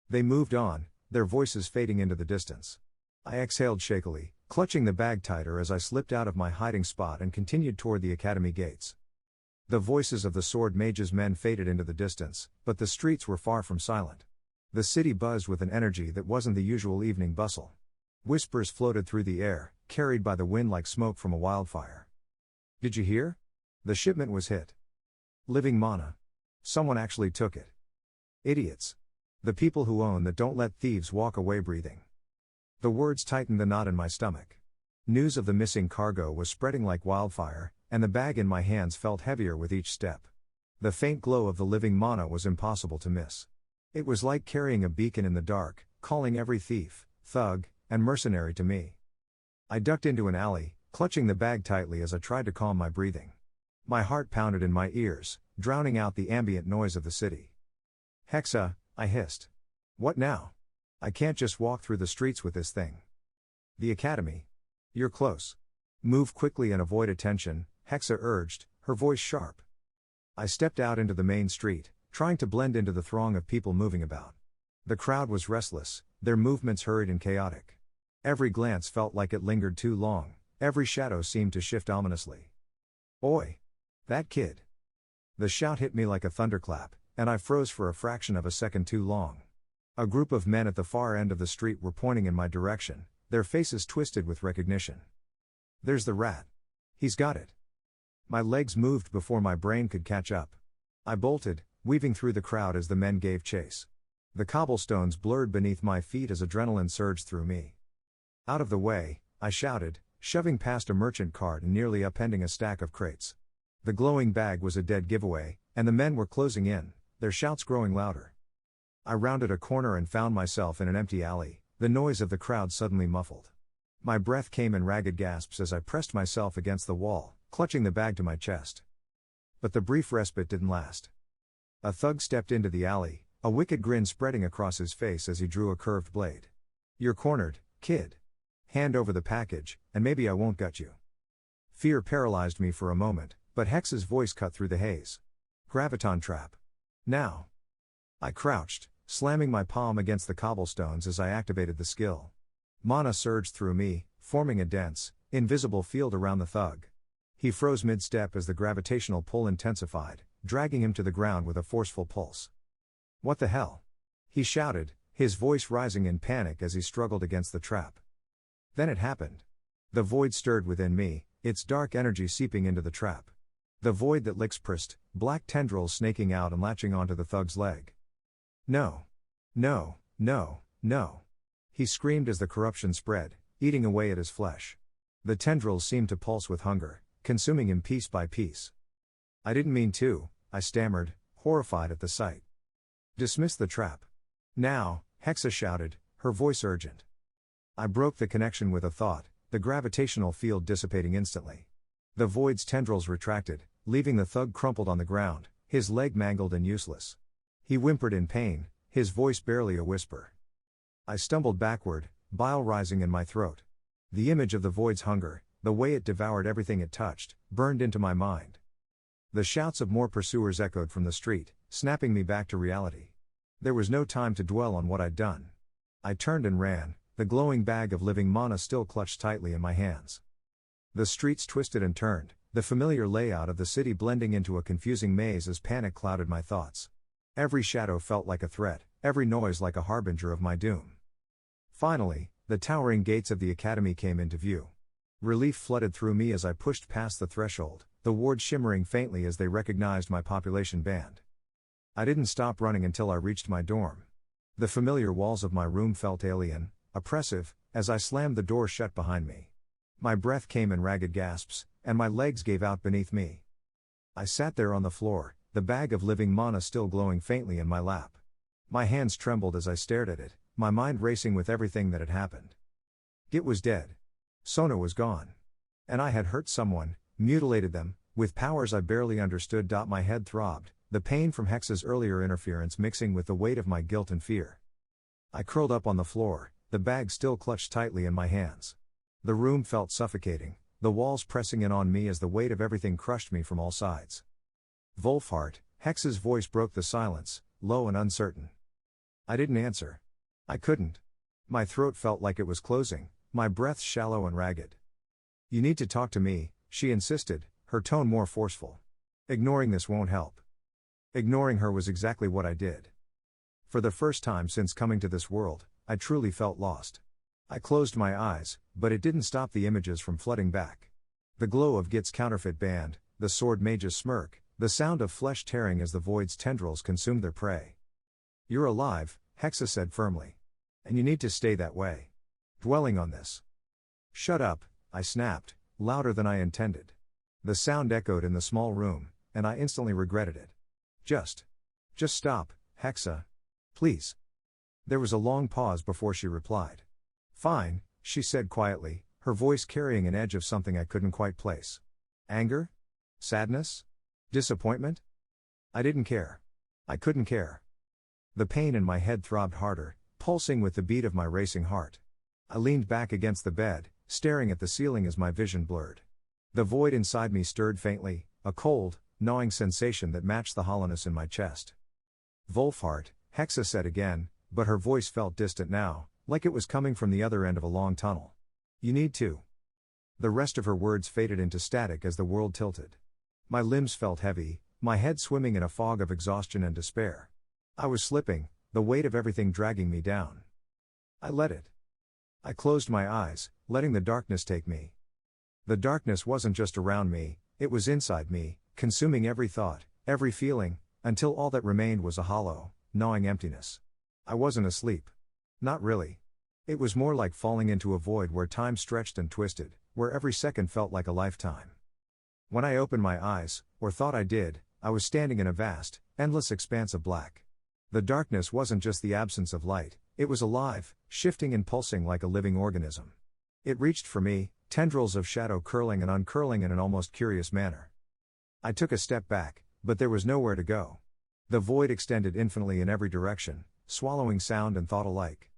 They moved on, their voices fading into the distance. I exhaled shakily, clutching the bag tighter as I slipped out of my hiding spot and continued toward the academy gates. The voices of the sword mage's men faded into the distance, but the streets were far from silent. The city buzzed with an energy that wasn't the usual evening bustle. Whispers floated through the air, carried by the wind like smoke from a wildfire. Did you hear? The shipment was hit. Living mana. Someone actually took it. Idiots. The people who own that don't let thieves walk away breathing. The words tightened the knot in my stomach. News of the missing cargo was spreading like wildfire, and the bag in my hands felt heavier with each step. The faint glow of the living mana was impossible to miss. It was like carrying a beacon in the dark, calling every thief, thug, and mercenary to me. I ducked into an alley, clutching the bag tightly as I tried to calm my breathing. My heart pounded in my ears, drowning out the ambient noise of the city. Hexa, I hissed. What now? I can't just walk through the streets with this thing. The academy. You're close. Move quickly and avoid attention, Hexa urged, her voice sharp. I stepped out into the main street, trying to blend into the throng of people moving about. The crowd was restless, their movements hurried and chaotic. Every glance felt like it lingered too long, every shadow seemed to shift ominously. Oi! That kid! The shout hit me like a thunderclap, and I froze for a fraction of a second too long. A group of men at the far end of the street were pointing in my direction, their faces twisted with recognition. There's the rat. He's got it. My legs moved before my brain could catch up. I bolted, weaving through the crowd as the men gave chase. The cobblestones blurred beneath my feet as adrenaline surged through me. Out of the way, I shouted, shoving past a merchant cart and nearly upending a stack of crates. The glowing bag was a dead giveaway, and the men were closing in, their shouts growing louder. I rounded a corner and found myself in an empty alley, the noise of the crowd suddenly muffled. My breath came in ragged gasps as I pressed myself against the wall, clutching the bag to my chest. But the brief respite didn't last. A thug stepped into the alley, a wicked grin spreading across his face as he drew a curved blade. You're cornered, kid. Hand over the package, and maybe I won't gut you. Fear paralyzed me for a moment, but Hex's voice cut through the haze. Graviton trap. Now. I crouched, slamming my palm against the cobblestones as I activated the skill. Mana surged through me, forming a dense, invisible field around the thug. He froze mid-step as the gravitational pull intensified, dragging him to the ground with a forceful pulse. What the hell? He shouted, his voice rising in panic as he struggled against the trap. Then it happened. The void stirred within me, its dark energy seeping into the trap. The void that licks prissed, black tendrils snaking out and latching onto the thug's leg. No. No, no, no. He screamed as the corruption spread, eating away at his flesh. The tendrils seemed to pulse with hunger, consuming him piece by piece. I didn't mean to, I stammered, horrified at the sight. Dismiss the trap. Now, Hexa shouted, her voice urgent. I broke the connection with a thought, the gravitational field dissipating instantly. The void's tendrils retracted, leaving the thug crumpled on the ground, his leg mangled and useless. He whimpered in pain, his voice barely a whisper. I stumbled backward, bile rising in my throat. The image of the void's hunger, the way it devoured everything it touched, burned into my mind. The shouts of more pursuers echoed from the street, snapping me back to reality. There was no time to dwell on what I'd done. I turned and ran, the glowing bag of living mana still clutched tightly in my hands. The streets twisted and turned, the familiar layout of the city blending into a confusing maze as panic clouded my thoughts. Every shadow felt like a threat, every noise like a harbinger of my doom. Finally, the towering gates of the academy came into view. Relief flooded through me as I pushed past the threshold, the wards shimmering faintly as they recognized my population band. I didn't stop running until I reached my dorm. The familiar walls of my room felt alien, oppressive, as I slammed the door shut behind me. My breath came in ragged gasps, and my legs gave out beneath me. I sat there on the floor, the bag of living mana still glowing faintly in my lap. My hands trembled as I stared at it, my mind racing with everything that had happened. It was dead. Sona was gone. And I had hurt someone, mutilated them, with powers I barely understood. My head throbbed, the pain from Hexa's earlier interference mixing with the weight of my guilt and fear. I curled up on the floor, the bag still clutched tightly in my hands. The room felt suffocating, the walls pressing in on me as the weight of everything crushed me from all sides. Wolfhart, Hexa's voice broke the silence, low and uncertain. I didn't answer. I couldn't. My throat felt like it was closing, my breath shallow and ragged. You need to talk to me, she insisted, her tone more forceful. Ignoring this won't help. Ignoring her was exactly what I did. For the first time since coming to this world, I truly felt lost. I closed my eyes, but it didn't stop the images from flooding back. The glow of Git's counterfeit band, the sword mage's smirk, the sound of flesh tearing as the void's tendrils consumed their prey. You're alive, Hexa said firmly. And you need to stay that way. Dwelling on this. Shut up, I snapped, louder than I intended. The sound echoed in the small room, and I instantly regretted it. Just stop, Hexa. Please. There was a long pause before she replied. Fine, she said quietly, her voice carrying an edge of something I couldn't quite place. Anger? Sadness? Disappointment? I didn't care. I couldn't care. The pain in my head throbbed harder, pulsing with the beat of my racing heart. I leaned back against the bed, staring at the ceiling as my vision blurred. The void inside me stirred faintly, a cold, gnawing sensation that matched the hollowness in my chest. Wolfhart, Hexa said again, but her voice felt distant now, like it was coming from the other end of a long tunnel. You need to. The rest of her words faded into static as the world tilted. My limbs felt heavy, my head swimming in a fog of exhaustion and despair. I was slipping, the weight of everything dragging me down. I let it. I closed my eyes, letting the darkness take me. The darkness wasn't just around me, it was inside me, consuming every thought, every feeling, until all that remained was a hollow, gnawing emptiness. I wasn't asleep. Not really. It was more like falling into a void where time stretched and twisted, where every second felt like a lifetime. When I opened my eyes, or thought I did, I was standing in a vast, endless expanse of black. The darkness wasn't just the absence of light, it was alive, shifting and pulsing like a living organism. It reached for me, tendrils of shadow curling and uncurling in an almost curious manner. I took a step back, but there was nowhere to go. The void extended infinitely in every direction, swallowing sound and thought alike.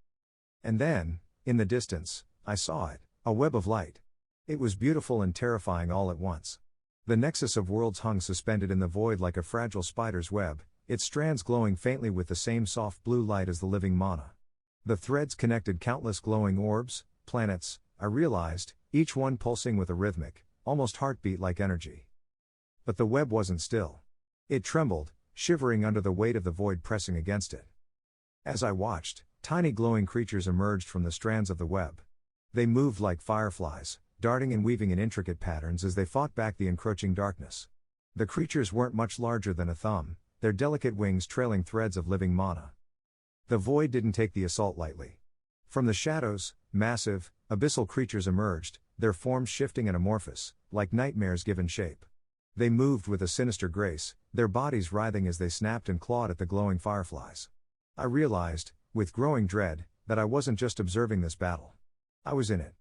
And then, in the distance, I saw it, a web of light. It was beautiful and terrifying all at once. The Nexus of Worlds hung suspended in the void like a fragile spider's web, its strands glowing faintly with the same soft blue light as the living mana. The threads connected countless glowing orbs, planets, I realized, each one pulsing with a rhythmic, almost heartbeat-like energy. But the web wasn't still. It trembled, shivering under the weight of the void pressing against it. As I watched, tiny glowing creatures emerged from the strands of the web. They moved like fireflies, darting and weaving in intricate patterns as they fought back the encroaching darkness. The creatures weren't much larger than a thumb, their delicate wings trailing threads of living mana. The void didn't take the assault lightly. From the shadows, massive, abyssal creatures emerged, their forms shifting and amorphous, like nightmares given shape. They moved with a sinister grace, their bodies writhing as they snapped and clawed at the glowing fireflies. I realized, with growing dread, that I wasn't just observing this battle. I was in it.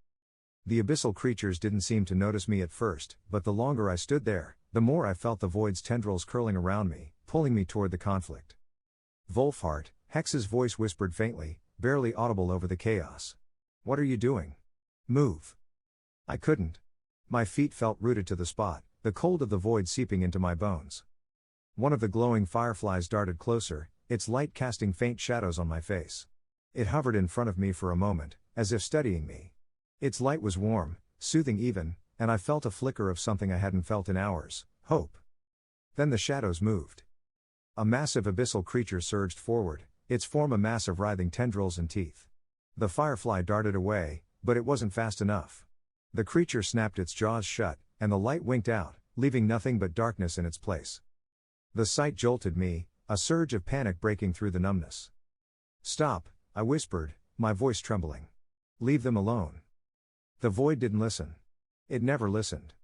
The abyssal creatures didn't seem to notice me at first, but the longer I stood there, the more I felt the void's tendrils curling around me, pulling me toward the conflict. Wolfhart, Hex's voice whispered faintly, barely audible over the chaos. What are you doing? Move. I couldn't. My feet felt rooted to the spot, the cold of the void seeping into my bones. One of the glowing fireflies darted closer, its light casting faint shadows on my face. It hovered in front of me for a moment, as if studying me. Its light was warm, soothing even, and I felt a flicker of something I hadn't felt in hours, hope. Then the shadows moved. A massive abyssal creature surged forward, its form a mass of writhing tendrils and teeth. The firefly darted away, but it wasn't fast enough. The creature snapped its jaws shut, and the light winked out, leaving nothing but darkness in its place. The sight jolted me, a surge of panic breaking through the numbness. Stop, I whispered, my voice trembling. Leave them alone. The void didn't listen. It never listened.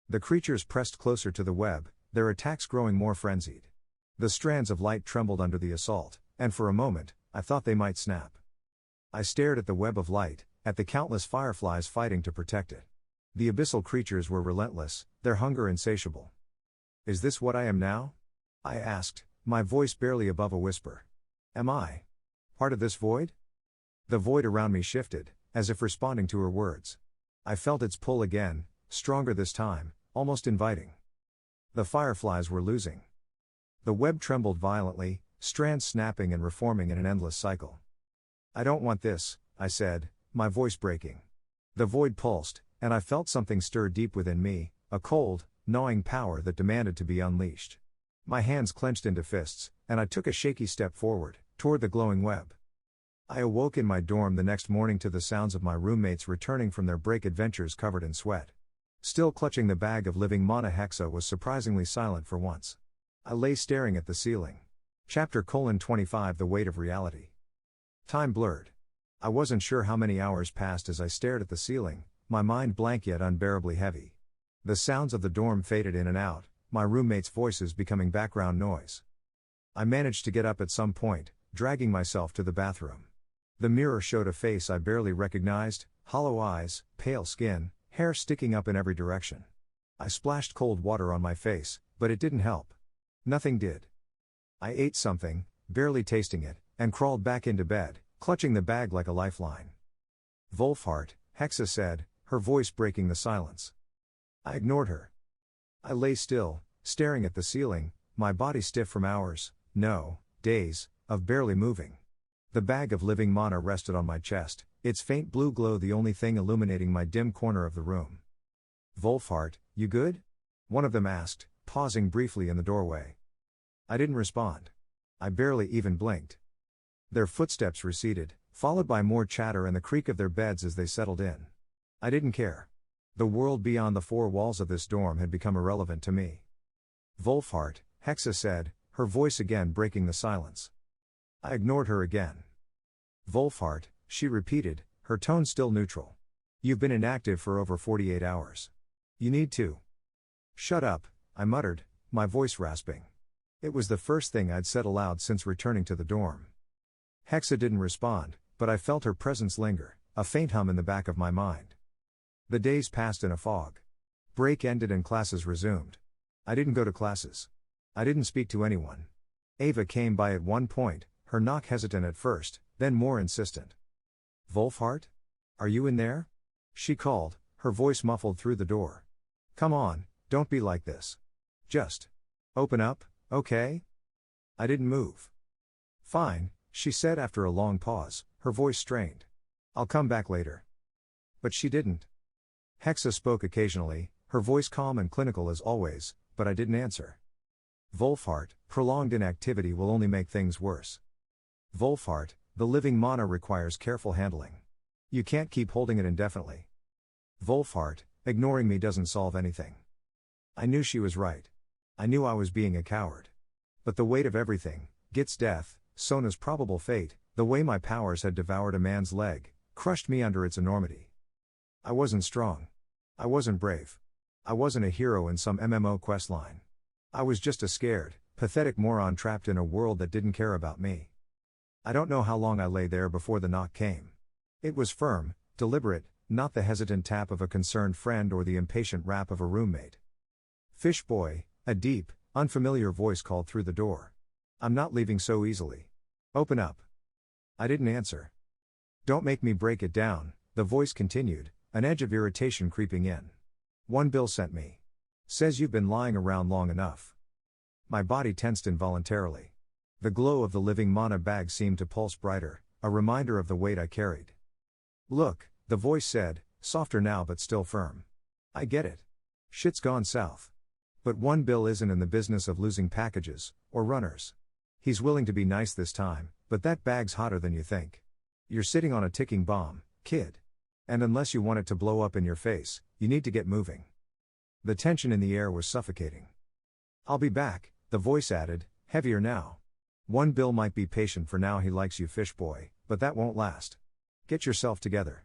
The creatures pressed closer to the web, their attacks growing more frenzied. The strands of light trembled under the assault, and for a moment, I thought they might snap. I stared at the web of light, at the countless fireflies fighting to protect it. The abyssal creatures were relentless, their hunger insatiable. Is this what I am now? I asked, my voice barely above a whisper. Am I part of this void? The void around me shifted, as if responding to her words. I felt its pull again, stronger this time, almost inviting. The fireflies were losing. The web trembled violently, strands snapping and reforming in an endless cycle. I don't want this, I said, my voice breaking. The void pulsed, and I felt something stir deep within me, a cold, gnawing power that demanded to be unleashed. My hands clenched into fists, and I took a shaky step forward, toward the glowing web. I awoke in my dorm the next morning to the sounds of my roommates returning from their break adventures covered in sweat. Still clutching the bag of living mana, Hexa was surprisingly silent for once. I lay staring at the ceiling. Chapter 25 The Weight of Reality. Time blurred. I wasn't sure how many hours passed as I stared at the ceiling, my mind blank yet unbearably heavy. The sounds of the dorm faded in and out, my roommates' voices becoming background noise. I managed to get up at some point, dragging myself to the bathroom. The mirror showed a face I barely recognized, hollow eyes, pale skin, hair sticking up in every direction. I splashed cold water on my face, but it didn't help. Nothing did. I ate something, barely tasting it, and crawled back into bed, clutching the bag like a lifeline. Wolfhart, Hexa said, her voice breaking the silence. I ignored her. I lay still, staring at the ceiling, my body stiff from hours, no, days, of barely moving. The bag of living mana rested on my chest, its faint blue glow the only thing illuminating my dim corner of the room. Wolfhart, you good? One of them asked, pausing briefly in the doorway. I didn't respond. I barely even blinked. Their footsteps receded, followed by more chatter and the creak of their beds as they settled in. I didn't care. The world beyond the four walls of this dorm had become irrelevant to me. Wolfhart, Hexa said, her voice again breaking the silence. I ignored her again. Wolfhart, she repeated, her tone still neutral. You've been inactive for over 48 hours. You need to. Shut up, I muttered, my voice rasping. It was the first thing I'd said aloud since returning to the dorm. Hexa didn't respond, but I felt her presence linger, a faint hum in the back of my mind. The days passed in a fog. Break ended and classes resumed. I didn't go to classes. I didn't speak to anyone. Ava came by at one point, her knock hesitant at first, then more insistent. Wolfhart? Are you in there? She called, her voice muffled through the door. Come on, don't be like this. Just open up, okay? I didn't move. Fine, she said after a long pause, her voice strained. I'll come back later. But she didn't. Hexa spoke occasionally, her voice calm and clinical as always, but I didn't answer. Wolfhart, prolonged inactivity will only make things worse. Wolfhart, the living mana requires careful handling. You can't keep holding it indefinitely. Wolfhart, ignoring me doesn't solve anything. I knew she was right. I knew I was being a coward. But the weight of everything, Git's death, Sona's probable fate, the way my powers had devoured a man's leg, crushed me under its enormity. I wasn't strong. I wasn't brave. I wasn't a hero in some MMO questline. I was just a scared, pathetic moron trapped in a world that didn't care about me. I don't know how long I lay there before the knock came. It was firm, deliberate, not the hesitant tap of a concerned friend or the impatient rap of a roommate. Fish boy, a deep, unfamiliar voice called through the door. I'm not leaving so easily. Open up. I didn't answer. Don't make me break it down, the voice continued, an edge of irritation creeping in. One bill sent me. Says you've been lying around long enough. My body tensed involuntarily. The glow of the living mana bag seemed to pulse brighter, a reminder of the weight I carried. Look, the voice said, softer now but still firm. I get it. Shit's gone south. But one bill isn't in the business of losing packages, or runners. He's willing to be nice this time, but that bag's hotter than you think. You're sitting on a ticking bomb, kid. And unless you want it to blow up in your face, you need to get moving. The tension in the air was suffocating. I'll be back, the voice added, heavier now. One bill might be patient for now, he likes you, fish boy, but that won't last. Get yourself together.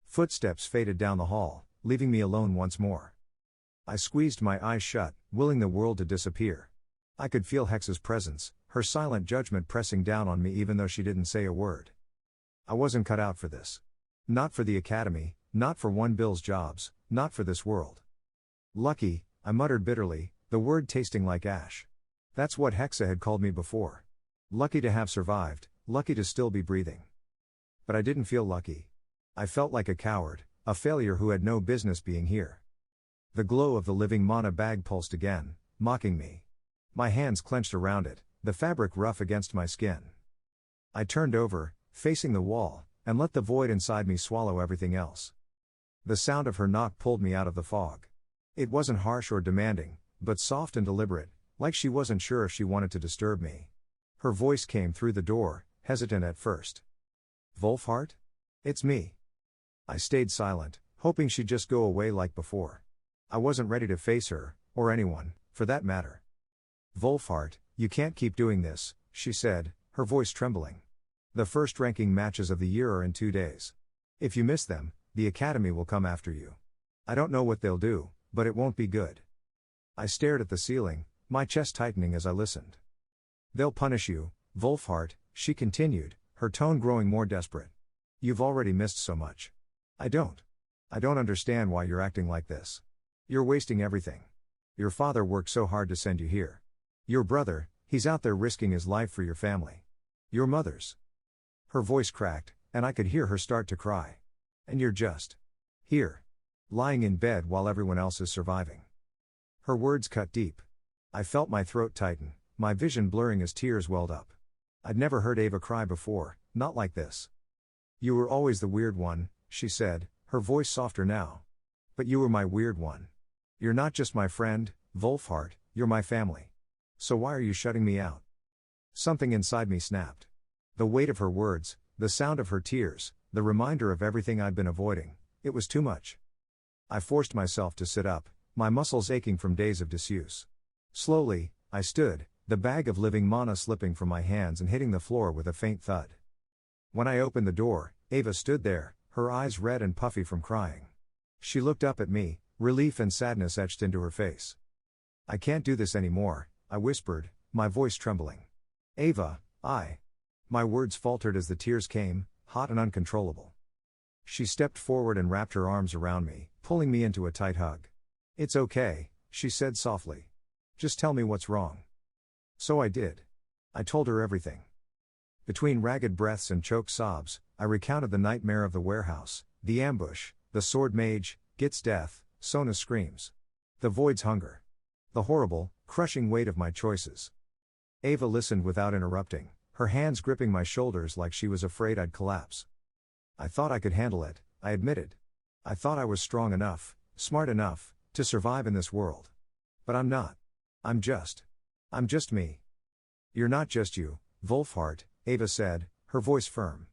Footsteps faded down the hall, leaving me alone once more. I squeezed my eyes shut, willing the world to disappear. I could feel Hexa's presence, her silent judgment pressing down on me even though she didn't say a word. I wasn't cut out for this. Not for the academy, not for one bill's jobs, not for this world. Lucky, I muttered bitterly, the word tasting like ash. That's what Hexa had called me before. Lucky to have survived, lucky to still be breathing. But I didn't feel lucky. I felt like a coward, a failure who had no business being here. The glow of the living mana bag pulsed again, mocking me. My hands clenched around it, the fabric rough against my skin. I turned over, facing the wall, and let the void inside me swallow everything else. The sound of her knock pulled me out of the fog. It wasn't harsh or demanding, but soft and deliberate, like she wasn't sure if she wanted to disturb me. Her voice came through the door, hesitant at first. "Wolfhart? It's me." I stayed silent, hoping she'd just go away like before. I wasn't ready to face her, or anyone, for that matter. "Wolfhart, you can't keep doing this," she said, her voice trembling. "The first ranking matches of the year are in 2 days. If you miss them, the Academy will come after you. I don't know what they'll do, but it won't be good." I stared at the ceiling, my chest tightening as I listened. "They'll punish you, Wolfhart," she continued, her tone growing more desperate. "You've already missed so much. I don't understand why you're acting like this. You're wasting everything. Your father worked so hard to send you here. Your brother, he's out there risking his life for your family. Your mother's." Her voice cracked, and I could hear her start to cry. "And you're just here, lying in bed while everyone else is surviving." Her words cut deep. I felt my throat tighten, my vision blurring as tears welled up. I'd never heard Ava cry before, not like this. "You were always the weird one," she said, her voice softer now. "But you were my weird one. You're not just my friend, Wolfhart, you're my family. So why are you shutting me out?" Something inside me snapped. The weight of her words, the sound of her tears, the reminder of everything I'd been avoiding, it was too much. I forced myself to sit up, my muscles aching from days of disuse. Slowly, I stood, the bag of living mana slipping from my hands and hitting the floor with a faint thud. When I opened the door, Ava stood there, her eyes red and puffy from crying. She looked up at me, relief and sadness etched into her face. "I can't do this anymore," I whispered, my voice trembling. "Ava, My words faltered as the tears came, hot and uncontrollable. She stepped forward and wrapped her arms around me, pulling me into a tight hug. "It's okay," she said softly. "Just tell me what's wrong." So I did. I told her everything. Between ragged breaths and choked sobs, I recounted the nightmare of the warehouse, the ambush, the sword mage, Git's death, Sona's screams. The void's hunger. The horrible, crushing weight of my choices. Ava listened without interrupting, her hands gripping my shoulders like she was afraid I'd collapse. "I thought I could handle it," I admitted. "I thought I was strong enough, smart enough, to survive in this world. But I'm not. I'm just me." "You're not just you, Wolfhart," Ava said, her voice firm.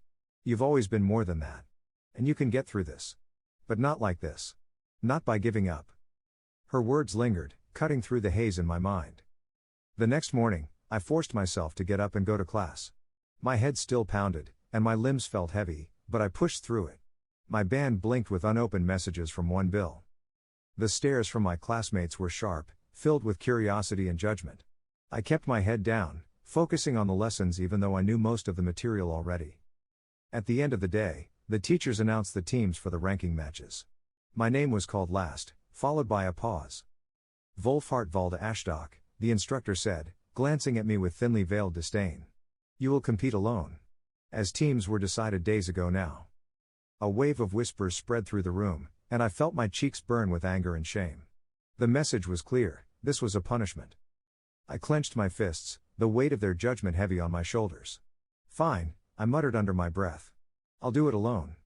"You've always been more than that. And you can get through this. But not like this. Not by giving up." Her words lingered, cutting through the haze in my mind. The next morning, I forced myself to get up and go to class. My head still pounded, and my limbs felt heavy, but I pushed through it. My band blinked with unopened messages from one Bill. The stares from my classmates were sharp, filled with curiosity and judgment. I kept my head down, focusing on the lessons even though I knew most of the material already. At the end of the day, the teachers announced the teams for the ranking matches. My name was called last, followed by a pause. "Wolfhart Valda Ashdock," the instructor said, glancing at me with thinly veiled disdain. "You will compete alone. As teams were decided days ago now." A wave of whispers spread through the room, and I felt my cheeks burn with anger and shame. The message was clear, this was a punishment. I clenched my fists, the weight of their judgment heavy on my shoulders. "Fine," I muttered under my breath. "I'll do it alone."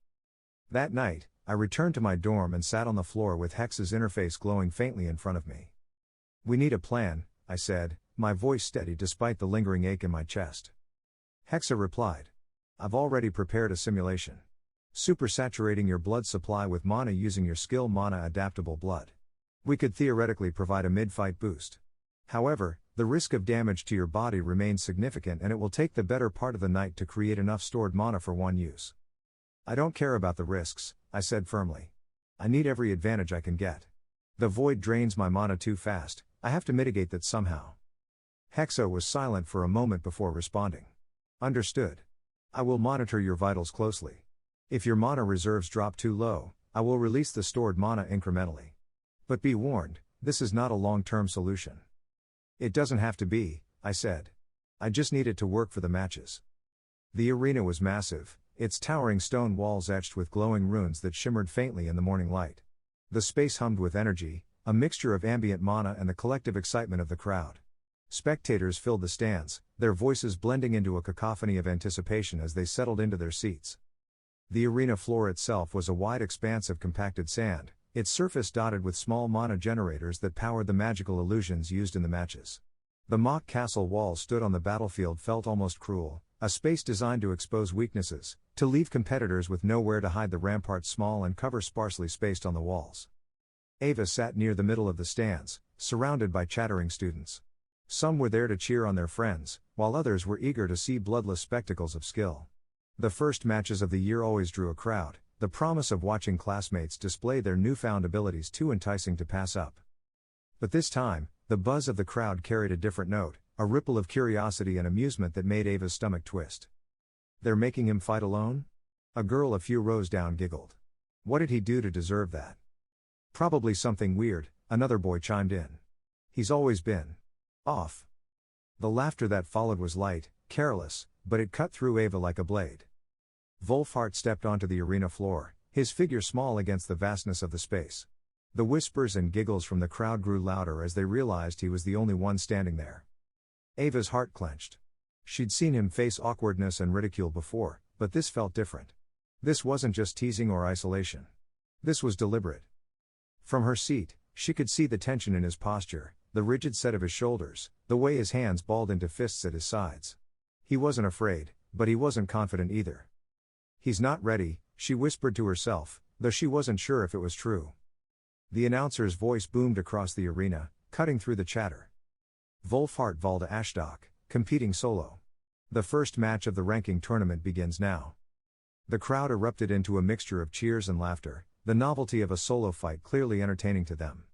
That night, I returned to my dorm and sat on the floor with Hex's interface glowing faintly in front of me. "We need a plan," I said, my voice steady despite the lingering ache in my chest. Hexa replied. "I've already prepared a simulation. Supersaturating your blood supply with mana using your skill mana adaptable blood. We could theoretically provide a mid-fight boost. However, the risk of damage to your body remains significant and it will take the better part of the night to create enough stored mana for one use." "I don't care about the risks," I said firmly. "I need every advantage I can get. The void drains my mana too fast, I have to mitigate that somehow." Hexa was silent for a moment before responding. "Understood. I will monitor your vitals closely. If your mana reserves drop too low, I will release the stored mana incrementally. But be warned, this is not a long-term solution." "It doesn't have to be," I said. "I just need it to work for the matches." The arena was massive, its towering stone walls etched with glowing runes that shimmered faintly in the morning light. The space hummed with energy, a mixture of ambient mana and the collective excitement of the crowd. Spectators filled the stands, their voices blending into a cacophony of anticipation as they settled into their seats. The arena floor itself was a wide expanse of compacted sand, its surface dotted with small mana generators that powered the magical illusions used in the matches. The mock castle walls stood on the battlefield felt almost cruel, a space designed to expose weaknesses, to leave competitors with nowhere to hide. The ramparts small and cover sparsely spaced on the walls. Ava sat near the middle of the stands, surrounded by chattering students. Some were there to cheer on their friends, while others were eager to see bloodless spectacles of skill. The first matches of the year always drew a crowd, the promise of watching classmates display their newfound abilities too enticing to pass up. But this time, the buzz of the crowd carried a different note, a ripple of curiosity and amusement that made Ava's stomach twist. "They're making him fight alone?" A girl a few rows down giggled. "What did he do to deserve that?" "Probably something weird," another boy chimed in. "He's always been off." The laughter that followed was light, careless, but it cut through Ava like a blade. Wolfhart stepped onto the arena floor, his figure small against the vastness of the space. The whispers and giggles from the crowd grew louder as they realized he was the only one standing there. Ava's heart clenched. She'd seen him face awkwardness and ridicule before, but this felt different. This wasn't just teasing or isolation. This was deliberate. From her seat, she could see the tension in his posture, the rigid set of his shoulders, the way his hands balled into fists at his sides. He wasn't afraid, but he wasn't confident either. "He's not ready," she whispered to herself, though she wasn't sure if it was true. The announcer's voice boomed across the arena, cutting through the chatter. Wolfhart Valda Ashdock, competing solo. The first match of the ranking tournament begins now. The crowd erupted into a mixture of cheers and laughter, the novelty of a solo fight clearly entertaining to them.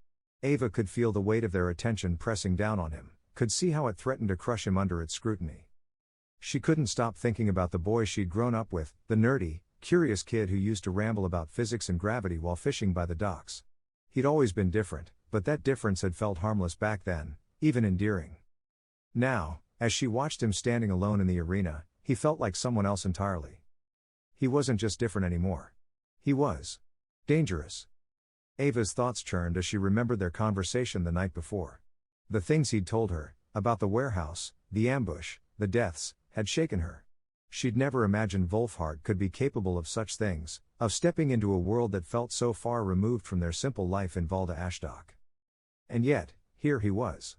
Ava could feel the weight of their attention pressing down on him, could see how it threatened to crush him under its scrutiny. She couldn't stop thinking about the boy she'd grown up with, the nerdy, curious kid who used to ramble about physics and gravity while fishing by the docks. He'd always been different, but that difference had felt harmless back then, even endearing. Now, as she watched him standing alone in the arena, he felt like someone else entirely. He wasn't just different anymore. He was dangerous. Ava's thoughts churned as she remembered their conversation the night before. The things he'd told her, about the warehouse, the ambush, the deaths, had shaken her. She'd never imagined Wolfhart could be capable of such things, of stepping into a world that felt so far removed from their simple life in Valda Ashdock. And yet, here he was.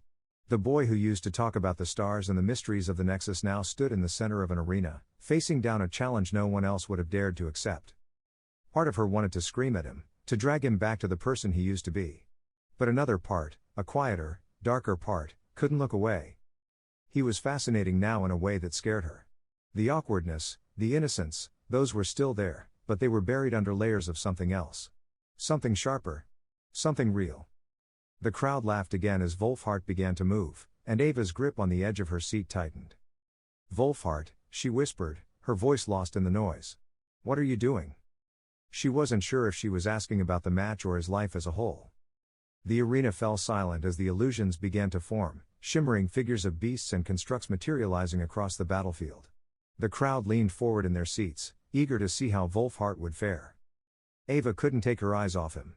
The boy who used to talk about the stars and the mysteries of the Nexus now stood in the center of an arena, facing down a challenge no one else would have dared to accept. Part of her wanted to scream at him, to drag him back to the person he used to be. But another part, a quieter, darker part, couldn't look away. He was fascinating now in a way that scared her. The awkwardness, the innocence, those were still there, but they were buried under layers of something else. Something sharper. Something real. The crowd laughed again as Wolfhart began to move, and Ava's grip on the edge of her seat tightened. "Wolfhart," she whispered, her voice lost in the noise. "What are you doing?" She wasn't sure if she was asking about the match or his life as a whole. The arena fell silent as the illusions began to form, shimmering figures of beasts and constructs materializing across the battlefield. The crowd leaned forward in their seats, eager to see how Wolfhart would fare. Ava couldn't take her eyes off him.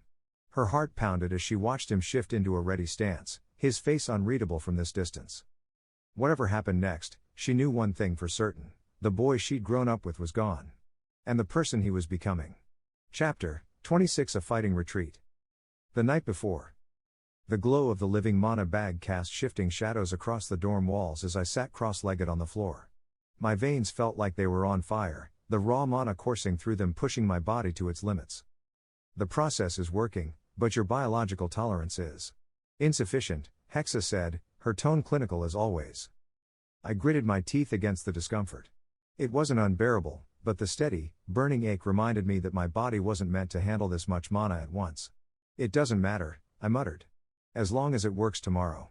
Her heart pounded as she watched him shift into a ready stance, his face unreadable from this distance. Whatever happened next, she knew one thing for certain: the boy she'd grown up with was gone. And the person he was becoming. Chapter 26: A Fighting Retreat. The night before. The glow of the living mana bag cast shifting shadows across the dorm walls as I sat cross-legged on the floor. My veins felt like they were on fire, the raw mana coursing through them pushing my body to its limits. "The process is working, but your biological tolerance is insufficient," Hexa said, her tone clinical as always. I gritted my teeth against the discomfort. It wasn't unbearable, but the steady, burning ache reminded me that my body wasn't meant to handle this much mana at once. "It doesn't matter," I muttered. "As long as it works tomorrow.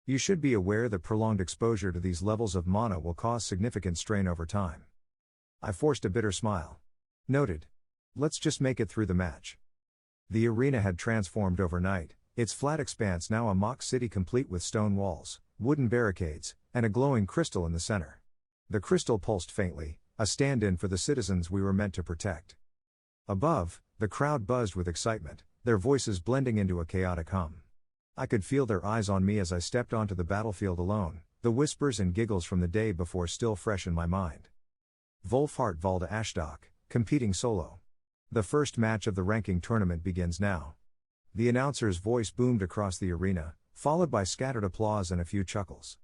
You should be aware that prolonged exposure to these levels of mana will cause significant strain over time." I forced a bitter smile. "Noted. Let's just make it through the match." The arena had transformed overnight, its flat expanse now a mock city complete with stone walls, wooden barricades, and a glowing crystal in the center. The crystal pulsed faintly, a stand-in for the citizens we were meant to protect. Above, the crowd buzzed with excitement, their voices blending into a chaotic hum. I could feel their eyes on me as I stepped onto the battlefield alone, the whispers and giggles from the day before still fresh in my mind. Wolfhart Valda Ashdock, competing solo. The first match of the ranking tournament begins now. The announcer's voice boomed across the arena, followed by scattered applause and a few chuckles.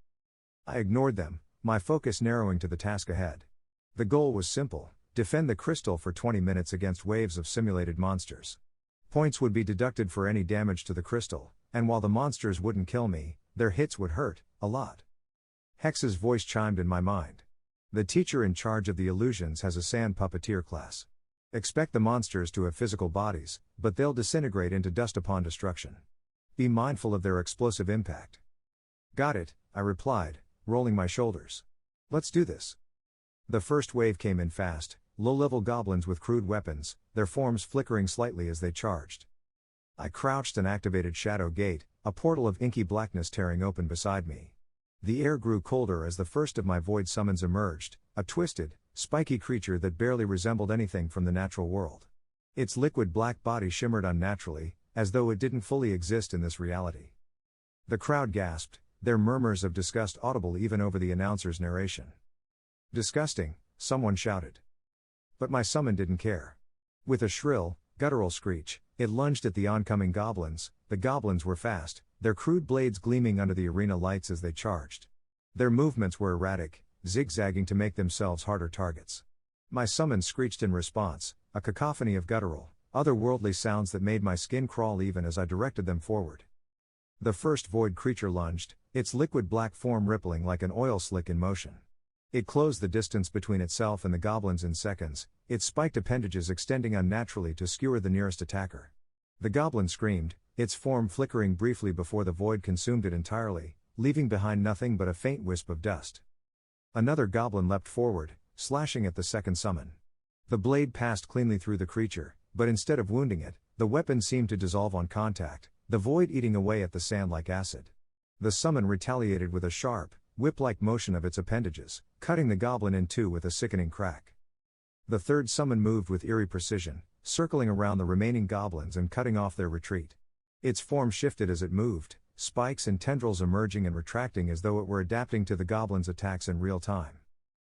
I ignored them, my focus narrowing to the task ahead. The goal was simple: defend the crystal for 20 minutes against waves of simulated monsters. Points would be deducted for any damage to the crystal, and while the monsters wouldn't kill me, their hits would hurt, a lot. Hex's voice chimed in my mind. The teacher in charge of the illusions has a sand puppeteer class. Expect the monsters to have physical bodies, but they'll disintegrate into dust upon destruction. Be mindful of their explosive impact. Got it, I replied, rolling my shoulders. Let's do this. The first wave came in fast, low-level goblins with crude weapons, their forms flickering slightly as they charged. I crouched and activated Shadow Gate, a portal of inky blackness tearing open beside me. The air grew colder as the first of my void summons emerged, a twisted, spiky creature that barely resembled anything from the natural world. Its liquid black body shimmered unnaturally, as though it didn't fully exist in this reality. The crowd gasped, their murmurs of disgust audible even over the announcer's narration. Disgusting, someone shouted. But my summon didn't care. With a shrill, guttural screech, it lunged at the oncoming goblins. The goblins were fast, their crude blades gleaming under the arena lights as they charged. Their movements were erratic, zigzagging to make themselves harder targets. My summon screeched in response, a cacophony of guttural, otherworldly sounds that made my skin crawl even as I directed them forward. The first void creature lunged, its liquid black form rippling like an oil slick in motion. It closed the distance between itself and the goblins in seconds, its spiked appendages extending unnaturally to skewer the nearest attacker. The goblin screamed, its form flickering briefly before the void consumed it entirely, leaving behind nothing but a faint wisp of dust. Another goblin leapt forward, slashing at the second summon. The blade passed cleanly through the creature, but instead of wounding it, the weapon seemed to dissolve on contact, the void eating away at the sand like acid. The summon retaliated with a sharp, whip-like motion of its appendages, cutting the goblin in two with a sickening crack. The third summon moved with eerie precision, circling around the remaining goblins and cutting off their retreat. Its form shifted as it moved, spikes and tendrils emerging and retracting as though it were adapting to the goblin's attacks in real time.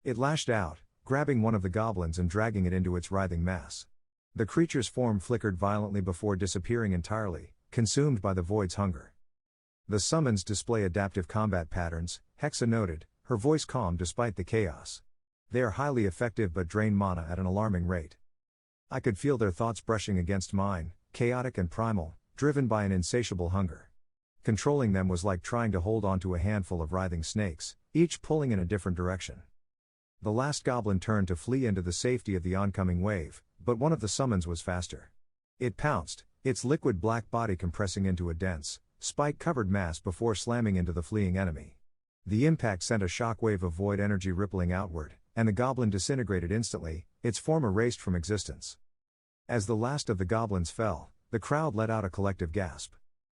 It lashed out, grabbing one of the goblins and dragging it into its writhing mass. The creature's form flickered violently before disappearing entirely, consumed by the void's hunger. The summons display adaptive combat patterns, Hexa noted, her voice calm despite the chaos. They are highly effective but drain mana at an alarming rate. I could feel their thoughts brushing against mine, chaotic and primal, driven by an insatiable hunger. Controlling them was like trying to hold onto a handful of writhing snakes, each pulling in a different direction. The last goblin turned to flee into the safety of the oncoming wave, but one of the summons was faster. It pounced, its liquid black body compressing into a dense, spike-covered mass before slamming into the fleeing enemy. The impact sent a shockwave of void energy rippling outward, and the goblin disintegrated instantly, its form erased from existence. As the last of the goblins fell, the crowd let out a collective gasp.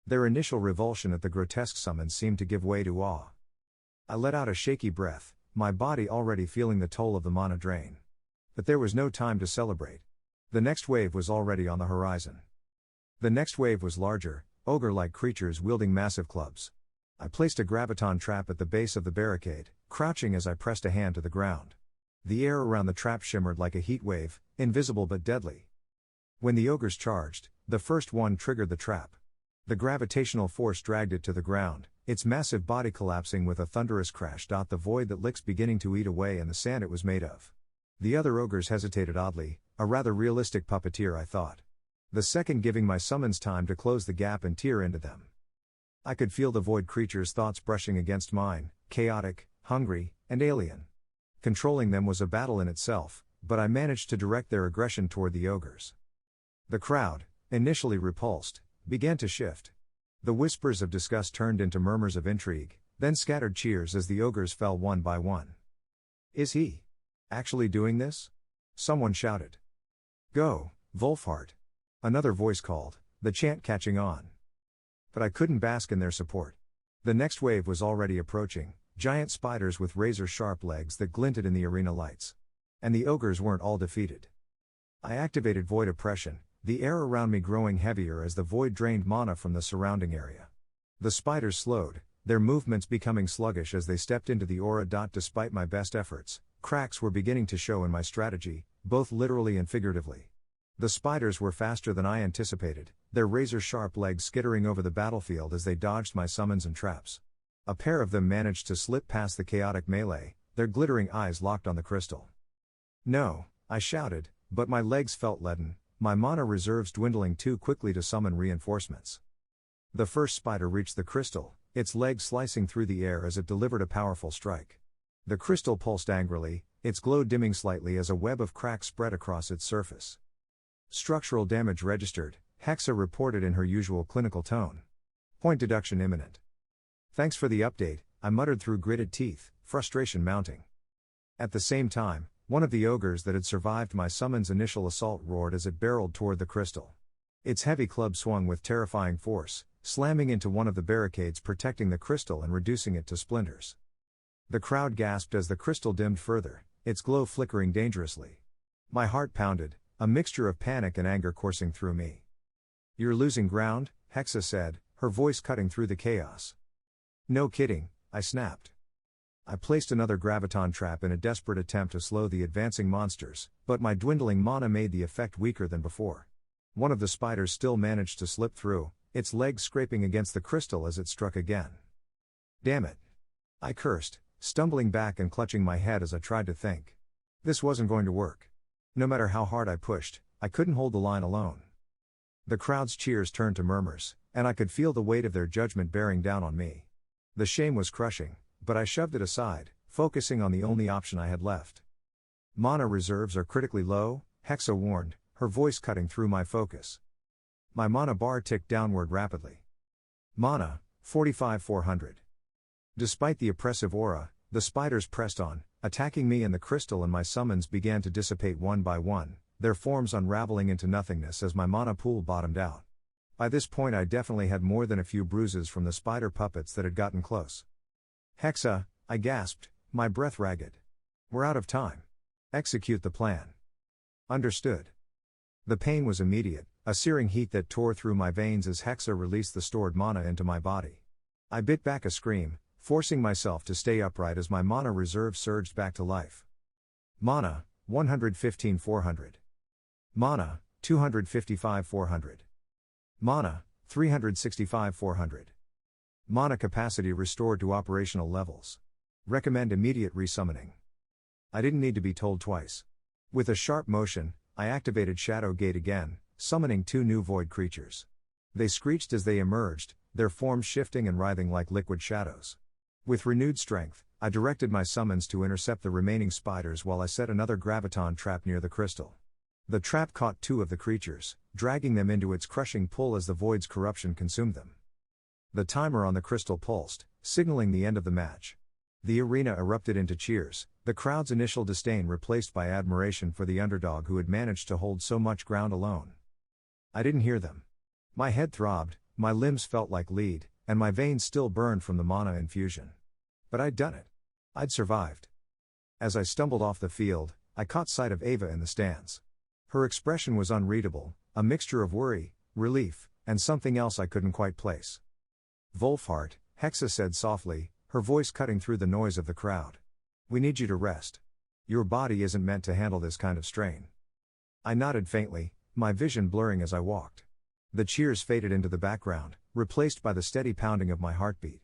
Their initial revulsion at the grotesque summons seemed to give way to awe. I let out a shaky breath, my body already feeling the toll of the mana drain. But there was no time to celebrate. The next wave was already on the horizon. The next wave was larger, ogre-like creatures wielding massive clubs. I placed a graviton trap at the base of the barricade, crouching as I pressed a hand to the ground. The air around the trap shimmered like a heat wave, invisible but deadly. When the ogres charged, the first one triggered the trap. The gravitational force dragged it to the ground, its massive body collapsing with a thunderous crash. The void that licks beginning to eat away and the sand it was made of. The other ogres hesitated oddly, a rather realistic puppeteer I thought. The second giving my summons time to close the gap and tear into them. I could feel the void creature's thoughts brushing against mine, chaotic, hungry, and alien. Controlling them was a battle in itself, but I managed to direct their aggression toward the ogres. The crowd, initially repulsed, began to shift. The whispers of disgust turned into murmurs of intrigue, then scattered cheers as the ogres fell one by one. "Is he actually doing this?" Someone shouted. "Go, Wolfhart!" Another voice called, the chant catching on. But I couldn't bask in their support. The next wave was already approaching, giant spiders with razor-sharp legs that glinted in the arena lights. And the ogres weren't all defeated. I activated Void Oppression, the air around me growing heavier as the void drained mana from the surrounding area. The spiders slowed, their movements becoming sluggish as they stepped into the aura. Despite my best efforts, cracks were beginning to show in my strategy, both literally and figuratively. The spiders were faster than I anticipated, their razor-sharp legs skittering over the battlefield as they dodged my summons and traps. A pair of them managed to slip past the chaotic melee, their glittering eyes locked on the crystal. No, I shouted, but my legs felt leaden, my mana reserves dwindling too quickly to summon reinforcements. The first spider reached the crystal, its legs slicing through the air as it delivered a powerful strike. The crystal pulsed angrily, its glow dimming slightly as a web of cracks spread across its surface. Structural damage registered, Hexa reported in her usual clinical tone. Point deduction imminent. Thanks for the update, I muttered through gritted teeth, frustration mounting. At the same time, one of the ogres that had survived my summon's initial assault roared as it barreled toward the crystal. Its heavy club swung with terrifying force, slamming into one of the barricades protecting the crystal and reducing it to splinters. The crowd gasped as the crystal dimmed further, its glow flickering dangerously. My heart pounded, a mixture of panic and anger coursing through me. "You're losing ground," Hexa said, her voice cutting through the chaos. "No kidding," I snapped. I placed another graviton trap in a desperate attempt to slow the advancing monsters, but my dwindling mana made the effect weaker than before. One of the spiders still managed to slip through, its legs scraping against the crystal as it struck again. "Damn it!" I cursed, stumbling back and clutching my head as I tried to think. This wasn't going to work. No matter how hard I pushed, I couldn't hold the line alone. The crowd's cheers turned to murmurs, and I could feel the weight of their judgment bearing down on me. The shame was crushing, but I shoved it aside, focusing on the only option I had left. "Mana reserves are critically low," Hexa warned, her voice cutting through my focus. My mana bar ticked downward rapidly. Mana, 45,400. Despite the oppressive aura, the spiders pressed on, attacking me and the crystal, and my summons began to dissipate one by one, their forms unraveling into nothingness as my mana pool bottomed out. By this point I definitely had more than a few bruises from the spider puppets that had gotten close. "Hexa," I gasped, my breath ragged. "We're out of time. Execute the plan." "Understood." The pain was immediate, a searing heat that tore through my veins as Hexa released the stored mana into my body. I bit back a scream, forcing myself to stay upright as my mana reserve surged back to life. Mana, 115,400. Mana, 255,400. Mana, 365,400. Mana capacity restored to operational levels. Recommend immediate resummoning. I didn't need to be told twice. With a sharp motion, I activated Shadow Gate again, summoning 2 new void creatures. They screeched as they emerged, their forms shifting and writhing like liquid shadows. With renewed strength, I directed my summons to intercept the remaining spiders while I set another graviton trap near the crystal. The trap caught 2 of the creatures, dragging them into its crushing pull as the void's corruption consumed them. The timer on the crystal pulsed, signaling the end of the match. The arena erupted into cheers, the crowd's initial disdain replaced by admiration for the underdog who had managed to hold so much ground alone. I didn't hear them. My head throbbed, my limbs felt like lead, and my veins still burned from the mana infusion. But I'd done it. I'd survived. As I stumbled off the field, I caught sight of Ava in the stands. Her expression was unreadable, a mixture of worry, relief, and something else I couldn't quite place. "Wolfhart," Hexa said softly, her voice cutting through the noise of the crowd. "We need you to rest. Your body isn't meant to handle this kind of strain." I nodded faintly, my vision blurring as I walked. The cheers faded into the background, replaced by the steady pounding of my heartbeat.